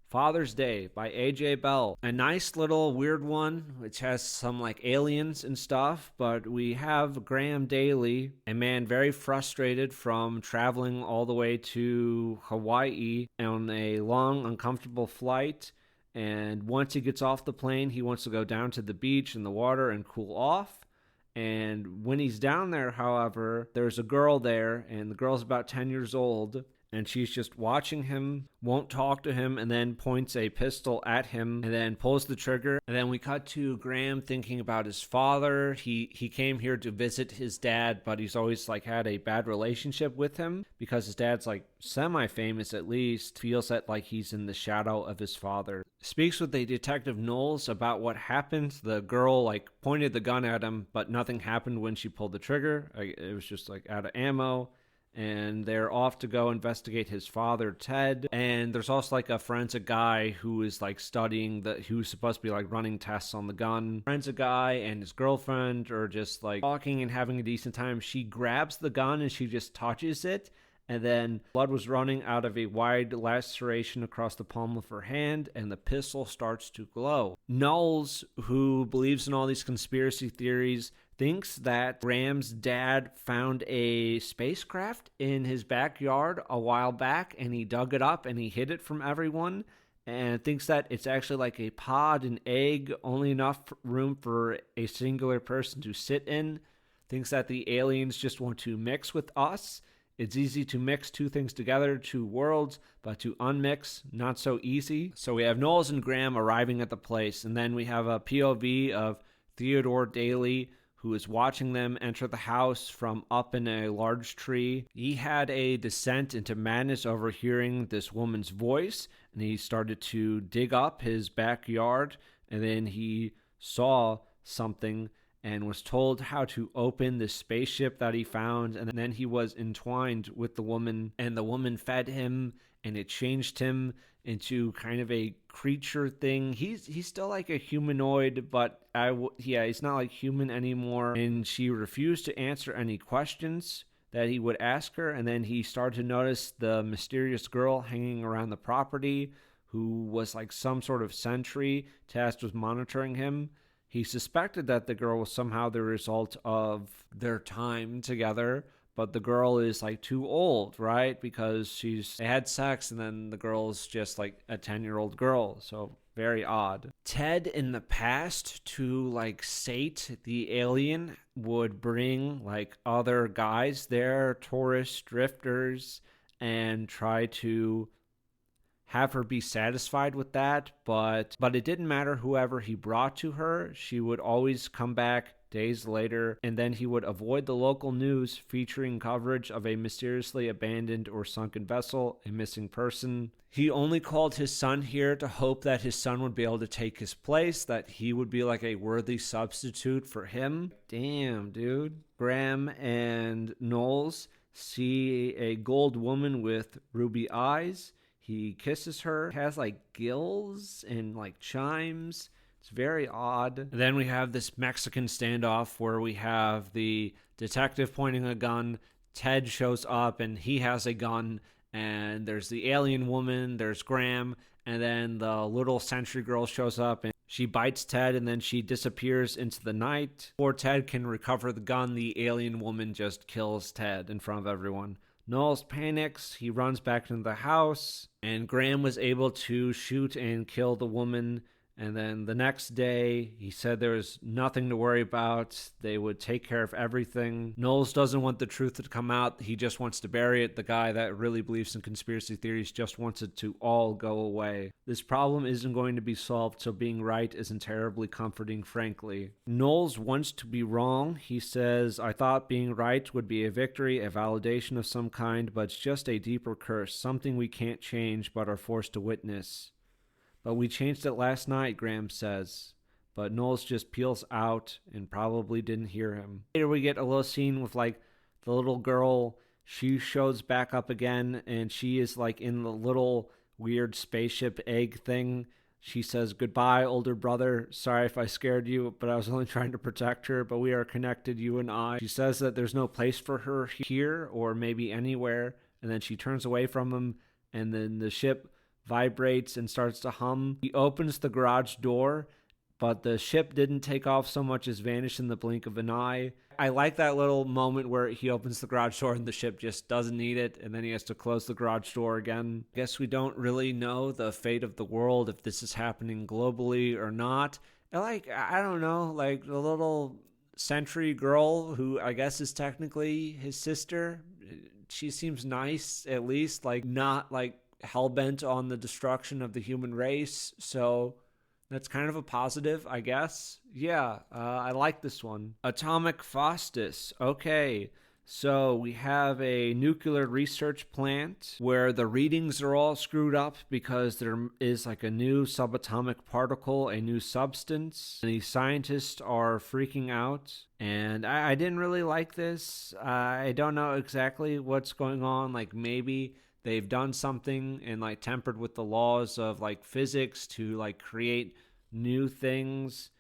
Father's Day by A.J. Bell. A nice little weird one, which has some like aliens and stuff. But we have Graham Daly, a man very frustrated from traveling all the way to Hawaii on a long, uncomfortable flight. And once he gets off the plane, he wants to go down to the beach in the water and cool off. And when he's down there, however, there's a girl there, and the girl's about 10 years old. And she's just watching him, won't talk to him, and then points a pistol at him and then pulls the trigger. And then we cut to Graham thinking about his father. He came here to visit his dad, but he's always like had a bad relationship with him because his dad's like semi-famous at least. Feels that like he's in the shadow of his father. Speaks with a Detective Knowles about what happened. The girl like pointed the gun at him, but nothing happened when she pulled the trigger. It was just like out of ammo. And they're off to go investigate his father, Ted. And there's also like a forensic guy who is like studying who's supposed to be like running tests on the gun. Forensic guy and his girlfriend are just like talking and having a decent time. She grabs the gun and she just touches it. And then blood was running out of a wide laceration across the palm of her hand, and the pistol starts to glow. Knowles, who believes in all these conspiracy theories, thinks that Graham's dad found a spacecraft in his backyard a while back, and he dug it up and he hid it from everyone, and thinks that it's actually like a pod, an egg, only enough room for a singular person to sit in. Thinks that the aliens just want to mix with us. It's easy to mix two things together, two worlds, but to unmix, not so easy. So we have Knowles and Graham arriving at the place, and then we have a POV of Theodore Daly, who is watching them enter the house from up in a large tree. He had a descent into madness overhearing this woman's voice, and he started to dig up his backyard, and then he saw something and was told how to open the spaceship that he found, and then he was entwined with the woman, and the woman fed him, and it changed him into kind of a creature thing. He's still like a humanoid, but he's not like human anymore. And she refused to answer any questions that he would ask her, and then he started to notice the mysterious girl hanging around the property who was like some sort of sentry tasked with monitoring him. He suspected that the girl was somehow the result of their time together, but the girl is like too old, right? Because they had sex and then the girl's just like a 10-year-old girl. So very odd. Ted in the past, to like sate the alien, would bring like other guys there, tourist drifters, and try to have her be satisfied with that, but it didn't matter whoever he brought to her. She would always come back days later, and then he would avoid the local news featuring coverage of a mysteriously abandoned or sunken vessel, a missing person. He only called his son here to hope that his son would be able to take his place, that he would be like a worthy substitute for him. Damn, dude. Graham and Knowles see a gold woman with ruby eyes. He kisses her, has like gills and like chimes. It's very odd. And then we have this Mexican standoff where we have the detective pointing a gun. Ted shows up and he has a gun. And there's the alien woman, there's Graham, and then the little sentry girl shows up and she bites Ted and then she disappears into the night. Before Ted can recover the gun, the alien woman just kills Ted in front of everyone. Knowles panics, he runs back into the house, and Graham was able to shoot and kill the woman. And then the next day, he said there was nothing to worry about. They would take care of everything. Knowles doesn't want the truth to come out. He just wants to bury it. The guy that really believes in conspiracy theories just wants it to all go away. This problem isn't going to be solved, so being right isn't terribly comforting, frankly. Knowles wants to be wrong. He says, I thought being right would be a victory, a validation of some kind, but it's just a deeper curse, something we can't change but are forced to witness. But we changed it last night, Graham says. But Knowles just peels out and probably didn't hear him. Later we get a little scene with like the little girl. She shows back up again and she is like in the little weird spaceship egg thing. She says, goodbye, older brother. Sorry if I scared you, but I was only trying to protect her, but we are connected, you and I. She says that there's no place for her here or maybe anywhere. And then she turns away from him and then the ship vibrates and starts to hum. He opens the garage door, but the ship didn't take off so much as vanish in the blink of an eye. I like that little moment where he opens the garage door and the ship just doesn't need it, and then he has to close the garage door again. I guess we don't really know the fate of the world, if this is happening globally or not. I don't know, like the little sentry girl, who I guess is technically his sister, she seems nice, at least, like not like hell-bent on the destruction of the human race, so that's kind of a positive, I guess. Yeah, I like this one. Atomic Faustus. Okay, so we have a nuclear research plant where the readings are all screwed up because there is like a new subatomic particle, a new substance, and the scientists are freaking out. And I didn't really like this. I don't know exactly what's going on. Like maybe they've done something and like tempered with the laws of like physics to like create new things,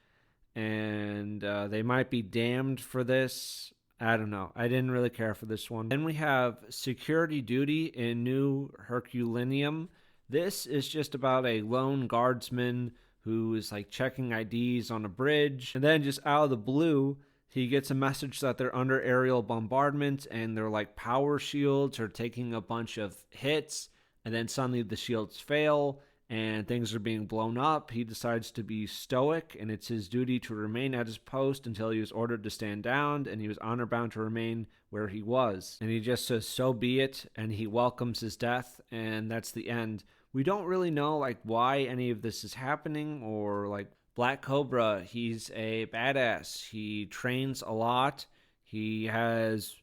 and they might be damned for this. I don't know. I didn't really care for this one. Then we have Security Duty in New Herculaneum. This is just about a lone guardsman who is like checking IDs on a bridge, and then just out of the blue he gets a message that they're under aerial bombardment and their like power shields are taking a bunch of hits, and then suddenly the shields fail and things are being blown up. He decides to be stoic, and it's his duty to remain at his post until he was ordered to stand down, and he was honor bound to remain where he was. And he just says, so be it, and he welcomes his death, and that's the end. We don't really know like why any of this is happening, or like Black Cobra, he's a badass. He trains a lot. He has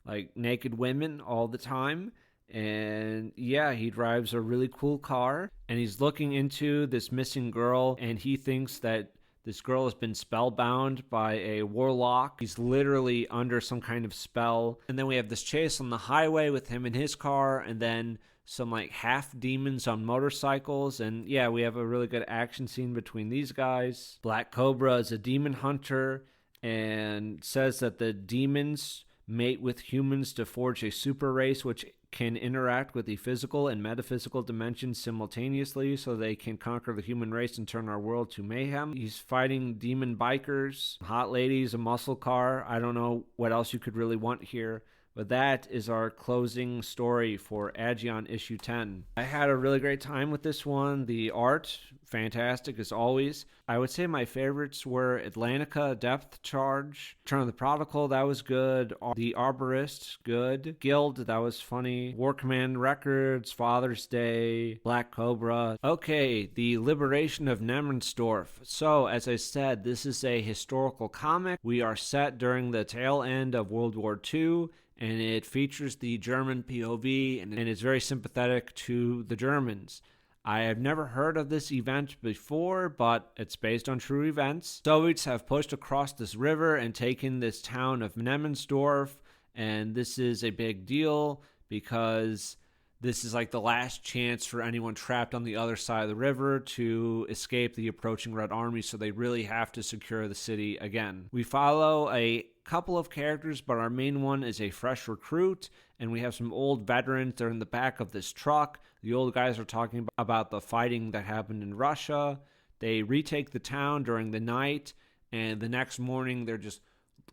like naked women all the time. And yeah, he drives a really cool car, and he's looking into this missing girl, and he thinks that this girl has been spellbound by a warlock. He's literally under some kind of spell. And then we have this chase on the highway with him in his car, and then some like half demons on motorcycles. And yeah, we have a really good action scene between these guys. Black Cobra is a demon hunter and says that the demons mate with humans to forge a super race which can interact with the physical and metaphysical dimensions simultaneously, so they can conquer the human race and turn our world to mayhem. He's fighting demon bikers, hot ladies, a muscle car. I don't know what else you could really want here. But that is our closing story for Aegeon issue 10. I had a really great time with this one. The art, fantastic as always. I would say my favorites were Atlantica, Depth Charge, Return of the Prodigal, that was good. The Arborist, good. Guild, that was funny. War Command Records, Father's Day, Black Cobra. Okay, the Liberation of Nemmersdorf. So, as I said, this is a historical comic. We are set during the tail end of World War II, and it features the German POV, and it's very sympathetic to the Germans. I have never heard of this event before, but it's based on true events. Soviets have pushed across this river and taken this town of Nemmersdorf, and this is a big deal because this is like the last chance for anyone trapped on the other side of the river to escape the approaching Red Army, so they really have to secure the city again. We follow a couple of characters, but our main one is a fresh recruit, and we have some old veterans. They're in the back of this truck. The old guys are talking about the fighting that happened in Russia. They retake the town during the night, and the next morning they're just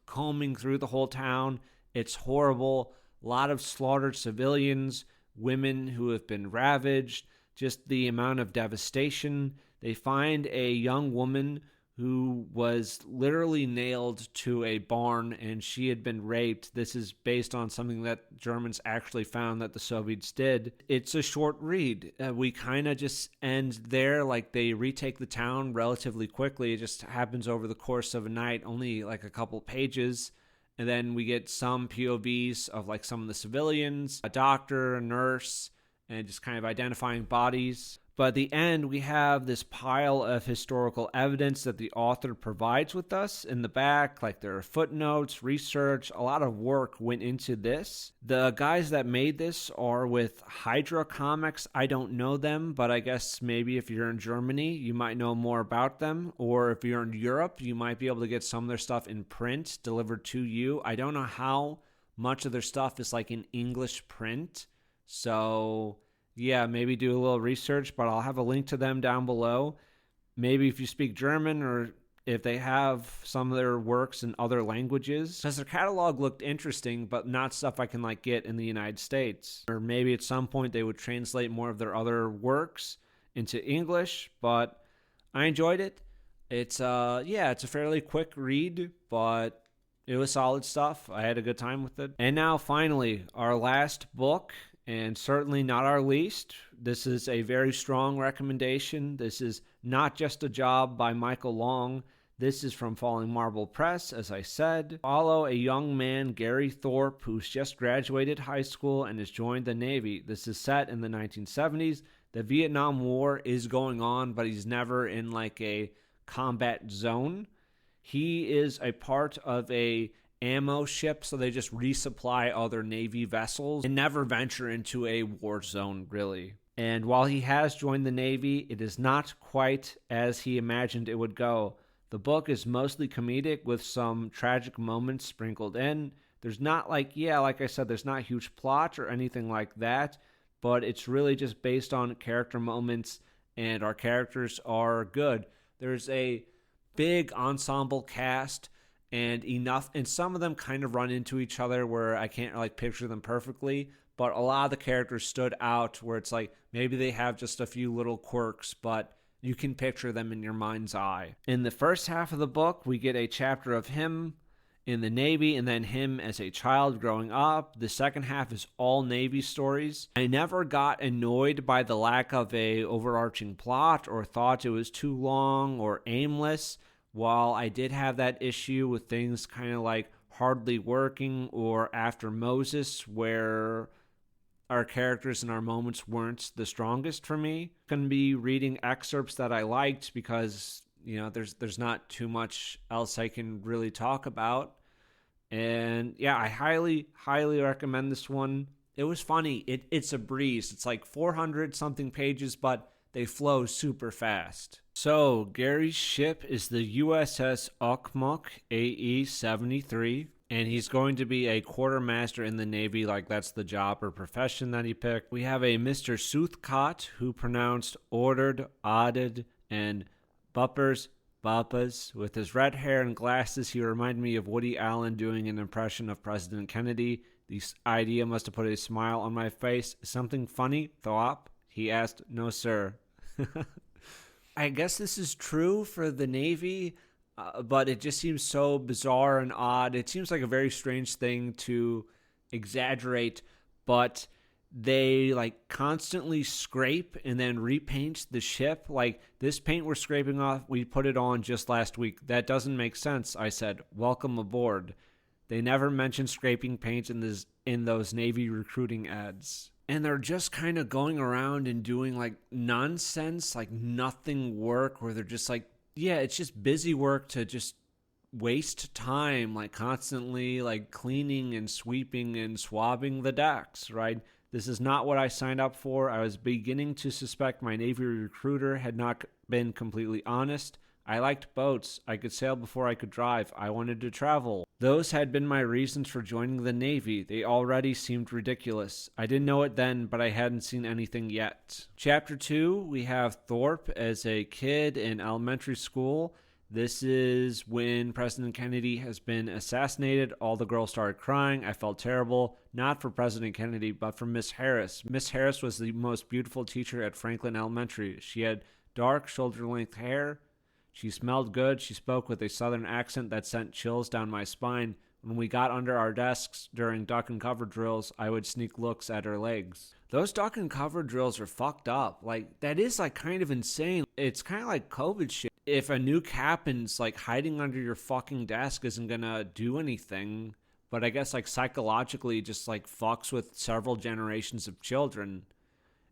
combing through the whole town. It's horrible. A lot of slaughtered civilians, women who have been ravaged, just the amount of devastation. They find a young woman who was literally nailed to a barn, and she had been raped. This is based on something that Germans actually found that the Soviets did. It's a short read. We kind of just end there. Like, they retake the town relatively quickly. It just happens over the course of a night, only like a couple pages. And then we get some POVs of like some of the civilians, a doctor, a nurse, and just kind of identifying bodies. But at the end, we have this pile of historical evidence that the author provides with us in the back. Like, there are footnotes, research, a lot of work went into this. The guys that made this are with Hydra Comics. I don't know them, but I guess maybe if you're in Germany, you might know more about them. Or if you're in Europe, you might be able to get some of their stuff in print delivered to you. I don't know how much of their stuff is like in English print. So yeah, maybe do a little research, but I'll have a link to them down below. Maybe if you speak German, or if they have some of their works in other languages. Because their catalog looked interesting, but not stuff I can like get in the United States. Or maybe at some point they would translate more of their other works into English, but I enjoyed it. It's it's a fairly quick read, but it was solid stuff. I had a good time with it. And now finally, our last book, and certainly not our least. This is a very strong recommendation. This is Not Just a Job by Michael Long. This is from Falling Marble Press, as I said. Follow a young man, Gary Thorpe, who's just graduated high school and has joined the Navy. This is set in the 1970s. The Vietnam War is going on, but he's never in like a combat zone. He is a part of a ammo ship, so they just resupply other Navy vessels and never venture into a war zone, really. And while he has joined the Navy, it is not quite as he imagined it would go. The book is mostly comedic with some tragic moments sprinkled in. There's not like I said, there's not huge plot or anything like that, but it's really just based on character moments, and our characters are good. There's a big ensemble cast, and some of them kind of run into each other where I can't like picture them perfectly, but a lot of the characters stood out where it's like maybe they have just a few little quirks, but you can picture them in your mind's eye. In the first half of the book, we get a chapter of him in the Navy and then him as a child growing up. The second half is all Navy stories. I never got annoyed by the lack of a overarching plot or thought it was too long or aimless. While I did have that issue with things kind of like Hardly Working or After Moses, where our characters and our moments weren't the strongest for me. Going to be reading excerpts that I liked because, there's not too much else I can really talk about. And yeah, I highly, highly recommend this one. It was funny. It's a breeze. It's like 400 something pages, but they flow super fast. So, Gary's ship is the USS Okmuk AE-73, and he's going to be a quartermaster in the Navy, like that's the job or profession that he picked. We have a Mr. Southcott, who pronounced ordered, odded, and buppers Papas. With his red hair and glasses, he reminded me of Woody Allen doing an impression of President Kennedy. The idea must have put a smile on my face. Something funny, Trough? He asked. No, sir. I guess this is true for the Navy, but it just seems so bizarre and odd. It seems like a very strange thing to exaggerate, but they like constantly scrape and then repaint the ship. Like, this paint we're scraping off, we put it on just last week. That doesn't make sense, I said. Welcome aboard. They never mention scraping paint in those Navy recruiting ads. And they're just kind of going around and doing like nonsense, like nothing work, where they're just like, yeah, it's just busy work to just waste time, like constantly like cleaning and sweeping and swabbing the decks, right? This is not what I signed up for. I was beginning to suspect my Navy recruiter had not been completely honest. I liked boats. I could sail before I could drive. I wanted to travel. Those had been my reasons for joining the Navy. They already seemed ridiculous. I didn't know it then, but I hadn't seen anything yet. Chapter 2, we have Thorpe as a kid in elementary school. This is when President Kennedy has been assassinated. All the girls started crying. I felt terrible, not for President Kennedy, but for Miss Harris. Miss Harris was the most beautiful teacher at Franklin Elementary. She had dark, shoulder-length hair. She smelled good. She spoke with a southern accent that sent chills down my spine. When we got under our desks during duck and cover drills, I would sneak looks at her legs. Those duck and cover drills are fucked up. Like, that is like kind of insane. It's kind of like COVID shit. If a nuke happens, like hiding under your fucking desk isn't gonna do anything. But I guess like psychologically it just like fucks with several generations of children.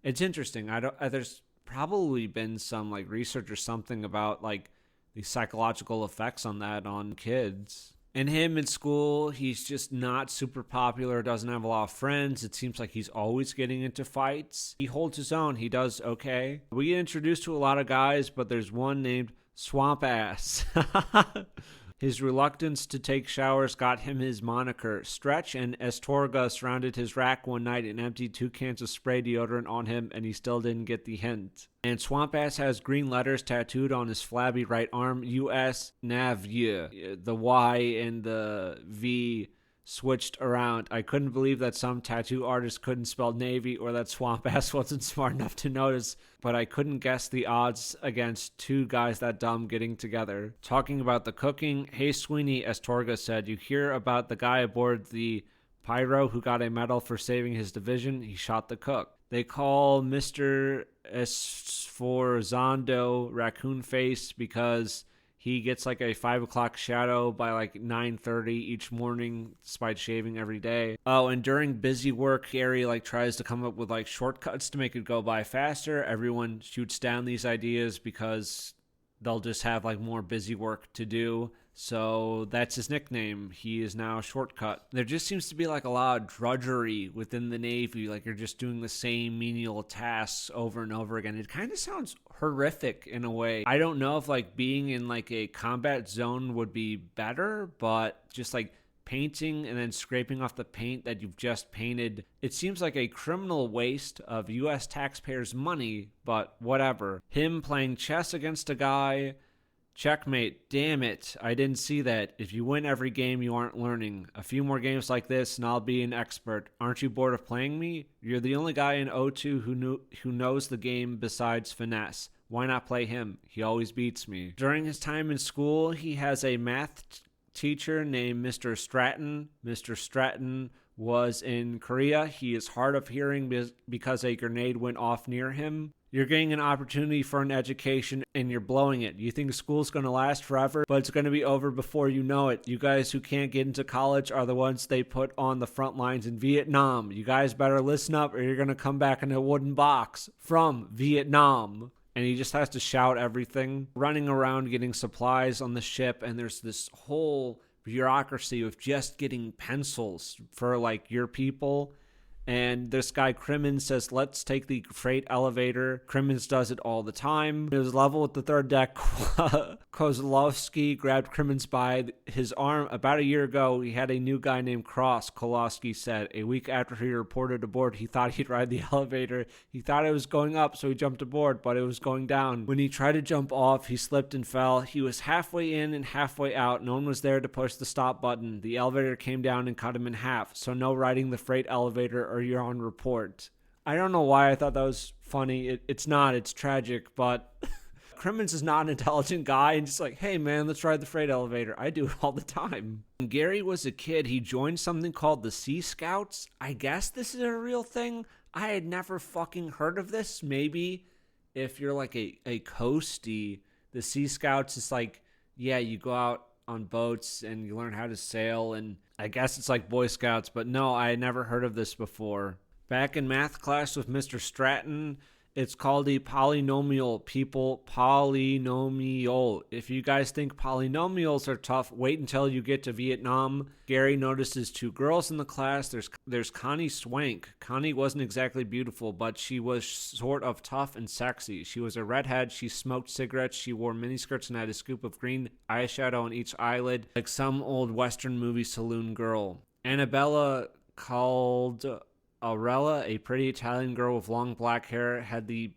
It's interesting. There's probably been some like research or something about like the psychological effects on that on kids. And him in school, he's just not super popular, doesn't have a lot of friends. It seems like he's always getting into fights. He holds his own. He does okay. We get introduced to a lot of guys, but there's one named Swamp Ass. His reluctance to take showers got him his moniker. Stretch and Astorga surrounded his rack one night and emptied 2 cans of spray deodorant on him, and he still didn't get the hint. And Swamp Ass has green letters tattooed on his flabby right arm. U.S. Navy. The Y and the V switched around. I couldn't believe that some tattoo artist couldn't spell Navy, or that Swamp Ass wasn't smart enough to notice, but I couldn't guess the odds against 2 guys that dumb getting together. Talking about the cooking, hey Sweeney, Astorga said, you hear about the guy aboard the Pyro who got a medal for saving his division? He shot the cook. They call Mr. Esforzando Raccoon Face because he gets like a 5 o'clock shadow by like 9:30 each morning despite shaving every day. Oh, and during busy work, Gary like tries to come up with like shortcuts to make it go by faster. Everyone shoots down these ideas because they'll just have like more busy work to do. So that's his nickname. He is now Shortcut. There just seems to be like a lot of drudgery within the Navy. Like you're just doing the same menial tasks over and over again. It kind of sounds horrific in a way. I don't know if like being in like a combat zone would be better, but just like painting and then scraping off the paint that you've just painted, it seems like a criminal waste of U.S. taxpayers' money, but whatever. Him playing chess against a guy. Checkmate. Damn it. I didn't see that. If you win every game, you aren't learning. A few more games like this and I'll be an expert. Aren't you bored of playing me? You're the only guy in O2 who knows the game besides finesse. Why not play him? He always beats me. During his time in school, he has a math teacher named Mr. Stratton. Mr. Stratton was in Korea. He is hard of hearing because a grenade went off near him. You're getting an opportunity for an education and you're blowing it. You think school's going to last forever, but it's going to be over before you know it. You guys who can't get into college are the ones they put on the front lines in Vietnam. You guys better listen up or you're going to come back in a wooden box from Vietnam. And he just has to shout everything. Running around getting supplies on the ship, and there's this whole bureaucracy of just getting pencils for like your people. And this guy Crimmins says, let's take the freight elevator. Crimmins does it all the time. It was level with the third deck. Kozlowski grabbed Crimmins by his arm. About a year ago, he had a new guy named Cross, Kolowski said. A week after he reported aboard, he thought he'd ride the elevator. He thought it was going up, so he jumped aboard, but it was going down. When he tried to jump off, he slipped and fell. He was halfway in and halfway out. No one was there to push the stop button. The elevator came down and cut him in half, so no riding the freight elevator or you're on report. I don't know why I thought that was funny. It's not. It's tragic, but Crimmins is not an intelligent guy and just like, hey man, let's ride the freight elevator. I do it all the time. When Gary was a kid, he joined something called the Sea Scouts. I guess this is a real thing. I had never fucking heard of this. Maybe if you're like a coastie, the Sea Scouts is like, yeah, you go out on boats and you learn how to sail, and I guess it's like Boy Scouts, but no, I had never heard of this before. Back in math class with Mr. Stratton, it's called a polynomial, people. Polynomial. If you guys think polynomials are tough, wait until you get to Vietnam. Gary notices two girls in the class. There's Connie Swank. Connie wasn't exactly beautiful, but she was sort of tough and sexy. She was a redhead. She smoked cigarettes. She wore miniskirts and had a scoop of green eyeshadow on each eyelid, like some old Western movie saloon girl. Annabella called Aurella, a pretty Italian girl with long black hair, had the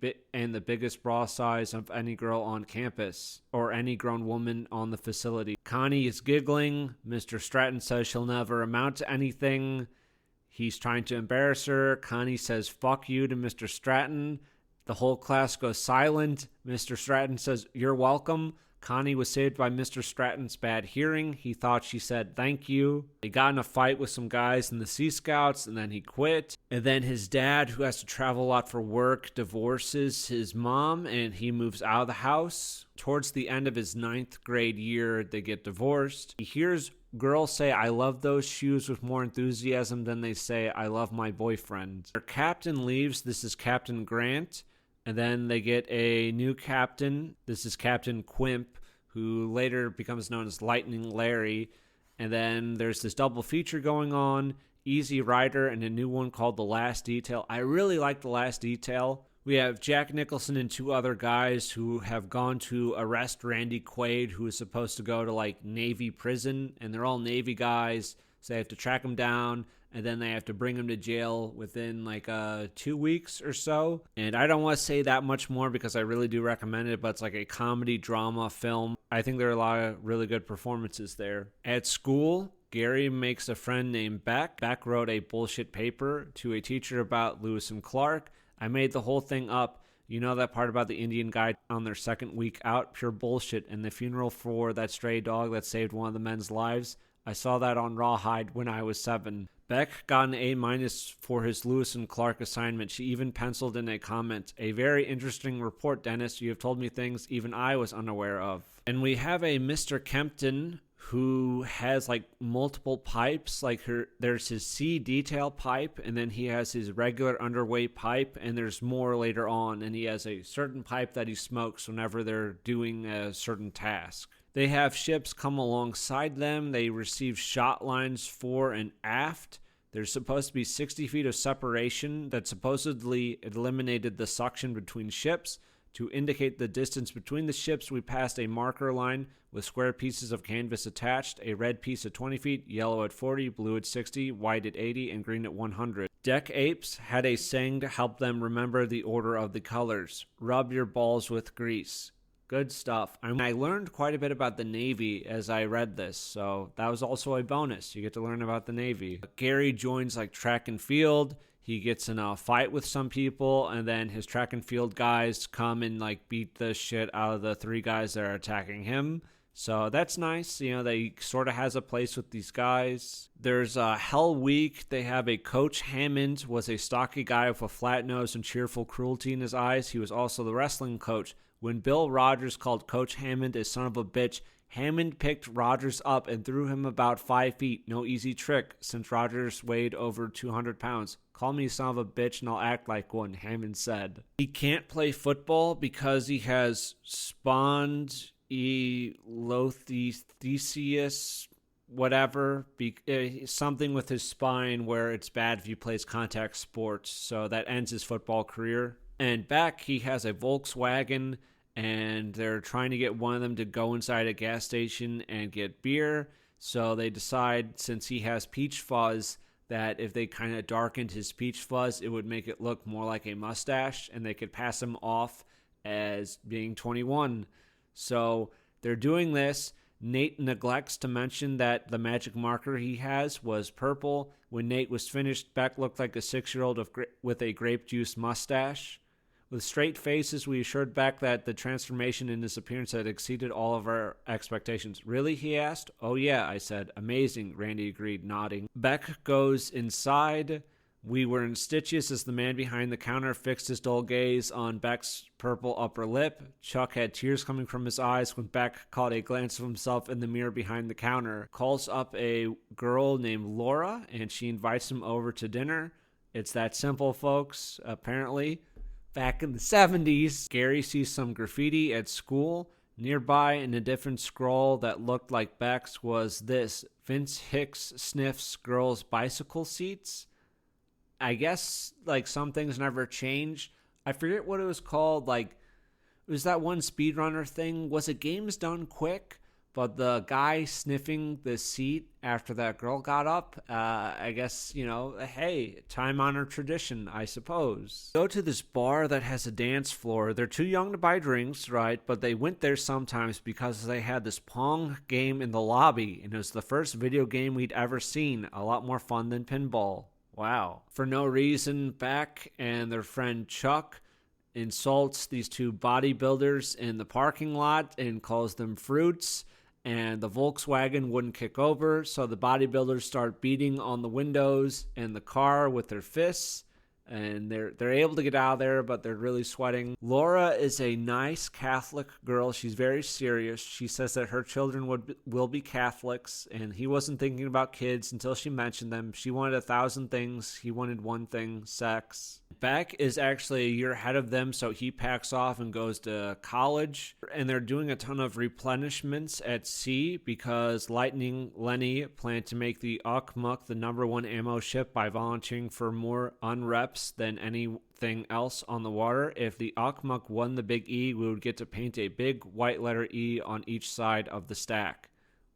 biggest bra size of any girl on campus, or any grown woman on the facility. Connie is giggling. Mr. Stratton says she'll never amount to anything. He's trying to embarrass her. Connie says, fuck you to Mr. Stratton. The whole class goes silent. Mr. Stratton says, you're welcome. Connie was saved by Mr. Stratton's bad hearing. He thought she said thank you. He got in a fight with some guys in the Sea Scouts, and then he quit. And then his dad, who has to travel a lot for work, divorces his mom, and he moves out of the house. Towards the end of his 9th grade year, they get divorced. He hears girls say, I love those shoes, with more enthusiasm than they say, I love my boyfriend. Their captain leaves. This is Captain Grant. And then they get a new captain. This is Captain Quimp, who later becomes known as Lightning Larry. And then there's this double feature going on, Easy Rider and a new one called The Last Detail. I really like The Last Detail. We have Jack Nicholson and two other guys who have gone to arrest Randy Quaid, who is supposed to go to like Navy prison. And they're all Navy guys, so they have to track him down. And then they have to bring him to jail within like 2 weeks or so. And I don't want to say that much more because I really do recommend it, but it's like a comedy drama film. I think there are a lot of really good performances there. At school, Gary makes a friend named Beck. Beck wrote a bullshit paper to a teacher about Lewis and Clark. I made the whole thing up. You know that part about the Indian guy on their second week out? Pure bullshit. And the funeral for that stray dog that saved one of the men's lives. I saw that on Rawhide when I was 7. Beck got an A- for his Lewis and Clark assignment. She even penciled in a comment. A very interesting report, Dennis. You have told me things even I was unaware of. And we have a Mr. Kempton who has like multiple pipes. Like there's his C detail pipe, and then he has his regular underway pipe, and there's more later on. And he has a certain pipe that he smokes whenever they're doing a certain task. They have ships come alongside them. They receive shot lines fore and aft. There's supposed to be 60 feet of separation that supposedly eliminated the suction between ships. To indicate the distance between the ships, we passed a marker line with square pieces of canvas attached, a red piece at 20 feet, yellow at 40, blue at 60, white at 80, and green at 100. Deck apes had a saying to help them remember the order of the colors. Rub your balls with grease. Good stuff. I learned quite a bit about the Navy as I read this, so that was also a bonus. You get to learn about the Navy. Gary joins like track and field. He gets in a fight with some people, and then his track and field guys come and like beat the shit out of the 3 guys that are attacking him. So that's nice. You know, they sort of has a place with these guys. There's a Hell Week. They have a Coach Hammond, was a stocky guy with a flat nose and cheerful cruelty in his eyes. He was also the wrestling coach. When Bill Rogers called Coach Hammond a son of a bitch, Hammond picked Rogers up and threw him about 5 feet. No easy trick, since Rogers weighed over 200 pounds. Call me son of a bitch and I'll act like one, Hammond said. He can't play football because he has spondylolisthesis. whatever, something with his spine where it's bad if he plays contact sports. So that ends his football career. And Beck, he has a Volkswagen, and they're trying to get one of them to go inside a gas station and get beer. So they decide, since he has peach fuzz, that if they kind of darkened his peach fuzz, it would make it look more like a mustache, and they could pass him off as being 21. So they're doing this. Nate neglects to mention that the magic marker he has was purple. When Nate was finished, Beck looked like a 6-year-old with a grape juice mustache. With straight faces, we assured Beck that the transformation in his appearance had exceeded all of our expectations. Really, he asked. Oh yeah, I said. Amazing, Randy agreed, nodding. Beck goes inside. We were in stitches as the man behind the counter fixed his dull gaze on Beck's purple upper lip. Chuck had tears coming from his eyes when Beck caught a glance of himself in the mirror behind the counter. Calls up a girl named Laura, and she invites him over to dinner. It's that simple, folks, apparently. Back in the 70s, Gary sees some graffiti at school. Nearby, in a different scroll that looked like Beck's, was this: Vince Hicks sniffs girls' bicycle seats. I guess, like, some things never change. I forget what it was called. Like, it was that one speedrunner thing. Was it Games Done Quick? But the guy sniffing the seat after that girl got up, I guess, hey, time-honored tradition, I suppose. Go to this bar that has a dance floor. They're too young to buy drinks, right? But they went there sometimes because they had this Pong game in the lobby, and it was the first video game we'd ever seen. A lot more fun than pinball. Wow. For no reason, Beck and their friend Chuck insults these two bodybuilders in the parking lot and calls them fruits. And the Volkswagen wouldn't kick over, so the bodybuilders start beating on the windows and the car with their fists. And they're able to get out of there, but they're really sweating. Laura is a nice Catholic girl. She's very serious. She says that her children will be Catholics, and he wasn't thinking about kids until she mentioned them. She wanted 1,000 things. He wanted one thing: sex. Beck is actually a year ahead of them, so he packs off and goes to college. And they're doing a ton of replenishments at sea because Lightning Lenny planned to make the Ukmuk the #1 ammo ship by volunteering for more unreps than anything else on the water. If the Ukmuk won the Big E, we would get to paint a big white letter E on each side of the stack.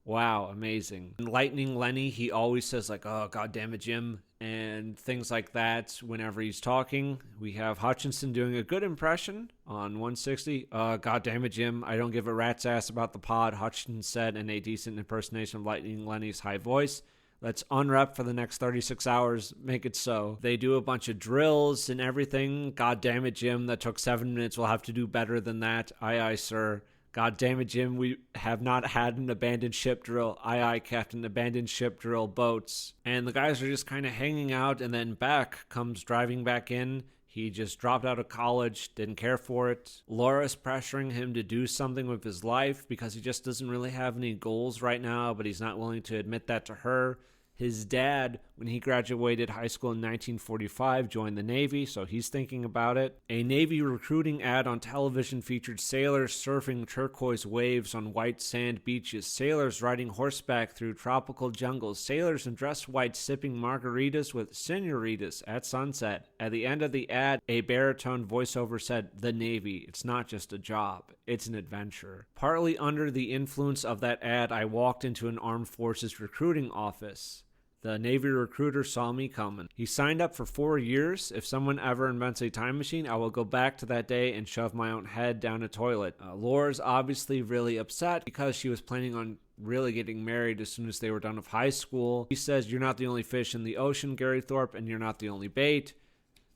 Wow, amazing. And Lightning Lenny, he always says, like, oh, God damn it, Jim, and things like that whenever he's talking. We have Hutchinson doing a good impression on 160. God damn it, Jim, I don't give a rat's ass about the pod, Hutchinson said in a decent impersonation of Lightning Lenny's high voice. Let's unrep for the next 36 hours. Make it so. They do a bunch of drills and everything. God damn it, Jim, that took 7 minutes. We'll have to do better than that. Aye, aye, sir. God damn it, Jim, we have not had an abandoned ship drill. Aye, aye, Captain, abandoned ship drill boats. And the guys are just kind of hanging out, and then Beck comes driving back in. He just dropped out of college, didn't care for it. Laura's pressuring him to do something with his life because he just doesn't really have any goals right now, but he's not willing to admit that to her. His dad, when he graduated high school in 1945, joined the Navy, so he's thinking about it. A Navy recruiting ad on television featured sailors surfing turquoise waves on white sand beaches, sailors riding horseback through tropical jungles, sailors in dress white sipping margaritas with senoritas at sunset. At the end of the ad, a baritone voiceover said, "The Navy, it's not just a job, it's an adventure." Partly under the influence of that ad, I walked into an armed forces recruiting office. The Navy recruiter saw me coming. He signed up for 4 years. If someone ever invents a time machine, I will go back to that day and shove my own head down a toilet. Laura's obviously really upset because she was planning on really getting married as soon as they were done with high school. He says, "You're not the only fish in the ocean, Gary Thorpe, and you're not the only bait."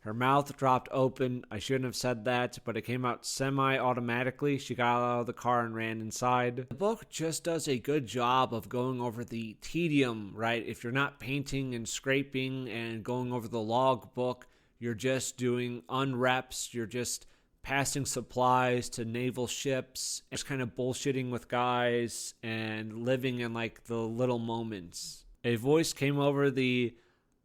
Her mouth dropped open. I shouldn't have said that, but it came out semi-automatically. She got out of the car and ran inside. The book just does a good job of going over the tedium, right? If you're not painting and scraping and going over the log book, you're just doing unreps. You're just passing supplies to naval ships, just kind of bullshitting with guys and living in like the little moments. A voice came over the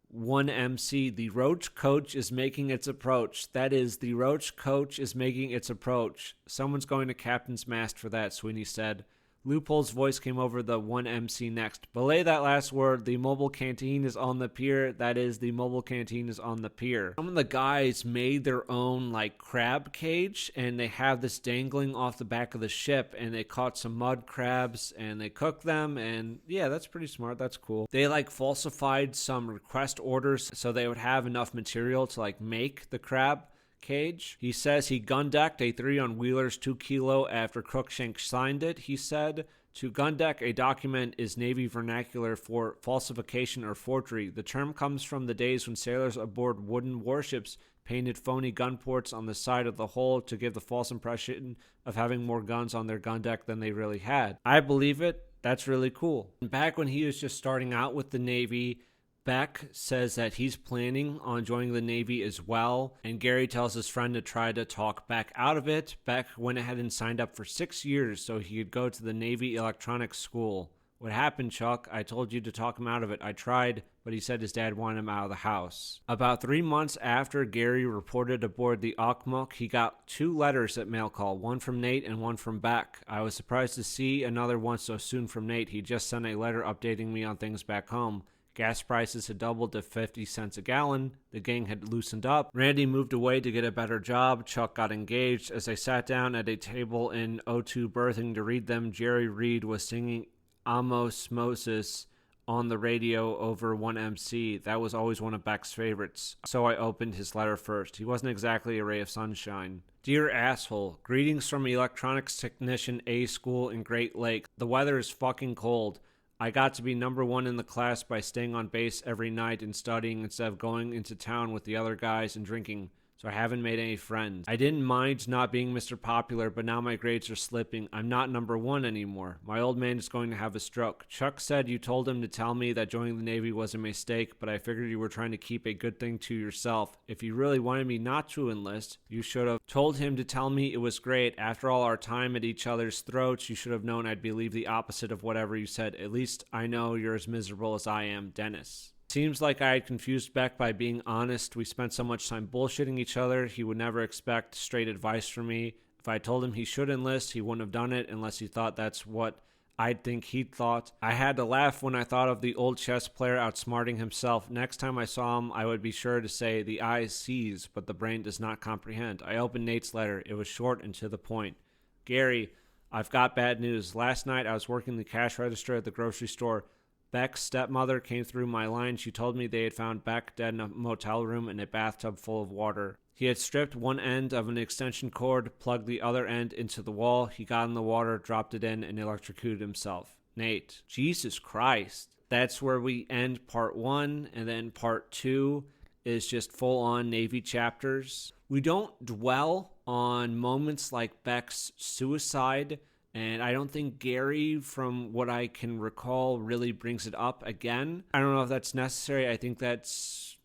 1MC, "The Roach Coach is making its approach." That is, the Roach Coach is making its approach. Someone's going to Captain's Mast for that, Sweeney said. Loophole's voice came over the 1MC next. Belay that last word. The mobile canteen is on the pier. That is, the mobile canteen is on the pier. Some of the guys made their own, like, crab cage, and they have this dangling off the back of the ship, and they caught some mud crabs, and they cooked them, and yeah, that's pretty smart. That's cool. They, like, falsified some request orders so they would have enough material to, like, make the crab cage. He says he gun decked a 3 on Wheeler's 2 kilo after Crookshank signed it. He said, to gun deck a document is Navy vernacular for falsification or forgery. The term comes from the days when sailors aboard wooden warships painted phony gun ports on the side of the hull to give the false impression of having more guns on their gun deck than they really had. I believe it. That's really cool. Back when he was just starting out with the Navy, Beck says that he's planning on joining the Navy as well, and Gary tells his friend to try to talk Beck out of it. Beck went ahead and signed up for 6 years so he could go to the Navy Electronics School. What happened, Chuck? I told you to talk him out of it. I tried, but he said his dad wanted him out of the house. About 3 months after Gary reported aboard the Okmok, he got 2 letters at mail call, one from Nate and one from Beck. I was surprised to see another one so soon from Nate. He just sent a letter updating me on things back home. Gas prices had doubled to 50 cents a gallon. The gang had loosened up. Randy moved away to get a better job. Chuck got engaged. As I sat down at a table in O2 berthing to read them, Jerry Reed was singing Amos Moses on the radio over 1MC. That was always one of Beck's favorites. So I opened his letter first. He wasn't exactly a ray of sunshine. Dear asshole, greetings from electronics technician A school in Great Lake. The weather is fucking cold. I got to be number 1 in the class by staying on base every night and studying instead of going into town with the other guys and drinking, so I haven't made any friends. I didn't mind not being Mr. Popular, but now my grades are slipping. I'm not number 1 anymore. My old man is going to have a stroke. Chuck said you told him to tell me that joining the Navy was a mistake, but I figured you were trying to keep a good thing to yourself. If you really wanted me not to enlist, you should have told him to tell me it was great. After all our time at each other's throats, you should have known I'd believe the opposite of whatever you said. At least I know you're as miserable as I am, Dennis. Seems like I had confused Beck by being honest. We spent so much time bullshitting each other, he would never expect straight advice from me. If I told him he should enlist, he wouldn't have done it unless he thought that's what I'd think he'd thought. I had to laugh when I thought of the old chess player outsmarting himself. Next time I saw him, I would be sure to say, the eye sees, but the brain does not comprehend. I opened Nate's letter. It was short and to the point. Gary, I've got bad news. Last night I was working the cash register at the grocery store. Beck's stepmother came through my line. She told me they had found Beck dead in a motel room in a bathtub full of water. He had stripped one end of an extension cord, plugged the other end into the wall. He got in the water, dropped it in, and electrocuted himself. Nate, Jesus Christ. That's where we end part 1, and then part 2 is just full-on Navy chapters. We don't dwell on moments like Beck's suicide, and I don't think Gary, from what I can recall, really brings it up again. I don't know if that's necessary. I think that's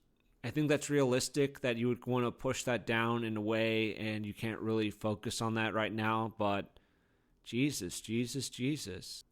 realistic that you would want to push that down in a way, and you can't really focus on that right now, but Jesus.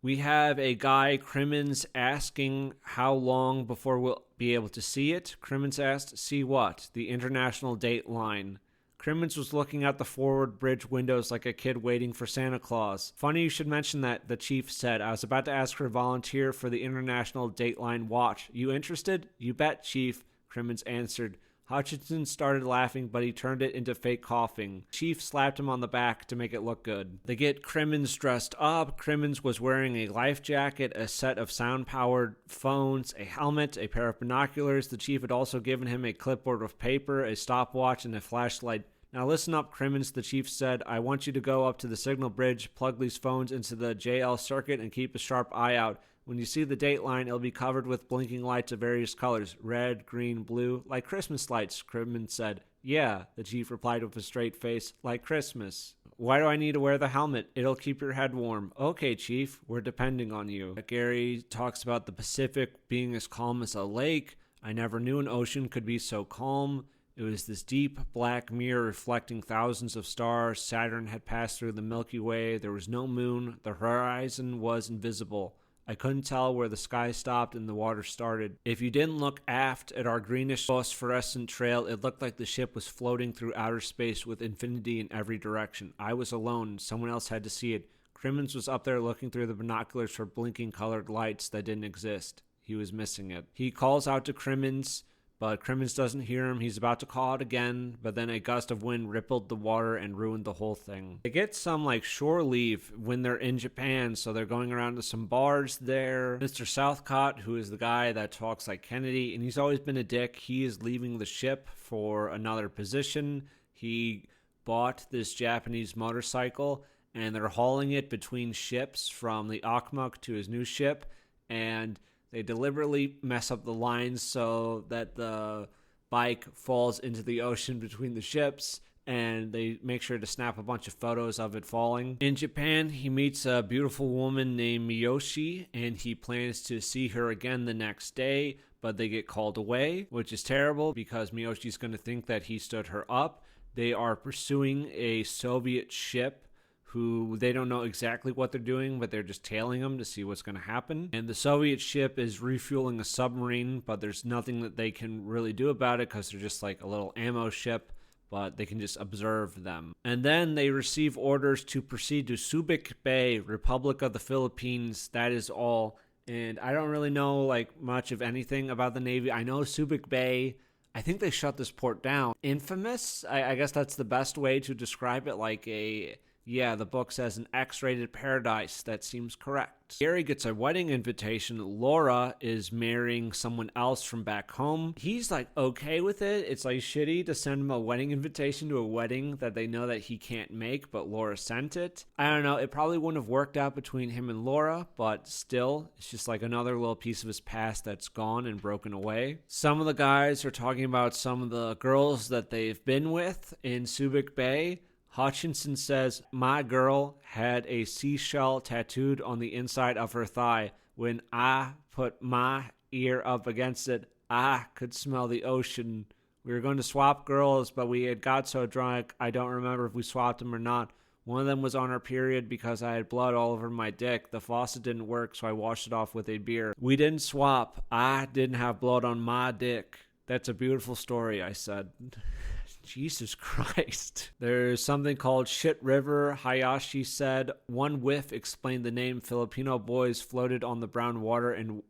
We have a guy, Crimmins, asking how long before we'll be able to see it. Crimmins asked, see what? The international date line. Crimmins was looking out the forward bridge windows like a kid waiting for Santa Claus. Funny you should mention that, the chief said. I was about to ask for a volunteer for the International Dateline Watch. You interested? You bet, Chief, Crimmins answered. Hutchinson started laughing, but he turned it into fake coughing. Chief slapped him on the back to make it look good. They get Crimmins dressed up. Crimmins was wearing a life jacket, a set of sound-powered phones, a helmet, a pair of binoculars. The chief had also given him a clipboard of paper, a stopwatch, and a flashlight. Now listen up, Crimmins, the chief said. I want you to go up to the signal bridge, plug these phones into the JL circuit, and keep a sharp eye out. When you see the date line, it'll be covered with blinking lights of various colors, red, green, blue, like Christmas lights, Crimmins said. Yeah, the chief replied with a straight face, like Christmas. Why do I need to wear the helmet? It'll keep your head warm. Okay, Chief, we're depending on you. Gary talks about the Pacific being as calm as a lake. I never knew an ocean could be so calm. It was this deep black mirror reflecting thousands of stars. Saturn had passed through the Milky Way. There was no moon. The horizon was invisible. I couldn't tell where the sky stopped and the water started. If you didn't look aft at our greenish phosphorescent trail, it looked like the ship was floating through outer space with infinity in every direction. I was alone. Someone else had to see it. Crimmins was up there looking through the binoculars for blinking colored lights that didn't exist. He was missing it. He calls out to Crimmins, but Crimmins doesn't hear him. He's about to call out again, but then a gust of wind rippled the water and ruined the whole thing. They get some shore leave when they're in Japan, so they're going around to some bars there. Mr. Southcott, who is the guy that talks like Kennedy, and he's always been a dick, he is leaving the ship for another position. He bought this Japanese motorcycle, and they're hauling it between ships from the Akmuk to his new ship, and they deliberately mess up the lines so that the bike falls into the ocean between the ships, and they make sure to snap a bunch of photos of it falling. In Japan, he meets a beautiful woman named Miyoshi, and he plans to see her again the next day, but they get called away, which is terrible because Miyoshi's going to think that he stood her up. They are pursuing a Soviet ship who they don't know exactly what they're doing, but they're just tailing them to see what's going to happen. And the Soviet ship is refueling a submarine, but there's nothing that they can really do about it because they're just like a little ammo ship, but they can just observe them. And then they receive orders to proceed to Subic Bay, Republic of the Philippines. That is all. And I don't really know much of anything about the Navy. I know Subic Bay, I think they shut this port down. Infamous? I guess that's the best way to describe it, yeah, the book says an X-rated paradise. That seems correct. Gary gets a wedding invitation. Laura is marrying someone else from back home. He's okay with it. It's shitty to send him a wedding invitation to a wedding that they know that he can't make, but Laura sent it. I don't know. It probably wouldn't have worked out between him and Laura, but still, it's just another little piece of his past that's gone and broken away. Some of the guys are talking about some of the girls that they've been with in Subic Bay. Hutchinson says, my girl had a seashell tattooed on the inside of her thigh. When I put my ear up against it, I could smell the ocean. We were going to swap girls, but we had got so drunk, I don't remember if we swapped them or not. One of them was on her period because I had blood all over my dick. The faucet didn't work, so I washed it off with a beer. We didn't swap. I didn't have blood on my dick. That's a beautiful story, I said. Jesus Christ. There's something called Shit River, Hayashi said. One whiff explained the name. Filipino boys floated on the brown water in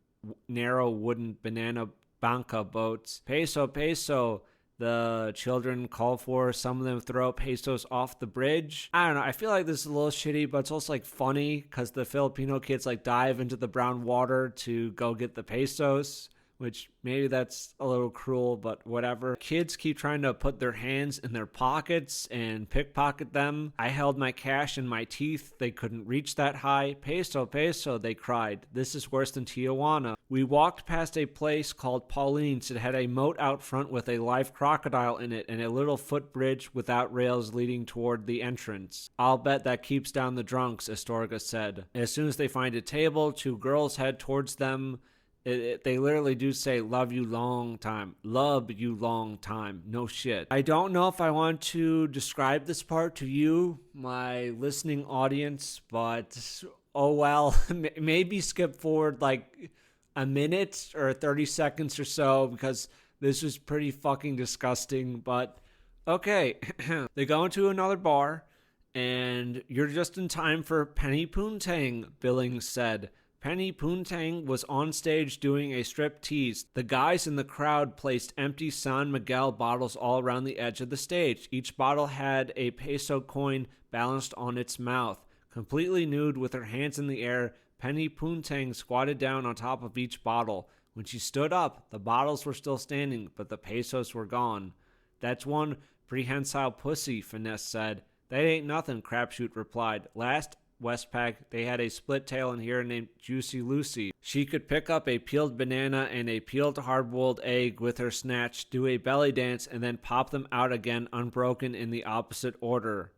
narrow wooden banana banca boats. Peso, peso, the children call for. Some of them throw pesos off the bridge. I don't know. I feel like this is a little shitty, but it's also funny because the Filipino kids dive into the brown water to go get the pesos, which maybe that's a little cruel, but whatever. Kids keep trying to put their hands in their pockets and pickpocket them. I held my cash in my teeth. They couldn't reach that high. Peso, peso, they cried. This is worse than Tijuana. We walked past a place called Pauline's. It had a moat out front with a live crocodile in it and a little footbridge without rails leading toward the entrance. I'll bet that keeps down the drunks, Astorga said. As soon as they find a table, two girls head towards them. They literally do say, love you long time. Love you long time. No shit. I don't know if I want to describe this part to you, my listening audience, but oh well. Maybe skip forward a minute or 30 seconds or so because this was pretty fucking disgusting. But okay. They go into another bar and you're just in time for Penny Poontang, Billings said. Penny Poontang was on stage doing a strip tease. The guys in the crowd placed empty San Miguel bottles all around the edge of the stage. Each bottle had a peso coin balanced on its mouth. Completely nude with her hands in the air, Penny Poontang squatted down on top of each bottle. When she stood up, the bottles were still standing, but the pesos were gone. That's one prehensile pussy, Finesse said. That ain't nothing, Crapshoot replied. Last Westpac, they had a split tail in here named Juicy Lucy. She could pick up a peeled banana and a peeled hard-boiled egg with her snatch, do a belly dance, and then pop them out again unbroken in the opposite order.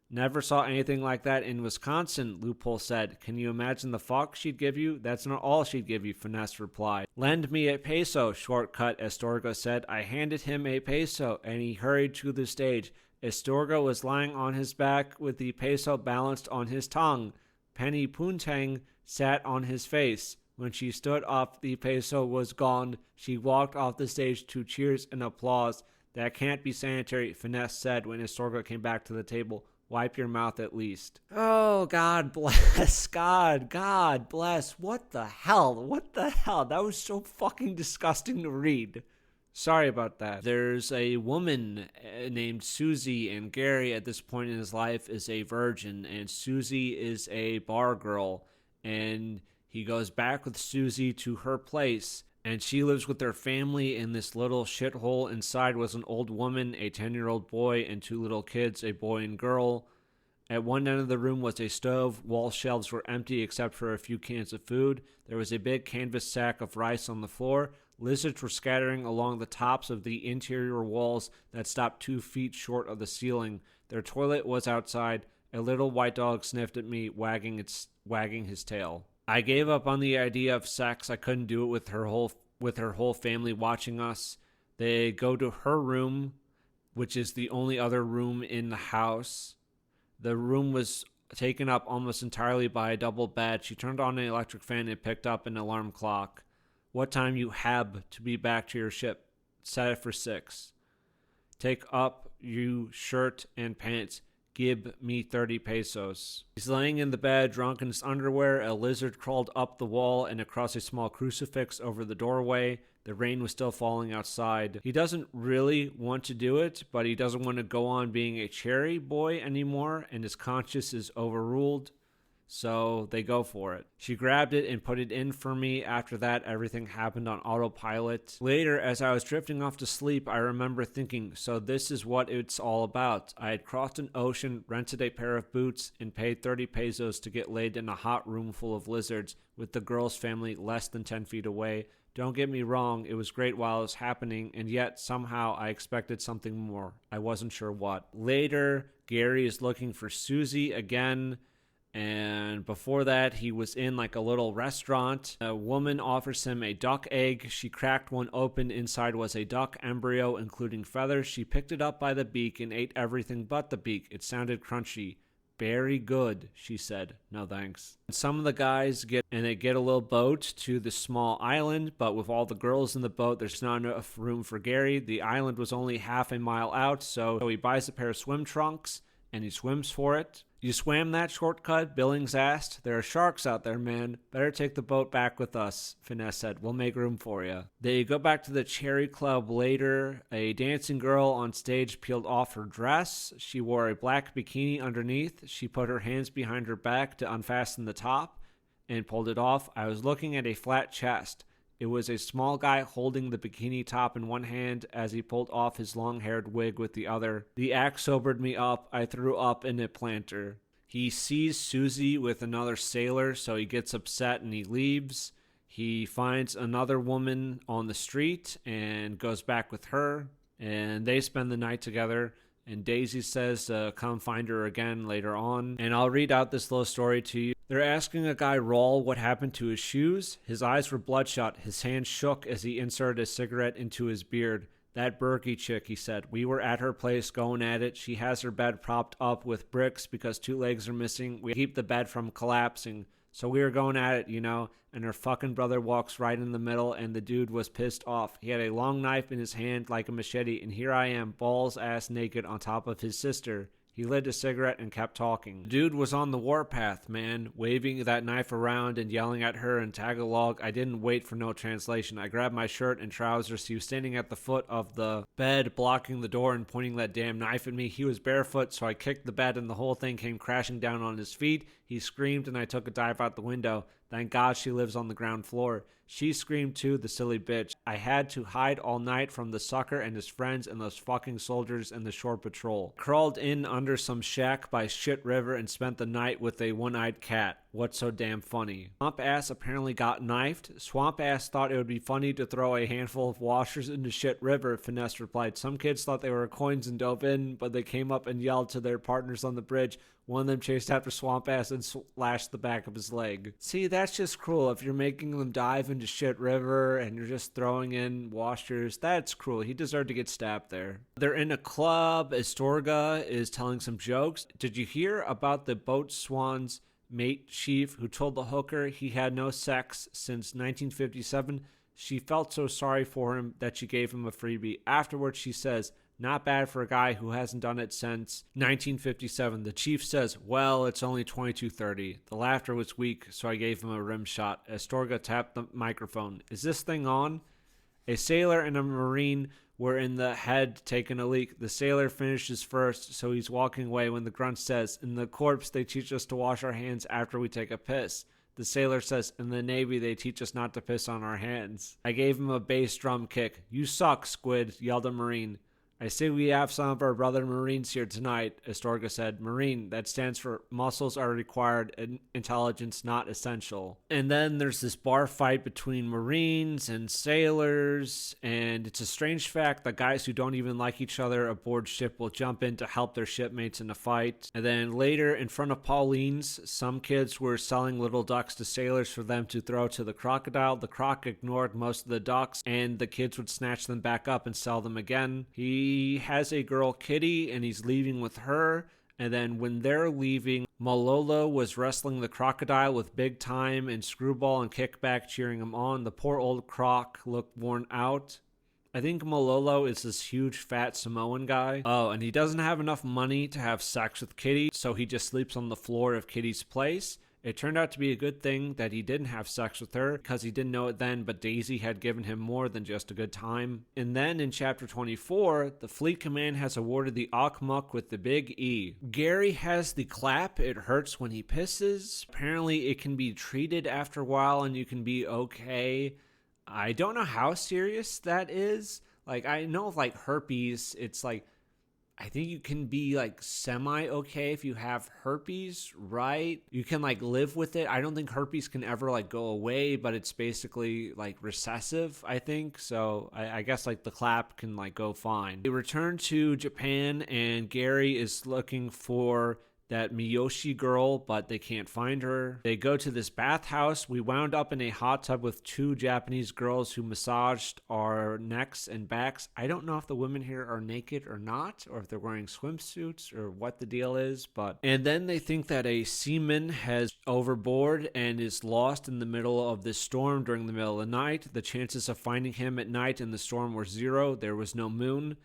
Never saw anything like that in Wisconsin, Loophole said. Can you imagine the fuck she'd give you? That's not all she'd give you, Finesse replied. Lend me a peso, Shortcut, Astorga said. I handed him a peso, and he hurried to the stage. Astorga was lying on his back with the peso balanced on his tongue. Penny Poontang sat on his face. When she stood up, the peso was gone. She walked off the stage to cheers and applause. That can't be sanitary, Finesse said when Astorga came back to the table. Wipe your mouth at least. Oh, God bless. God bless. What the hell? That was so fucking disgusting to read. Sorry about that. There's a woman named Susie, and Gary at this point in his life is a virgin, and Susie is a bar girl, and he goes back with Susie to her place, and she lives with their family in this little shithole. Inside was an old woman, a 10-year-old boy, and 2 little kids, a boy and girl. At one end of the room was a stove. Wall shelves were empty except for a few cans of food. There was a big canvas sack of rice on the floor. Lizards were scattering along the tops of the interior walls that stopped 2 feet short of the ceiling. Their toilet was outside. A little white dog sniffed at me, wagging his tail. I gave up on the idea of sex. I couldn't do it with her whole family watching us. They go to her room, which is the only other room in the house. The room was taken up almost entirely by a double bed. She turned on an electric fan and picked up an alarm clock. What time you have to be back to your ship? Set it for 6. Take up you shirt and pants. Give me 30 pesos. He's laying in the bed, drunk in his underwear. A lizard crawled up the wall and across a small crucifix over the doorway. The rain was still falling outside. He doesn't really want to do it, but he doesn't want to go on being a cherry boy anymore, and his conscience is overruled. So they go for it. She grabbed it and put it in for me. After that, everything happened on autopilot. Later, as I was drifting off to sleep, I remember thinking, so this is what it's all about. I had crossed an ocean, rented a pair of boots, and paid 30 pesos to get laid in a hot room full of lizards with the girl's family less than 10 feet away. Don't get me wrong, it was great while it was happening, and yet somehow I expected something more. I wasn't sure what. Later, Gary is looking for Susie again. And before that, he was in like a little restaurant. A woman offers him a duck egg. She cracked one open. Inside was a duck embryo, including feathers. She picked it up by the beak and ate everything but the beak. It sounded crunchy. Very good, she said. No thanks. Some of the guys get a little boat to the small island, but with all the girls in the boat, there's not enough room for Gary. The island was only half a mile out, so he buys a pair of swim trunks, and he swims for it. You swam that shortcut? Billings asked. There are sharks out there, man. Better take the boat back with us, Finesse said. We'll make room for you. They go back to the Cherry Club later. A dancing girl on stage peeled off her dress. She wore a black bikini underneath. She put her hands behind her back to unfasten the top and pulled it off. I was looking at a flat chest. It was a small guy holding the bikini top in one hand as he pulled off his long-haired wig with the other. The act sobered me up. I threw up in a planter. He sees Susie with another sailor, so he gets upset and he leaves. He finds another woman on the street and goes back with her, and they spend the night together. And Daisy says come find her again later on. And I'll read out this little story to you. They're asking a guy, Raul, what happened to his shoes. His eyes were bloodshot. His hand shook as he inserted a cigarette into his beard. That Berkey chick, he said. We were at her place going at it. She has her bed propped up with bricks because 2 legs are missing. We keep the bed from collapsing. So we were going at it, you know, and her fucking brother walks right in the middle, and the dude was pissed off. He had a long knife in his hand like a machete, and here I am, balls ass naked on top of his sister. He lit a cigarette and kept talking. The dude was on the warpath, man, waving that knife around and yelling at her in Tagalog. I didn't wait for no translation. I grabbed my shirt and trousers. He was standing at the foot of the bed, blocking the door and pointing that damn knife at me. He was barefoot, so I kicked the bed and the whole thing came crashing down on his feet. He screamed and I took a dive out the window. Thank God she lives on the ground floor. She screamed too, the silly bitch. I had to hide all night from the sucker and his friends and those fucking soldiers in the shore patrol. Crawled in under some shack by Shit River and spent the night with a one-eyed cat. What's so damn funny? Swamp Ass apparently got knifed. Swamp Ass thought it would be funny to throw a handful of washers into Shit River, Finesse replied. Some kids thought they were coins and dove in, but they came up and yelled to their partners on the bridge. One of them chased after Swamp Ass and slashed the back of his leg. See, that's just cruel. If you're making them dive into Shit River and you're just throwing in washers, that's cruel. He deserved to get stabbed there. They're in a club. Astorga is telling some jokes. Did you hear about the boat swan's mate chief who told the hooker he had no sex since 1957? She felt so sorry for him that she gave him a freebie. Afterwards, she says, not bad for a guy who hasn't done it since 1957. The chief says, well, it's only 22:30. The laughter was weak, so I gave him a rim shot. Astorga tapped the microphone. Is this thing on? A sailor and a marine were in the head taking a leak. The sailor finishes first, so he's walking away when the grunt says, in the corpse, they teach us to wash our hands after we take a piss. The sailor says, in the Navy, they teach us not to piss on our hands. I gave him a bass drum kick. You suck, Squid, yelled a Marine. I see we have some of our brother Marines here tonight, Astorga said. Marine, that stands for muscles are required and intelligence not essential. And then there's this bar fight between Marines and sailors, and it's a strange fact that guys who don't even like each other aboard ship will jump in to help their shipmates in a fight. And then later, in front of Pauline's, some kids were selling little ducks to sailors for them to throw to the crocodile. The croc ignored most of the ducks, and the kids would snatch them back up and sell them again. He has a girl, Kitty, and he's leaving with her. And then when they're leaving, Malolo was wrestling the crocodile with Big Time and Screwball and Kickback cheering him on. The poor old croc looked worn out. I think Malolo is this huge fat Samoan guy. Oh, and he doesn't have enough money to have sex with Kitty, so he just sleeps on the floor of Kitty's place. It turned out to be a good thing that he didn't have sex with her because he didn't know it then, but Daisy had given him more than just a good time. And then in chapter 24, the fleet command has awarded the Akmuk with the big E. Gary has the clap. It hurts when he pisses. Apparently it can be treated after a while and you can be okay. I don't know how serious that is. Like, I know of like herpes, it's like, I think you can be like semi-okay if you have herpes, right? You can like live with it. I don't think herpes can ever like go away, but it's basically like recessive, I think. So I guess like the clap can like go fine. They return to Japan and Gary is looking for that Miyoshi girl, but they can't find her. They go to this bathhouse. We wound up in a hot tub with two Japanese girls who massaged our necks and backs. I don't know if the women here are naked or not, or if they're wearing swimsuits or what the deal is, but... And then they think that a seaman has overboard and is lost in the middle of this storm during the middle of the night. The chances of finding him at night in the storm were 0. There was no moon.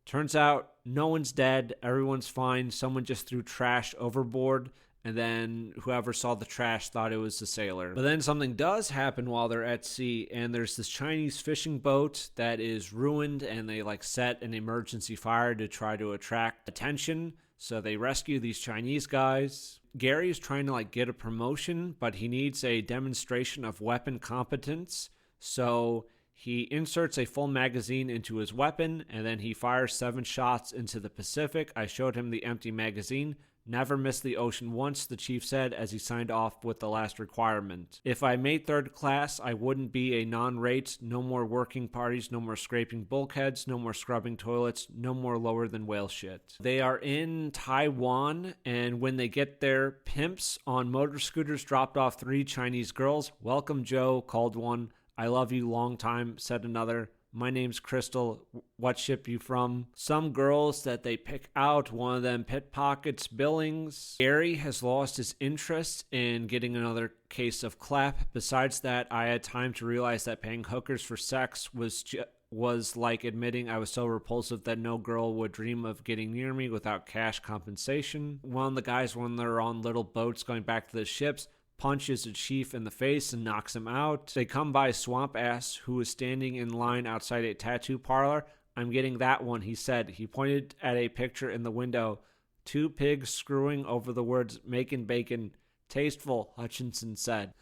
Turns out no one's dead, everyone's fine, someone just threw trash overboard, and then whoever saw the trash thought it was the sailor. But then something does happen while they're at sea, and there's this Chinese fishing boat that is ruined, and they like set an emergency fire to try to attract attention, so they rescue these Chinese guys. Gary is trying to like get a promotion, but he needs a demonstration of weapon competence, so... He inserts a full magazine into his weapon, and then he fires 7 shots into the Pacific. I showed him the empty magazine. Never missed the ocean once, the chief said as he signed off with the last requirement. If I made 3rd class, I wouldn't be a non-rate. No more working parties, no more scraping bulkheads, no more scrubbing toilets, no more lower than whale shit. They are in Taiwan, and when they get there, pimps on motor scooters dropped off 3 Chinese girls. Welcome, Joe, called one. I love you long time, said another. My name's Crystal. What ship you from? Some girls that they pick out, one of them pickpockets Billings. Gary has lost his interest in getting another case of clap. Besides that, I had time to realize that paying hookers for sex was like admitting I was so repulsive that no girl would dream of getting near me without cash compensation. One of the guys, when they're on little boats going back to the ships, punches a chief in the face and knocks him out. They come by Swamp Ass, who is standing in line outside a tattoo parlor. I'm getting that one, he said. He pointed at a picture in the window. 2 pigs screwing over the words making bacon. Tasteful, Hutchinson said.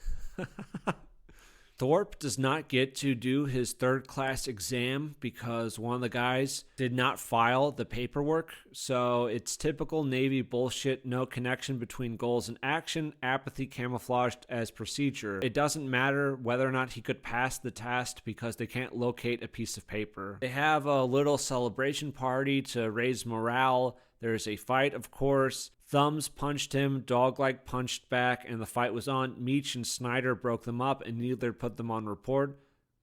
Thorpe does not get to do his 3rd class exam because one of the guys did not file the paperwork. So it's typical Navy bullshit, no connection between goals and action, apathy camouflaged as procedure. It doesn't matter whether or not he could pass the test because they can't locate a piece of paper. They have a little celebration party to raise morale. There's a fight, of course. Thumbs punched him, Dog-like punched back, and the fight was on. Meach and Snyder broke them up, and neither put them on report.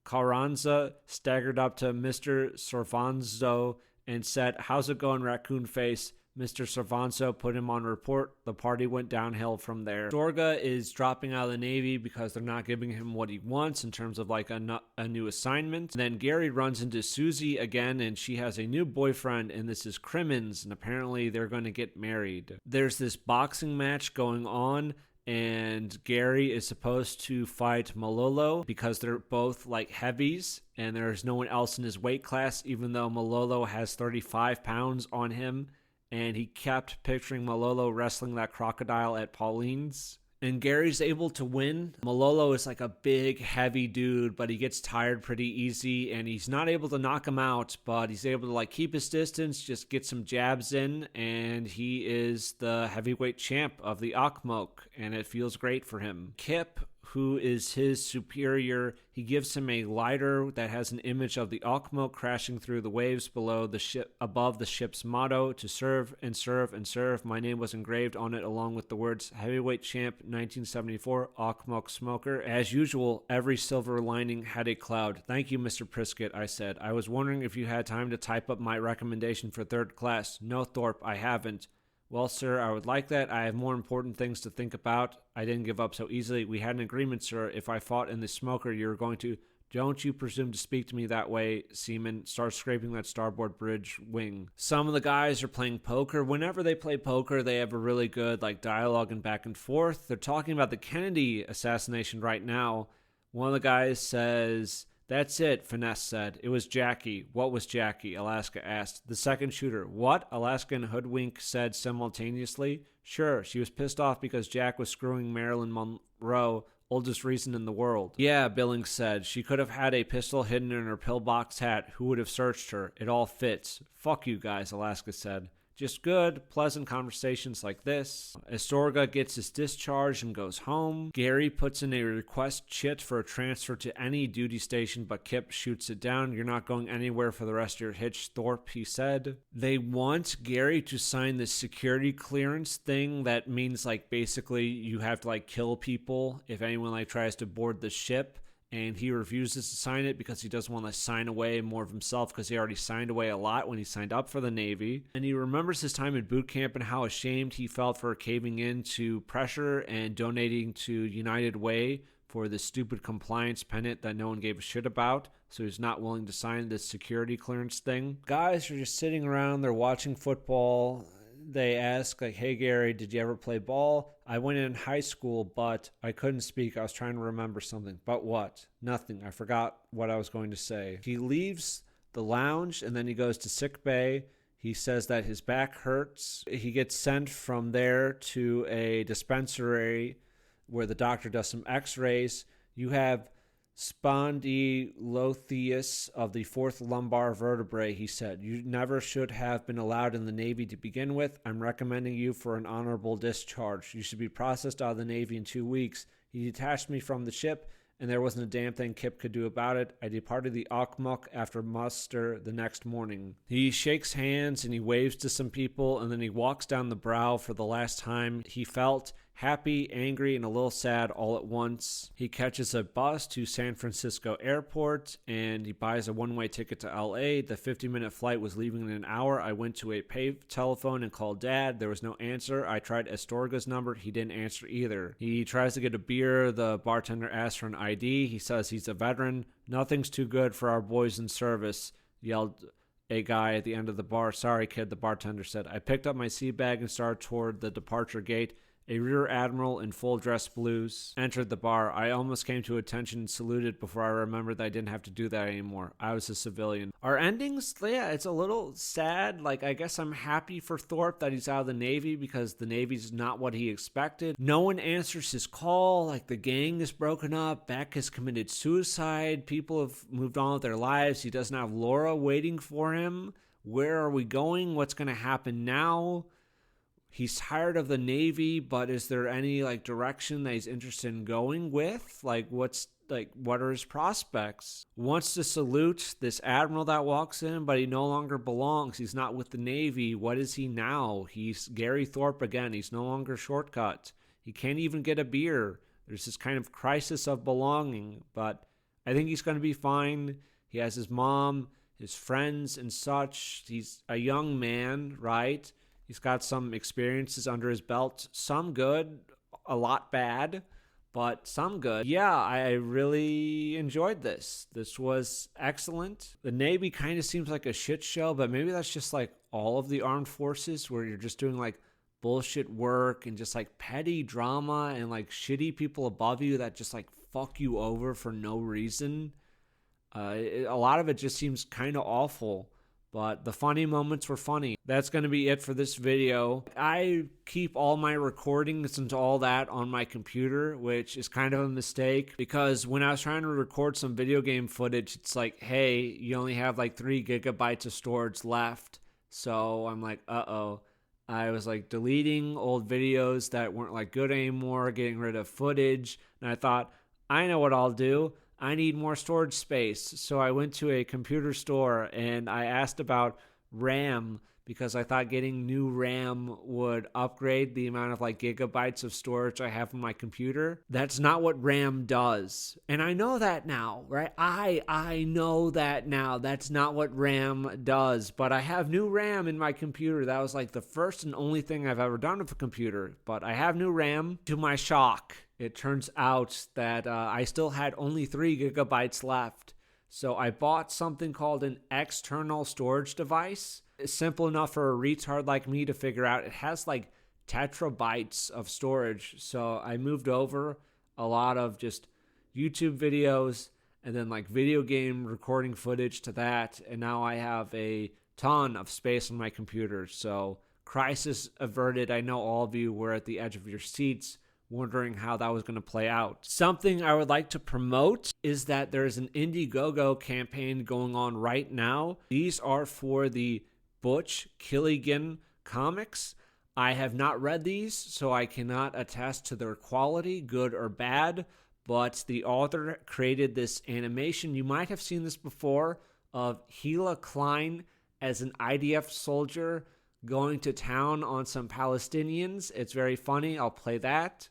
Carranza staggered up to Mr. Sorvanzo and said, "How's it going, Raccoon Face?" Mr. Cervanzo put him on report. The party went downhill from there. Storga is dropping out of the Navy because they're not giving him what he wants in terms of like a new assignment. And then Gary runs into Susie again, and she has a new boyfriend, and this is Crimmins, and apparently they're going to get married. There's this boxing match going on, and Gary is supposed to fight Malolo because they're both like heavies, and there's no one else in his weight class, even though Malolo has 35 pounds on him. And he kept picturing Malolo wrestling that crocodile at Pauline's. And Gary's able to win. Malolo is like a big, heavy dude, but he gets tired pretty easy, and he's not able to knock him out, but he's able to like keep his distance, just get some jabs in, and he is the heavyweight champ of the Akmok, and it feels great for him. Kip, who is his superior, he gives him a lighter that has an image of the Akmok crashing through the waves below the ship, above the ship's motto, to serve and serve and serve. My name was engraved on it along with the words Heavyweight Champ 1974 Akmok Smoker. As usual, every silver lining had a cloud. Thank you, Mr. Priskett, I said. I was wondering if you had time to type up my recommendation for third class. No, Thorpe, I haven't. Well, sir, I would like that. I have more important things to think about. I didn't give up so easily. We had an agreement, sir. If I fought in the smoker, you were going to... Don't you presume to speak to me that way, seaman. Start scraping that starboard bridge wing. Some of the guys are playing poker. Whenever they play poker, they have a really good like dialogue and back and forth. They're talking about the Kennedy assassination right now. One of the guys says... That's it, Finesse said. It was Jackie. What was Jackie? Alaska asked. The second shooter. What? Alaska and Hoodwink said simultaneously. Sure, she was pissed off because Jack was screwing Marilyn Monroe, oldest reason in the world. Yeah, Billings said. She could have had a pistol hidden in her pillbox hat. Who would have searched her? It all fits. Fuck you guys, Alaska said. Just good, pleasant conversations like this. Astorga gets his discharge and goes home. Gary puts in a request chit for a transfer to any duty station, but Kip shoots it down. You're not going anywhere for the rest of your hitch, Thorpe, he said. They want Gary to sign this security clearance thing that means like basically you have to like kill people if anyone like tries to board the ship. And he refuses to sign it because he doesn't want to sign away more of himself because he already signed away a lot when he signed up for the Navy. And he remembers his time in boot camp and how ashamed he felt for caving in to pressure and donating to United Way for the stupid compliance pennant that no one gave a shit about. So he's not willing to sign this security clearance thing. Guys are just sitting around, they're watching football. They ask, like, hey, Gary, did you ever play ball? I went in high school, but I couldn't speak. I was trying to remember something. But what? Nothing. I forgot what I was going to say. He leaves the lounge, and then he goes to sick bay. He says that his back hurts. He gets sent from there to a dispensary where the doctor does some x-rays. You have spondylolisthesis of the fourth lumbar vertebrae, he said. You never should have been allowed in the Navy to begin with. I'm recommending you for an honorable discharge. You should be processed out of the Navy in 2 weeks. He detached me from the ship, and there wasn't a damn thing Kip could do about it. I departed the Okmuk after muster the next morning. He shakes hands and he waves to some people, and then he walks down the brow for the last time. He felt happy, angry, and a little sad all at once. He catches a bus to San Francisco Airport, and he buys a one-way ticket to LA. The 50-minute flight was leaving in an hour. I went to a pay telephone and called Dad. There was no answer. I tried Astorga's number. He didn't answer either. He tries to get a beer. The bartender asks for an ID. He says he's a veteran. Nothing's too good for our boys in service, yelled a guy at the end of the bar. Sorry, kid, the bartender said. I picked up my sea bag and started toward the departure gate. A rear admiral in full dress blues entered the bar. I almost came to attention and saluted before I remembered that I didn't have to do that anymore. I was a civilian. Our endings, yeah, it's a little sad. Like, I guess I'm happy for Thorpe that he's out of the Navy because the Navy's not what he expected. No one answers his call. Like, the gang is broken up. Beck has committed suicide. People have moved on with their lives. He doesn't have Laura waiting for him. Where are we going? What's going to happen now? He's tired of the Navy, but is there any like direction that he's interested in going with? What are his prospects? Wants to salute this admiral that walks in, but he no longer belongs. He's not with the Navy. What is he now? He's Gary Thorpe again. He's no longer Shortcut. He can't even get a beer. There's this kind of crisis of belonging, but I think he's going to be fine. He has his mom, his friends and such. He's a young man, right? He's got some experiences under his belt, some good, a lot bad, but some good. Yeah, I really enjoyed this. This was excellent. The Navy kind of seems like a shit show, but maybe that's just like all of the armed forces where you're just doing like bullshit work and just like petty drama and like shitty people above you that just like fuck you over for no reason. A lot of it just seems kind of awful, but the funny moments were funny. That's going to be it for this video. I keep all my recordings and all that on my computer, which is kind of a mistake because when I was trying to record some video game footage, it's like, hey, you only have like 3 gigabytes of storage left. So I'm like, uh-oh. I was like deleting old videos that weren't like good anymore, getting rid of footage. And I thought, I know what I'll do. I need more storage space. So I went to a computer store and I asked about RAM because I thought getting new RAM would upgrade the amount of like gigabytes of storage I have on my computer. That's not what RAM does. And I know that now, right? I know that now. That's not what RAM does. But I have new RAM in my computer. That was like the first and only thing I've ever done with a computer. But I have new RAM. To my shock, it turns out that I still had only 3 gigabytes left. So I bought something called an external storage device. It's simple enough for a retard like me to figure out. It has like terabytes of storage. So I moved over a lot of just YouTube videos and then like video game recording footage to that. And now I have a ton of space on my computer. So crisis averted. I know all of you were at the edge of your seats wondering how that was going to play out. Something I would like to promote is that there's an Indiegogo campaign going on right now. These are for the Butch Killigan comics. I have not read these, so I cannot attest to their quality, good or bad, but the author created this animation. You might have seen this before of Hila Klein as an IDF soldier going to town on some Palestinians. It's very funny. I'll play that.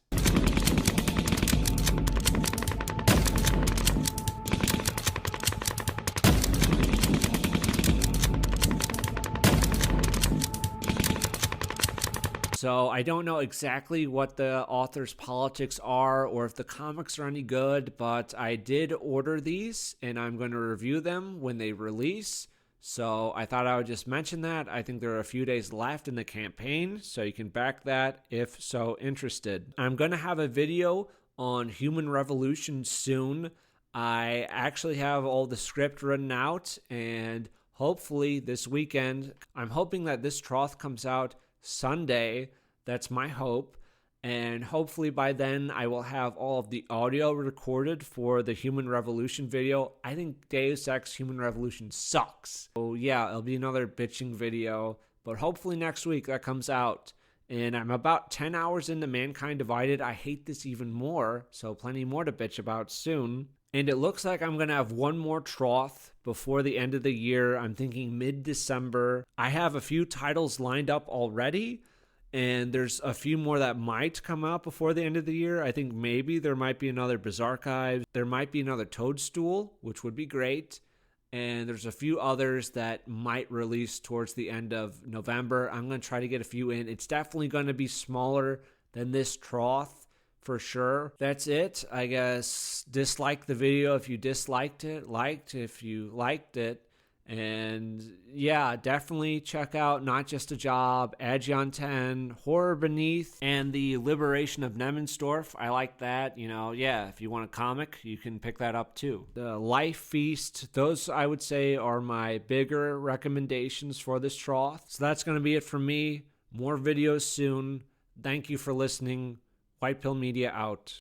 So I don't know exactly what the author's politics are or if the comics are any good, but I did order these and I'm going to review them when they release. So I thought I would just mention that. I think there are a few days left in the campaign, so you can back that if so interested. I'm going to have a video on Human Revolution soon. I actually have all the script written out, and hopefully this weekend, I'm hoping that this Trough comes out Sunday. That's my hope. And hopefully by then I will have all of the audio recorded for the Human Revolution video. I think Deus Ex Human Revolution sucks. So yeah, it'll be another bitching video. But hopefully next week that comes out. And I'm about 10 hours into Mankind Divided. I hate this even more. So plenty more to bitch about soon. And it looks like I'm going to have one more Trough before the end of the year. I'm thinking mid-December. I have a few titles lined up already. And there's a few more that might come out before the end of the year. I think maybe there might be another Berserkives. There might be another Toadstool, which would be great. And there's a few others that might release towards the end of November. I'm going to try to get a few in. It's definitely going to be smaller than this Trough for sure. That's it. I guess dislike the video if you disliked it. Liked if you liked it. And yeah, definitely check out Not Just a Job, Aegeon 10, Horror Beneath, and The Liberation of Nemmersdorf. I like that. You know, yeah, if you want a comic, you can pick that up too. The Life Feast, those I would say are my bigger recommendations for this Trough. So that's going to be it from me. More videos soon. Thank you for listening. White Pill Media out.